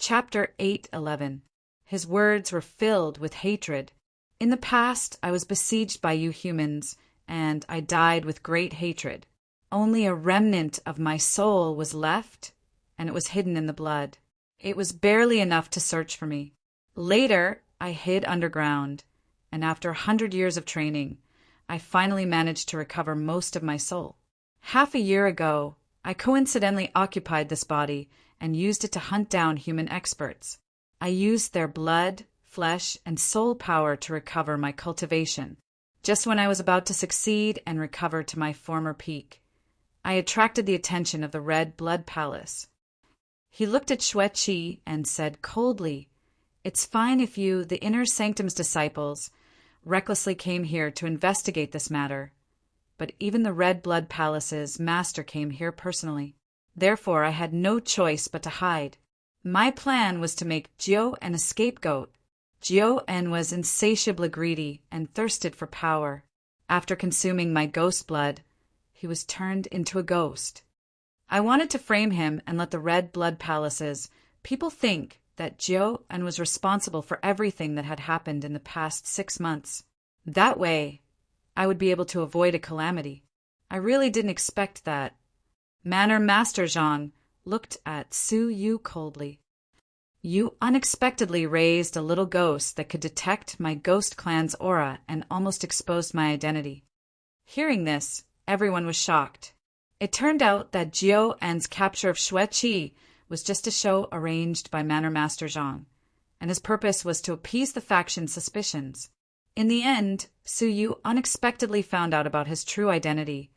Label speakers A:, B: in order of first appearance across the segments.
A: Chapter 8:11. His words were filled with hatred. In the past, I was besieged by you humans, and I died with great hatred. Only a remnant of my soul was left, and it was hidden in the blood. It was barely enough to search for me. Later, I hid underground, and after 100 years of training, I finally managed to recover most of my soul. Half a year ago, I coincidentally occupied this body and used it to hunt down human experts. I used their blood, flesh, and soul power to recover my cultivation. Just when I was about to succeed and recover to my former peak, I attracted the attention of the Red Blood Palace. He looked at Xue and said coldly, "It's fine if you, the Inner Sanctum's disciples, recklessly came here to investigate this matter, but even the Red Blood Palace's master came here personally. Therefore, I had no choice but to hide. My plan was to make Jiu-En a scapegoat. Jiu-En was insatiably greedy and thirsted for power. After consuming my ghost blood, he was turned into a ghost. I wanted to frame him and let the Red Blood Palace's people think that Jiu-En was responsible for everything that had happened in the past 6 months. That way, I would be able to avoid a calamity. I really didn't expect that." Manor Master Zhang looked at Su Yu coldly. "You unexpectedly raised a little ghost that could detect my ghost clan's aura and almost exposed my identity." Hearing this, everyone was shocked. It turned out that Jiu-En's capture of Xue was just a show arranged by Manor Master Zhang, and his purpose was to appease the faction's suspicions. In the end, Su Yu unexpectedly found out about his true identity,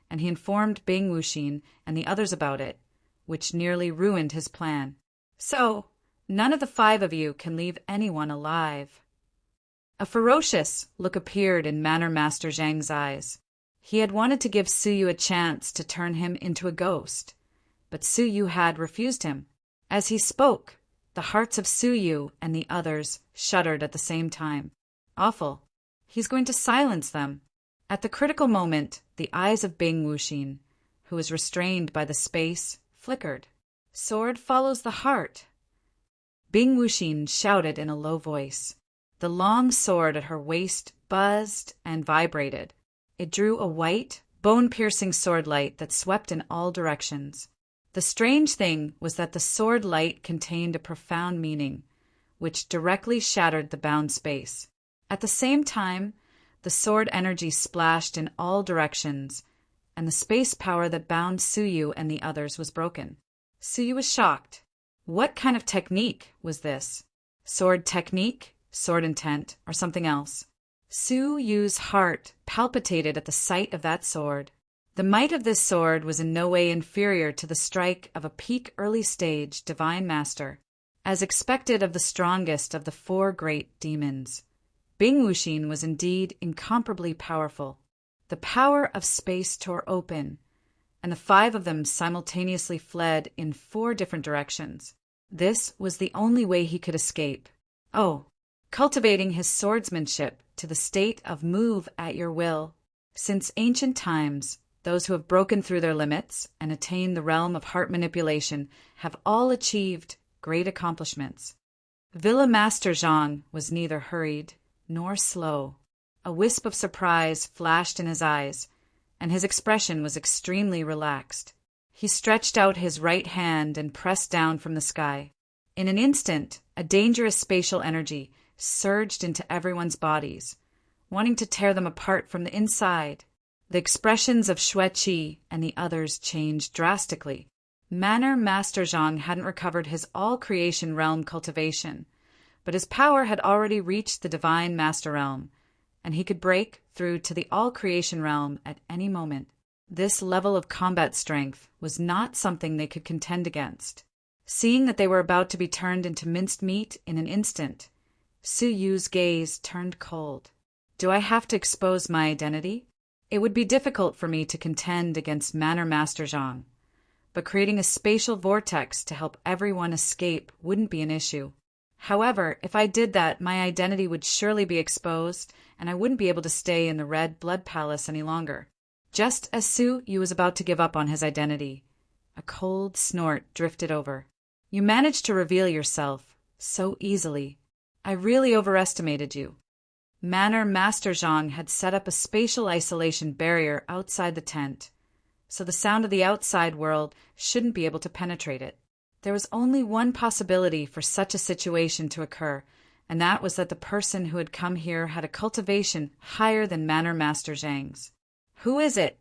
A: and he informed Bing Wuxin and the others about it, which nearly ruined his plan. So, none of the 5 of you can leave anyone alive. A ferocious look appeared in Manor Master Zhang's eyes. He had wanted to give Su Yu a chance to turn him into a ghost, but Su Yu had refused him. As he spoke, the hearts of Su Yu and the others shuddered at the same time. Awful. He's going to silence them. At the critical moment, the eyes of Bing Wuxin, who was restrained by the space, flickered. "Sword follows the heart." Bing Wuxin shouted in a low voice. The long sword at her waist buzzed and vibrated. It drew a white, bone-piercing sword light that swept in all directions. The strange thing was that the sword light contained a profound meaning, which directly shattered the bound space. At the same time, the sword energy splashed in all directions, and the space power that bound Su Yu and the others was broken. Su Yu was shocked. What kind of technique was this? Sword technique, sword intent, or something else? Su Yu's heart palpitated at the sight of that sword. The might of this sword was in no way inferior to the strike of a peak early-stage divine master, as expected of the strongest of the 4 great demons. Bing Wuxin was indeed incomparably powerful. The power of space tore open, and the 5 of them simultaneously fled in 4 different directions. This was the only way he could escape. Oh, cultivating his swordsmanship to the state of move at your will. Since ancient times, those who have broken through their limits and attained the realm of heart manipulation have all achieved great accomplishments. Villa Master Zhang was neither hurried nor slow. A wisp of surprise flashed in his eyes, and his expression was extremely relaxed. He stretched out his right hand and pressed down from the sky. In an instant, a dangerous spatial energy surged into everyone's bodies, wanting to tear them apart from the inside. The expressions of Xue and the others changed drastically. Manor Master Zhang hadn't recovered his all-creation realm cultivation, but his power had already reached the divine master realm, and he could break through to the all-creation realm at any moment. This level of combat strength was not something they could contend against. Seeing that they were about to be turned into minced meat in an instant, Su Yu's gaze turned cold. "Do I have to expose my identity? It would be difficult for me to contend against Manor Master Zhang, but creating a spatial vortex to help everyone escape wouldn't be an issue. However, if I did that, my identity would surely be exposed, and I wouldn't be able to stay in the Red Blood Palace any longer." Just as Su Yu was about to give up on his identity, a cold snort drifted over. You managed to reveal yourself so easily. I really overestimated you. Manor Master Zhang had set up a spatial isolation barrier outside the tent, so the sound of the outside world shouldn't be able to penetrate it. There was only one possibility for such a situation to occur, and that was that the person who had come here had a cultivation higher than Manor Master Zhang's. Who is it?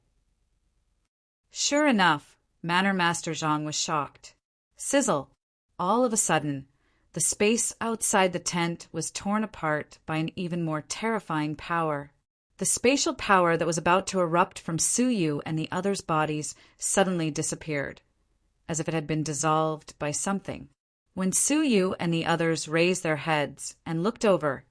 A: Sure enough, Manor Master Zhang was shocked. Sizzle! All of a sudden, the space outside the tent was torn apart by an even more terrifying power. The spatial power that was about to erupt from Suyu and the others' bodies suddenly disappeared, as if it had been dissolved by something. When Suyu and the others raised their heads and looked over,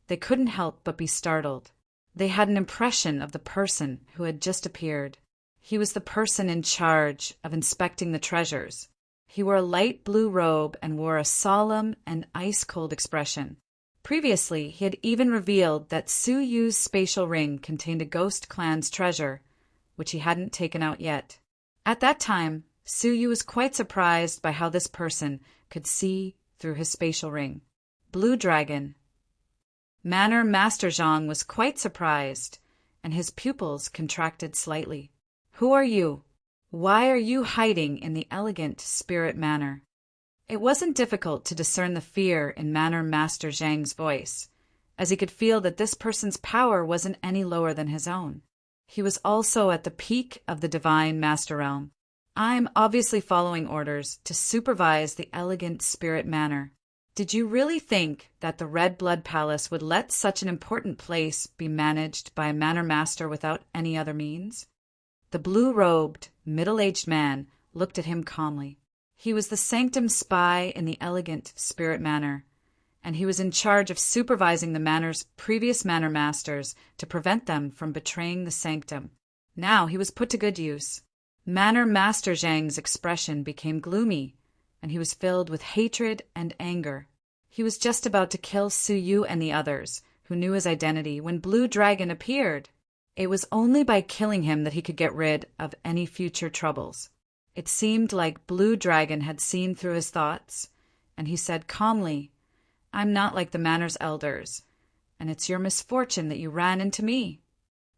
A: they couldn't help but be startled. They had an impression of the person who had just appeared. He was the person in charge of inspecting the treasures. He wore a light blue robe and wore a solemn and ice-cold expression. Previously, he had even revealed that Suyu's spatial ring contained a ghost clan's treasure, which he hadn't taken out yet. At that time, Suyu was quite surprised by how this person could see through his spatial ring. Blue Dragon. Manor Master Zhang was quite surprised, and his pupils contracted slightly. Who are you? Why are you hiding in the elegant spirit manor? It wasn't difficult to discern the fear in Manor Master Zhang's voice, as he could feel that this person's power wasn't any lower than his own. He was also at the peak of the divine master realm. I'm obviously following orders to supervise the elegant spirit manor. Did you really think that the Red Blood Palace would let such an important place be managed by a manor master without any other means? The blue-robed, middle-aged man looked at him calmly. He was the sanctum spy in the elegant spirit manor, and he was in charge of supervising the manor's previous manor masters to prevent them from betraying the sanctum. Now he was put to good use. Manor Master Zhang's expression became gloomy, and he was filled with hatred and anger. He was just about to kill Suyu and the others, who knew his identity, when Blue Dragon appeared. It was only by killing him that he could get rid of any future troubles. It seemed like Blue Dragon had seen through his thoughts, and he said calmly, I'm not like the manor's elders, and it's your misfortune that you ran into me.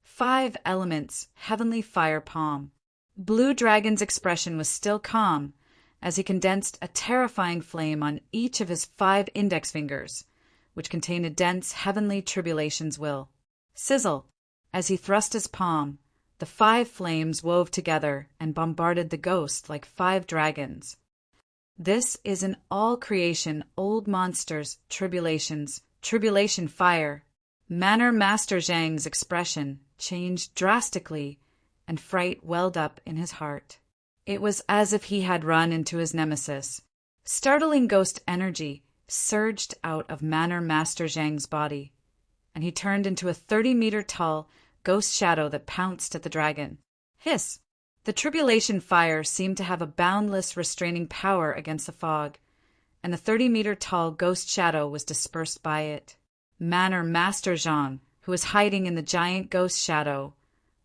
A: 5 elements, heavenly fire palm. Blue Dragon's expression was still calm, as he condensed a terrifying flame on each of his 5 index fingers, which contained a dense heavenly tribulation's will. Sizzle! As he thrust his palm, the 5 flames wove together and bombarded the ghost like 5 dragons. This is an all-creation old monsters, tribulation fire. Manor Master Zhang's expression changed drastically, and fright welled up in his heart. It was as if he had run into his nemesis. Startling ghost energy surged out of Manor Master Zhang's body, and he turned into a 30-meter-tall ghost shadow that pounced at the dragon. Hiss! The tribulation fire seemed to have a boundless restraining power against the fog, and the 30-meter-tall ghost shadow was dispersed by it. Manor Master Zhang, who was hiding in the giant ghost shadow,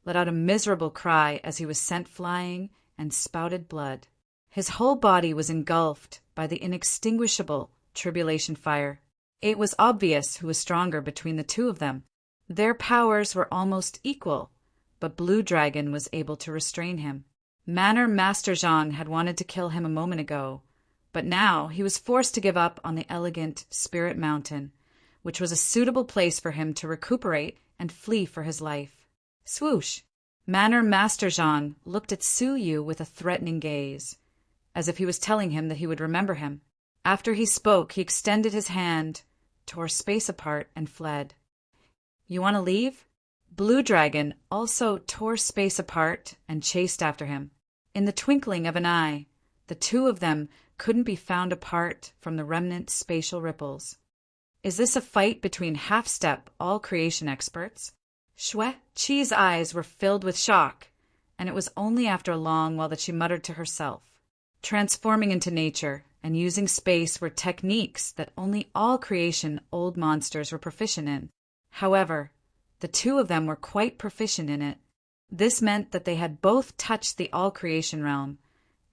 A: let out a miserable cry as he was sent flying and spouted blood. His whole body was engulfed by the inextinguishable tribulation fire. It was obvious who was stronger between the two of them. Their powers were almost equal, but Blue Dragon was able to restrain him. Manor Master Zhang had wanted to kill him a moment ago, but now he was forced to give up on the elegant Spirit Mountain, which was a suitable place for him to recuperate and flee for his life. Swoosh! Manor Master Zhang looked at Suyu with a threatening gaze, as if he was telling him that he would remember him. After he spoke, he extended his hand, tore space apart, and fled. You want to leave? Blue Dragon also tore space apart and chased after him. In the twinkling of an eye, the two of them couldn't be found apart from the remnant spatial ripples. Is this a fight between half-step all-creation experts? Chi's eyes were filled with shock, and it was only after a long while that she muttered to herself. Transforming into nature and using space were techniques that only all-creation old monsters were proficient in. However, the two of them were quite proficient in it. This meant that they had both touched the all-creation realm,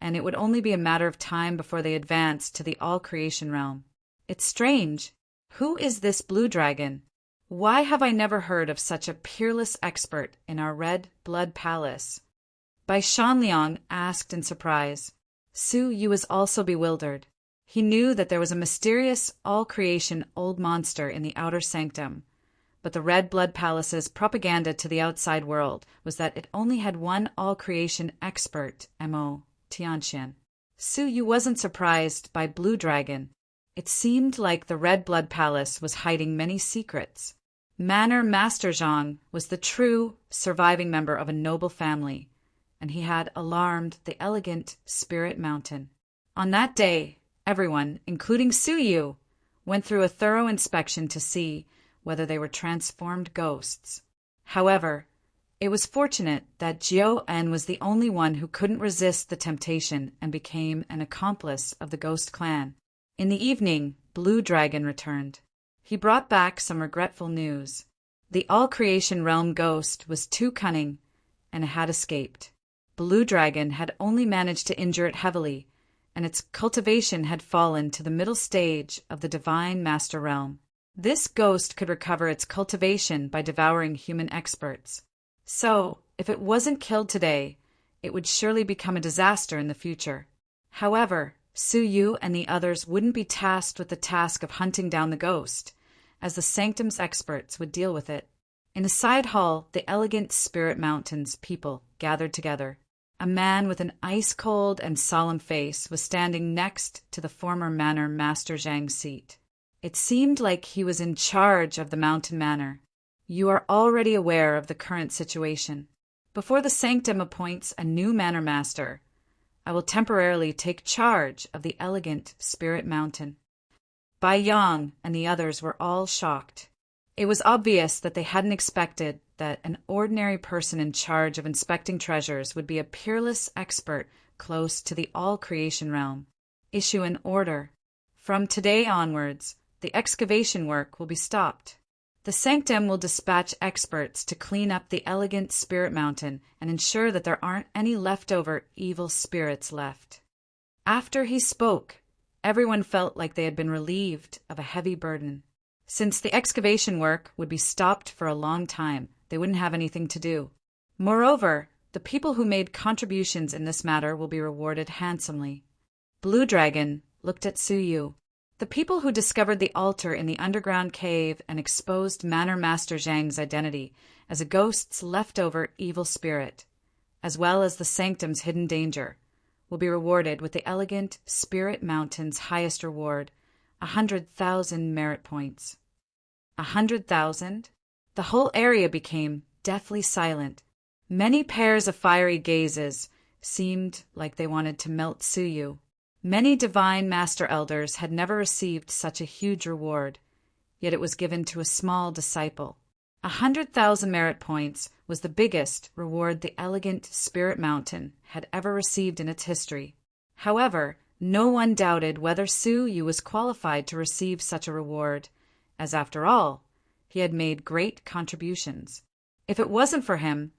A: and it would only be a matter of time before they advanced to the all-creation realm. It's strange. Who is this blue dragon? Why have I never heard of such a peerless expert in our red blood palace? Bai Shanliang asked in surprise. Su Yu was also bewildered. He knew that there was a mysterious, all-creation old monster in the outer sanctum, but the Red Blood Palace's propaganda to the outside world was that it only had one all-creation expert, Mo Tianxian. Su Yu wasn't surprised by Blue Dragon. It seemed like the Red Blood Palace was hiding many secrets. Manor Master Zhang was the true, surviving member of a noble family, and he had alarmed the elegant Spirit Mountain. On that day, everyone, including Su Yu, went through a thorough inspection to see whether they were transformed ghosts. However, it was fortunate that Jiao En was the only one who couldn't resist the temptation and became an accomplice of the ghost clan. In the evening, Blue Dragon returned. He brought back some regretful news. The all-creation realm ghost was too cunning, and it had escaped. Blue Dragon had only managed to injure it heavily, and its cultivation had fallen to the middle stage of the Divine Master Realm. This ghost could recover its cultivation by devouring human experts. So, if it wasn't killed today, it would surely become a disaster in the future. However, Su Yu and the others wouldn't be tasked with the task of hunting down the ghost, as the Sanctum's experts would deal with it. In a side hall, the elegant Spirit Mountain's people gathered together. A man with an ice-cold and solemn face was standing next to the former Manor Master Zhang's seat. It seemed like he was in charge of the Mountain Manor. You are already aware of the current situation. Before the Sanctum appoints a new Manor Master, I will temporarily take charge of the elegant Spirit Mountain. Bai Yang and the others were all shocked. It was obvious that they hadn't expected that an ordinary person in charge of inspecting treasures would be a peerless expert close to the all-creation realm. Issue an order. From today onwards, the excavation work will be stopped. The Sanctum will dispatch experts to clean up the elegant Spirit Mountain and ensure that there aren't any leftover evil spirits left. After he spoke, everyone felt like they had been relieved of a heavy burden. Since the excavation work would be stopped for a long time, they wouldn't have anything to do. Moreover, the people who made contributions in this matter will be rewarded handsomely. Blue Dragon looked at Su Yu. The people who discovered the altar in the underground cave and exposed Manor Master Zhang's identity as a ghost's leftover evil spirit, as well as the Sanctum's hidden danger, will be rewarded with the elegant Spirit Mountain's highest reward, 100,000 merit points. 100,000? The whole area became deathly silent. Many pairs of fiery gazes seemed like they wanted to melt Su Yu. Many divine master elders had never received such a huge reward, yet it was given to a small disciple. 100,000 merit points was the biggest reward the elegant Spirit Mountain had ever received in its history. However, no one doubted whether Su Yu was qualified to receive such a reward, as after all, he had made great contributions. If it wasn't for him,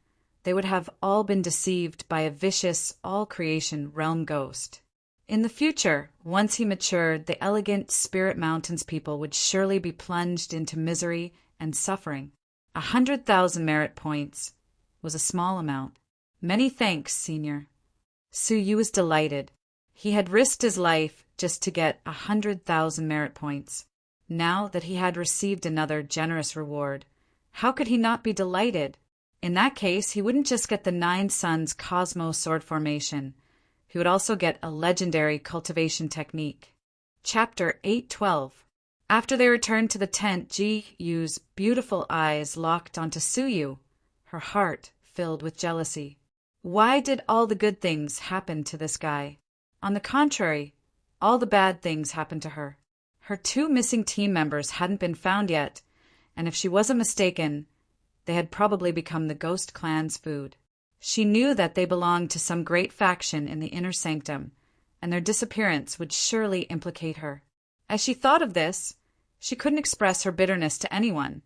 A: they would have all been deceived by a vicious all-creation realm ghost. In the future, once he matured, the elegant Spirit Mountain's people would surely be plunged into misery and suffering. 100,000 merit points was a small amount. Many thanks, Senior. Su Yu was delighted. He had risked his life just to get 100,000 merit points. Now that he had received another generous reward, how could he not be delighted? In that case, he wouldn't just get the 9 Suns Cosmo Sword Formation. He would also get a legendary cultivation technique. Chapter 812. After they returned to the tent, Ji Yu's beautiful eyes locked onto Su Yu, her heart filled with jealousy. Why did all the good things happen to this guy? On the contrary, all the bad things happened to her. Her 2 missing team members hadn't been found yet, and if she wasn't mistaken, they had probably become the Ghost Clan's food. She knew that they belonged to some great faction in the inner sanctum, and their disappearance would surely implicate her. As she thought of this, she couldn't express her bitterness to anyone,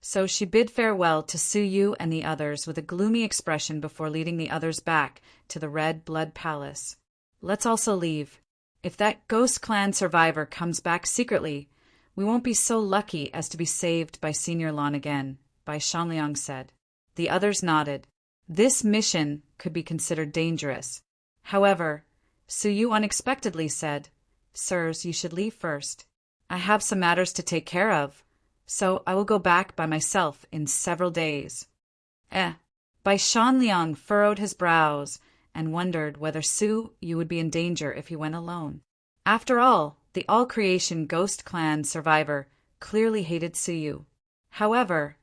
A: so she bid farewell to Su Yu and the others with a gloomy expression before leading the others back to the Red Blood Palace. let's also leave. If that ghost clan survivor comes back secretly, we won't be so lucky as to be saved by Senior Lan again, Bai Shanliang said. The others nodded. This mission could be considered dangerous. However, Su Yu unexpectedly said, Sirs, you should leave first. I have some matters to take care of, so I will go back by myself in several days. Bai Shanliang furrowed his brows and wondered whether Su Yu would be in danger if he went alone. After all, the all-creation ghost clan survivor clearly hated Su Yu. However,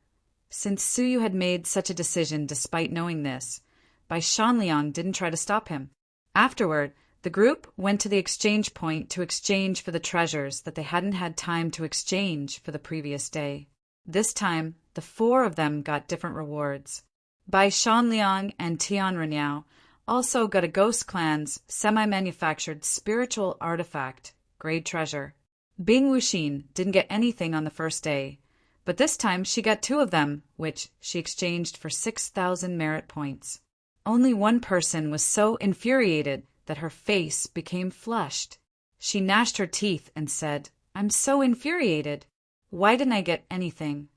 A: since Su Yu had made such a decision despite knowing this, Bai Shanliang didn't try to stop him. Afterward, the group went to the exchange point to exchange for the treasures that they hadn't had time to exchange for the previous day. This time, the 4 of them got different rewards. Bai Shanliang and Tian Renyao also got a ghost clan's semi-manufactured spiritual artifact, grade treasure. Bing Wuxin didn't get anything on the first day, but this time she got 2 of them, which she exchanged for 6,000 merit points. Only one person was so infuriated that her face became flushed. She gnashed her teeth and said, I'm so infuriated. Why didn't I get anything?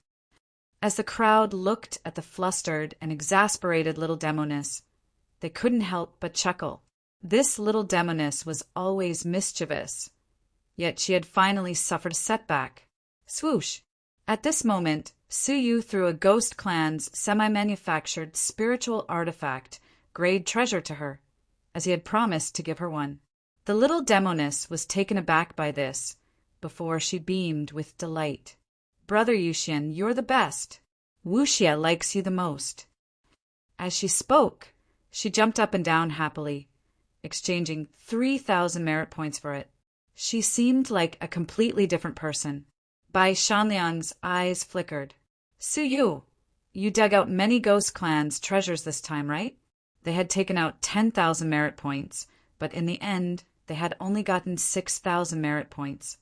A: As the crowd looked at the flustered and exasperated little demoness, they couldn't help but chuckle. This little demoness was always mischievous, yet she had finally suffered a setback. Swoosh! At this moment, Su Yu threw a ghost clan's semi-manufactured spiritual artifact, grade treasure, to her, as he had promised to give her one. The little demoness was taken aback by this, before she beamed with delight. Brother Yuxian, you're the best. Wuxia likes you the most. As she spoke, she jumped up and down happily, exchanging 3,000 merit points for it. She seemed like a completely different person. Bai Shanliang's eyes flickered. Su Yu, you dug out many ghost clans' treasures this time, right? They had taken out 10,000 merit points, but in the end, they had only gotten 6,000 merit points.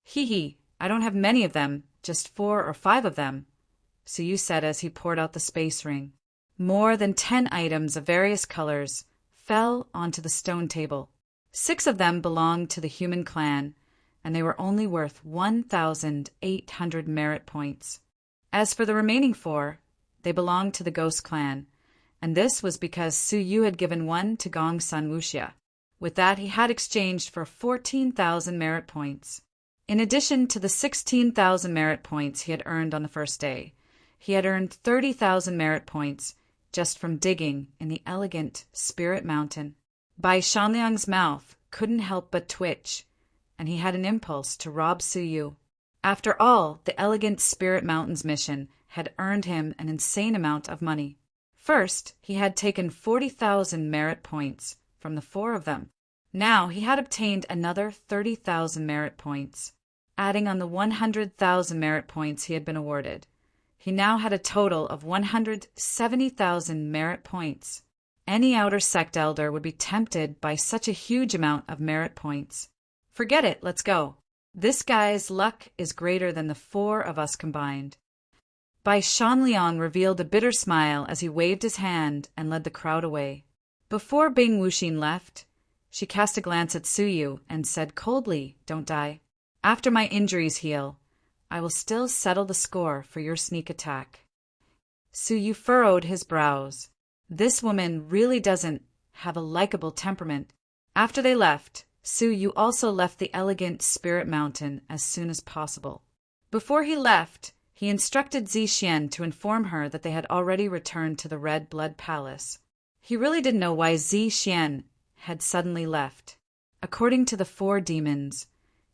A: Hee, I don't have many of them, just 4 or 5 of them, Su Yu said as he poured out the space ring. More than 10 items of various colors fell onto the stone table. 6 of them belonged to the human clan, and they were only worth 1,800 merit points. As for the remaining 4, they belonged to the ghost clan, and this was because Su Yu had given one to Gong Sun Wuxia. With that, he had exchanged for 14,000 merit points. In addition to the 16,000 merit points he had earned on the first day, he had earned 30,000 merit points just from digging in the elegant Spirit Mountain. Bai Shanliang's mouth couldn't help but twitch, and he had an impulse to rob Su Yu. After all, the elegant Spirit Mountain's mission had earned him an insane amount of money. First, he had taken 40,000 merit points from the 4 of them. Now he had obtained another 30,000 merit points. Adding on the 100,000 merit points he had been awarded, he now had a total of 170,000 merit points. Any outer sect elder would be tempted by such a huge amount of merit points. Forget it, let's go. This guy's luck is greater than the 4 of us combined. Bai Shanliang revealed a bitter smile as he waved his hand and led the crowd away. Before Bing Wuxin left, she cast a glance at Su Yu and said coldly, Don't die. After my injuries heal, I will still settle the score for your sneak attack. Su Yu furrowed his brows. This woman really doesn't have a likable temperament. After they left, Su Yu also left the elegant Spirit Mountain as soon as possible. Before he left, he instructed Zixian to inform her that they had already returned to the Red Blood Palace. He really didn't know why Zixian had suddenly left. According to the 4 demons,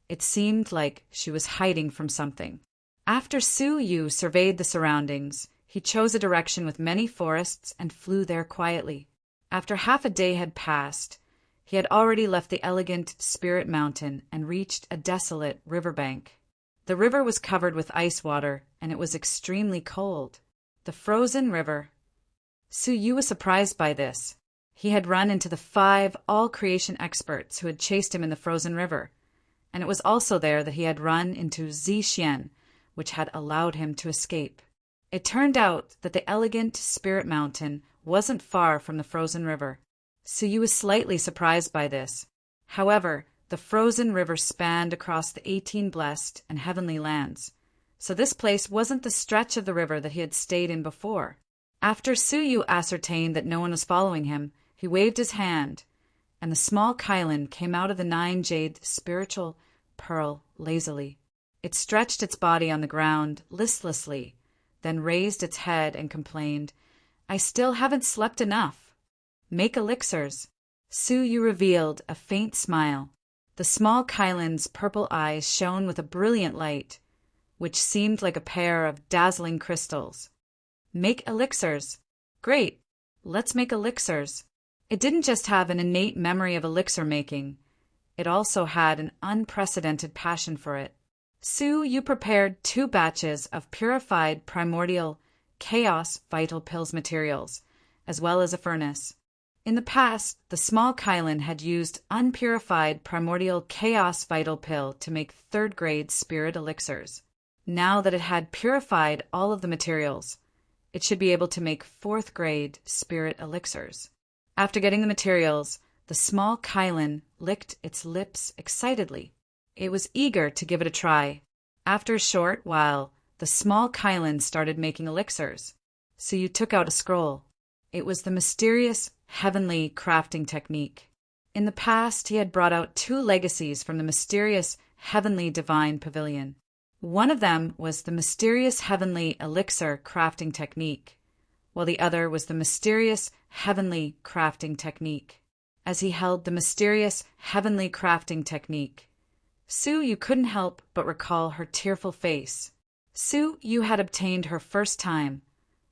A: it seemed like she was hiding from something. After Su Yu surveyed the surroundings, he chose a direction with many forests and flew there quietly. After half a day had passed, he had already left the elegant Spirit Mountain and reached a desolate riverbank. The river was covered with ice water, and it was extremely cold. The frozen river. Su Yu was surprised by this. He had run into the 5 all-creation experts who had chased him in the frozen river, and it was also there that he had run into Zixian, which had allowed him to escape. It turned out that the elegant Spirit Mountain wasn't far from the frozen river. Suyu was slightly surprised by this. However, the frozen river spanned across the 18 blessed and heavenly lands, so this place wasn't the stretch of the river that he had stayed in before. After Suyu ascertained that no one was following him, he waved his hand, and the small Kylan came out of the 9-jade spiritual pearl lazily. It stretched its body on the ground listlessly, then raised its head and complained, "I still haven't slept enough." "Make elixirs." Suyu revealed a faint smile. The small Kylan's purple eyes shone with a brilliant light, which seemed like a pair of dazzling crystals. "Make elixirs." "Great, let's make elixirs." It didn't just have an innate memory of elixir making, it also had an unprecedented passion for it. Suyu prepared 2 batches of purified primordial chaos vital pills materials, as well as a furnace. In the past, the small Kylan had used unpurified primordial chaos vital pill to make 3rd-grade spirit elixirs. Now that it had purified all of the materials, it should be able to make 4th-grade spirit elixirs. After getting the materials, the small Kylan licked its lips excitedly. It was eager to give it a try. After a short while, the small Kylan started making elixirs. Suyu took out a scroll. It was the mysterious heavenly crafting technique. In the past, he had brought out 2 legacies from the mysterious heavenly divine pavilion. One of them was the mysterious heavenly elixir crafting technique, while the other was the mysterious heavenly crafting technique. As he held the mysterious heavenly crafting technique, Suyu couldn't help but recall her tearful face. Suyu had obtained her first time,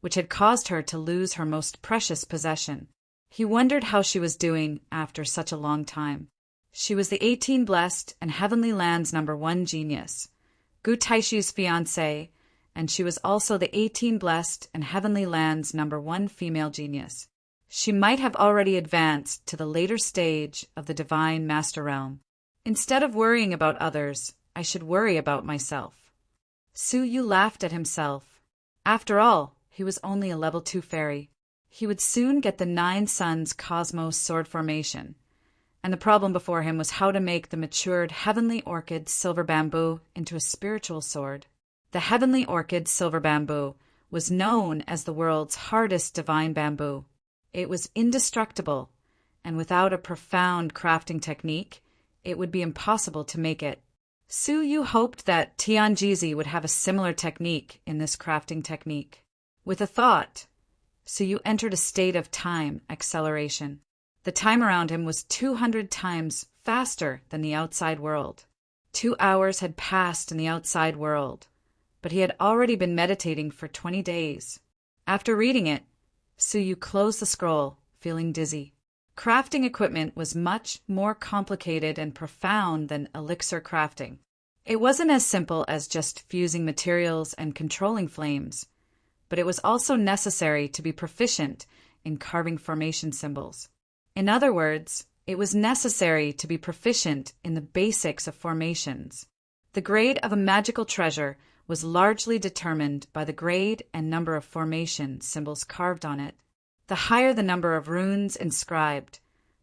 A: which had caused her to lose her most precious possession. He wondered how she was doing after such a long time. She was the 18 blessed and heavenly lands #1 genius, Gu Taishu's fiancée, and she was also the 18 blessed and heavenly lands #1 female genius. She might have already advanced to the later stage of the divine master realm. Instead of worrying about others, I should worry about myself. Suyu laughed at himself. After all, he was only a level 2 fairy. He would soon get the 9 Suns Cosmos sword formation, and the problem before him was how to make the matured Heavenly Orchid Silver Bamboo into a spiritual sword. The Heavenly Orchid Silver Bamboo was known as the world's hardest divine bamboo. It was indestructible, and without a profound crafting technique, it would be impossible to make it. Suyu hoped that Tianjizi would have a similar technique in this crafting technique. With a thought, Suyu entered a state of time acceleration. The time around him was 200 times faster than the outside world. 2 hours had passed in the outside world, but he had already been meditating for 20 days. After reading it, Suyu closed the scroll, feeling dizzy. Crafting equipment was much more complicated and profound than elixir crafting. It wasn't as simple as just fusing materials and controlling flames, but it was also necessary to be proficient in carving formation symbols. In other words, it was necessary to be proficient in the basics of formations. The grade of a magical treasure was largely determined by the grade and number of formation symbols carved on it. The higher the number of runes inscribed,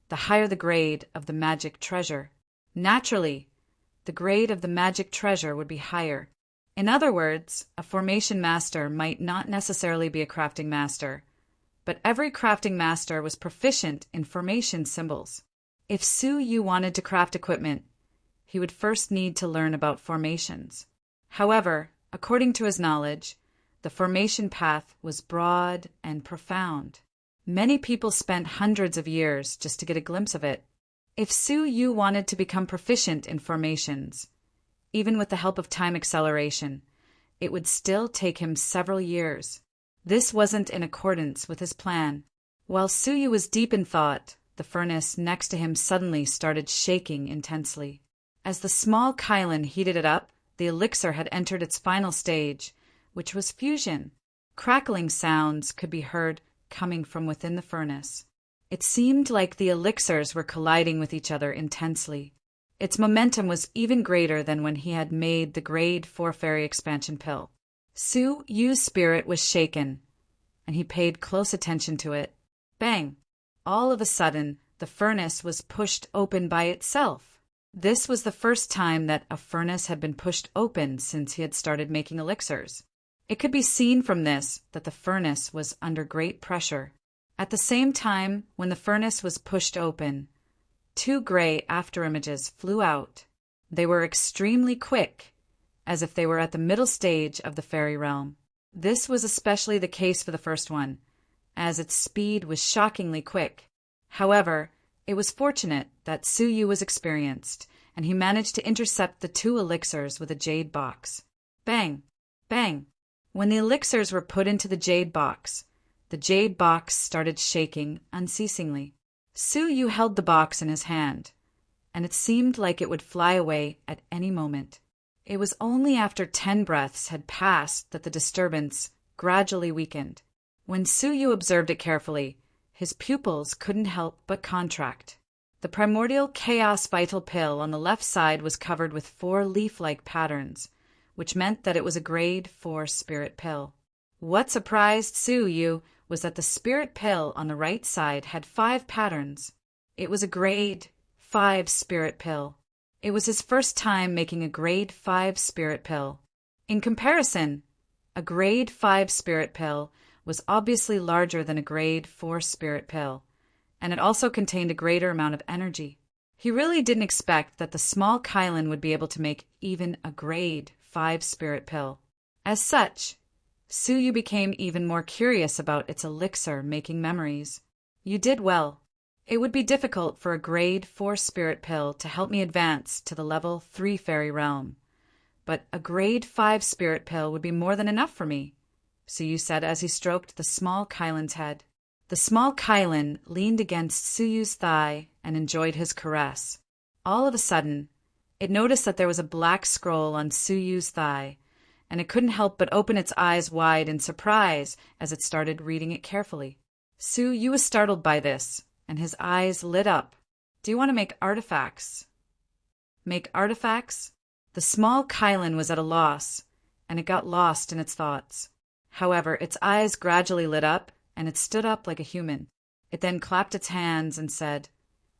A: the higher the grade of the magic treasure. Naturally, the grade of the magic treasure would be higher. In other words, a formation master might not necessarily be a crafting master, but every crafting master was proficient in formation symbols. If Suyu wanted to craft equipment, he would first need to learn about formations. However, according to his knowledge, the formation path was broad and profound. Many people spent hundreds of years just to get a glimpse of it. If Suyu wanted to become proficient in formations, even with the help of time acceleration, it would still take him several years. This wasn't in accordance with his plan. While Suyu was deep in thought, the furnace next to him suddenly started shaking intensely. As the small Kylan heated it up, the elixir had entered its final stage, which was fusion. Crackling sounds could be heard coming from within the furnace. It seemed like the elixirs were colliding with each other intensely. Its momentum was even greater than when he had made the grade 4 fairy expansion pill. Suyu's spirit was shaken, and he paid close attention to it. Bang! All of a sudden, the furnace was pushed open by itself. This was the first time that a furnace had been pushed open since he had started making elixirs. It could be seen from this that the furnace was under great pressure. At the same time, when the furnace was pushed open, 2 gray afterimages flew out. They were extremely quick, as if they were at the middle stage of the fairy realm. This was especially the case for the first one, as its speed was shockingly quick. However, it was fortunate that Suyu was experienced, and he managed to intercept the 2 elixirs with a jade box. Bang! Bang! When the elixirs were put into the jade box started shaking unceasingly. Suyu held the box in his hand, and it seemed like it would fly away at any moment. It was only after 10 breaths had passed that the disturbance gradually weakened. When Suyu observed it carefully, his pupils couldn't help but contract. The primordial chaos vital pill on the left side was covered with 4 leaf-like patterns, which meant that it was a grade 4 spirit pill. What surprised Suyu was that the spirit pill on the right side had 5 patterns. It was a grade 5 spirit pill. It was his first time making a grade 5 spirit pill. In comparison, a grade 5 spirit pill was obviously larger than a grade 4 spirit pill, and it also contained a greater amount of energy. He really didn't expect that the small Kylan would be able to make even a grade 5 spirit pill. As such, Suyu became even more curious about its elixir making memories. You did well. It would be difficult for a grade 4 spirit pill to help me advance to the level 3 fairy realm, but a grade 5 spirit pill would be more than enough for me, Suyu said as he stroked the small Kylan's head. The small Kylan leaned against Suyu's thigh and enjoyed his caress. All of a sudden, it noticed that there was a black scroll on Suyu's thigh, and it couldn't help but open its eyes wide in surprise as it started reading it carefully. Suyu was startled by this, and his eyes lit up. Do you want to make artifacts? Make artifacts? The small Kylan was at a loss, and it got lost in its thoughts. However, its eyes gradually lit up, and it stood up like a human. It then clapped its hands and said,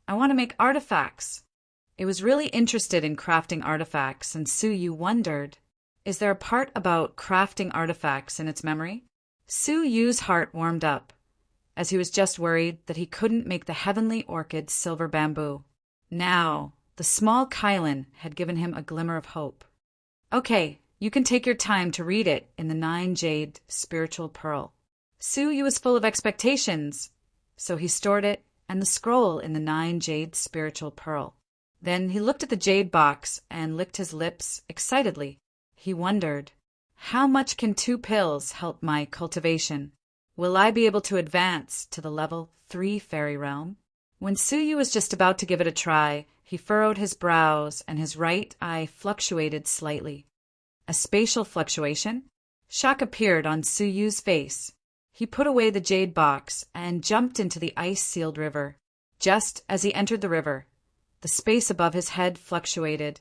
A: I want to make artifacts. It was really interested in crafting artifacts, and Suyu wondered, is there a part about crafting artifacts in its memory? Suyu's heart warmed up, as he was just worried that he couldn't make the heavenly orchid silver bamboo. Now, the small Kylan had given him a glimmer of hope. Okay, you can take your time to read it in the 9 jade spiritual pearl. Suyu was full of expectations, so he stored it and the scroll in the 9 jade spiritual pearl. Then he looked at the jade box and licked his lips excitedly. He wondered, how much can 2 pills help my cultivation? Will I be able to advance to the level 3 fairy realm? When Suyu was just about to give it a try, he furrowed his brows and his right eye fluctuated slightly. A spatial fluctuation? Shock appeared on Suyu's face. He put away the jade box and jumped into the ice-sealed river. Just as he entered the river, the space above his head fluctuated,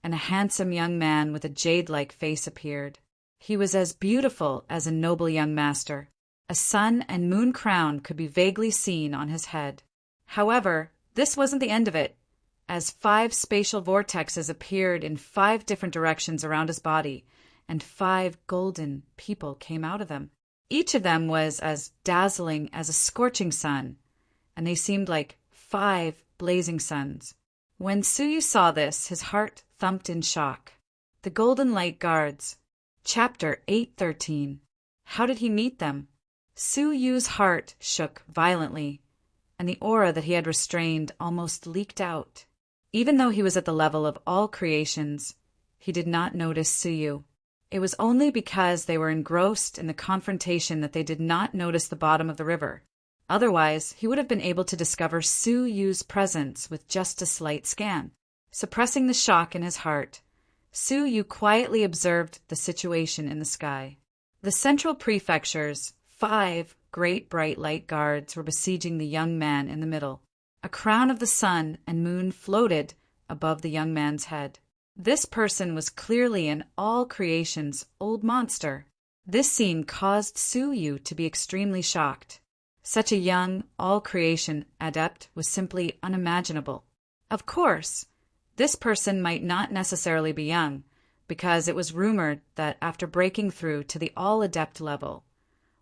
A: and a handsome young man with a jade-like face appeared. He was as beautiful as a noble young master. A sun and moon crown could be vaguely seen on his head. However, this wasn't the end of it, as 5 spatial vortexes appeared in 5 different directions around his body, and 5 golden people came out of them. Each of them was as dazzling as a scorching sun, and they seemed like 5 blazing suns. When Suyu saw this, his heart thumped in shock. The Golden Light Guards. Chapter 813. How did he meet them? Suyu's heart shook violently, and the aura that he had restrained almost leaked out. Even though he was at the level of all creations, he did not notice Suyu. It was only because they were engrossed in the confrontation that they did not notice the bottom of the river. Otherwise, he would have been able to discover Suyu's presence with just a slight scan. Suppressing the shock in his heart, Suyu quietly observed the situation in the sky. The central prefecture's 5 great bright light guards were besieging the young man in the middle. A crown of the sun and moon floated above the young man's head. This person was clearly an all creation's old monster. This scene caused Suyu to be extremely shocked. Such a young, all-creation adept was simply unimaginable. Of course, this person might not necessarily be young, because it was rumored that after breaking through to the all-adept level,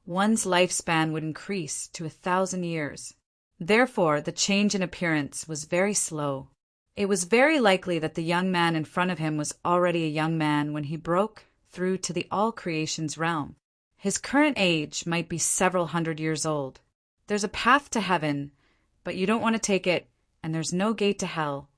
A: one's lifespan would increase to 1,000 years. Therefore, the change in appearance was very slow. It was very likely that the young man in front of him was already a young man when he broke through to the all-creation's realm. His current age might be several hundred years old. There's a path to heaven, but you don't want to take it, and there's no gate to hell,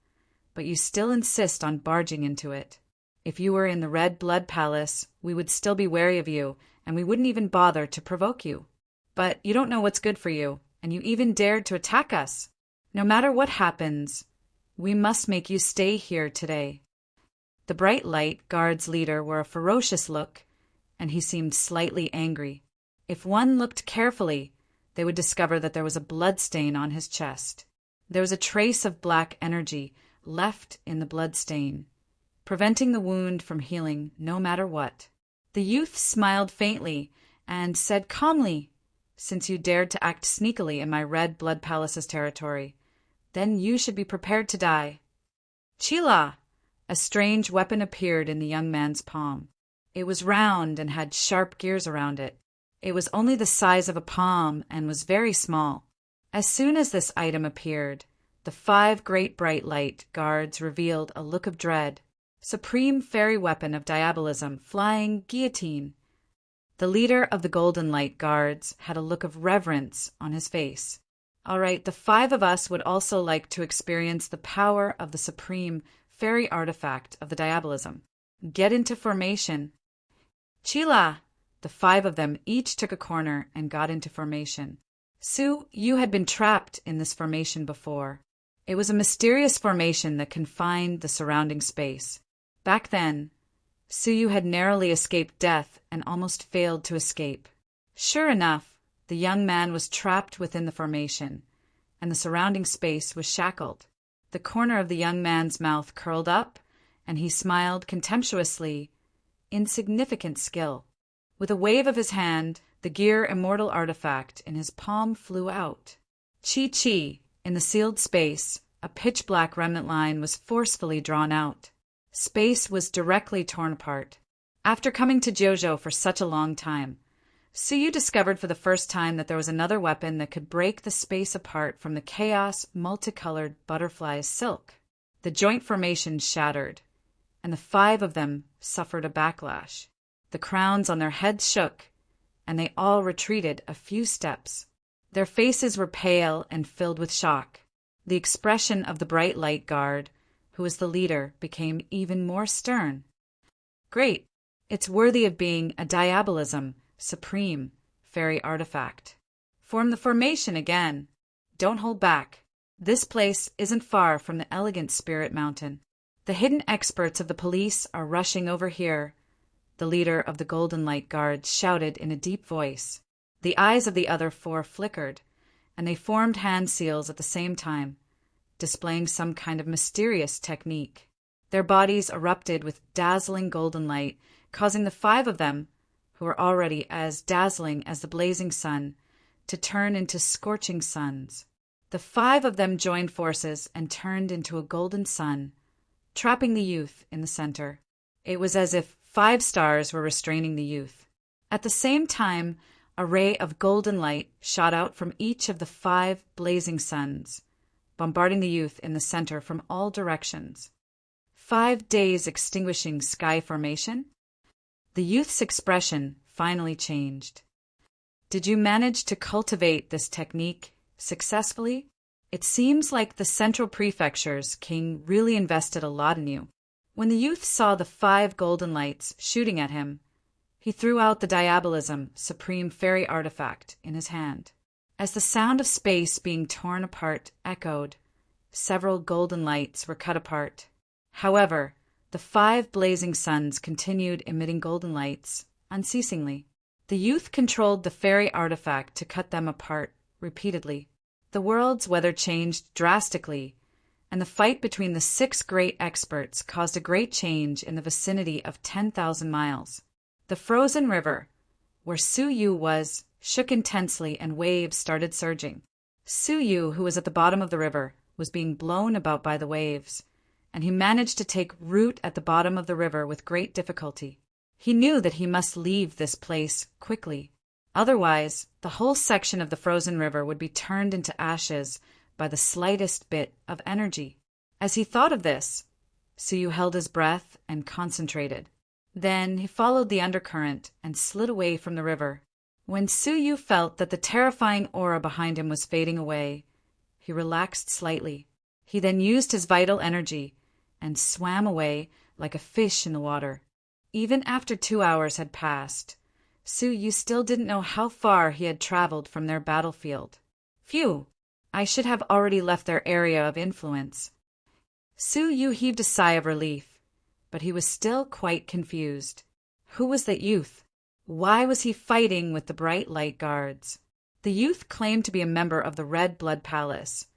A: but you still insist on barging into it. If you were in the Red Blood Palace, we would still be wary of you, and we wouldn't even bother to provoke you. But you don't know what's good for you, and you even dared to attack us. No matter what happens, we must make you stay here today. The Bright Light Guard's leader wore a ferocious look, and he seemed slightly angry. If one looked carefully, they would discover that there was a blood stain on his chest. There was a trace of black energy left in the blood stain, preventing the wound from healing no matter what. The youth smiled faintly and said calmly, "Since you dared to act sneakily in my Red Blood Palace's territory, then you should be prepared to die." Chila! A strange weapon appeared in the young man's palm. It was round and had sharp gears around it. It was only the size of a palm and was very small. As soon as this item appeared, the 5 great bright light guards revealed a look of dread. Supreme fairy weapon of diabolism, flying guillotine. The leader of the Golden Light Guards had a look of reverence on his face. All right, the 5 of us would also like to experience the power of the supreme fairy artifact of the diabolism. Get into formation. Chila! The 5 of them each took a corner and got into formation. Sue, you had been trapped in this formation before. It was a mysterious formation that confined the surrounding space. Back then, Suyu had narrowly escaped death and almost failed to escape. Sure enough, the young man was trapped within the formation, and the surrounding space was shackled. The corner of the young man's mouth curled up, and he smiled contemptuously. Insignificant skill. With a wave of his hand, the gear immortal artifact in his palm flew out. Chi-chi, in the sealed space, a pitch-black remnant line was forcefully drawn out. Space was directly torn apart. After coming to Jojo for such a long time, Suyu discovered for the first time that there was another weapon that could break the space apart from the chaos multicolored butterfly's silk. The joint formation shattered, and the 5 of them suffered a backlash. The crowns on their heads shook, and they all retreated a few steps. Their faces were pale and filled with shock. The expression of the Bright Light Guard, who was the leader, became even more stern. Great! It's worthy of being a diabolism, supreme, fairy artifact. Form the formation again. Don't hold back. This place isn't far from the elegant Spirit Mountain. The hidden experts of the police are rushing over here. The leader of the Golden Light Guards shouted in a deep voice. The eyes of the other 4 flickered, and they formed hand seals at the same time, displaying some kind of mysterious technique. Their bodies erupted with dazzling golden light, causing the 5 of them, who were already as dazzling as the blazing sun, to turn into scorching suns. The 5 of them joined forces and turned into a golden sun, trapping the youth in the center. It was as if 5 stars were restraining the youth. At the same time, a ray of golden light shot out from each of the 5 blazing suns, bombarding the youth in the center from all directions. 5 days extinguishing sky formation? The youth's expression finally changed. Did you manage to cultivate this technique successfully? It seems like the Central Prefecture's king really invested a lot in you. When the youth saw the 5 golden lights shooting at him, he threw out the diabolism supreme fairy artifact in his hand. As the sound of space being torn apart echoed, several golden lights were cut apart. However, the 5 blazing suns continued emitting golden lights unceasingly. The youth controlled the fairy artifact to cut them apart repeatedly. The world's weather changed drastically, and the fight between the 6 great experts caused a great change in the vicinity of 10,000 miles. The frozen river, where Su Yu was, shook intensely and waves started surging. Su Yu, who was at the bottom of the river, was being blown about by the waves, and he managed to take root at the bottom of the river with great difficulty. He knew that he must leave this place quickly. Otherwise, the whole section of the frozen river would be turned into ashes by the slightest bit of energy. As he thought of this, Su Yu held his breath and concentrated. Then he followed the undercurrent and slid away from the river. When Su Yu felt that the terrifying aura behind him was fading away, he relaxed slightly. He then used his vital energy and swam away like a fish in the water. Even after 2 hours had passed, Su Yu still didn't know how far he had traveled from their battlefield. Phew! I should have already left their area of influence. Su Yu heaved a sigh of relief, but he was still quite confused. Who was that youth? Why was he fighting with the bright light guards? The youth claimed to be a member of the Red Blood Palace,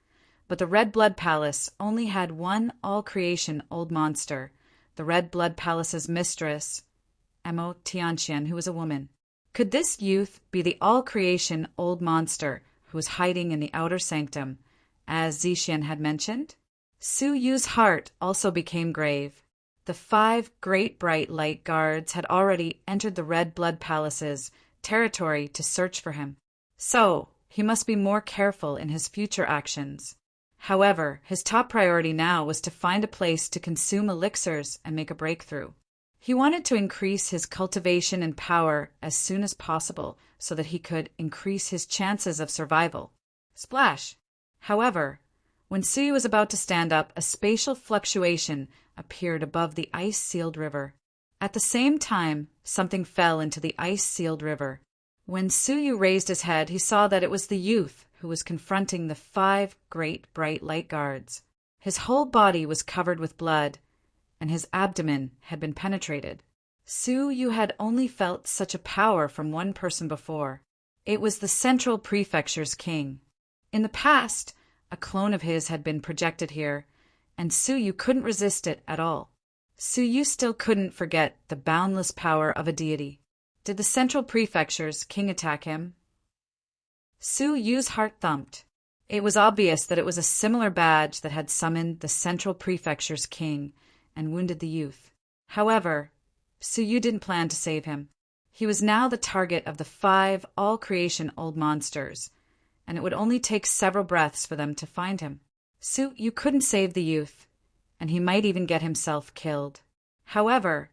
A: but the Red Blood Palace only had one all-creation old monster, the Red Blood Palace's mistress, Emo Tianqian, who was a woman. Could this youth be the all-creation old monster who was hiding in the outer sanctum, as Zixian had mentioned? Su Yu's heart also became grave. The 5 great bright light guards had already entered the Red Blood Palace's territory to search for him. So, he must be more careful in his future actions. However, his top priority now was to find a place to consume elixirs and make a breakthrough. He wanted to increase his cultivation and power as soon as possible so that he could increase his chances of survival. Splash! However, when Su Yu was about to stand up, a spatial fluctuation appeared above the ice-sealed river. At the same time, something fell into the ice-sealed river. When Su Yu raised his head, he saw that it was the youth who was confronting the 5 great bright light guards. His whole body was covered with blood, and his abdomen had been penetrated. Su Yu had only felt such a power from one person before. It was the Central Prefecture's king. In the past, a clone of his had been projected here, and Su Yu couldn't resist it at all. Su Yu still couldn't forget the boundless power of a deity. Did the Central Prefecture's king attack him? Su Yu's heart thumped. It was obvious that it was a similar badge that had summoned the Central Prefecture's king and wounded the youth. However, Su Yu didn't plan to save him. He was now the target of the 5 all-creation old monsters, and it would only take several breaths for them to find him. Su Yu couldn't save the youth, and he might even get himself killed. However,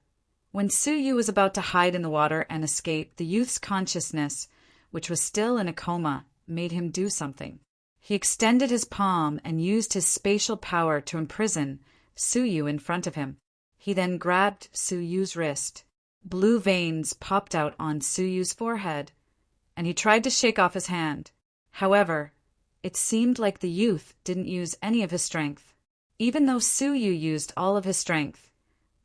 A: when Su Yu was about to hide in the water and escape, the youth's consciousness, which was still in a coma, made him do something. He extended his palm and used his spatial power to imprison Su Yu in front of him. He then grabbed Su Yu's wrist. Blue veins popped out on Su Yu's forehead, and he tried to shake off his hand. However, it seemed like the youth didn't use any of his strength. Even though Su Yu used all of his strength,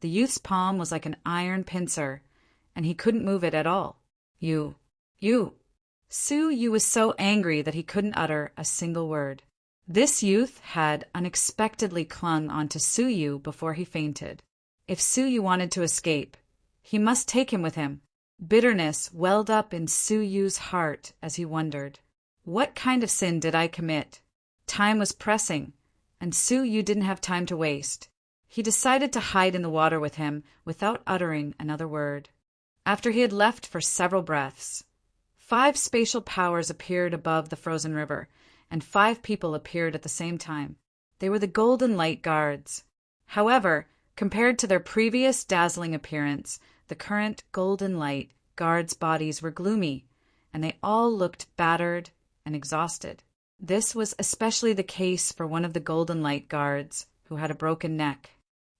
A: the youth's palm was like an iron pincer, and he couldn't move it at all. You. Su Yu was so angry that he couldn't utter a single word. This youth had unexpectedly clung onto Su Yu before he fainted. If Su Yu wanted to escape, he must take him with him. Bitterness welled up in Su Yu's heart as he wondered, what kind of sin did I commit? Time was pressing, and Su Yu didn't have time to waste. He decided to hide in the water with him without uttering another word. After he had left for several breaths, 5 spatial powers appeared above the frozen river, and 5 people appeared at the same time. They were the Golden Light Guards. However, compared to their previous dazzling appearance, the current Golden Light Guards' bodies were gloomy, and they all looked battered and exhausted. This was especially the case for one of the Golden Light Guards, who had a broken neck.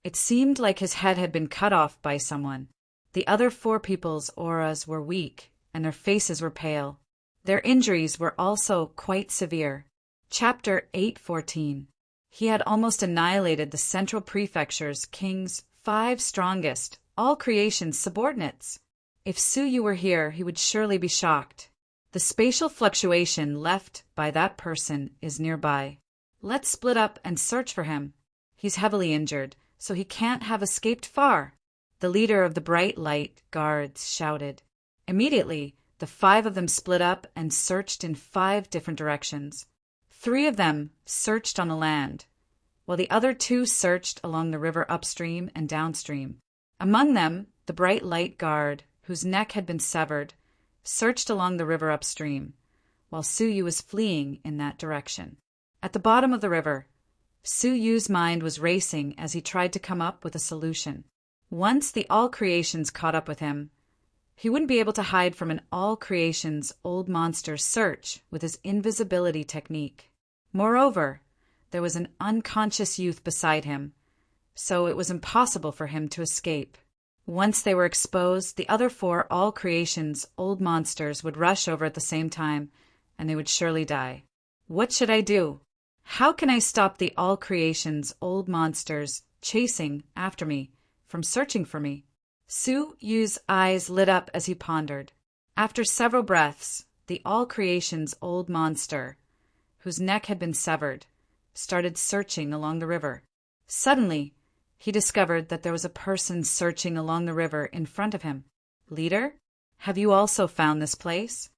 A: It seemed like his head had been cut off by someone. The other 4 people's auras were weak, and their faces were pale. Their injuries were also quite severe. Chapter 8:14. He had almost annihilated the Central Prefecture's king's 5 strongest, all-creation subordinates. If Su Yu were here, he would surely be shocked. The spatial fluctuation left by that person is nearby. Let's split up and search for him. He's heavily injured, so he can't have escaped far. The leader of the Bright Light Guards shouted. Immediately, the 5 of them split up and searched in 5 different directions. 3 of them searched on the land, while the other 2 searched along the river upstream and downstream. Among them, the bright light guard, whose neck had been severed, searched along the river upstream, while Suyu was fleeing in that direction. At the bottom of the river, Suyu's mind was racing as he tried to come up with a solution. Once the All Creations caught up with him, he wouldn't be able to hide from an All Creations old monster's search with his invisibility technique. Moreover, there was an unconscious youth beside him, so it was impossible for him to escape. Once they were exposed, the other 4 All Creations old monsters would rush over at the same time, and they would surely die. What should I do? How can I stop the All Creations old monsters chasing after me from searching for me? Suyu's eyes lit up as he pondered. After several breaths, the All Creations old monster, whose neck had been severed, started searching along the river. Suddenly, he discovered that there was a person searching along the river in front of him. Leader, have you also found this place?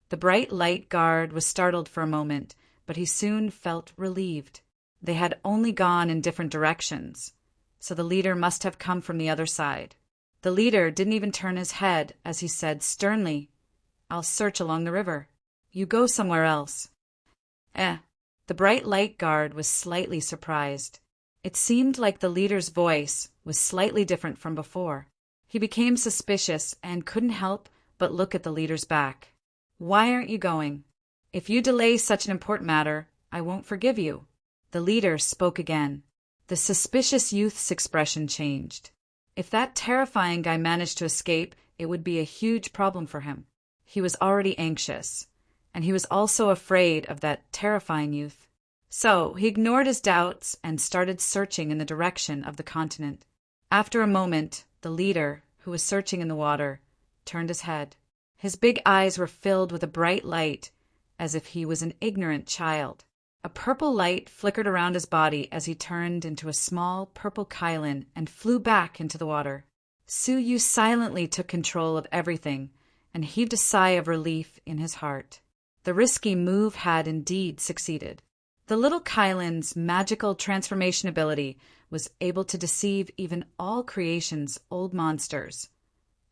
A: The bright light guard was startled for a moment, but he soon felt relieved. They had only gone in different directions, so the leader must have come from the other side. The leader didn't even turn his head as he said sternly, "I'll search along the river. You go somewhere else." The bright light guard was slightly surprised. It seemed like the leader's voice was slightly different from before. He became suspicious and couldn't help but look at the leader's back. "Why aren't you going? If you delay such an important matter, I won't forgive you." The leader spoke again. The suspicious youth's expression changed. If that terrifying guy managed to escape, it would be a huge problem for him. He was already anxious, and he was also afraid of that terrifying youth. So he ignored his doubts and started searching in the direction of the continent. After a moment, the leader, who was searching in the water, turned his head. His big eyes were filled with a bright light, as if he was an ignorant child. A purple light flickered around his body as he turned into a small purple Kylin and flew back into the water. Suyu silently took control of everything and heaved a sigh of relief in his heart. The risky move had indeed succeeded. The little Kylin's magical transformation ability was able to deceive even All Creation's old monsters,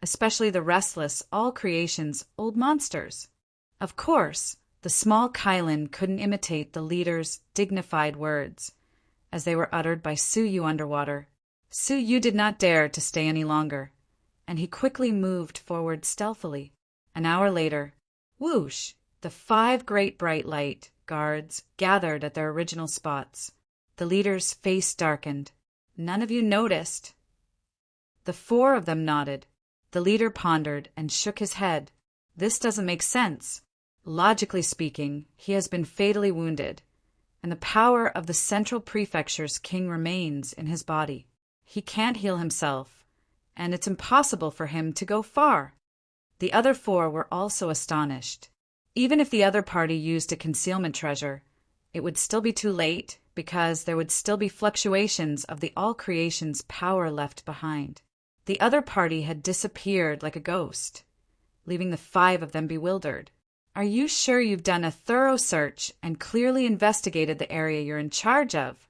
A: especially the restless All Creation's old monsters. Of course, the small Kylin couldn't imitate the leader's dignified words, as they were uttered by Suyu underwater. Suyu did not dare to stay any longer, and he quickly moved forward stealthily. An hour later, whoosh, the 5 great bright light guards gathered at their original spots. The leader's face darkened. "None of you noticed." The 4 of them nodded. The leader pondered and shook his head. "This doesn't make sense. Logically speaking, he has been fatally wounded, and the power of the Central Prefecture's king remains in his body. He can't heal himself, and it's impossible for him to go far." The other 4 were also astonished. Even if the other party used a concealment treasure, it would still be too late because there would still be fluctuations of the All Creation's power left behind. The other party had disappeared like a ghost, leaving the 5 of them bewildered. "Are you sure you've done a thorough search and clearly investigated the area you're in charge of?"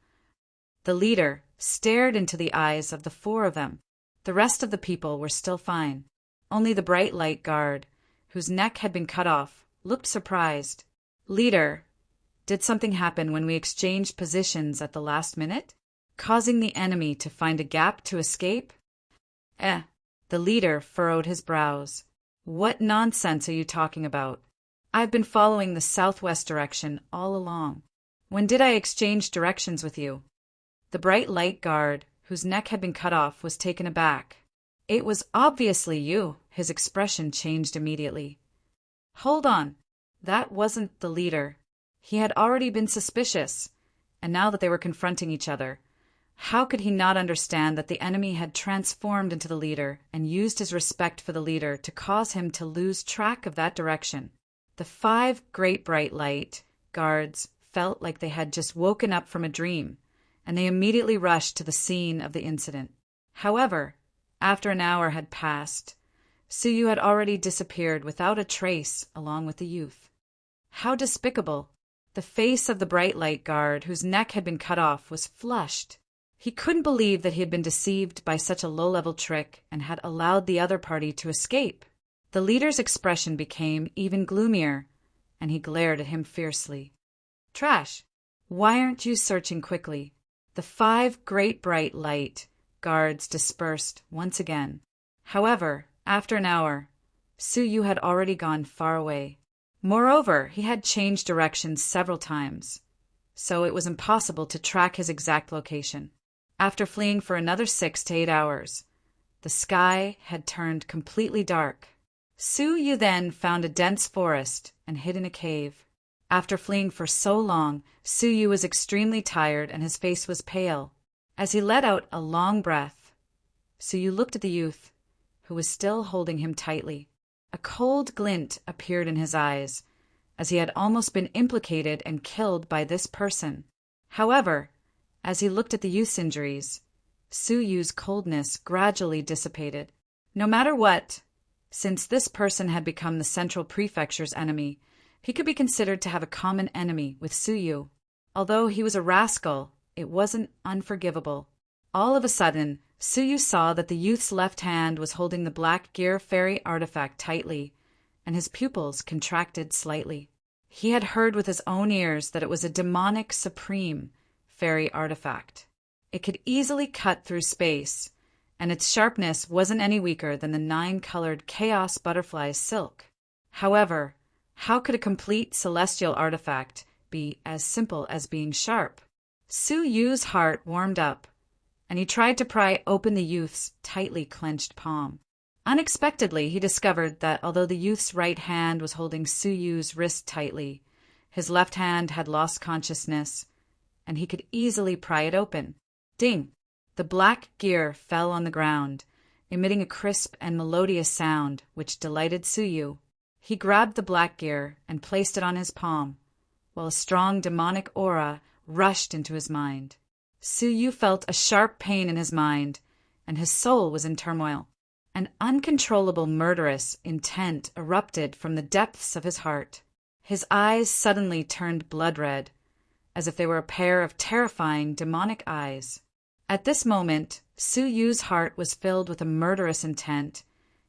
A: The leader stared into the eyes of the 4 of them. The rest of the people were still fine. Only the bright light guard, whose neck had been cut off, looked surprised. "Leader, did something happen when we exchanged positions at the last minute, causing the enemy to find a gap to escape?" The leader furrowed his brows. "What nonsense are you talking about? I've been following the southwest direction all along. When did I exchange directions with you?" The bright light guard, whose neck had been cut off, was taken aback. "It was obviously you." His expression changed immediately. "Hold on. That wasn't the leader." He had already been suspicious, and now that they were confronting each other, how could he not understand that the enemy had transformed into the leader and used his respect for the leader to cause him to lose track of that direction? The 5 great bright light guards felt like they had just woken up from a dream, and they immediately rushed to the scene of the incident. However, after an hour had passed, Suyu had already disappeared without a trace along with the youth. How despicable! The face of the bright light guard, whose neck had been cut off, was flushed. He couldn't believe that he had been deceived by such a low-level trick and had allowed the other party to escape. The leader's expression became even gloomier, and he glared at him fiercely. "Trash! Why aren't you searching quickly?" The 5 great bright light guards dispersed once again. However, after an hour, Suyu had already gone far away. Moreover, he had changed directions several times, so it was impossible to track his exact location. After fleeing for another 6 to 8 hours, the sky had turned completely dark. Suyu then found a dense forest and hid in a cave. After fleeing for so long, Suyu was extremely tired and his face was pale. As he let out a long breath, Suyu looked at the youth, who was still holding him tightly. A cold glint appeared in his eyes, as he had almost been implicated and killed by this person. However, as he looked at the youth's injuries, Suyu's coldness gradually dissipated. No matter what, since this person had become the Central Prefecture's enemy, he could be considered to have a common enemy with Suyu. Although he was a rascal, it wasn't unforgivable. All of a sudden, Suyu saw that the youth's left hand was holding the Black Gear fairy artifact tightly, and his pupils contracted slightly. He had heard with his own ears that it was a demonic supreme fairy artifact. It could easily cut through space, and its sharpness wasn't any weaker than the 9-colored chaos butterfly's silk. However, how could a complete celestial artifact be as simple as being sharp? Suyu's heart warmed up, and he tried to pry open the youth's tightly clenched palm. Unexpectedly, he discovered that although the youth's right hand was holding Suyu's wrist tightly, his left hand had lost consciousness, and he could easily pry it open. Ding! The Black Gear fell on the ground, emitting a crisp and melodious sound which delighted Suyu. He grabbed the Black Gear and placed it on his palm, while a strong demonic aura rushed into his mind. Suyu felt a sharp pain in his mind, and his soul was in turmoil. An uncontrollable murderous intent erupted from the depths of his heart. His eyes suddenly turned blood-red, as if they were a pair of terrifying demonic eyes. At this moment, Suyu's heart was filled with a murderous intent,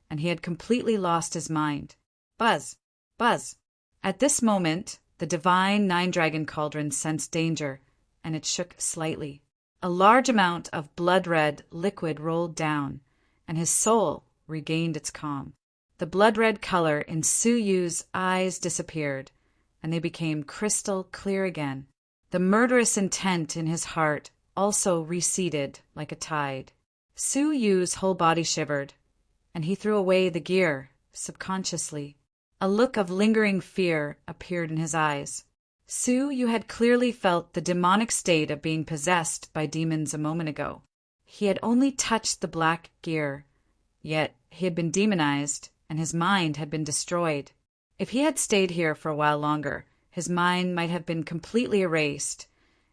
A: and he had completely lost his mind. Buzz! Buzz! At this moment, the divine 9-dragon cauldron sensed danger, and it shook slightly. A large amount of blood-red liquid rolled down, and his soul regained its calm. The blood-red color in Suyu's eyes disappeared, and they became crystal clear again. The murderous intent in his heart also receded like a tide. Suyu's whole body shivered, and he threw away the gear subconsciously. A look of lingering fear appeared in his eyes. Suyu had clearly felt the demonic state of being possessed by demons a moment ago. He had only touched the Black Gear, yet he had been demonized, and his mind had been destroyed. If he had stayed here for a while longer, his mind might have been completely erased,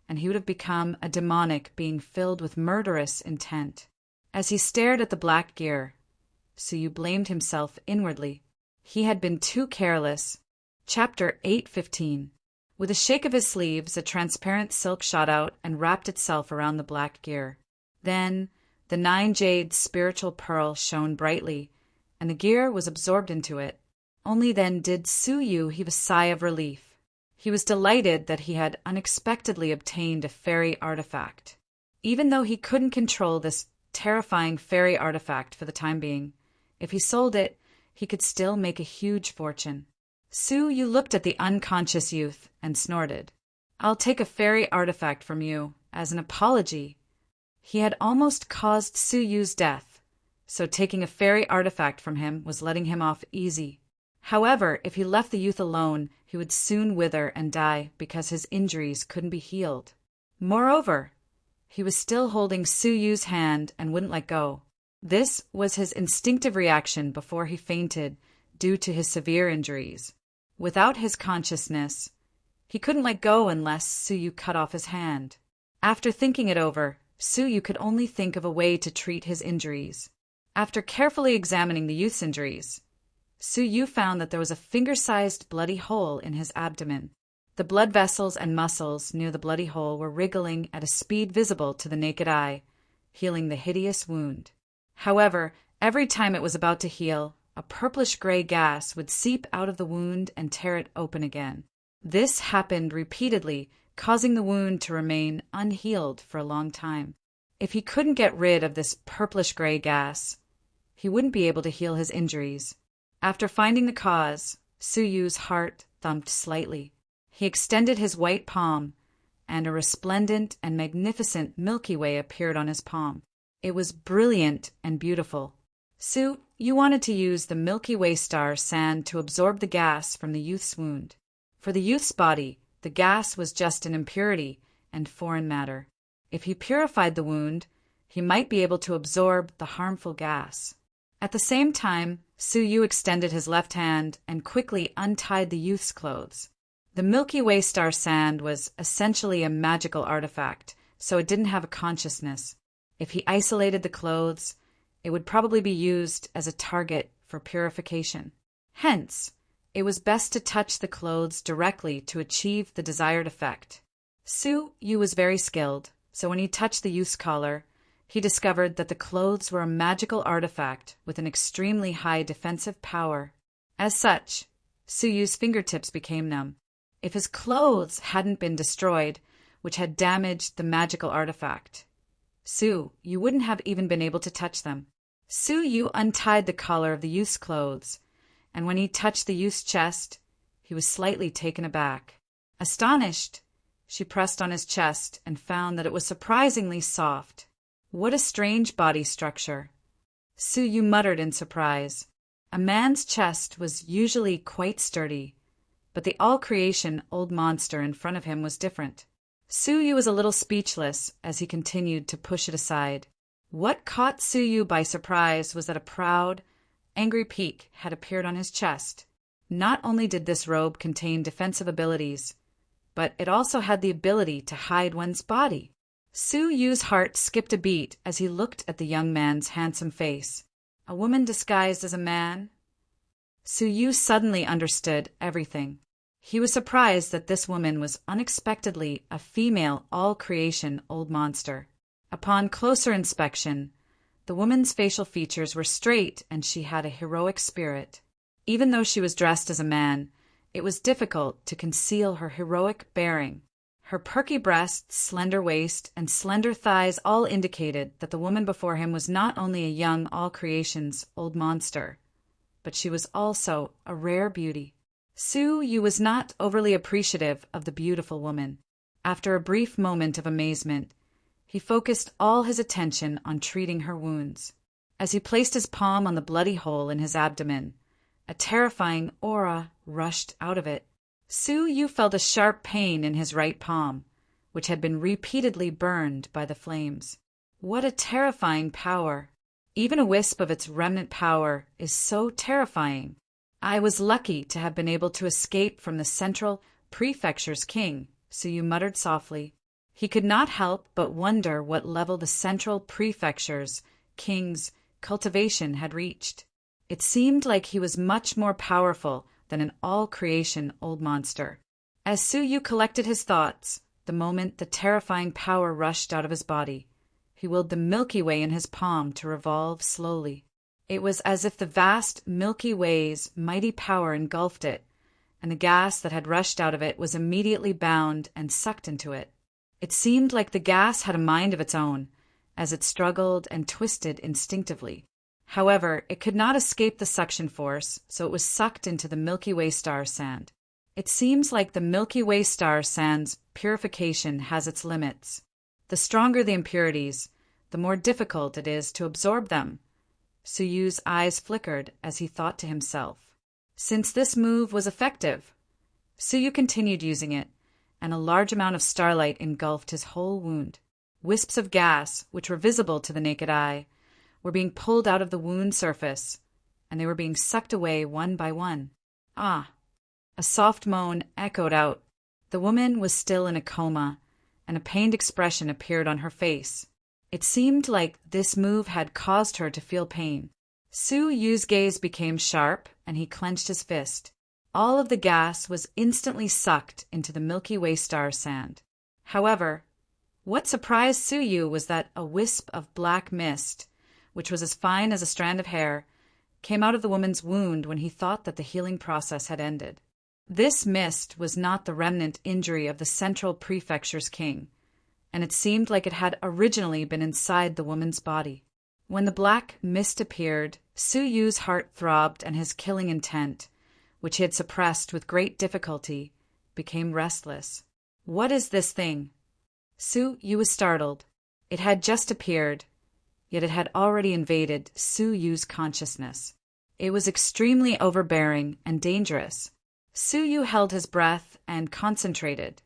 A: and he would have become a demonic being filled with murderous intent. As he stared at the Black Gear, Suyu blamed himself inwardly. He had been too careless. Chapter 8:15. With a shake of his sleeves, a transparent silk shot out and wrapped itself around the Black Gear. Then the 9-jade spiritual pearl shone brightly, and the gear was absorbed into it. Only then did Suyu heave a sigh of relief. He was delighted that he had unexpectedly obtained a fairy artifact. Even though he couldn't control this terrifying fairy artifact for the time being, if he sold it, he could still make a huge fortune. Suyu looked at the unconscious youth and snorted. "I'll take a fairy artifact from you as an apology." He had almost caused Suyu's death, so taking a fairy artifact from him was letting him off easy. However, if he left the youth alone, he would soon wither and die because his injuries couldn't be healed. Moreover, he was still holding Suyu's hand and wouldn't let go. This was his instinctive reaction before he fainted due to his severe injuries. Without his consciousness, he couldn't let go unless Suyu cut off his hand. After thinking it over, Suyu could only think of a way to treat his injuries. After carefully examining the youth's injuries, Su Yu found that there was a finger-sized bloody hole in his abdomen. The blood vessels and muscles near the bloody hole were wriggling at a speed visible to the naked eye, healing the hideous wound. However, every time it was about to heal, a purplish-gray gas would seep out of the wound and tear it open again. This happened repeatedly, causing the wound to remain unhealed for a long time. If he couldn't get rid of this purplish-gray gas, he wouldn't be able to heal his injuries. After finding the cause, Su Yu's heart thumped slightly. He extended his white palm, and a resplendent and magnificent Milky Way appeared on his palm. It was brilliant and beautiful. Su, you wanted to use the Milky Way star sand to absorb the gas from the youth's wound. For the youth's body, the gas was just an impurity and foreign matter. If he purified the wound, he might be able to absorb the harmful gas. At the same time, Su Yu extended his left hand and quickly untied the youth's clothes. The Milky Way star sand was essentially a magical artifact, so it didn't have a consciousness. If he isolated the clothes, it would probably be used as a target for purification. Hence, it was best to touch the clothes directly to achieve the desired effect. Su Yu was very skilled, so when he touched the youth's collar, he discovered that the clothes were a magical artifact with an extremely high defensive power. As such, Su Yu's fingertips became numb. If his clothes hadn't been destroyed, which had damaged the magical artifact, Su Yu wouldn't have even been able to touch them. Su Yu untied the collar of the youth's clothes, and when he touched the youth's chest, he was slightly taken aback. Astonished, she pressed on his chest and found that it was surprisingly soft. What a strange body structure. Su Yu muttered in surprise. A man's chest was usually quite sturdy, but the all-creation old monster in front of him was different. Su Yu was a little speechless as he continued to push it aside. What caught Su Yu by surprise was that a proud, angry peak had appeared on his chest. Not only did this robe contain defensive abilities, but it also had the ability to hide one's body. Su Yu's heart skipped a beat as he looked at the young man's handsome face. A woman disguised as a man? Su Yu suddenly understood everything. He was surprised that this woman was unexpectedly a female all-creation old monster. Upon closer inspection, the woman's facial features were straight and she had a heroic spirit. Even though she was dressed as a man, it was difficult to conceal her heroic bearing. Her perky breasts, slender waist, and slender thighs all indicated that the woman before him was not only a young all-creation's old monster, but she was also a rare beauty. Su Yu was not overly appreciative of the beautiful woman. After a brief moment of amazement, he focused all his attention on treating her wounds. As he placed his palm on the bloody hole in his abdomen, a terrifying aura rushed out of it. Su Yu felt a sharp pain in his right palm, which had been repeatedly burned by the flames. What a terrifying power! Even a wisp of its remnant power is so terrifying. I was lucky to have been able to escape from the central prefecture's king, Su Yu muttered softly. He could not help but wonder what level the central prefecture's king's cultivation had reached. It seemed like he was much more powerful than an all-creation old monster. As Su Yu collected his thoughts, the moment the terrifying power rushed out of his body, he willed the Milky Way in his palm to revolve slowly. It was as if the vast Milky Way's mighty power engulfed it, and the gas that had rushed out of it was immediately bound and sucked into it. It seemed like the gas had a mind of its own, as it struggled and twisted instinctively. However, it could not escape the suction force, so it was sucked into the Milky Way star sand. It seems like the Milky Way star sand's purification has its limits. The stronger the impurities, the more difficult it is to absorb them. Su Yu's eyes flickered as he thought to himself. Since this move was effective, Su Yu continued using it, and a large amount of starlight engulfed his whole wound. Wisps of gas, which were visible to the naked eye, were being pulled out of the wound surface, and they were being sucked away one by one. Ah! A soft moan echoed out. The woman was still in a coma, and a pained expression appeared on her face. It seemed like this move had caused her to feel pain. Su Yu's gaze became sharp, and he clenched his fist. All of the gas was instantly sucked into the Milky Way star sand. However, what surprised Su Yu was that a wisp of black mist, which was as fine as a strand of hair, came out of the woman's wound when he thought that the healing process had ended. This mist was not the remnant injury of the Central Prefecture's king, and it seemed like it had originally been inside the woman's body. When the black mist appeared, Su Yu's heart throbbed and his killing intent, which he had suppressed with great difficulty, became restless. What is this thing? Su Yu was startled. It had just appeared, yet it had already invaded Su Yu's consciousness. It was extremely overbearing and dangerous. Su Yu held his breath and concentrated,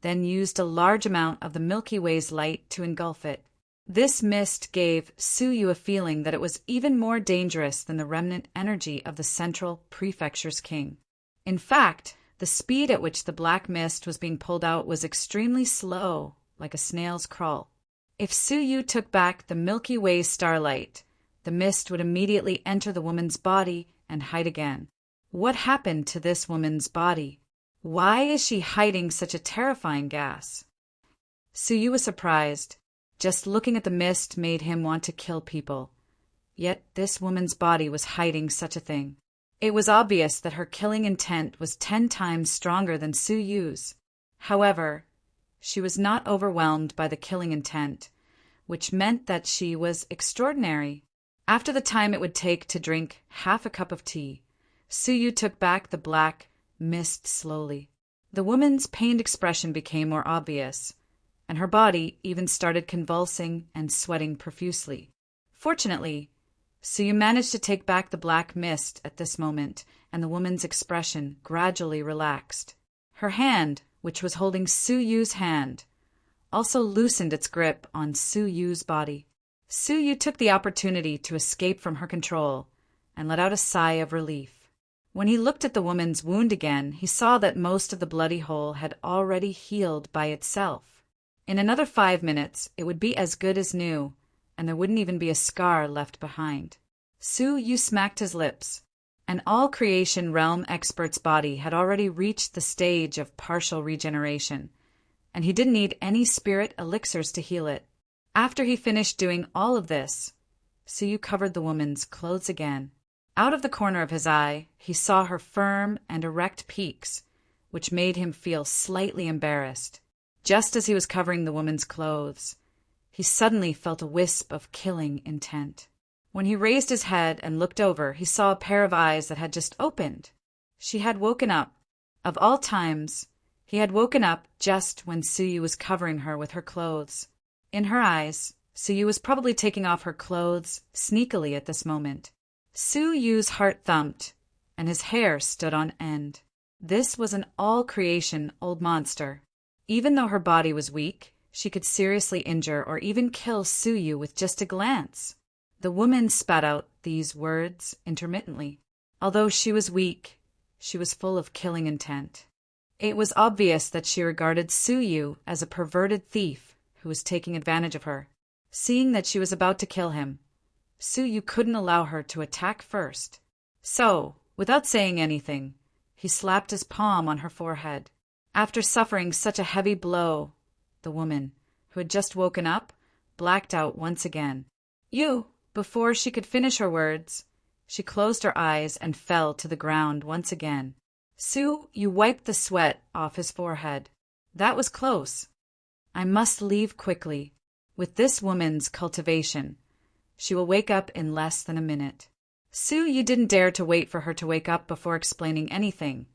A: then used a large amount of the Milky Way's light to engulf it. This mist gave Su Yu a feeling that it was even more dangerous than the remnant energy of the Central Prefecture's king. In fact, the speed at which the black mist was being pulled out was extremely slow, like a snail's crawl. If Su Yu took back the Milky Way starlight, the mist would immediately enter the woman's body and hide again. What happened to this woman's body? Why is she hiding such a terrifying gas? Su Yu was surprised. Just looking at the mist made him want to kill people. Yet this woman's body was hiding such a thing. It was obvious that her killing intent was 10 times stronger than Su Yu's. However, she was not overwhelmed by the killing intent, which meant that she was extraordinary. After the time it would take to drink half a cup of tea, Su Yu took back the black mist slowly. The woman's pained expression became more obvious, and her body even started convulsing and sweating profusely. Fortunately, Su Yu managed to take back the black mist at this moment, and the woman's expression gradually relaxed. Her hand, which was holding Su Yu's hand, also loosened its grip on Su Yu's body. Su Yu took the opportunity to escape from her control and let out a sigh of relief. When he looked at the woman's wound again, he saw that most of the bloody hole had already healed by itself. In another 5 minutes, it would be as good as new, and there wouldn't even be a scar left behind. Su Yu smacked his lips. An all-creation realm expert's body had already reached the stage of partial regeneration, and he didn't need any spirit elixirs to heal it. After he finished doing all of this, Su Yu covered the woman's clothes again. Out of the corner of his eye, he saw her firm and erect peaks, which made him feel slightly embarrassed. Just as he was covering the woman's clothes, he suddenly felt a wisp of killing intent. When he raised his head and looked over, he saw a pair of eyes that had just opened. She had woken up. Of all times, he had woken up just when Su Yu was covering her with her clothes. In her eyes, Su Yu was probably taking off her clothes sneakily at this moment. Su Yu's heart thumped, and his hair stood on end. This was an all-creation old monster. Even though her body was weak, she could seriously injure or even kill Su Yu with just a glance. The woman spat out these words intermittently. Although she was weak, she was full of killing intent. It was obvious that she regarded Su Yu as a perverted thief who was taking advantage of her. Seeing that she was about to kill him, Su Yu couldn't allow her to attack first. So, without saying anything, he slapped his palm on her forehead. After suffering such a heavy blow, the woman, who had just woken up, blacked out once again. Before she could finish her words, she closed her eyes and fell to the ground once again. Su Yu wiped the sweat off his forehead. That was close. I must leave quickly. With this woman's cultivation, she will wake up in less than a minute. Su Yu didn't dare to wait for her to wake up before explaining anything,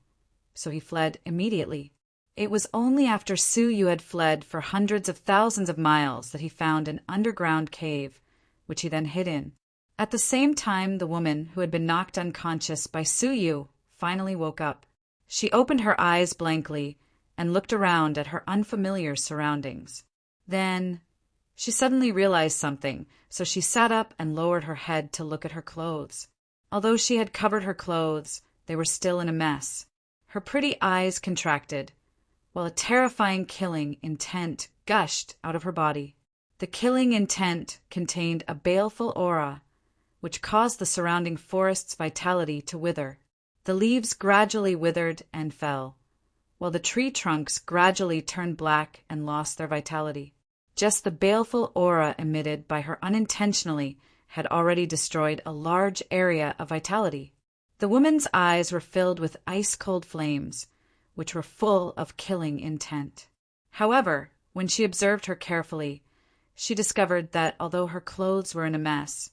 A: so he fled immediately. It was only after Su Yu had fled for hundreds of thousands of miles that he found an underground cave, which he then hid in. At the same time, the woman, who had been knocked unconscious by Su Yu, finally woke up. She opened her eyes blankly and looked around at her unfamiliar surroundings. Then she suddenly realized something, so she sat up and lowered her head to look at her clothes. Although she had covered her clothes, they were still in a mess. Her pretty eyes contracted, while a terrifying killing intent gushed out of her body. The killing intent contained a baleful aura, which caused the surrounding forest's vitality to wither. The leaves gradually withered and fell, while the tree trunks gradually turned black and lost their vitality. Just the baleful aura emitted by her unintentionally had already destroyed a large area of vitality. The woman's eyes were filled with ice-cold flames, which were full of killing intent. However, when she observed her carefully, she discovered that although her clothes were in a mess,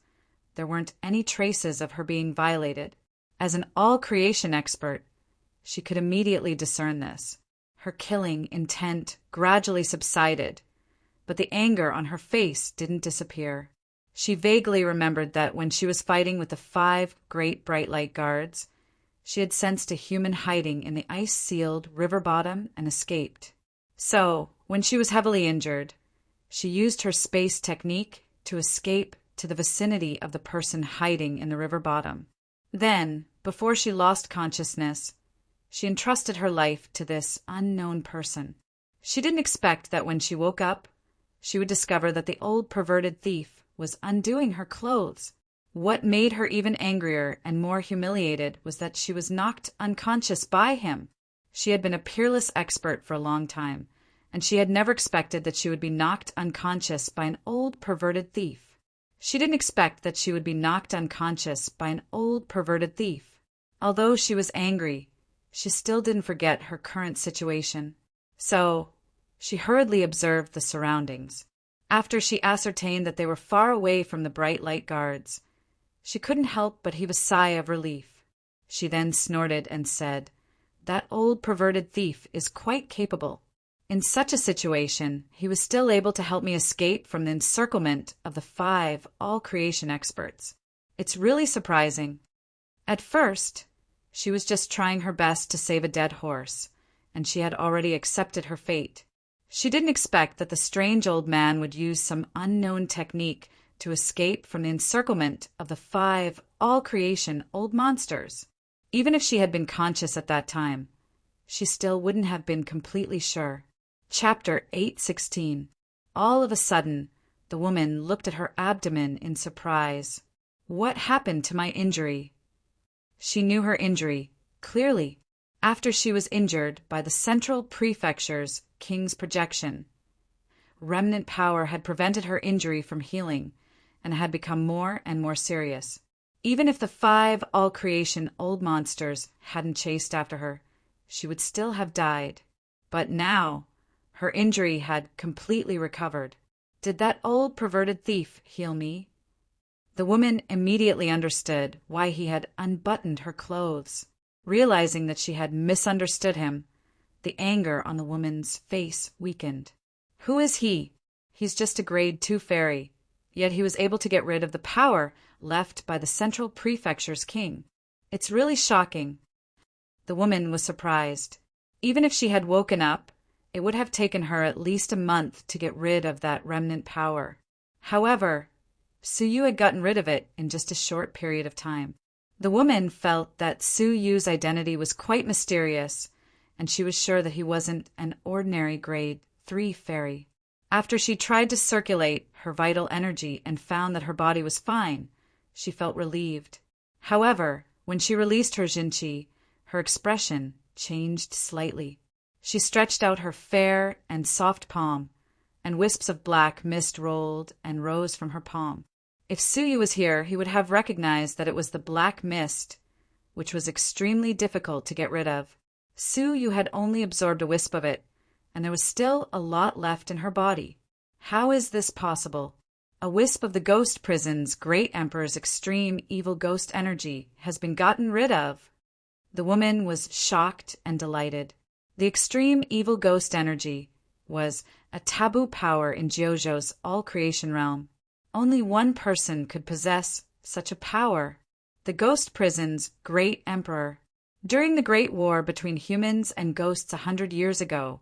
A: there weren't any traces of her being violated. As an all-creation expert, she could immediately discern this. Her killing intent gradually subsided, but the anger on her face didn't disappear. She vaguely remembered that when she was fighting with the 5 great bright light guards, she had sensed a human hiding in the ice-sealed river bottom and escaped. So, when she was heavily injured, she used her space technique to escape to the vicinity of the person hiding in the river bottom. Then, before she lost consciousness, she entrusted her life to this unknown person. She didn't expect that when she woke up, she would discover that the old perverted thief was undoing her clothes. What made her even angrier and more humiliated was that she was knocked unconscious by him. She had been a peerless expert for a long time, and she had never expected that she would be knocked unconscious by an old perverted thief. She didn't expect that she would be knocked unconscious by an old perverted thief. Although she was angry, she still didn't forget her current situation. So, she hurriedly observed the surroundings. After she ascertained that they were far away from the bright light guards, she couldn't help but heave a sigh of relief. She then snorted and said, "That old perverted thief is quite capable. In such a situation, he was still able to help me escape from the encirclement of the 5 all-creation experts. It's really surprising." At first, she was just trying her best to save a dead horse, and she had already accepted her fate. She didn't expect that the strange old man would use some unknown technique to escape from the encirclement of the 5 all-creation old monsters. Even if she had been conscious at that time, she still wouldn't have been completely sure. Chapter 8:16. All of a sudden, the woman looked at her abdomen in surprise. What happened to my injury? She knew her injury, clearly, after she was injured by the Central Prefecture's King's projection. Remnant power had prevented her injury from healing, and had become more and more serious. Even if the 5 all-creation old monsters hadn't chased after her, she would still have died. But now, her injury had completely recovered. Did that old perverted thief heal me? The woman immediately understood why he had unbuttoned her clothes. Realizing that she had misunderstood him, the anger on the woman's face weakened. Who is he? He's just a grade 2 fairy, yet he was able to get rid of the power left by the Central Prefecture's king. It's really shocking. The woman was surprised. Even if she had woken up, it would have taken her at least a month to get rid of that remnant power. However, Suyu had gotten rid of it in just a short period of time. The woman felt that Suyu's identity was quite mysterious, and she was sure that he wasn't an ordinary grade 3 fairy. After she tried to circulate her vital energy and found that her body was fine, she felt relieved. However, when she released her Jinchi, her expression changed slightly. She stretched out her fair and soft palm, and wisps of black mist rolled and rose from her palm. If Suyu was here, he would have recognized that it was the black mist, which was extremely difficult to get rid of. Suyu had only absorbed a wisp of it, and there was still a lot left in her body. How is this possible? A wisp of the ghost prison's great emperor's extreme evil ghost energy has been gotten rid of. The woman was shocked and delighted. The extreme evil ghost energy was a taboo power in JoJo's all-creation realm. Only one person could possess such a power, the ghost prison's great emperor. During the Great War between humans and ghosts 100 years ago,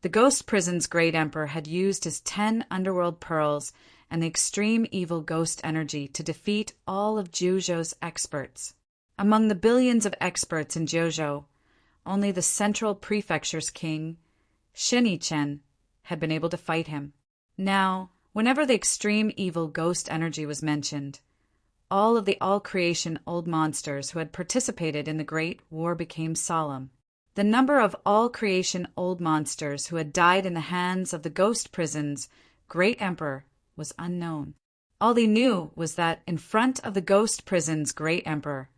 A: the ghost prison's great emperor had used his 10 underworld pearls and the extreme evil ghost energy to defeat all of JoJo's experts. Among the billions of experts in JoJo, only the Central Prefecture's king, Shinichen, had been able to fight him. Now, Whenever the extreme evil ghost energy was mentioned, all of the all-creation old monsters who had participated in the Great War became solemn. The number of all-creation old monsters who had died in the hands of the ghost prison's great emperor was unknown. All they knew was that in front of the ghost prison's great emperor,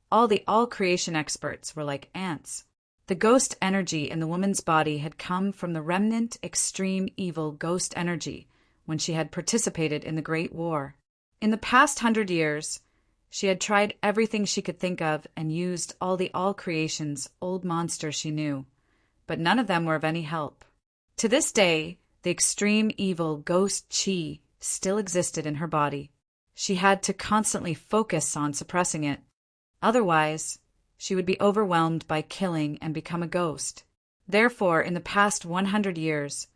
A: all the all-creation experts were like ants. The ghost energy in the woman's body had come from the remnant extreme evil ghost energy when she had participated in the Great War. In the past 100 years, she had tried everything she could think of and used all the all-creation's old monsters she knew, but none of them were of any help. To this day, the extreme evil ghost chi still existed in her body. She had to constantly focus on suppressing it. Otherwise, she would be overwhelmed by killing and become a ghost. Therefore, in the past 100 years,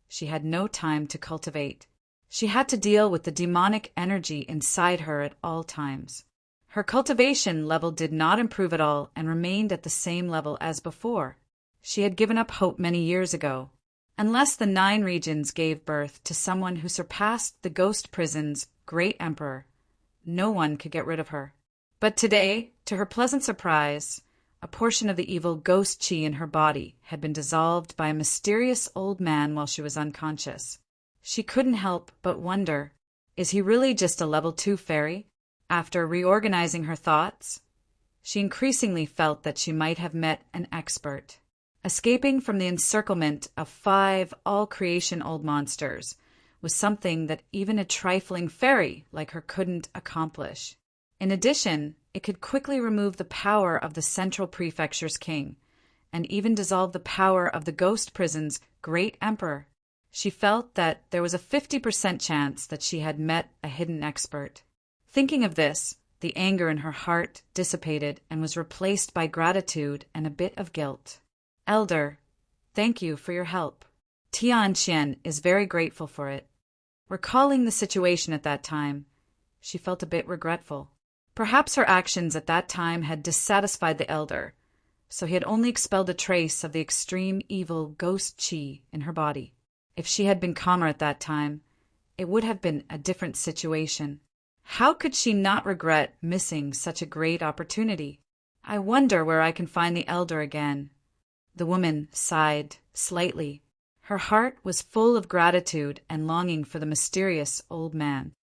A: she had no time to cultivate. She had to deal with the demonic energy inside her at all times. Her cultivation level did not improve at all and remained at the same level as before. She had given up hope many years ago. Unless the 9 regions gave birth to someone who surpassed the ghost prison's great emperor, no one could get rid of her. But today, to her pleasant surprise, a portion of the evil ghost chi in her body had been dissolved by a mysterious old man while she was unconscious. She couldn't help but wonder, is he really just a level 2 fairy? After reorganizing her thoughts, she increasingly felt that she might have met an expert. Escaping from the encirclement of 5 all-creation old monsters was something that even a trifling fairy like her couldn't accomplish. In addition, it could quickly remove the power of the Central Prefecture's king, and even dissolve the power of the ghost prison's great emperor. She felt that there was a 50% chance that she had met a hidden expert. Thinking of this, the anger in her heart dissipated and was replaced by gratitude and a bit of guilt. Elder, thank you for your help. Tian Qian is very grateful for it. Recalling the situation at that time, she felt a bit regretful. Perhaps her actions at that time had dissatisfied the elder, so he had only expelled a trace of the extreme evil ghost chi in her body. If she had been calmer at that time, it would have been a different situation. How could she not regret missing such a great opportunity? I wonder where I can find the elder again. The woman sighed slightly. Her heart was full of gratitude and longing for the mysterious old man.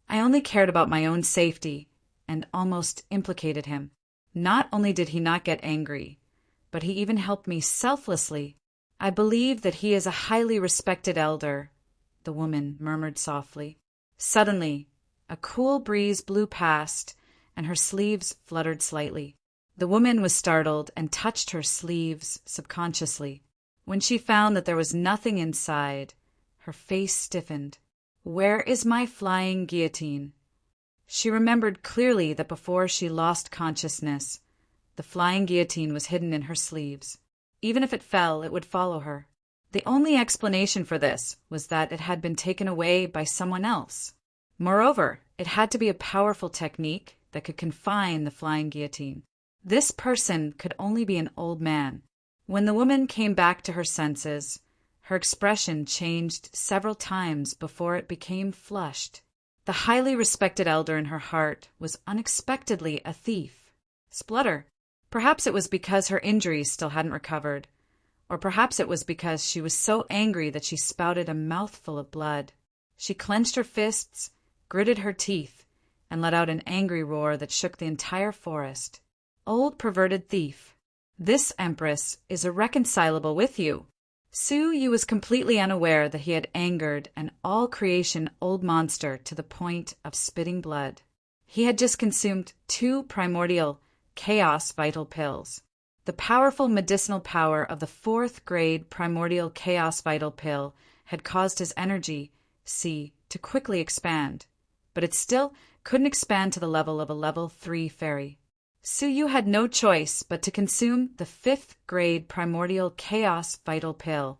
A: I only cared about my own safety and almost implicated him. Not only did he not get angry, but he even helped me selflessly. I believe that he is a highly respected elder, the woman murmured softly. Suddenly, a cool breeze blew past, and her sleeves fluttered slightly. The woman was startled and touched her sleeves subconsciously. When she found that there was nothing inside, her face stiffened. Where is my flying guillotine? She remembered clearly that before she lost consciousness, the flying guillotine was hidden in her sleeves. Even if it fell, it would follow her. The only explanation for this was that it had been taken away by someone else. Moreover, it had to be a powerful technique that could confine the flying guillotine. This person could only be an old man. When the woman came back to her senses, her expression changed several times before it became flushed. The highly respected elder in her heart was unexpectedly a thief. Splutter. Perhaps it was because her injuries still hadn't recovered, or perhaps it was because she was so angry that she spouted a mouthful of blood. She clenched her fists, gritted her teeth, and let out an angry roar that shook the entire forest. Old perverted thief, this empress is irreconcilable with you. Su Yu was completely unaware that he had angered an all-creation old monster to the point of spitting blood. He had just consumed 2 primordial chaos vital pills. The powerful medicinal power of the 4th grade primordial chaos vital pill had caused his energy, C, to quickly expand, but it still couldn't expand to the level of a level 3 fairy. Su Yu had no choice but to consume the 5th grade primordial chaos vital pill,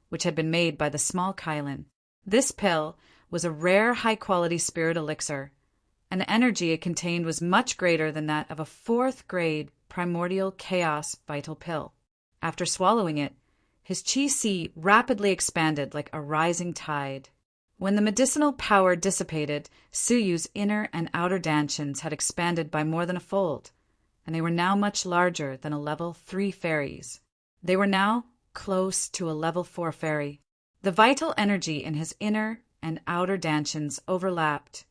A: which had been made by the small Kylan. This pill was a rare high-quality spirit elixir, and the energy it contained was much greater than that of a 4th grade primordial chaos vital pill. After swallowing it, his chi-si rapidly expanded like a rising tide. When the medicinal power dissipated, Suyu's inner and outer dantians had expanded by more than a fold, and they were now much larger than a level 3 fairies. They were now close to a level 4 fairy. The vital energy in his inner and outer dantians overlapped,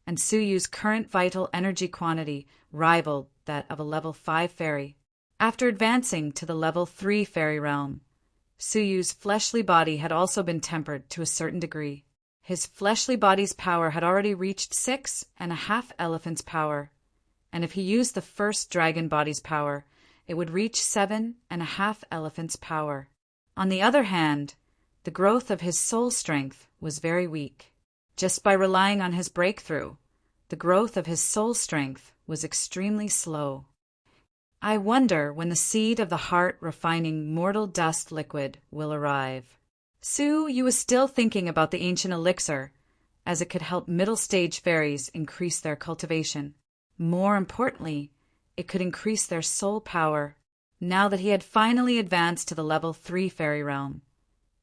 A: and Suyu's current vital energy quantity rivaled that of a level 5 fairy. After advancing to the level 3 fairy realm, Suyu's fleshly body had also been tempered to a certain degree. His fleshly body's power had already reached 6.5 elephants' power, and if he used the first dragon body's power, it would reach 7.5 elephants' power. On the other hand, the growth of his soul strength was very weak. Just by relying on his breakthrough, the growth of his soul strength was extremely slow. I wonder when the seed of the heart-refining mortal dust liquid will arrive. Suyu was still thinking about the ancient elixir, as it could help middle-stage fairies increase their cultivation. More importantly, it could increase their soul power. Now that he had finally advanced to the level 3 fairy realm,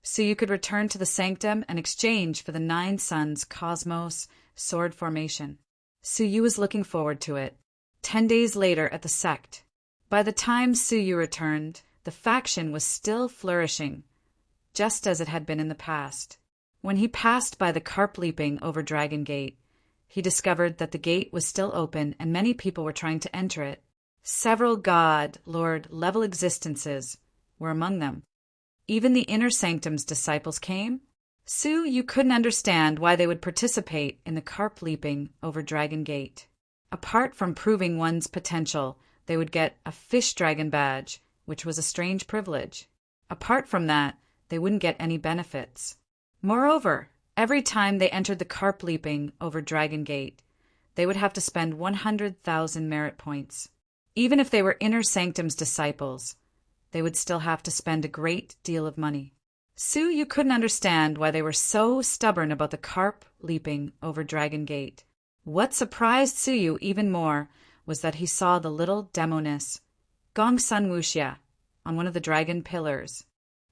A: Suyu could return to the sanctum and exchange for the 9 Suns Cosmos sword formation. Suyu was looking forward to it. 10 days later at the sect. By the time Suyu returned, the faction was still flourishing, just as it had been in the past. When he passed by the carp leaping over Dragon Gate, he discovered that the gate was still open and many people were trying to enter it. Several God, Lord level existences were among them. Even the inner sanctum's disciples came. Suyu couldn't understand why they would participate in the carp leaping over Dragon Gate. Apart from proving one's potential, they would get a fish dragon badge, which was a strange privilege. Apart from that, they wouldn't get any benefits. Moreover, every time they entered the carp leaping over Dragon Gate, they would have to spend 100,000 merit points. Even if they were inner sanctum's disciples, they would still have to spend a great deal of money. Suyu couldn't understand why they were so stubborn about the carp leaping over Dragon Gate. What surprised Suyu even more was that he saw the little demoness, Gongsun Wuxia, on one of the dragon pillars.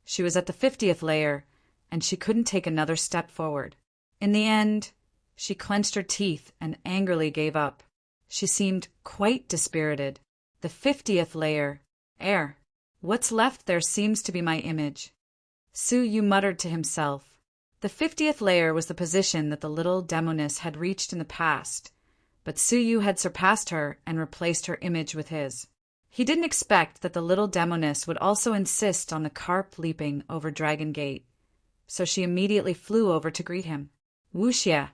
A: She was at the 50th layer, and she couldn't take another step forward. In the end, she clenched her teeth and angrily gave up. She seemed quite dispirited. The 50th layer, air. What's left there seems to be my image. Suyu muttered to himself. The 50th layer was the position that the little demoness had reached in the past, but Suyu had surpassed her and replaced her image with his. He didn't expect that the little demoness would also insist on the carp leaping over Dragon Gate, so she immediately flew over to greet him. Wuxia.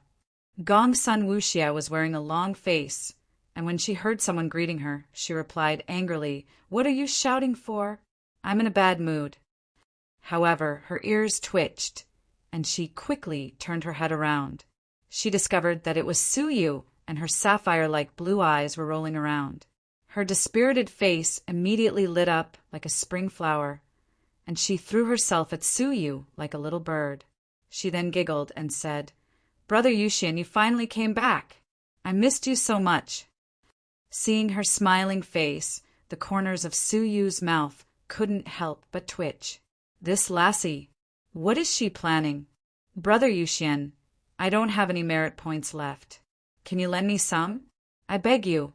A: Gongsun Wuxia was wearing a long face, and when she heard someone greeting her, she replied angrily, "What are you shouting for? I'm in a bad mood." However, her ears twitched, and she quickly turned her head around. She discovered that it was Suyu, and her sapphire-like blue eyes were rolling around. Her dispirited face immediately lit up like a spring flower, and she threw herself at Suyu like a little bird. She then giggled and said, "Brother Yushin, you finally came back. I missed you so much." Seeing her smiling face, the corners of Suyu's mouth couldn't help but twitch. This lassie, what is she planning? "Brother Yushin, I don't have any merit points left. Can you lend me some? I beg you."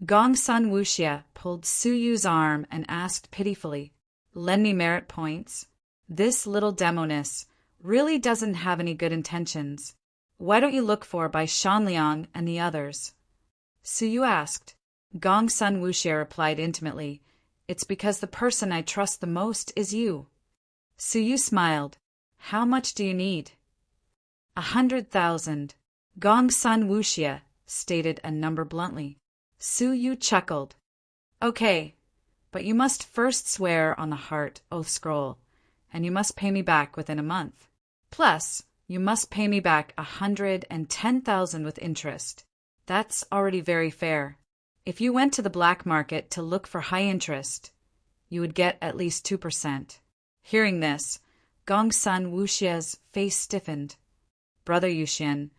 A: Gongsun Wuxia pulled Suyu's arm and asked pitifully, "Lend me merit points? This little demoness really doesn't have any good intentions. Why don't you look for by Shanliang and the others?" Suyu asked. Gongsun Wuxia replied intimately, "It's because the person I trust the most is you." Suyu smiled. "How much do you need?" 100,000. Gongsun Wuxia stated a number bluntly. Suyu chuckled. "Okay, but you must first swear on the heart oath scroll, and you must pay me back within a month. Plus, you must pay me back 110,000 with interest. That's already very fair. If you went to the black market to look for high interest, you would get at least 2%. Hearing this, Gongsun Wuxia's face stiffened. "Brother Yushin,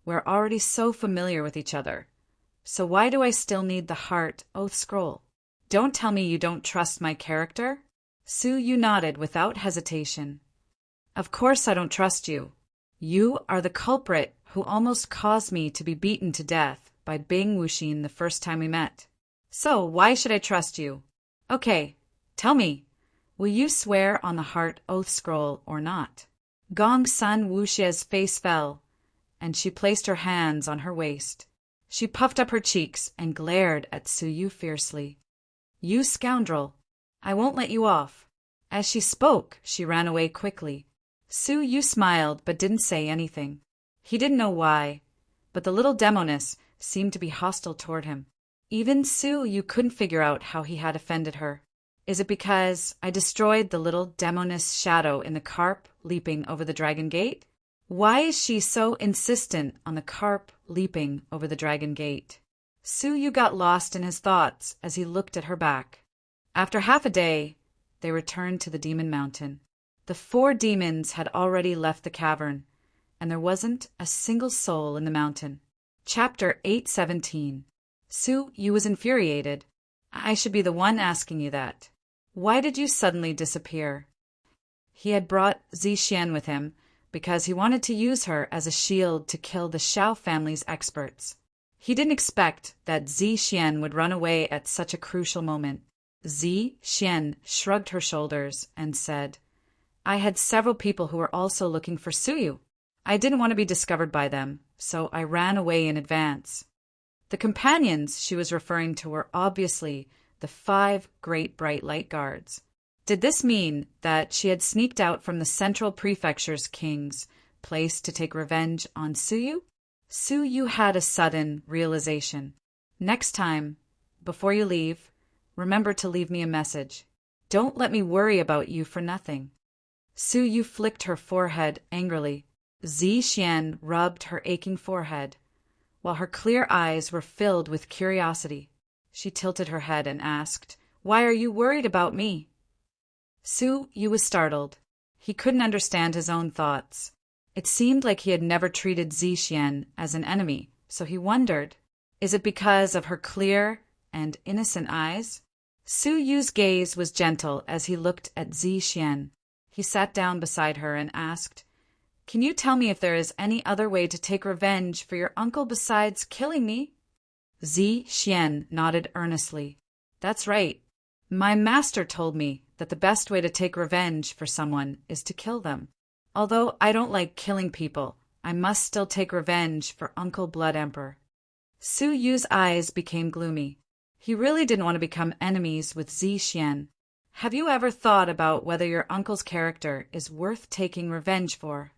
A: we're already so familiar with each other. So why do I still need the heart oath scroll? Don't tell me you don't trust my character?" Suyu nodded without hesitation. "Of course I don't trust you. You are the culprit who almost caused me to be beaten to death by Bing Wuxin the first time we met. So why should I trust you? Okay, tell me, will you swear on the heart oath scroll or not? Gong Sun Wuxie's face fell, and she placed her hands on her waist. She puffed up her cheeks and glared at Su Yu fiercely. You scoundrel! I won't let you off. As she spoke, she ran away quickly. Su Yu smiled but didn't say anything. He didn't know why, but the little demoness seemed to be hostile toward him. Even Su Yu couldn't figure out how he had offended her. Is it because I destroyed the little demoness shadow in the carp leaping over the dragon gate? Why is she so insistent on the carp leaping over the dragon gate? Su Yu got lost in his thoughts as he looked at her back. After half a day, they returned to the demon mountain. The 4 demons had already left the cavern, and there wasn't a single soul in the mountain. Chapter 817. Su Yu was infuriated. I should be the one asking you that. Why did you suddenly disappear? He had brought Zixian with him because he wanted to use her as a shield to kill the Xiao family's experts. He didn't expect that Zixian would run away at such a crucial moment. Zixian shrugged her shoulders and said, I had several people who were also looking for Su Yu. I didn't want to be discovered by them, so I ran away in advance. The companions she was referring to were obviously the 5 great bright light guards. Did this mean that she had sneaked out from the central prefecture's king's place to take revenge on Su Yu? Su Yu had a sudden realization. Next time, before you leave, remember to leave me a message. Don't let me worry about you for nothing. Su Yu flicked her forehead angrily. Zixian rubbed her aching forehead, while her clear eyes were filled with curiosity. She tilted her head and asked, Why are you worried about me? Su Yu was startled. He couldn't understand his own thoughts. It seemed like he had never treated Zixian as an enemy, so he wondered, is it because of her clear and innocent eyes? Su Yu's gaze was gentle as he looked at Zixian. He sat down beside her and asked, Can you tell me if there is any other way to take revenge for your uncle besides killing me? Zixian nodded earnestly. That's right. My master told me that the best way to take revenge for someone is to kill them. Although I don't like killing people, I must still take revenge for Uncle Blood Emperor. Su Yu's eyes became gloomy. He really didn't want to become enemies with Zixian. Have you ever thought about whether your uncle's character is worth taking revenge for?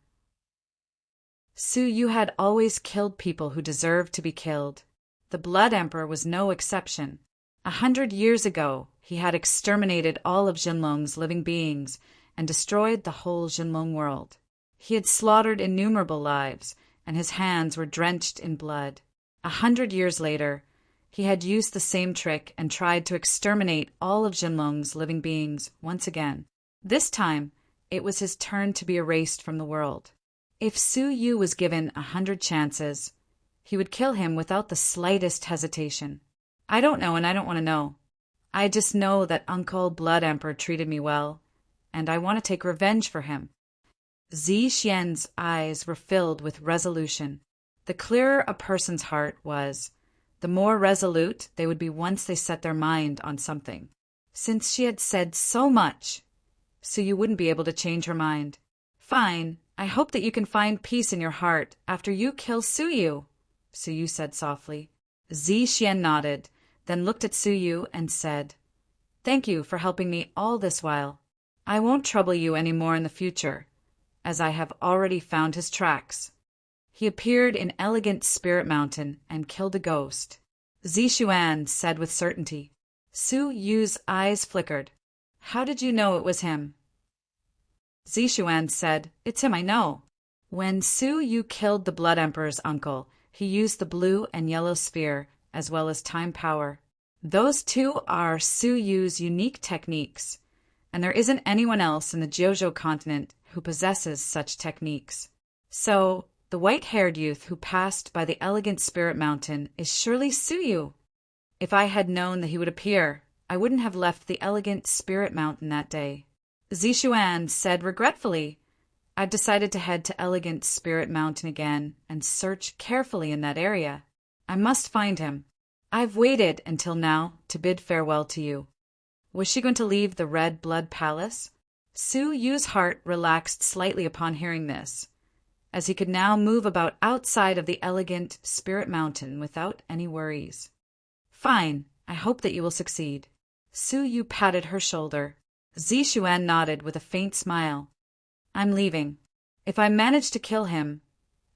A: Su Yu had always killed people who deserved to be killed. The Blood Emperor was no exception. 100 years ago, he had exterminated all of Jinlong's living beings and destroyed the whole Jinlong world. He had slaughtered innumerable lives, and his hands were drenched in blood. 100 years later, he had used the same trick and tried to exterminate all of Jinlong's living beings once again. This time, it was his turn to be erased from the world. If Su Yu was given 100 chances, he would kill him without the slightest hesitation. I don't know and I don't want to know. I just know that Uncle Blood Emperor treated me well, and I want to take revenge for him. Zixian's eyes were filled with resolution. The clearer a person's heart was, the more resolute they would be once they set their mind on something. Since she had said so much, Su Yu wouldn't be able to change her mind. Fine, I hope that you can find peace in your heart after you kill Su Yu, Su Yu said softly. Zixian nodded, then looked at Su Yu and said, Thank you for helping me all this while. I won't trouble you any more in the future, as I have already found his tracks. He appeared in elegant Spirit Mountain and killed a ghost. Zixuan said with certainty. Su Yu's eyes flickered. How did you know it was him? Zixuan said, It's him, I know. When Su Yu killed the Blood Emperor's uncle, he used the blue and yellow sphere as well as time power. Those two are Su Yu's unique techniques, and there isn't anyone else in the Jiuzhou continent who possesses such techniques. So, the white-haired youth who passed by the elegant Spirit Mountain is surely Su Yu. If I had known that he would appear, I wouldn't have left the elegant Spirit Mountain that day. Zixuan said regretfully, I've decided to head to Elegant Spirit Mountain again and search carefully in that area. I must find him. I've waited until now to bid farewell to you." Was she going to leave the Red Blood Palace? Su Yu's heart relaxed slightly upon hearing this, as he could now move about outside of the Elegant Spirit Mountain without any worries. "Fine. I hope that you will succeed." Su Yu patted her shoulder. Zixuan nodded with a faint smile. "I'm leaving. If I manage to kill him,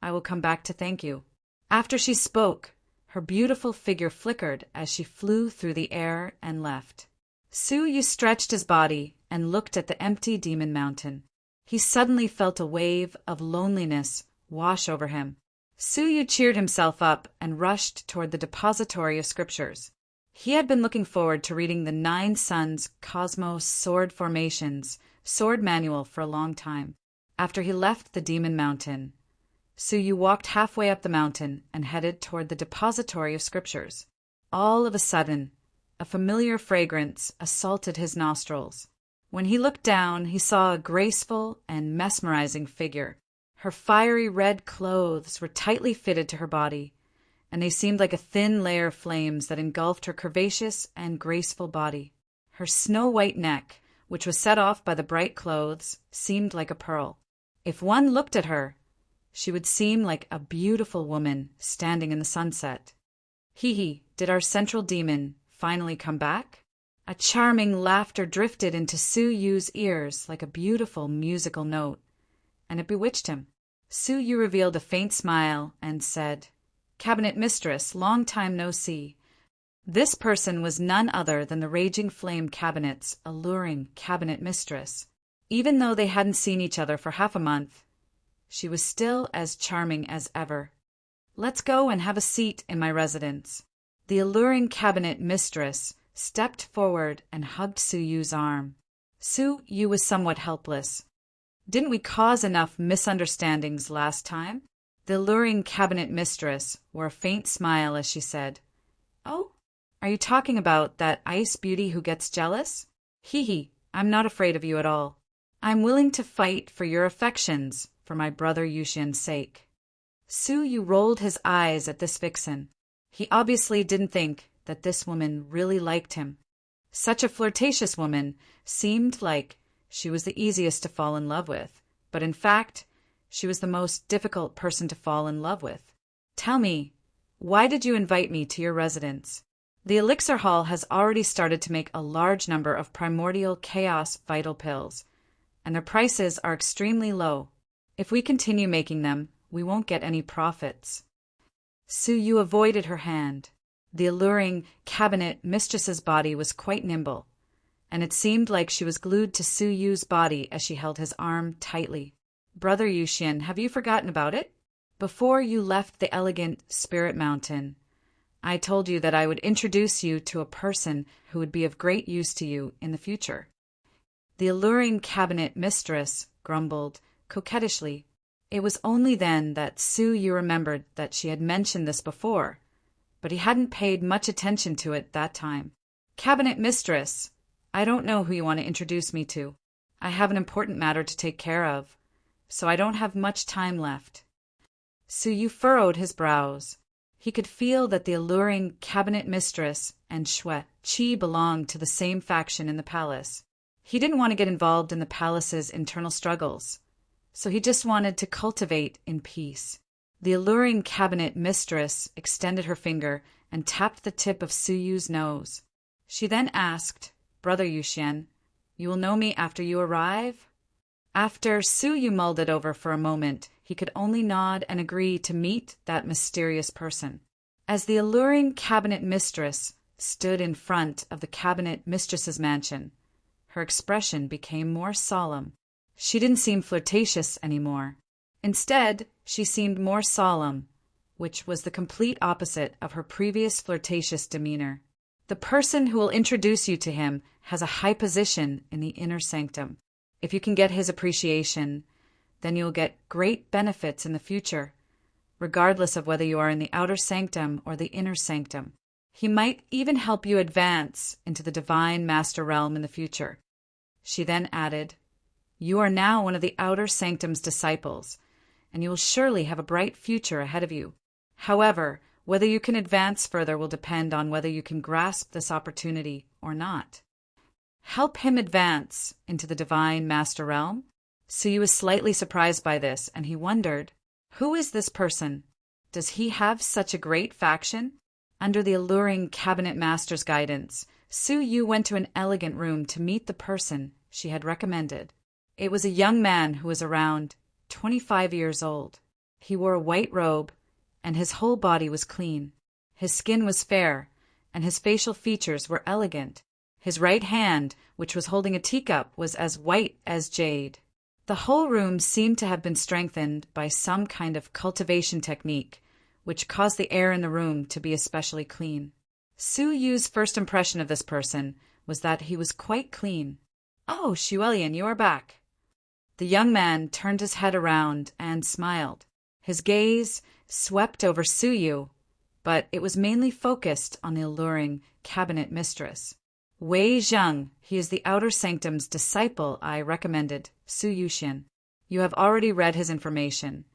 A: I will come back to thank you." After she spoke, her beautiful figure flickered as she flew through the air and left. Su Yu stretched his body and looked at the empty demon mountain. He suddenly felt a wave of loneliness wash over him. Su Yu cheered himself up and rushed toward the depository of scriptures. He had been looking forward to reading the 9 Suns Cosmos Sword Formations Sword Manual for a long time. After he left the demon mountain, Su Yu walked halfway up the mountain and headed toward the depository of scriptures. All of a sudden, a familiar fragrance assaulted his nostrils. When he looked down, he saw a graceful and mesmerizing figure. Her fiery red clothes were tightly fitted to her body, and they seemed like a thin layer of flames that engulfed her curvaceous and graceful body. Her snow-white neck, which was set off by the bright clothes, seemed like a pearl. If one looked at her, she would seem like a beautiful woman standing in the sunset. Hee, did our central demon finally come back? A charming laughter drifted into Su Yu's ears like a beautiful musical note, and it bewitched him. Su Yu revealed a faint smile and said, "Cabinet Mistress, long time no see." This person was none other than the Raging Flame Cabinet's alluring cabinet mistress. Even though they hadn't seen each other for half a month, she was still as charming as ever. "Let's go and have a seat in my residence." The alluring cabinet mistress stepped forward and hugged Su Yu's arm. Su Yu was somewhat helpless. "Didn't we cause enough misunderstandings last time?" The alluring cabinet mistress wore a faint smile as she said, "Oh, are you talking about that ice beauty who gets jealous? Hee, I'm not afraid of you at all. I'm willing to fight for your affections for my brother Yuxian's sake." Su Yu rolled his eyes at this vixen. He obviously didn't think that this woman really liked him. Such a flirtatious woman seemed like she was the easiest to fall in love with, but in fact, she was the most difficult person to fall in love with. "Tell me, why did you invite me to your residence?" The Elixir Hall has already started to make a large number of primordial chaos vital pills, and their prices are extremely low. If we continue making them, we won't get any profits. Su Yu avoided her hand. The alluring cabinet mistress's body was quite nimble, and it seemed like she was glued to Su Yu's body as she held his arm tightly. "Brother Yuxian, have you forgotten about it? Before you left the Elegant Spirit Mountain, I told you that I would introduce you to a person who would be of great use to you in the future." The alluring cabinet mistress grumbled coquettishly. It was only then that Su Yu remembered that she had mentioned this before, but he hadn't paid much attention to it that time. "Cabinet mistress, I don't know who you want to introduce me to. I have an important matter to take care of, so I don't have much time left." Su Yu furrowed his brows. He could feel that the alluring cabinet mistress and Xue Qi belonged to the same faction in the palace. He didn't want to get involved in the palace's internal struggles, so he just wanted to cultivate in peace. The alluring cabinet mistress extended her finger and tapped the tip of Su Yu's nose. She then asked, "Brother Yuxian, you will know me after you arrive?" After Su Yu mulled it over for a moment, he could only nod and agree to meet that mysterious person. As the alluring cabinet mistress stood in front of the cabinet mistress's mansion, her expression became more solemn. She didn't seem flirtatious anymore. Instead, she seemed more solemn, which was the complete opposite of her previous flirtatious demeanor. "The person who will introduce you to him has a high position in the inner sanctum. If you can get his appreciation, then you will get great benefits in the future, regardless of whether you are in the outer sanctum or the inner sanctum. He might even help you advance into the divine master realm in the future." She then added, You are now one of the Outer Sanctum's disciples, and you will surely have a bright future ahead of you. However, whether you can advance further will depend on whether you can grasp this opportunity or not. Help him advance into the Divine Master Realm? Suyu was slightly surprised by this, and he wondered, who is this person? Does he have such a great faction? Under the alluring Cabinet Master's guidance, Suyu went to an elegant room to meet the person she had recommended. It was a young man who was around 25 years old. He wore a white robe, and his whole body was clean. His skin was fair, and his facial features were elegant. His right hand, which was holding a teacup, was as white as jade. The whole room seemed to have been strengthened by some kind of cultivation technique, which caused the air in the room to be especially clean. Suyu's first impression of this person was that he was quite clean. "Oh, Xuelian, you are back." The young man turned his head around and smiled. His gaze swept over Suyu, but it was mainly focused on the alluring cabinet mistress. "Wei Zheng, he is the Outer Sanctum's disciple I recommended, Suyushin. You have already read his information,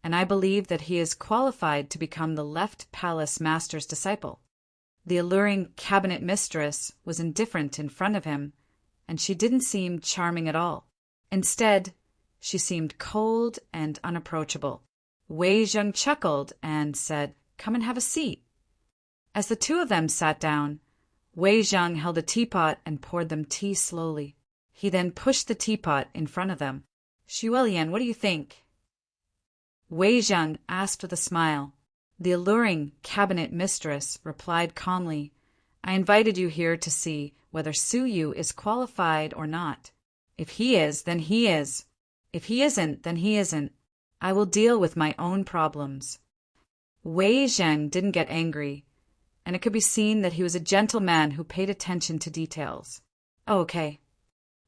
A: and I believe that he is qualified to become the Left Palace Master's disciple." The alluring cabinet mistress was indifferent in front of him, and she didn't seem charming at all. Instead, she seemed cold and unapproachable. Wei Zheng chuckled and said, "Come and have a seat." As the two of them sat down, Wei Zheng held a teapot and poured them tea slowly. He then pushed the teapot in front of them. "Xuelian, what do you think?" Wei Zheng asked with a smile. The alluring cabinet mistress replied calmly, "I invited you here to see whether Suyu is qualified or not. If he is, then he is. If he isn't, then he isn't. I will deal with my own problems." Wei Zheng didn't get angry, and it could be seen that he was a gentle man who paid attention to details. "Oh, okay."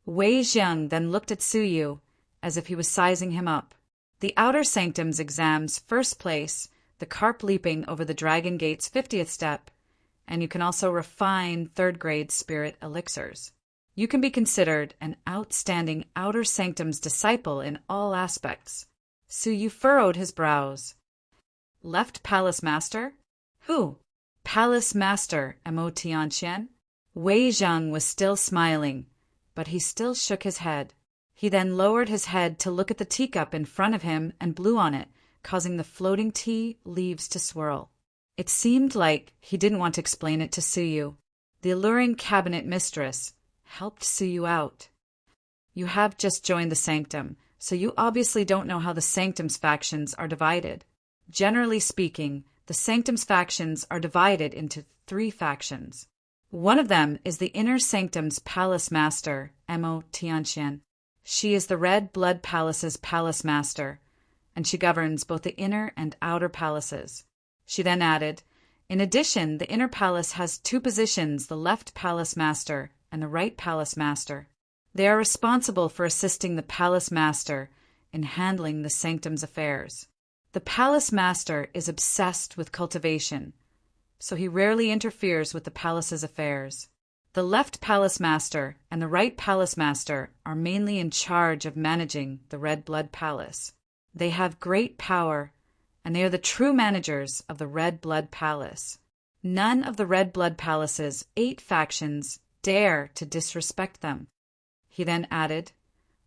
A: Wei Zheng then looked at Suyu as if he was sizing him up. The Outer Sanctum's exam's first place, the carp leaping over the Dragon Gate's 50th step, and you can also refine third-grade spirit elixirs. You can be considered an outstanding Outer Sanctum's disciple in all aspects. Suyu furrowed his brows. "Left Palace Master? Who? Palace Master Mo Tianxian?" Wei Zheng was still smiling, but he still shook his head. He then lowered his head to look at the teacup in front of him and blew on it, causing the floating tea leaves to swirl. It seemed like he didn't want to explain it to Suyu. The alluring cabinet mistress helped Suyu out. "You have just joined the Sanctum, so you obviously don't know how the Sanctum's factions are divided. Generally speaking, the Sanctum's factions are divided into 3 factions. One of them is the Inner Sanctum's Palace Master, Mo Tianxian. She is the Red Blood Palace's Palace Master, and she governs both the inner and outer palaces." She then added, "In addition, the Inner Palace has 2 positions, the Left Palace Master and the Right Palace Master. They are responsible for assisting the Palace Master in handling the Sanctum's affairs. The Palace Master is obsessed with cultivation, so he rarely interferes with the palace's affairs. The Left Palace Master and the Right Palace Master are mainly in charge of managing the Red Blood Palace. They have great power, and they are the true managers of the Red Blood Palace. None of the Red Blood Palace's 8 factions dare to disrespect them." He then added,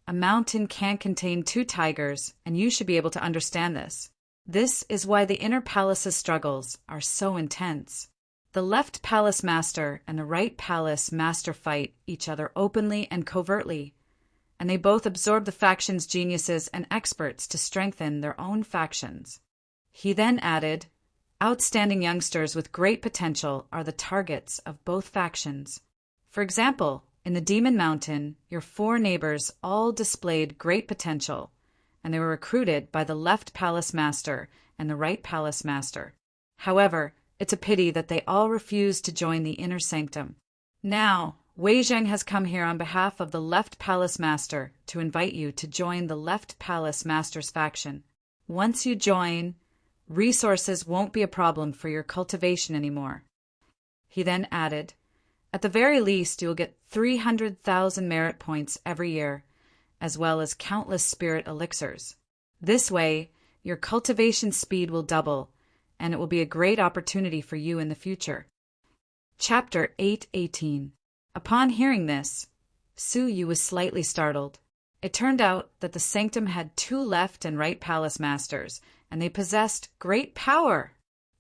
A: "A mountain can't contain 2 tigers, and you should be able to understand this. This is why the Inner Palace's struggles are so intense. The Left Palace Master and the Right Palace Master fight each other openly and covertly, and they both absorb the faction's geniuses and experts to strengthen their own factions." He then added, "Outstanding youngsters with great potential are the targets of both factions. For example, in the Demon Mountain, your 4 neighbors all displayed great potential, and they were recruited by the Left Palace Master and the Right Palace Master. However, it's a pity that they all refused to join the Inner Sanctum. Now, Wei Zheng has come here on behalf of the Left Palace Master to invite you to join the Left Palace Master's faction. Once you join, resources won't be a problem for your cultivation anymore." He then added, "At the very least, you will get 300,000 merit points every year, as well as countless spirit elixirs. This way, your cultivation speed will double, and it will be a great opportunity for you in the future. Chapter 8:18. Upon hearing this, Su Yu was slightly startled. It turned out that the sanctum had 2 left and right palace masters, and they possessed great power.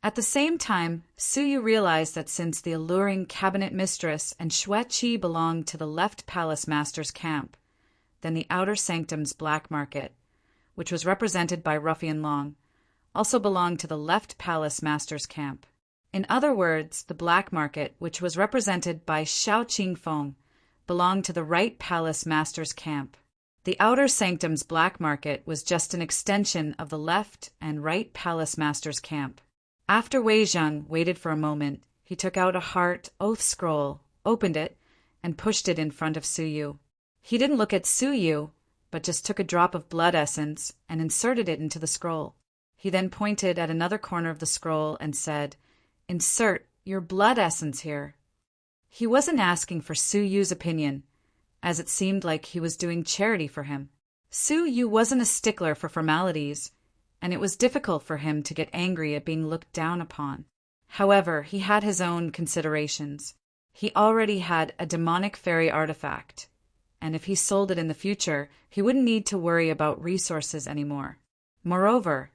A: At the same time, Su Yu realized that since the alluring cabinet mistress and Xue Qi belonged to the left palace master's camp, then the outer sanctum's black market, which was represented by Ruffian Long, also belonged to the left palace master's camp. In other words, the black market, which was represented by Xiao Qingfeng, belonged to the right palace master's camp. The outer sanctum's black market was just an extension of the left and right palace master's camp. After Wei Zheng waited for a moment, he took out a heart oath scroll, opened it, and pushed it in front of Su Yu. He didn't look at Su Yu, but just took a drop of blood essence and inserted it into the scroll. He then pointed at another corner of the scroll and said, "Insert your blood essence here." He wasn't asking for Su Yu's opinion, as it seemed like he was doing charity for him. Su Yu wasn't a stickler for formalities, and it was difficult for him to get angry at being looked down upon. However, he had his own considerations. He already had a demonic fairy artifact, and if he sold it in the future, he wouldn't need to worry about resources anymore. Moreover,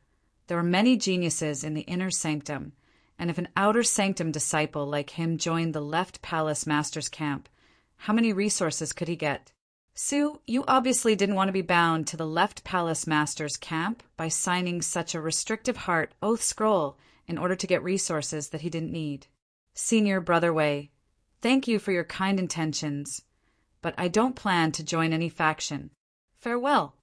A: there were many geniuses in the inner sanctum, and if an outer sanctum disciple like him joined the left palace master's camp, how many resources could he get? Su, you obviously didn't want to be bound to the left palace master's camp by signing such a restrictive heart oath scroll in order to get resources that he didn't need. Senior Brother Wei, thank you for your kind intentions, but I don't plan to join any faction. Farewell.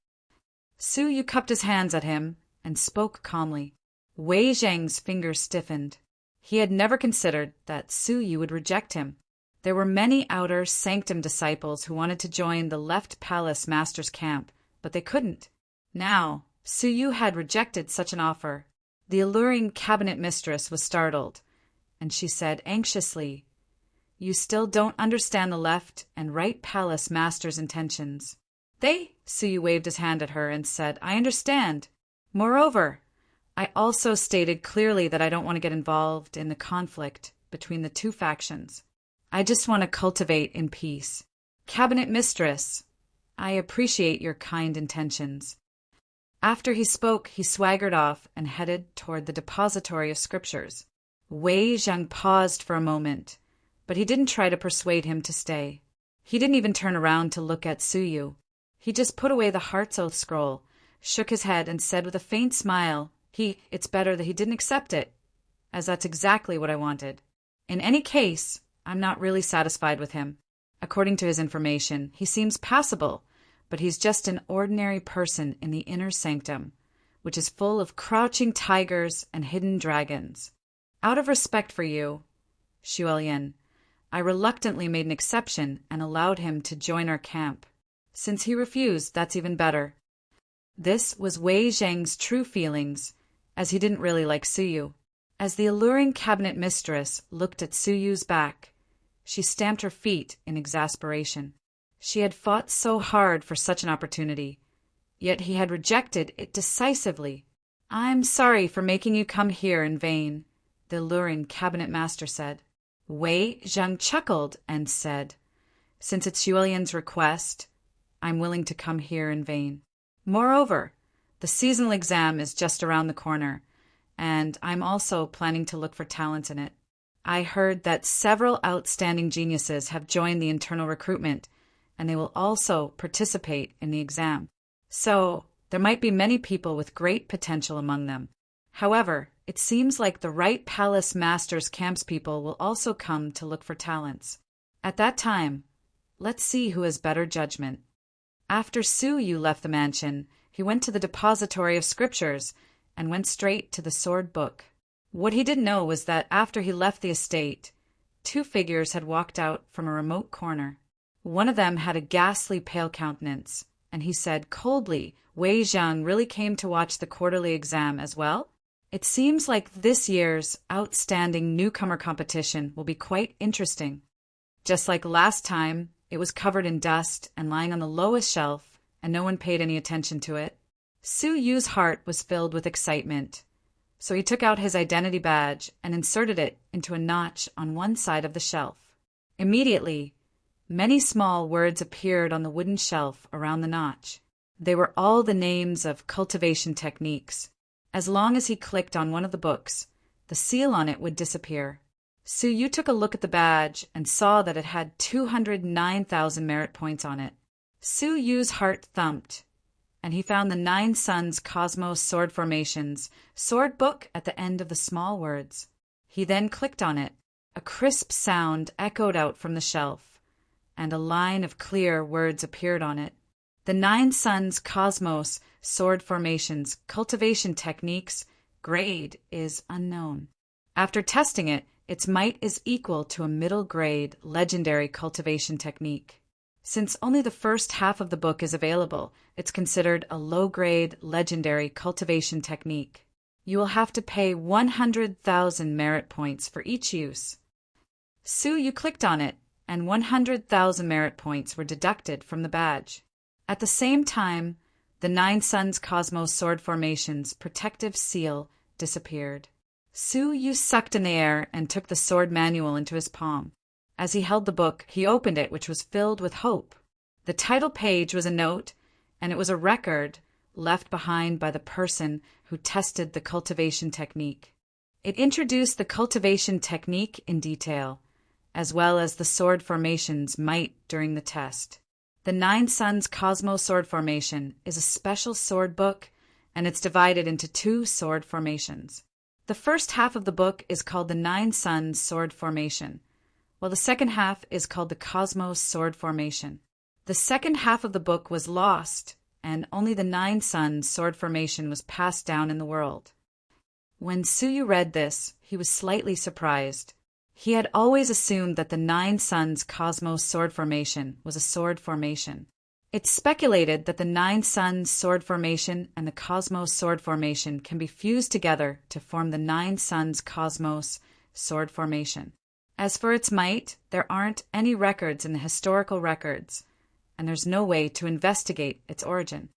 A: Su Yu cupped his hands at him and spoke calmly. Wei Zheng's fingers stiffened. He had never considered that Su Yu would reject him. There were many outer sanctum disciples who wanted to join the left palace master's camp, but they couldn't. Now, Su Yu had rejected such an offer. The alluring cabinet mistress was startled, and she said anxiously, "You still don't understand the left and right palace master's intentions." Su Yu waved his hand at her and said, "I understand. Moreover, I also stated clearly that I don't want to get involved in the conflict between the 2 factions. I just want to cultivate in peace. Cabinet Mistress, I appreciate your kind intentions." After he spoke, he swaggered off and headed toward the depository of scriptures. Wei Zheng paused for a moment, but he didn't try to persuade him to stay. He didn't even turn around to look at Su Yu. He just put away the Heart's Oath scroll, shook his head, and said with a faint smile, it's better that he didn't accept it, as that's exactly what I wanted. In any case, I'm not really satisfied with him. According to his information, he seems passable, but he's just an ordinary person in the inner sanctum, which is full of crouching tigers and hidden dragons. Out of respect for you, Xuelian, I reluctantly made an exception and allowed him to join our camp. Since he refused, that's even better. This was Wei Zheng's true feelings, as he didn't really like Su Yu. As the alluring cabinet mistress looked at Su Yu's back, she stamped her feet in exasperation. She had fought so hard for such an opportunity, yet he had rejected it decisively. "I'm sorry for making you come here in vain," the alluring cabinet master said. Wei Zheng chuckled and said, "Since it's Xuelian's request, I'm willing to come here in vain. Moreover, the seasonal exam is just around the corner, and I'm also planning to look for talents in it. I heard that several outstanding geniuses have joined the internal recruitment, and they will also participate in the exam. So, there might be many people with great potential among them. However, it seems like the right palace master's camps people will also come to look for talents. At that time, let's see who has better judgment." After Su Yu left the mansion, he went to the depository of scriptures and went straight to the sword book. What he didn't know was that after he left the estate, 2 figures had walked out from a remote corner. One of them had a ghastly pale countenance, and he said coldly, "Wei Zheng really came to watch the quarterly exam as well? It seems like this year's outstanding newcomer competition will be quite interesting." Just like last time, it was covered in dust and lying on the lowest shelf, and no one paid any attention to it. Su Yu's heart was filled with excitement, so he took out his identity badge and inserted it into a notch on one side of the shelf. Immediately, many small words appeared on the wooden shelf around the notch. They were all the names of cultivation techniques. As long as he clicked on one of the books, the seal on it would disappear. Su Yu took a look at the badge and saw that it had 209,000 merit points on it. Su Yu's heart thumped, and he found the Nine Suns Cosmos Sword Formations sword book at the end of the small words. He then clicked on it. A crisp sound echoed out from the shelf, and a line of clear words appeared on it. The Nine Suns Cosmos Sword Formations Cultivation Techniques grade is unknown. After testing it, its might is equal to a middle-grade legendary cultivation technique. Since only the first half of the book is available, it's considered a low-grade legendary cultivation technique. You will have to pay 100,000 merit points for each use. Su Yu clicked on it, and 100,000 merit points were deducted from the badge. At the same time, the Nine Suns Cosmos Sword Formations protective seal disappeared. Su Yu sucked in the air and took the sword manual into his palm. As he held the book, he opened it, which was filled with hope. The title page was a note, and it was a record left behind by the person who tested the cultivation technique. It introduced the cultivation technique in detail, as well as the sword formation's might during the test. The Nine Suns Cosmos Sword Formation is a special sword book, and it's divided into 2 sword formations. The first half of the book is called the Nine Suns Sword Formation, while the second half is called the Cosmos Sword Formation. The second half of the book was lost, and only the Nine Suns Sword Formation was passed down in the world. When Su Yu read this, he was slightly surprised. He had always assumed that the Nine Suns Cosmos Sword Formation was a sword formation. It's speculated that the Nine Suns Sword Formation and the Cosmos Sword Formation can be fused together to form the Nine Suns Cosmos Sword Formation. As for its might, there aren't any records in the historical records, and there's no way to investigate its origin.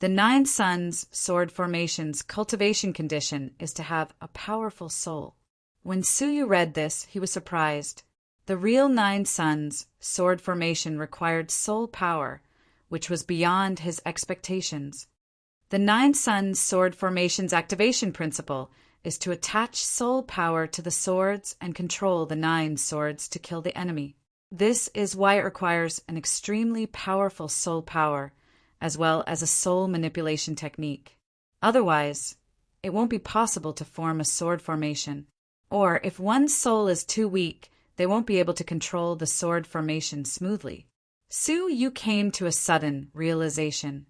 A: The Nine Suns Sword Formation's cultivation condition is to have a powerful soul. When Su Yu read this, he was surprised. The real Nine Suns Sword Formation required soul power, which was beyond his expectations. The Nine Suns Sword Formation's activation principle is to attach soul power to the swords and control the 9 swords to kill the enemy. This is why it requires an extremely powerful soul power, as well as a soul manipulation technique. Otherwise, it won't be possible to form a sword formation. Or if one soul is too weak, they won't be able to control the sword formation smoothly. Su Yu came to a sudden realization.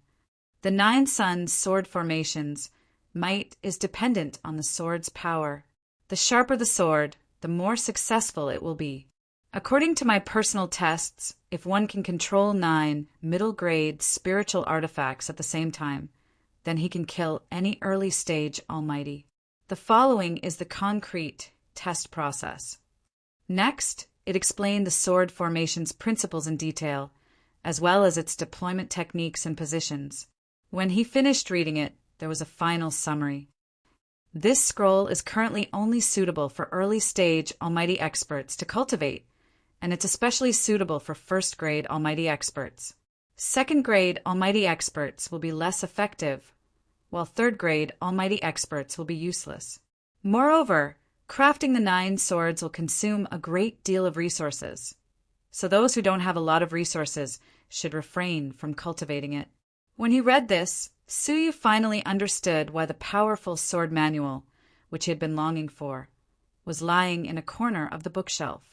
A: The Nine Suns Sword Formation's might is dependent on the sword's power. The sharper the sword, the more successful it will be. According to my personal tests, if one can control 9 middle-grade spiritual artifacts at the same time, then he can kill any early-stage almighty. The following is the concrete test process. Next, it explained the sword formation's principles in detail, as well as its deployment techniques and positions. When he finished reading it, there was a final summary. This scroll is currently only suitable for early-stage Almighty experts to cultivate, and it's especially suitable for first-grade Almighty experts. Second-grade Almighty experts will be less effective, while third-grade Almighty experts will be useless. Moreover, crafting the 9 swords will consume a great deal of resources, so those who don't have a lot of resources should refrain from cultivating it. When he read this, Su Yu finally understood why the powerful sword manual, which he had been longing for, was lying in a corner of the bookshelf.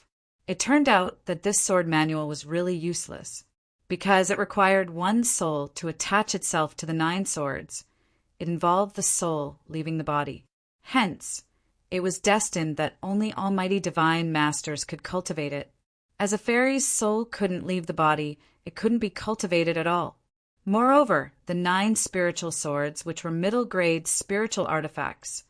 A: It turned out that this sword manual was really useless, because it required one soul to attach itself to the 9 swords. It involved the soul leaving the body. Hence, it was destined that only Almighty Divine Masters could cultivate it. As a fairy's soul couldn't leave the body, it couldn't be cultivated at all. Moreover, the 9 spiritual swords, which were middle-grade spiritual artifacts,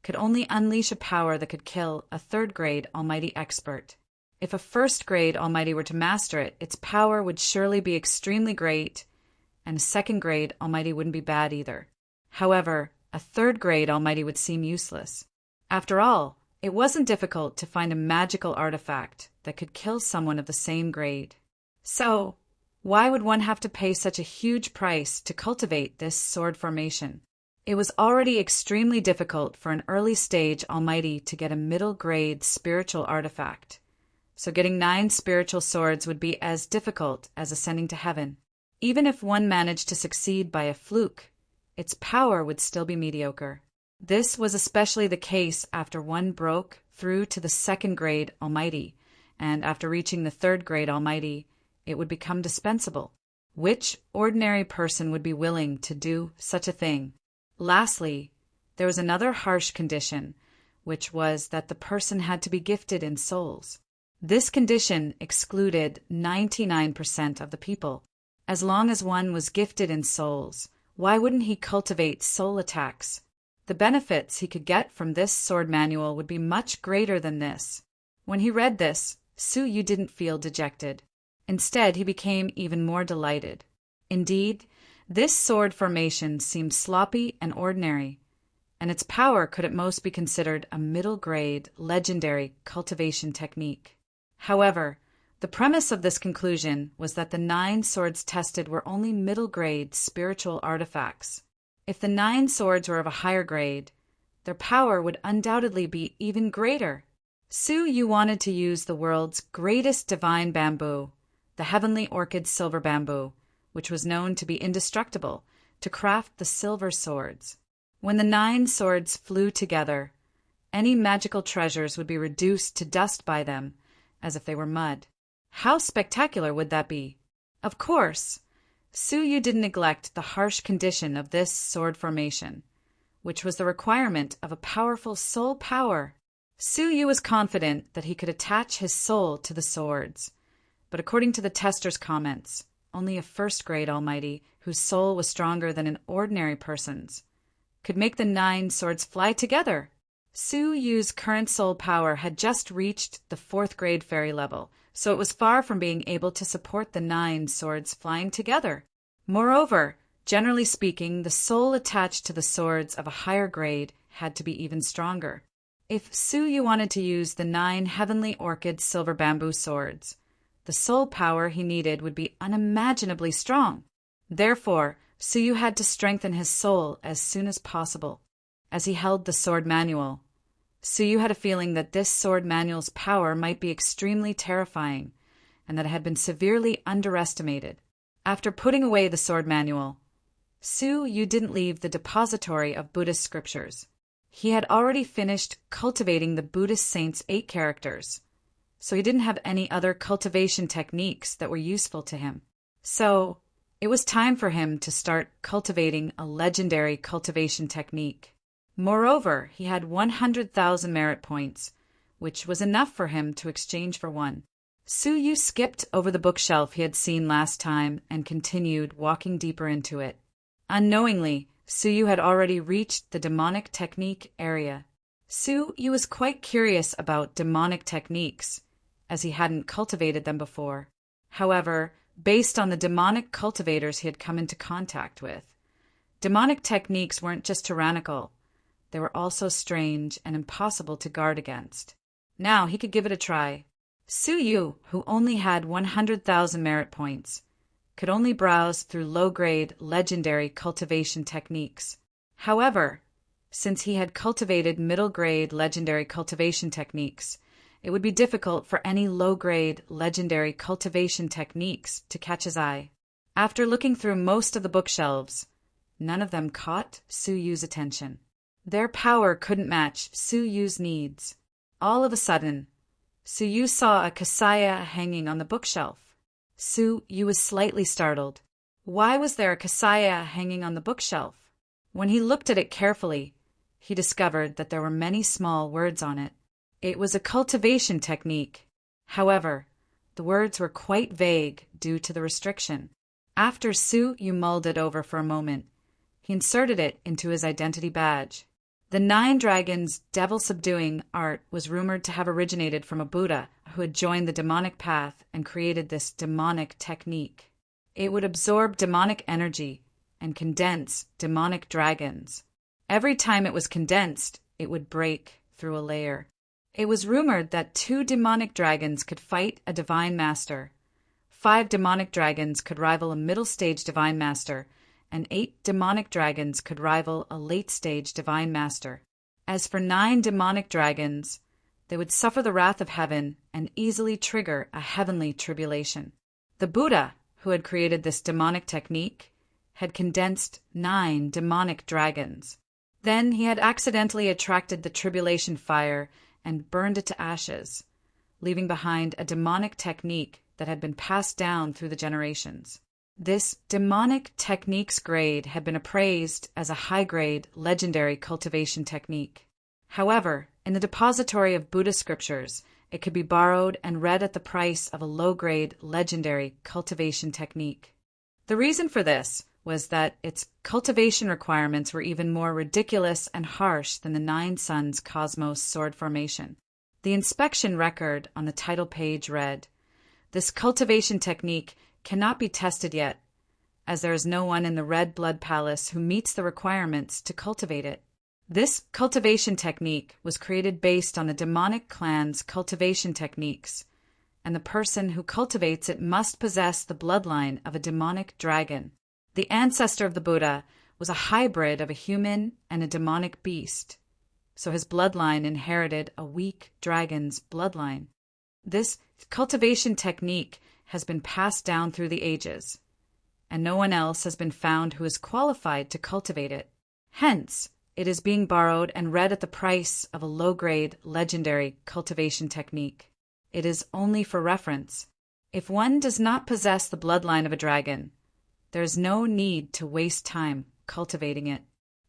A: could only unleash a power that could kill a third-grade Almighty expert. If a first-grade Almighty were to master it, its power would surely be extremely great, and a second-grade Almighty wouldn't be bad either. However, a third-grade Almighty would seem useless. After all, it wasn't difficult to find a magical artifact that could kill someone of the same grade. So, why would one have to pay such a huge price to cultivate this sword formation? It was already extremely difficult for an early-stage Almighty to get a middle-grade spiritual artifact. So getting 9 spiritual swords would be as difficult as ascending to heaven. Even if one managed to succeed by a fluke, its power would still be mediocre. This was especially the case after one broke through to the second-grade Almighty, and after reaching the third-grade Almighty, it would become dispensable. Which ordinary person would be willing to do such a thing? Lastly, there was another harsh condition, which was that the person had to be gifted in souls. This condition excluded 99% of the people. As long as one was gifted in souls, why wouldn't he cultivate soul attacks? The benefits he could get from this sword manual would be much greater than this. When he read this, Su Yu didn't feel dejected. Instead, he became even more delighted. Indeed, this sword formation seemed sloppy and ordinary, and its power could at most be considered a middle-grade, legendary cultivation technique. However, the premise of this conclusion was that the 9 swords tested were only middle-grade spiritual artifacts. If the 9 swords were of a higher grade, their power would undoubtedly be even greater. Su Yu wanted to use the world's greatest divine bamboo, the heavenly orchid silver bamboo, which was known to be indestructible, to craft the silver swords. When the 9 swords flew together, any magical treasures would be reduced to dust by them, as if they were mud. How spectacular would that be? Of course, Su Yu didn't neglect the harsh condition of this sword formation, which was the requirement of a powerful soul power. Su Yu was confident that he could attach his soul to the swords, but according to the tester's comments, only a first-grade Almighty, whose soul was stronger than an ordinary person's, could make the 9 swords fly together. Su Yu's current soul power had just reached the 4th-grade fairy level, so it was far from being able to support the 9 swords flying together. Moreover, generally speaking, the soul attached to the swords of a higher grade had to be even stronger. If Su Yu wanted to use the 9 heavenly orchid silver bamboo swords, the soul power he needed would be unimaginably strong. Therefore, Su Yu had to strengthen his soul as soon as possible. As he held the sword manual, Su Yu had a feeling that this sword manual's power might be extremely terrifying, and that it had been severely underestimated. After putting away the sword manual, Su Yu didn't leave the depository of Buddhist scriptures. He had already finished cultivating the Buddhist saints' 8 characters, so he didn't have any other cultivation techniques that were useful to him. So, it was time for him to start cultivating a legendary cultivation technique. Moreover, he had 100,000 merit points, which was enough for him to exchange for one. Su Yu skipped over the bookshelf he had seen last time and continued walking deeper into it. Unknowingly, Su Yu had already reached the demonic technique area. Su Yu was quite curious about demonic techniques, as he hadn't cultivated them before. However, based on the demonic cultivators he had come into contact with, demonic techniques weren't just tyrannical, they were also strange and impossible to guard against. Now he could give it a try. Su Yu, who only had 100,000 merit points, could only browse through low-grade, legendary cultivation techniques. However, since he had cultivated middle-grade, legendary cultivation techniques, it would be difficult for any low-grade, legendary cultivation techniques to catch his eye. After looking through most of the bookshelves, none of them caught Su Yu's attention. Their power couldn't match Su Yu's needs. All of a sudden, Su Yu saw a kasaya hanging on the bookshelf. Su Yu was slightly startled. Why was there a kasaya hanging on the bookshelf? When he looked at it carefully, he discovered that there were many small words on it. It was a cultivation technique. However, the words were quite vague due to the restriction. After Su Yu mulled it over for a moment, he inserted it into his identity badge. The 9 Dragons' devil-subduing art was rumored to have originated from a Buddha who had joined the demonic path and created this demonic technique. It would absorb demonic energy and condense demonic dragons. Every time it was condensed, it would break through a layer. It was rumored that 2 demonic dragons could fight a divine master. 5 demonic dragons could rival a middle-stage divine master, and 8 demonic dragons could rival a late-stage divine master. As for 9 demonic dragons, they would suffer the wrath of heaven and easily trigger a heavenly tribulation. The Buddha, who had created this demonic technique, had condensed 9 demonic dragons. Then he had accidentally attracted the tribulation fire and burned it to ashes, leaving behind a demonic technique that had been passed down through the generations. This demonic technique's grade had been appraised as a high-grade, legendary cultivation technique. However, in the depository of Buddhist scriptures, it could be borrowed and read at the price of a low-grade, legendary cultivation technique. The reason for this was that its cultivation requirements were even more ridiculous and harsh than the 9 Suns Cosmos sword formation. The inspection record on the title page read, "This cultivation technique cannot be tested yet, as there is no one in the Red Blood Palace who meets the requirements to cultivate it. This cultivation technique was created based on the demonic clan's cultivation techniques, and the person who cultivates it must possess the bloodline of a demonic dragon. The ancestor of the Buddha was a hybrid of a human and a demonic beast, so his bloodline inherited a weak dragon's bloodline. This cultivation technique has been passed down through the ages, and no one else has been found who is qualified to cultivate it. Hence, it is being borrowed and read at the price of a low-grade, legendary cultivation technique. It is only for reference. If one does not possess the bloodline of a dragon, there is no need to waste time cultivating it."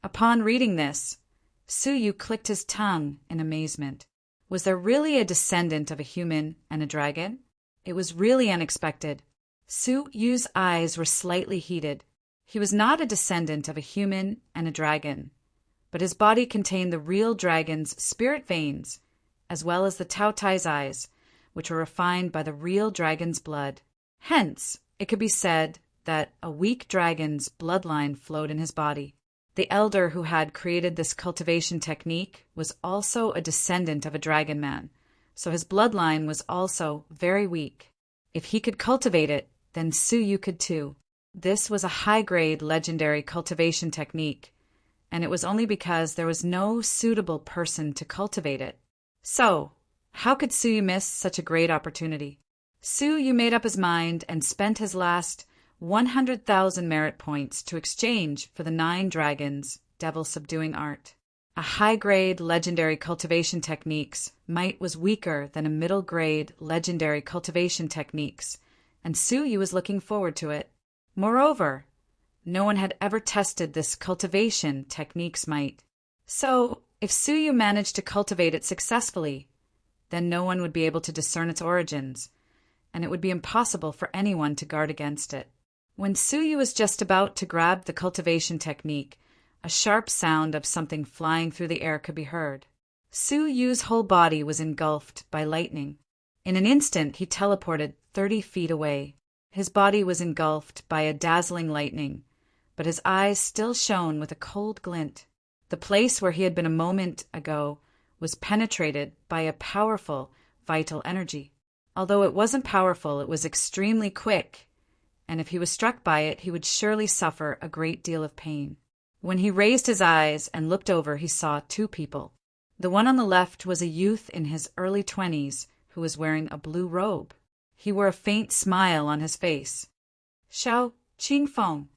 A: Upon reading this, Suyu clicked his tongue in amazement. Was there really a descendant of a human and a dragon? It was really unexpected. Suyu's eyes were slightly heated. He was not a descendant of a human and a dragon, but his body contained the real dragon's spirit veins, as well as the Taotai's eyes, which were refined by the real dragon's blood. Hence, it could be said that a weak dragon's bloodline flowed in his body. The elder who had created this cultivation technique was also a descendant of a dragon man, so his bloodline was also very weak. If he could cultivate it, then Suyu could too. This was a high-grade legendary cultivation technique, and it was only because there was no suitable person to cultivate it. So, how could Suyu miss such a great opportunity? Suyu made up his mind and spent his last 100,000 merit points to exchange for the 9 dragons' devil-subduing art. A high-grade legendary cultivation technique's might was weaker than a middle-grade legendary cultivation technique's, and Suyu was looking forward to it. Moreover, no one had ever tested this cultivation technique's might. So, if Suyu managed to cultivate it successfully, then no one would be able to discern its origins, and it would be impossible for anyone to guard against it. When Suyu was just about to grab the cultivation technique, a sharp sound of something flying through the air could be heard. Suyu's whole body was engulfed by lightning. In an instant, he teleported 30 feet away. His body was engulfed by a dazzling lightning, but his eyes still shone with a cold glint. The place where he had been a moment ago was penetrated by a powerful, vital energy. Although it wasn't powerful, it was extremely quick, and if he was struck by it, he would surely suffer a great deal of pain. When he raised his eyes and looked over, he saw 2 people. The one on the left was a youth in his early 20s who was wearing a blue robe. He wore a faint smile on his face. "Xiao Qingfeng."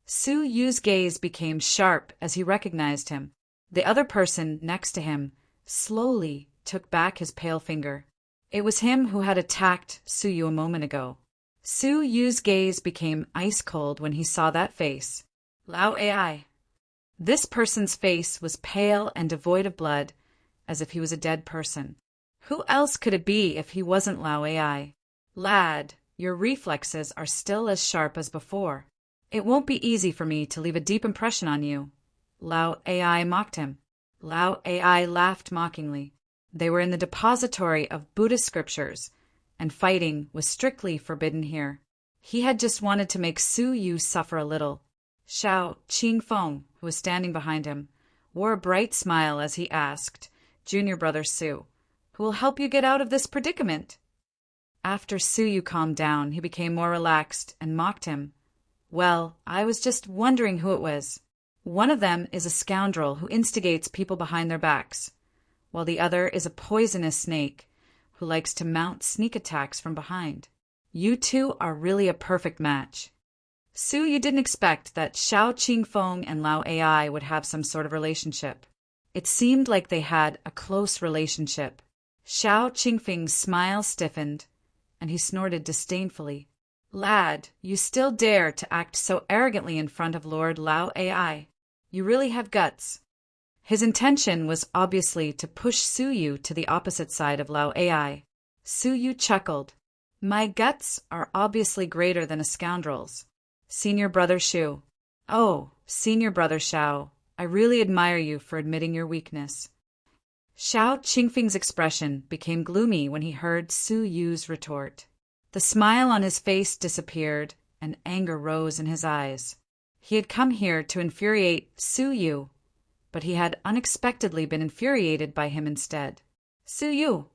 A: Suyu's gaze became sharp as he recognized him. The other person next to him slowly took back his pale finger. It was him who had attacked Suyu a moment ago. Suyu's gaze became ice-cold when he saw that face. Lao Ai. This person's face was pale and devoid of blood, as if he was a dead person. Who else could it be if he wasn't Lao Ai? "Lad, your reflexes are still as sharp as before. It won't be easy for me to leave a deep impression on you." Lao Ai mocked him. Lao Ai laughed mockingly. They were in the depository of Buddhist scriptures, and fighting was strictly forbidden here. He had just wanted to make Su Yu suffer a little. Xiao Qingfeng, who was standing behind him, wore a bright smile as he asked, "Junior brother Su, who will help you get out of this predicament?" After Su Yu calmed down, he became more relaxed and mocked him. "Well, I was just wondering who it was. One of them is a scoundrel who instigates people behind their backs, while the other is a poisonous snake who likes to mount sneak attacks from behind. You two are really a perfect match." Su Yu didn't expect that Xiao Qingfeng and Lao AI would have some sort of relationship. It seemed like they had a close relationship. Xiao Qingfeng's smile stiffened, and he snorted disdainfully. "Lad, you still dare to act so arrogantly in front of Lord Lao AI. You really have guts." His intention was obviously to push Su Yu to the opposite side of Lao AI. Su Yu chuckled. "My guts are obviously greater than a scoundrel's. Senior brother Shu." "Oh, senior brother Xiao, I really admire you for admitting your weakness." Xiao Qingfeng's expression became gloomy when he heard Su Yu's retort. The smile on his face disappeared, and anger rose in his eyes. He had come here to infuriate Su Yu, but he had unexpectedly been infuriated by him instead. "Su Yu!"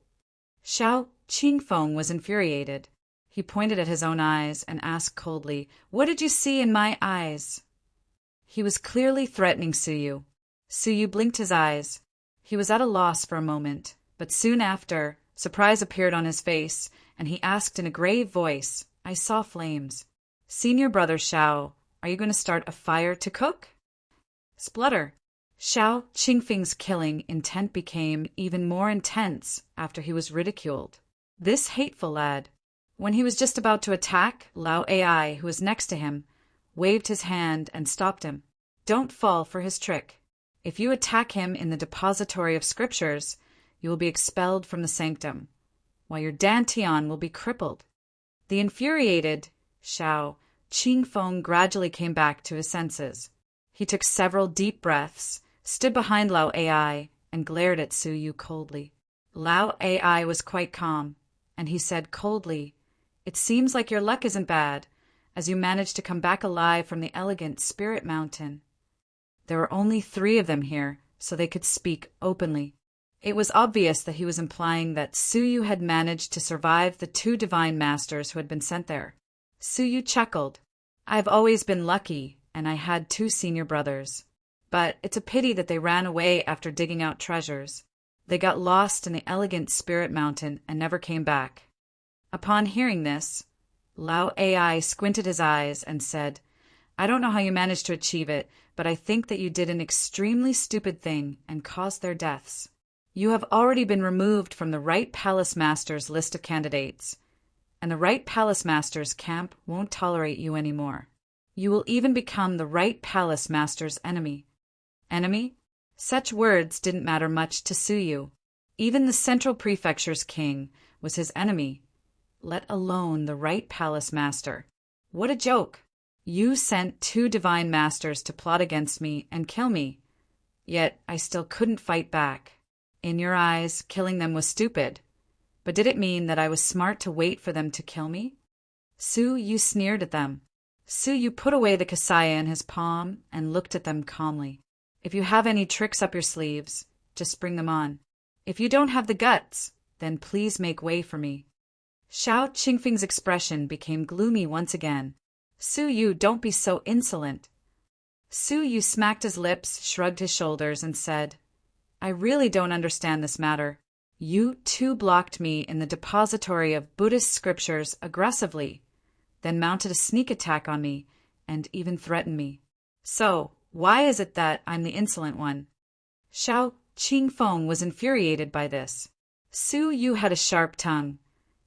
A: Xiao Qingfeng was infuriated. He pointed at his own eyes and asked coldly, "What did you see in my eyes?" He was clearly threatening Su Yu. Su Yu blinked his eyes. He was at a loss for a moment, but soon after, surprise appeared on his face, and he asked in a grave voice, "I saw flames. Senior brother Xiao, are you going to start a fire to cook?" Splutter. Xiao Qingfeng's killing intent became even more intense after he was ridiculed. This hateful lad. When he was just about to attack, Lao AI, who was next to him, waved his hand and stopped him. "Don't fall for his trick. If you attack him in the depository of scriptures, you will be expelled from the sanctum, while your dantian will be crippled." The infuriated Xiao Qingfeng gradually came back to his senses. He took several deep breaths, stood behind Lao AI, and glared at Su Yu coldly. Lao AI was quite calm, and he said coldly, "It seems like your luck isn't bad, as you managed to come back alive from the elegant Spirit Mountain." There were only 3 of them here, so they could speak openly. It was obvious that he was implying that Su Yu had managed to survive the 2 divine masters who had been sent there. Su Yu chuckled. "I've always been lucky, and I had 2 senior brothers. But it's a pity that they ran away after digging out treasures. They got lost in the elegant Spirit Mountain and never came back." Upon hearing this, Lao AI squinted his eyes and said, "I don't know how you managed to achieve it, but I think that you did an extremely stupid thing and caused their deaths. You have already been removed from the Right Palace Master's list of candidates, and the Right Palace Master's camp won't tolerate you anymore. You will even become the Right Palace Master's enemy." Enemy? Such words didn't matter much to Su Yu. Even the Central Prefecture's king was his enemy, let alone the Right Palace Master. What a joke! You sent 2 divine masters to plot against me and kill me, yet I still couldn't fight back. In your eyes, killing them was stupid, but did it mean that I was smart to wait for them to kill me? Su Yu sneered at them. Su Yu put away the kasaya in his palm and looked at them calmly. "If you have any tricks up your sleeves, just bring them on. If you don't have the guts, then please make way for me." Xiao Qingfeng's expression became gloomy once again. "Su Yu, don't be so insolent." Su Yu smacked his lips, shrugged his shoulders, and said, "I really don't understand this matter. You 2 blocked me in the depository of Buddhist scriptures aggressively, then mounted a sneak attack on me, and even threatened me. So, why is it that I'm the insolent one?" Xiao Qingfeng was infuriated by this. Su Yu had a sharp tongue,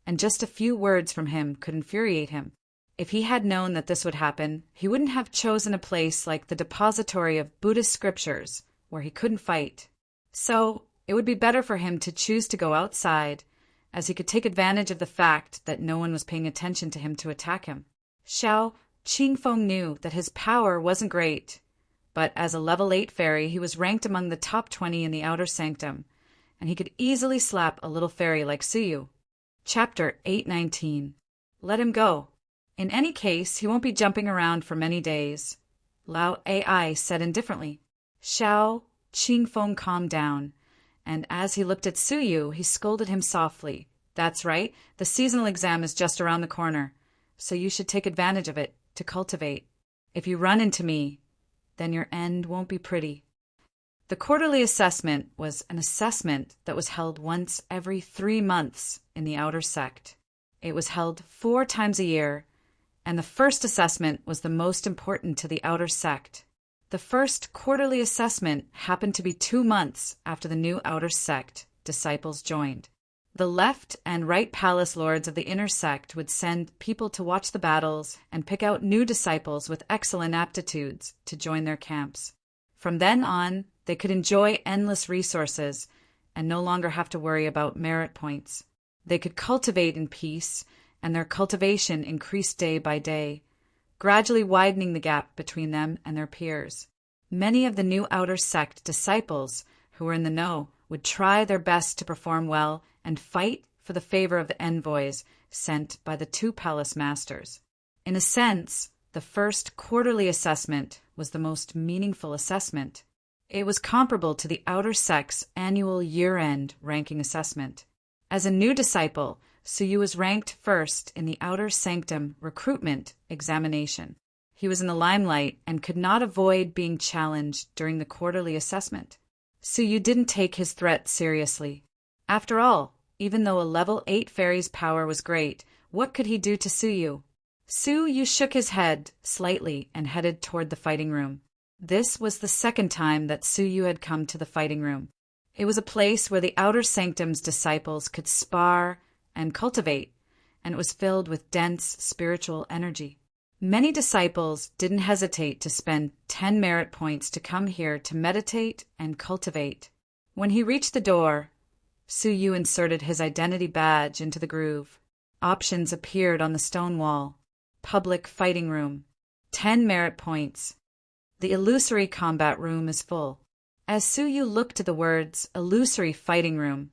A: and just a few words from him could infuriate him. If he had known that this would happen, he wouldn't have chosen a place like the depository of Buddhist scriptures, where he couldn't fight. So, it would be better for him to choose to go outside, as he could take advantage of the fact that no one was paying attention to him to attack him. Xiao Qingfeng knew that his power wasn't great, but as a level 8 fairy he was ranked among the top 20 in the outer sanctum, and he could easily slap a little fairy like Su Yu. Chapter 819. Let him go. In any case, he won't be jumping around for many days. Lao Ai said indifferently. Xiao Qingfeng calmed down, and as he looked at Suyu, he scolded him softly. That's right, the seasonal exam is just around the corner, so you should take advantage of it to cultivate. If you run into me, then your end won't be pretty. The quarterly assessment was an assessment that was held once every 3 months in the outer sect. It was held 4 times a year, and the first assessment was the most important to the outer sect. The first quarterly assessment happened to be 2 months after the new outer sect disciples joined. The left and right palace lords of the inner sect would send people to watch the battles and pick out new disciples with excellent aptitudes to join their camps. From then on, they could enjoy endless resources and no longer have to worry about merit points. They could cultivate in peace, and their cultivation increased day by day, gradually widening the gap between them and their peers. Many of the new outer sect disciples who were in the know would try their best to perform well and fight for the favor of the envoys sent by the 2 palace masters. In a sense, the first quarterly assessment was the most meaningful assessment. It was comparable to the outer sect's annual year-end ranking assessment. As a new disciple, Suyu was ranked first in the outer sanctum recruitment examination. He was in the limelight and could not avoid being challenged during the quarterly assessment. Suyu didn't take his threat seriously. After all, even though a level 8 fairy's power was great, what could he do to Suyu? Suyu shook his head slightly and headed toward the fighting room. This was the second time that Suyu had come to the fighting room. It was a place where the outer sanctum's disciples could spar and cultivate, and it was filled with dense spiritual energy. Many disciples didn't hesitate to spend 10 merit points to come here to meditate and cultivate. When he reached the door, Suyu inserted his identity badge into the groove. Options appeared on the stone wall. Public fighting room. 10 merit points. The illusory combat room is full. As Suyu looked at the words illusory fighting room,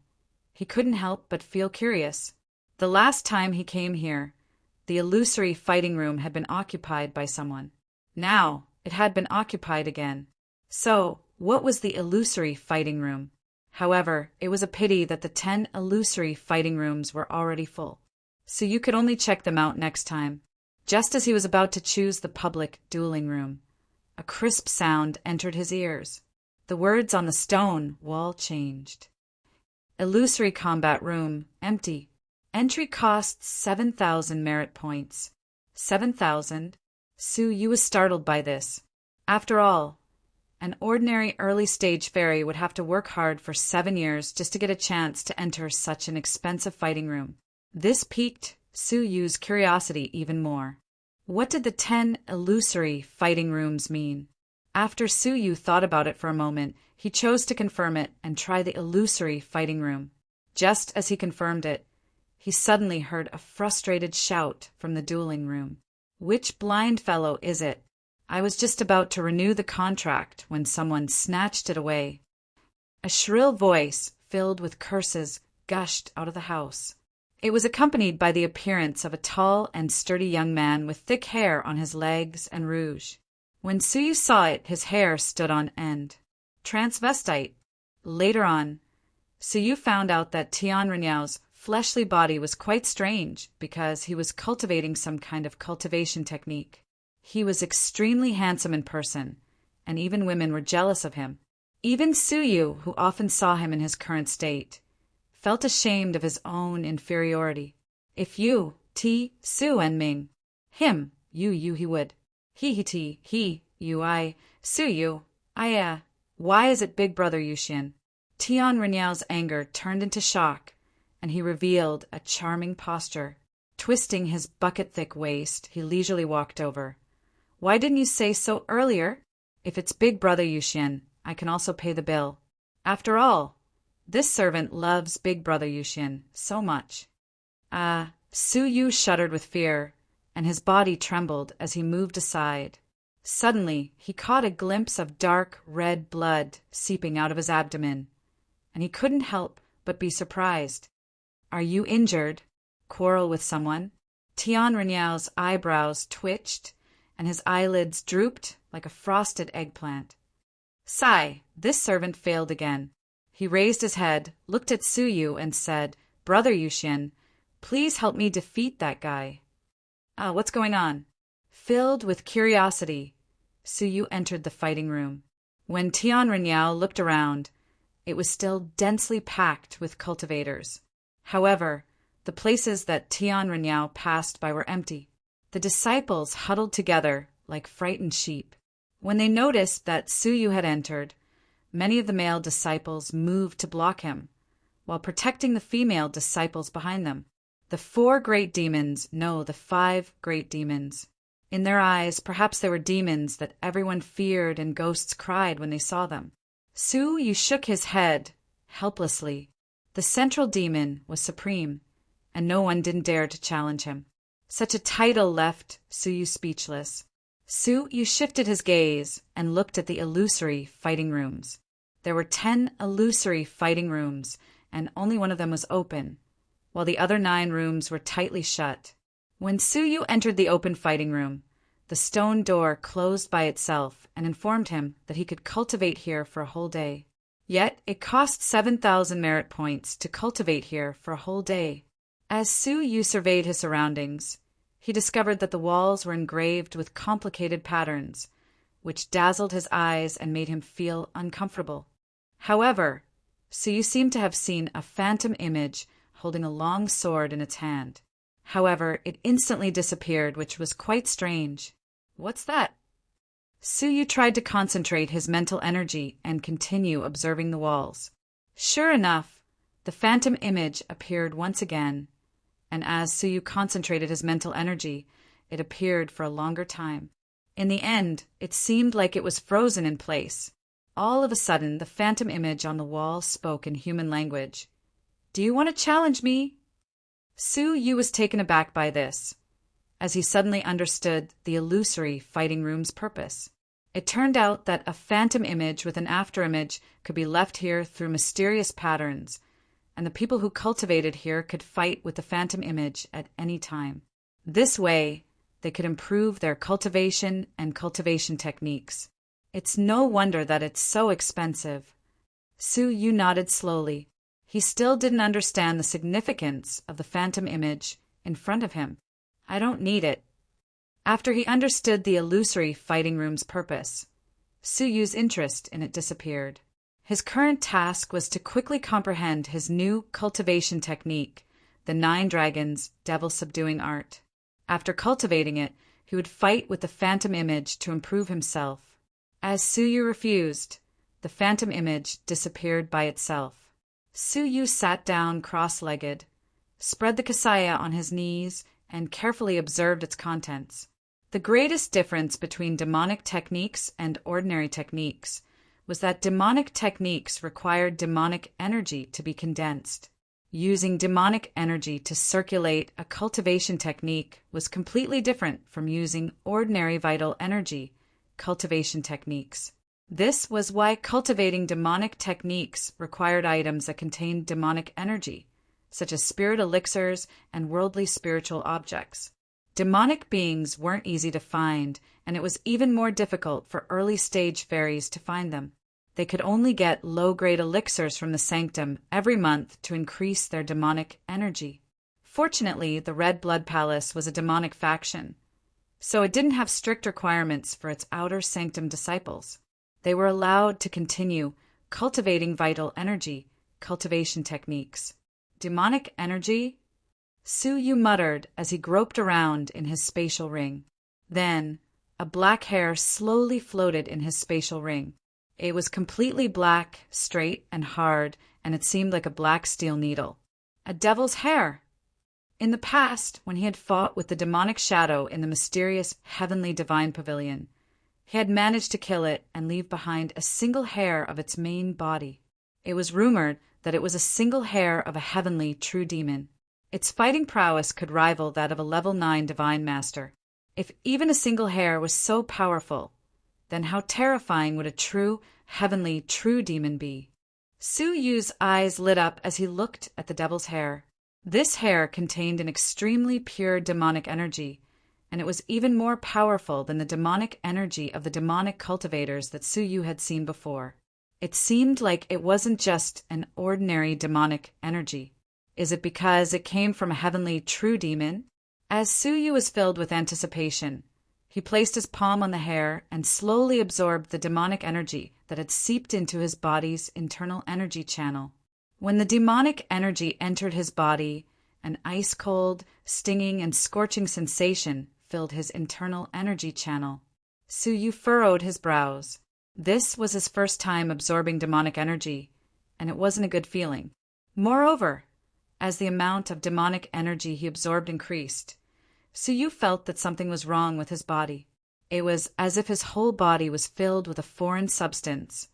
A: he couldn't help but feel curious. The last time he came here, the illusory fighting room had been occupied by someone. Now it had been occupied again. So, what was the illusory fighting room? However, it was a pity that the 10 illusory fighting rooms were already full. So you could only check them out next time. Just as he was about to choose the public dueling room, a crisp sound entered his ears. The words on the stone wall changed. Illusory combat room, empty. Entry costs 7,000 merit points. 7,000? Suyu was startled by this. After all, an ordinary early-stage fairy would have to work hard for 7 years just to get a chance to enter such an expensive fighting room. This piqued Suyu's curiosity even more. What did the 10 illusory fighting rooms mean? After Suyu thought about it for a moment, he chose to confirm it and try the illusory fighting room. Just as he confirmed it, he suddenly heard a frustrated shout from the dueling room. Which blind fellow is it? I was just about to renew the contract when someone snatched it away. A shrill voice, filled with curses, gushed out of the house. It was accompanied by the appearance of a tall and sturdy young man with thick hair on his legs and rouge. When Suyu saw it, his hair stood on end. Transvestite. Later on, Suyu found out that Tian Renyao's fleshly body was quite strange because he was cultivating some kind of cultivation technique. He was extremely handsome in person, and even women were jealous of him. Even Suyu, who often saw him in his current state, felt ashamed of his own inferiority. If you, Ti, Su and Ming, him, you he would. He ti, he, you I, Suyu, why is it Big Brother Yuxian? Tian Renyao's anger turned into shock, and he revealed a charming posture. Twisting his bucket-thick waist, he leisurely walked over. Why didn't you say so earlier? If it's Big Brother Yuxian, I can also pay the bill. After all, this servant loves Big Brother Yuxian so much. Suyu shuddered with fear, and his body trembled as he moved aside. Suddenly, he caught a glimpse of dark red blood seeping out of his abdomen, and he couldn't help but be surprised. Are you injured? Quarrel with someone? Tian Renyao's eyebrows twitched, and his eyelids drooped like a frosted eggplant. Sigh, this servant failed again. He raised his head, looked at Suyu, and said, "Brother Yuxian, please help me defeat that guy." What's going on? Filled with curiosity, Suyu entered the fighting room. When Tian Renyao looked around, it was still densely packed with cultivators. However, the places that Tian Renyao passed by were empty. The disciples huddled together like frightened sheep. When they noticed that Suyu had entered, many of the male disciples moved to block him, while protecting the female disciples behind them. The 4 great demons know the 5 great demons. In their eyes, perhaps they were demons that everyone feared and ghosts cried when they saw them. Suyu shook his head, helplessly. The central demon was supreme, and no one didn't dare to challenge him. Such a title left Suyu speechless. Suyu shifted his gaze and looked at the illusory fighting rooms. There were 10 illusory fighting rooms, and only one of them was open, while the other 9 rooms were tightly shut. When Suyu entered the open fighting room, the stone door closed by itself and informed him that he could cultivate here for a whole day. Yet it cost 7,000 merit points to cultivate here for a whole day. As Suyu surveyed his surroundings, he discovered that the walls were engraved with complicated patterns, which dazzled his eyes and made him feel uncomfortable. However, Suyu seemed to have seen a phantom image holding a long sword in its hand. However, it instantly disappeared, which was quite strange. What's that? Suyu tried to concentrate his mental energy and continue observing the walls. Sure enough, the phantom image appeared once again, and as Suyu concentrated his mental energy, it appeared for a longer time. In the end, it seemed like it was frozen in place. All of a sudden, the phantom image on the wall spoke in human language. "Do you want to challenge me?" Suyu was taken aback by this, as he suddenly understood the illusory fighting room's purpose. It turned out that a phantom image with an afterimage could be left here through mysterious patterns, and the people who cultivated here could fight with the phantom image at any time. This way, they could improve their cultivation and cultivation techniques. It's no wonder that it's so expensive. Suyu nodded slowly. He still didn't understand the significance of the phantom image in front of him. I don't need it. After he understood the illusory fighting room's purpose, Suyu's interest in it disappeared. His current task was to quickly comprehend his new cultivation technique, the 9 Dragons Devil Subduing Art. After cultivating it, he would fight with the phantom image to improve himself. As Suyu refused, the phantom image disappeared by itself. Suyu sat down cross-legged, spread the kasaya on his knees, and carefully observed its contents. The greatest difference between demonic techniques and ordinary techniques was that demonic techniques required demonic energy to be condensed. Using demonic energy to circulate a cultivation technique was completely different from using ordinary vital energy cultivation techniques. This was why cultivating demonic techniques required items that contained demonic energy, such as spirit elixirs and worldly spiritual objects. Demonic beings weren't easy to find, and it was even more difficult for early-stage fairies to find them. They could only get low-grade elixirs from the sanctum every month to increase their demonic energy. Fortunately, the Red Blood Palace was a demonic faction, so it didn't have strict requirements for its outer sanctum disciples. They were allowed to continue cultivating vital energy cultivation techniques. Demonic energy? Suyu muttered as he groped around in his spatial ring. Then, a black hair slowly floated in his spatial ring. It was completely black, straight, and hard, and it seemed like a black steel needle. A devil's hair! In the past, when he had fought with the demonic shadow in the mysterious Heavenly Divine Pavilion, he had managed to kill it and leave behind a single hair of its main body. It was rumored that it was a single hair of a heavenly true demon. Its fighting prowess could rival that of a level 9 divine master. If even a single hair was so powerful, then how terrifying would a true, heavenly, true demon be? Suyu's eyes lit up as he looked at the devil's hair. This hair contained an extremely pure demonic energy, and it was even more powerful than the demonic energy of the demonic cultivators that Suyu had seen before. It seemed like it wasn't just an ordinary demonic energy. Is it because it came from a heavenly true demon? As Suyu was filled with anticipation, he placed his palm on the hair and slowly absorbed the demonic energy that had seeped into his body's internal energy channel. When the demonic energy entered his body, an ice-cold, stinging, and scorching sensation filled his internal energy channel. Suyu furrowed his brows. This was his first time absorbing demonic energy, and it wasn't a good feeling. Moreover, as the amount of demonic energy he absorbed increased, Suyu felt that something was wrong with his body. It was as if his whole body was filled with a foreign substance,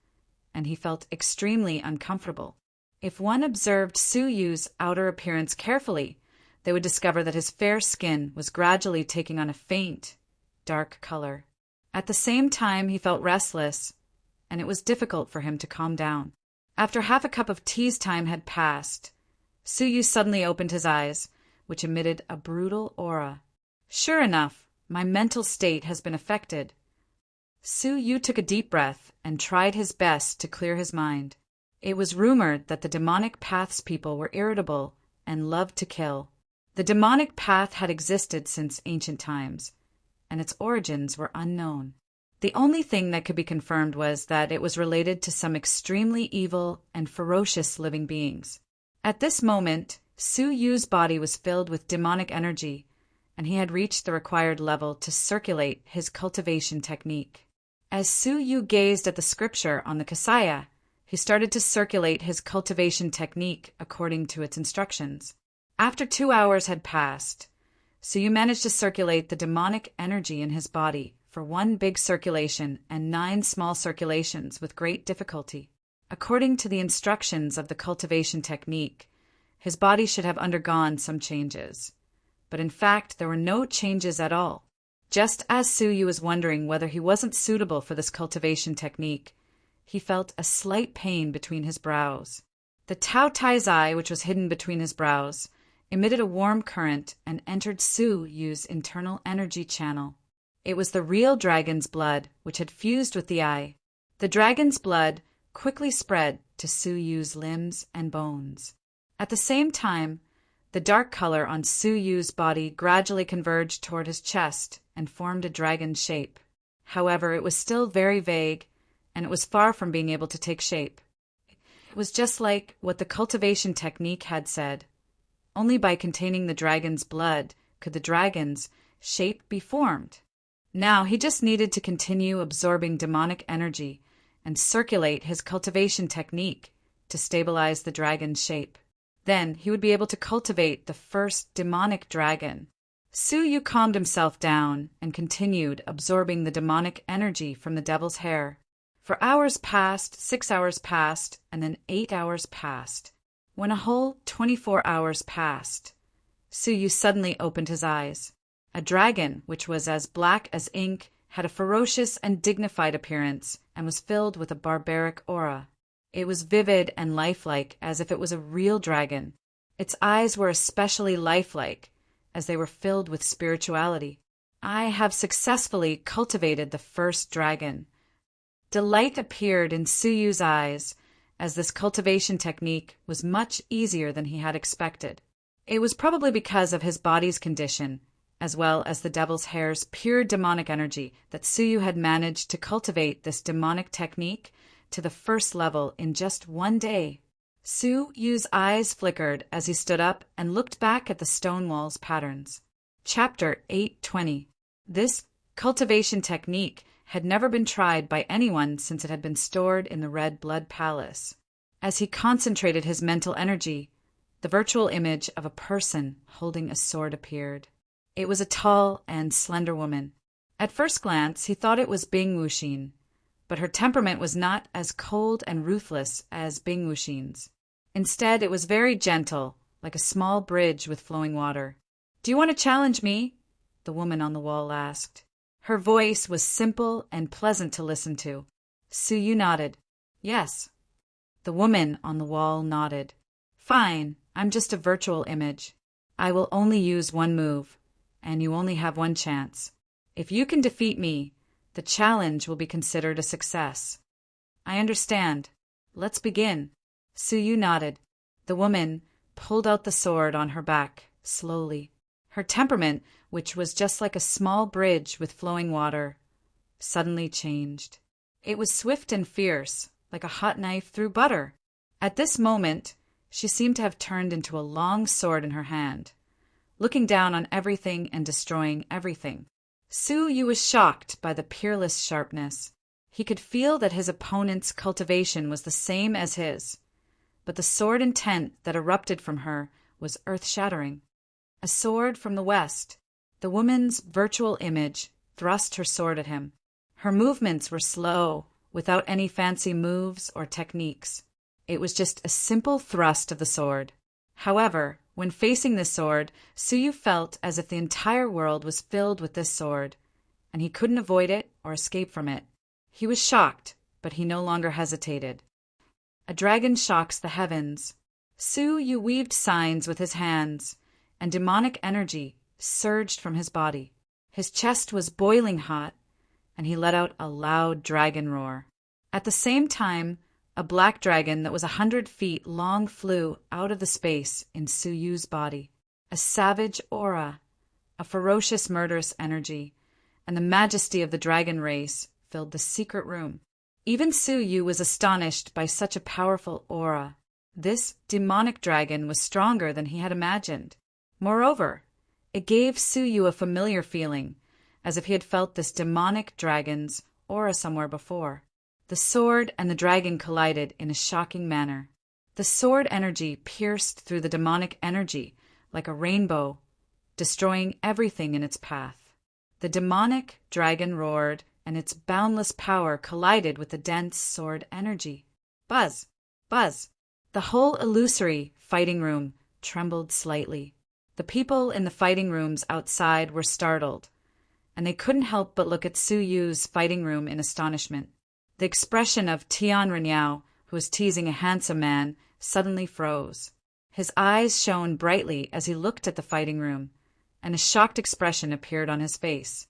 A: and he felt extremely uncomfortable. If one observed Suyu's outer appearance carefully, they would discover that his fair skin was gradually taking on a faint, dark color. At the same time, he felt restless, and it was difficult for him to calm down. After half a cup of tea's time had passed, Suyu suddenly opened his eyes, which emitted a brutal aura. Sure enough, my mental state has been affected. Suyu took a deep breath and tried his best to clear his mind. It was rumored that the demonic path's people were irritable and loved to kill. The demonic path had existed since ancient times, and its origins were unknown. The only thing that could be confirmed was that it was related to some extremely evil and ferocious living beings. At this moment, Suyu's body was filled with demonic energy, and he had reached the required level to circulate his cultivation technique. As Suyu gazed at the scripture on the Kasaya, he started to circulate his cultivation technique according to its instructions. After 2 hours had passed, Suyu managed to circulate the demonic energy in his body for 1 big circulation and 9 small circulations with great difficulty. According to the instructions of the cultivation technique, his body should have undergone some changes. But in fact, there were no changes at all. Just as Suyu was wondering whether he wasn't suitable for this cultivation technique, he felt a slight pain between his brows. The Tao Tai's eye, which was hidden between his brows, emitted a warm current and entered Suyu's internal energy channel. It was the real dragon's blood, which had fused with the eye. The dragon's blood quickly spread to Suyu's limbs and bones. At the same time, the dark color on Suyu's body gradually converged toward his chest and formed a dragon shape. However, it was still very vague, and it was far from being able to take shape. It was just like what the cultivation technique had said. Only by containing the dragon's blood could the dragon's shape be formed. Now he just needed to continue absorbing demonic energy and circulate his cultivation technique to stabilize the dragon's shape. Then he would be able to cultivate the first demonic dragon. Suyu calmed himself down and continued absorbing the demonic energy from the devil's hair. For hours passed, 6 hours passed, and then 8 hours passed. When a whole 24 hours passed, Suyu suddenly opened his eyes. A dragon, which was as black as ink, had a ferocious and dignified appearance and was filled with a barbaric aura. It was vivid and lifelike, as if it was a real dragon. Its eyes were especially lifelike, as they were filled with spirituality. I have successfully cultivated the first dragon. Delight appeared in Suyu's eyes, as this cultivation technique was much easier than he had expected. It was probably because of his body's condition, as well as the devil's hair's pure demonic energy, that Suyu had managed to cultivate this demonic technique to the first level in just 1 day. Suyu's eyes flickered as he stood up and looked back at the stone wall's patterns. Chapter 820. This cultivation technique had never been tried by anyone since it had been stored in the Red Blood Palace. As he concentrated his mental energy, the virtual image of a person holding a sword appeared. It was a tall and slender woman. At first glance, he thought it was Bing Wuxin, but her temperament was not as cold and ruthless as Bing Wuxin's. Instead, it was very gentle, like a small bridge with flowing water. "Do you want to challenge me?" the woman on the wall asked. Her voice was simple and pleasant to listen to. Suyu nodded. "Yes." The woman on the wall nodded. "Fine, I'm just a virtual image. I will only use one move, and you only have one chance. If you can defeat me, the challenge will be considered a success." "I understand. Let's begin." Suyu nodded. The woman pulled out the sword on her back, slowly. Her temperament, which was just like a small bridge with flowing water, suddenly changed. It was swift and fierce, like a hot knife through butter. At this moment, she seemed to have turned into a long sword in her hand, looking down on everything and destroying everything. Suyu was shocked by the peerless sharpness. He could feel that his opponent's cultivation was the same as his, but the sword intent that erupted from her was earth-shattering. A sword from the west. The woman's virtual image thrust her sword at him. Her movements were slow, without any fancy moves or techniques. It was just a simple thrust of the sword. However, when facing the sword, Suyu felt as if the entire world was filled with this sword, and he couldn't avoid it or escape from it. He was shocked, but he no longer hesitated. A dragon shocks the heavens. Suyu weaved signs with his hands, and demonic energy surged from his body. His chest was boiling hot, and he let out a loud dragon roar. At the same time, a black dragon that was 100 feet long flew out of the space in Suyu's body. A savage aura, a ferocious murderous energy, and the majesty of the dragon race filled the secret room. Even Suyu was astonished by such a powerful aura. This demonic dragon was stronger than he had imagined. Moreover, it gave Suyu a familiar feeling, as if he had felt this demonic dragon's aura somewhere before. The sword and the dragon collided in a shocking manner. The sword energy pierced through the demonic energy like a rainbow, destroying everything in its path. The demonic dragon roared, and its boundless power collided with the dense sword energy. Buzz! Buzz! The whole illusory fighting room trembled slightly. The people in the fighting rooms outside were startled, and they couldn't help but look at Suyu's fighting room in astonishment. The expression of Tian Renyao, who was teasing a handsome man, suddenly froze. His eyes shone brightly as he looked at the fighting room, and a shocked expression appeared on his face.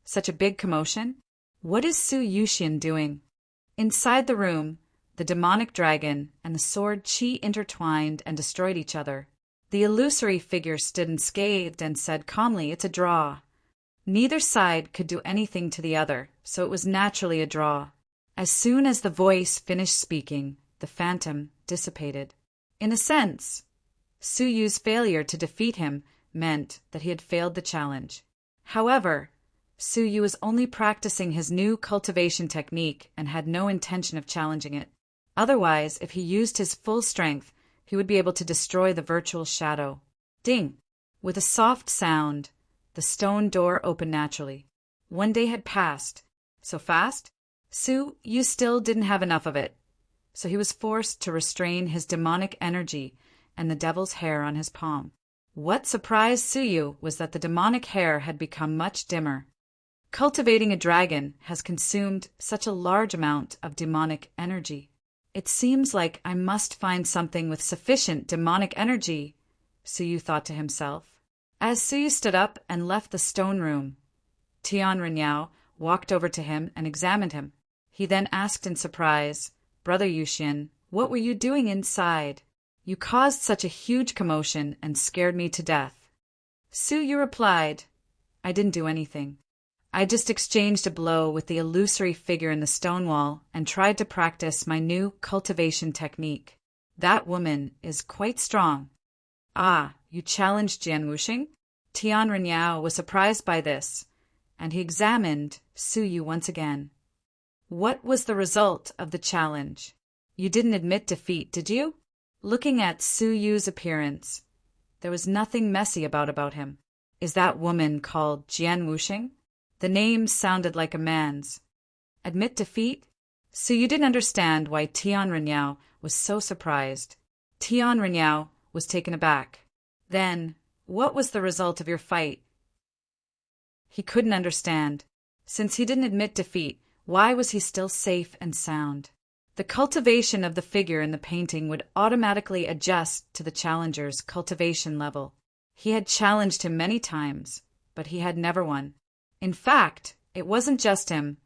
A: Such a big commotion? What is Su Yuxian doing? Inside the room, the demonic dragon and the sword qi intertwined and destroyed each other. The illusory figure stood unscathed and said calmly, "It's a draw." Neither side could do anything to the other, so it was naturally a draw. As soon as the voice finished speaking, the phantom dissipated. In a sense, Suyu's failure to defeat him meant that he had failed the challenge. However, Suyu was only practicing his new cultivation technique and had no intention of challenging it. Otherwise, if he used his full strength, he would be able to destroy the virtual shadow. Ding! With a soft sound, the stone door opened naturally. 1 day had passed. So fast? Suyu still didn't have enough of it, so he was forced to restrain his demonic energy and the devil's hair on his palm. What surprised Suyu was that the demonic hair had become much dimmer. Cultivating a dragon has consumed such a large amount of demonic energy. It seems like I must find something with sufficient demonic energy, Suyu thought to himself. As Suyu stood up and left the stone room, Tian Renyao walked over to him and examined him. He then asked in surprise, "Brother Yuxian, what were you doing inside? You caused such a huge commotion and scared me to death." Suyu replied, "I didn't do anything. I just exchanged a blow with the illusory figure in the stone wall and tried to practice my new cultivation technique. That woman is quite strong." "Ah, you challenged Jian Wuxing?" Tian Renyao was surprised by this, and he examined Suyu once again. "What was the result of the challenge? You didn't admit defeat, did you?" Looking at Suyu's appearance, there was nothing messy about him. "Is that woman called Jian Wuxing?" The name sounded like a man's. Admit defeat? Suyu didn't understand why Tian Renyao was so surprised. Tian Renyao was taken aback. "Then, what was the result of your fight?" He couldn't understand. Since he didn't admit defeat, why was he still safe and sound? The cultivation of the figure in the painting would automatically adjust to the challenger's cultivation level. He had challenged him many times, but he had never won. In fact, it wasn't just him,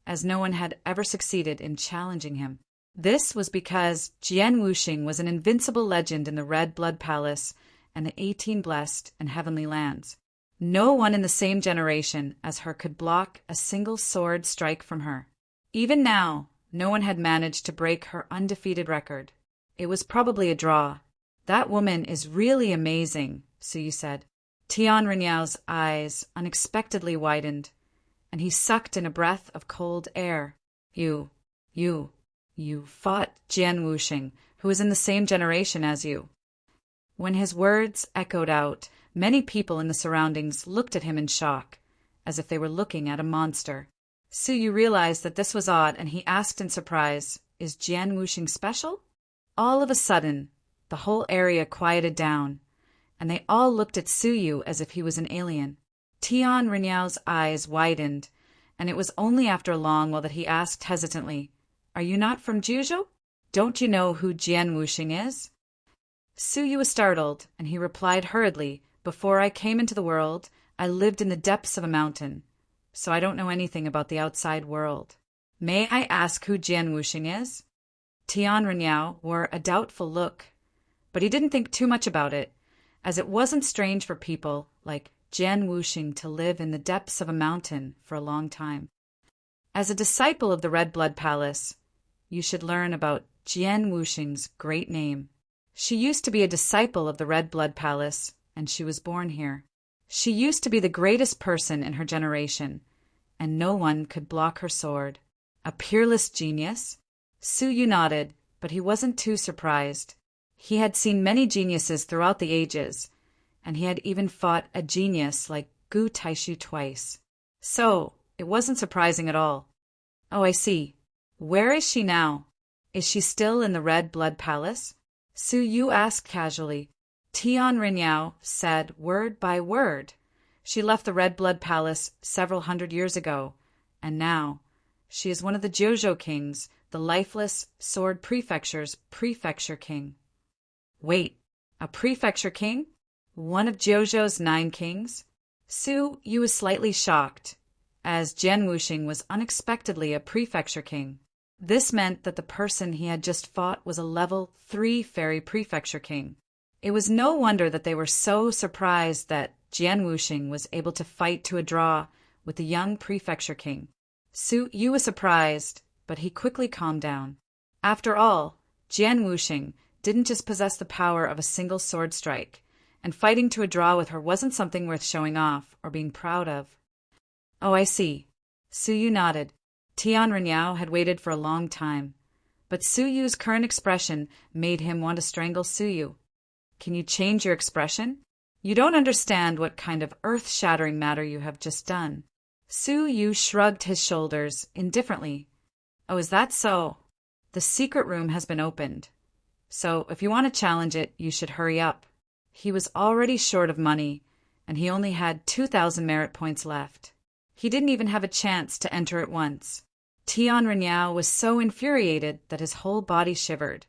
A: as no one had ever succeeded in challenging him. This was because Jian Wuxing was an invincible legend in the Red Blood Palace and the 18 Blessed and Heavenly Lands. No one in the same generation as her could block a single sword strike from her. Even now, no one had managed to break her undefeated record. It was probably a draw. That woman is really amazing, Suyu said. Tian Renyao's eyes unexpectedly widened, and he sucked in a breath of cold air. You fought Jian Wuxing, who is in the same generation as you. When his words echoed out, many people in the surroundings looked at him in shock, as if they were looking at a monster. Suyu realized that this was odd, and he asked in surprise, "Is Jian Wuxing special?" All of a sudden, the whole area quieted down, and they all looked at Suyu as if he was an alien. Tian Renyao's eyes widened, and it was only after a long while that he asked hesitantly, "Are you not from Juzhou? Don't you know who Jian Wuxing is?" Suyu was startled, and he replied hurriedly, "Before I came into the world, I lived in the depths of a mountain, so I don't know anything about the outside world. May I ask who Jian Wuxing is?" Tian Renyao wore a doubtful look, but he didn't think too much about it, as it wasn't strange for people like Jian Wuxing to live in the depths of a mountain for a long time. As a disciple of the Red Blood Palace, you should learn about Jian Wuxing's great name. She used to be a disciple of the Red Blood Palace, and she was born here. She used to be the greatest person in her generation, and no one could block her sword. A peerless genius? Suyu nodded, but he wasn't too surprised. He had seen many geniuses throughout the ages, and he had even fought a genius like Gu Taishu twice. So, it wasn't surprising at all. "Oh, I see. Where is she now? Is she still in the Red Blood Palace?" Suyu asked casually. Tian Renyao said word by word. She left the Red Blood Palace several hundred years ago, and now she is one of the Jojo kings, the lifeless sword prefecture's prefecture king. Wait, a prefecture king? One of Jojo's 9 kings? Suyu was slightly shocked, as Jian Wuxing was unexpectedly a prefecture king. This meant that the person he had just fought was a level 3 fairy prefecture king. It was no wonder that they were so surprised that Jian Wuxing was able to fight to a draw with the young prefecture king. Suyu was surprised, but he quickly calmed down. After all, Jian Wuxing didn't just possess the power of a single sword strike, and fighting to a draw with her wasn't something worth showing off or being proud of. "Oh, I see." Suyu nodded. Tian Renyao had waited for a long time, but Suyu's current expression made him want to strangle Suyu. "Can you change your expression? You don't understand what kind of earth-shattering matter you have just done." Suyu shrugged his shoulders indifferently. "Oh, is that so? The secret room has been opened. So if you want to challenge it, you should hurry up." He was already short of money, and he only had 2,000 merit points left. He didn't even have a chance to enter at once. Tian Renyao was so infuriated that his whole body shivered,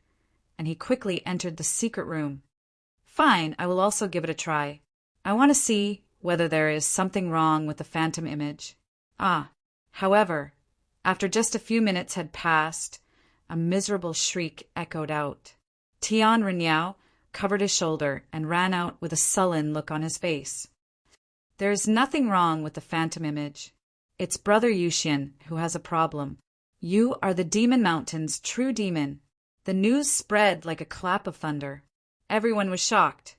A: and he quickly entered the secret room. "Fine, I will also give it a try. I want to see whether there is something wrong with the phantom image." However, after just a few minutes had passed, a miserable shriek echoed out. Tian Renyao covered his shoulder and ran out with a sullen look on his face. "There is nothing wrong with the phantom image. It's Brother Yuxian who has a problem. You are the Demon Mountain's true demon." The news spread like a clap of thunder. Everyone was shocked.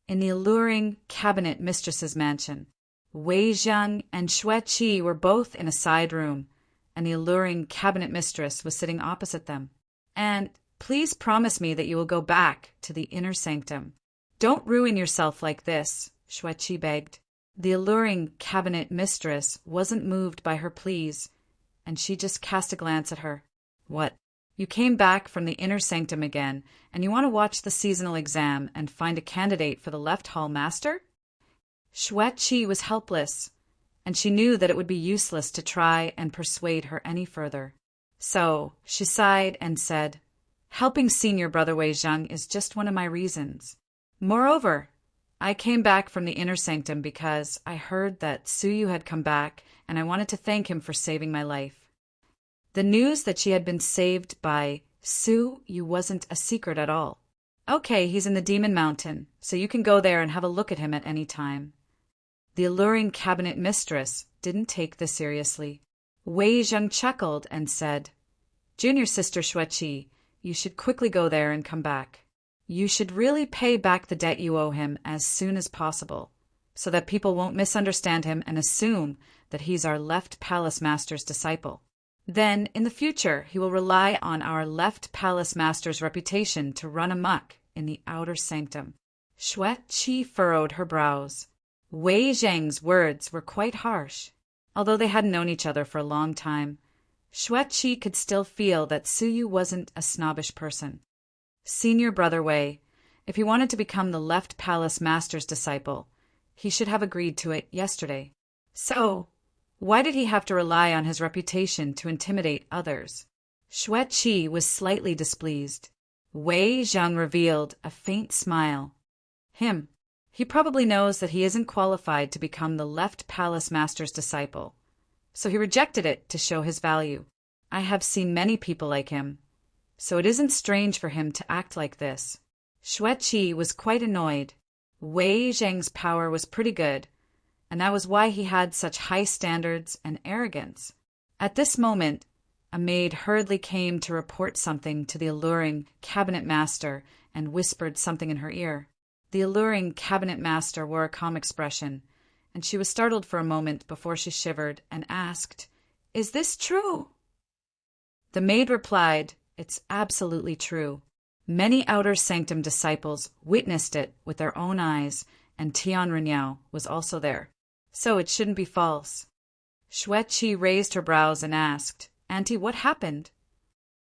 A: In the alluring cabinet mistress's mansion, Wei Zhang and Xue Qi were both in a side room, and the alluring cabinet mistress was sitting opposite them. "And please promise me that you will go back to the inner sanctum. Don't ruin yourself like this," Xue Qi begged. The alluring cabinet mistress wasn't moved by her pleas, and she just cast a glance at her. "What? You came back from the inner sanctum again, and you want to watch the seasonal exam and find a candidate for the left hall master?" Xue Qi was helpless, and she knew that it would be useless to try and persuade her any further. So she sighed and said, "Helping senior brother Wei Zheng is just one of my reasons. Moreover, I came back from the inner sanctum because I heard that Suyu had come back and I wanted to thank him for saving my life." The news that she had been saved by Suyu wasn't a secret at all. "Okay, he's in the Demon Mountain, so you can go there and have a look at him at any time." The alluring cabinet mistress didn't take this seriously. Wei Zheng chuckled and said, "Junior sister Xueqi, you should quickly go there and come back. You should really pay back the debt you owe him as soon as possible, so that people won't misunderstand him and assume that he's our left palace master's disciple. Then, in the future, he will rely on our left palace master's reputation to run amok in the outer sanctum." Xueqi furrowed her brows. Wei Zheng's words were quite harsh. Although they hadn't known each other for a long time, Xueqi could still feel that Suyu wasn't a snobbish person. Senior brother Wei, if he wanted to become the left palace master's disciple, he should have agreed to it yesterday. So, why did he have to rely on his reputation to intimidate others? Xueqi was slightly displeased. Wei Zheng revealed a faint smile. He probably knows that he isn't qualified to become the left palace master's disciple, so he rejected it to show his value. I have seen many people like him, so it isn't strange for him to act like this. Xueqi was quite annoyed. Wei Zheng's power was pretty good, and that was why he had such high standards and arrogance. At this moment, a maid hurriedly came to report something to the alluring cabinet master and whispered something in her ear. The alluring cabinet master wore a calm expression, and she was startled for a moment before she shivered and asked, "Is this true?" The maid replied, "It's absolutely true. Many outer sanctum disciples witnessed it with their own eyes, and Tian Renyao was also there. So it shouldn't be false." Xueqi raised her brows and asked, "Auntie, what happened?"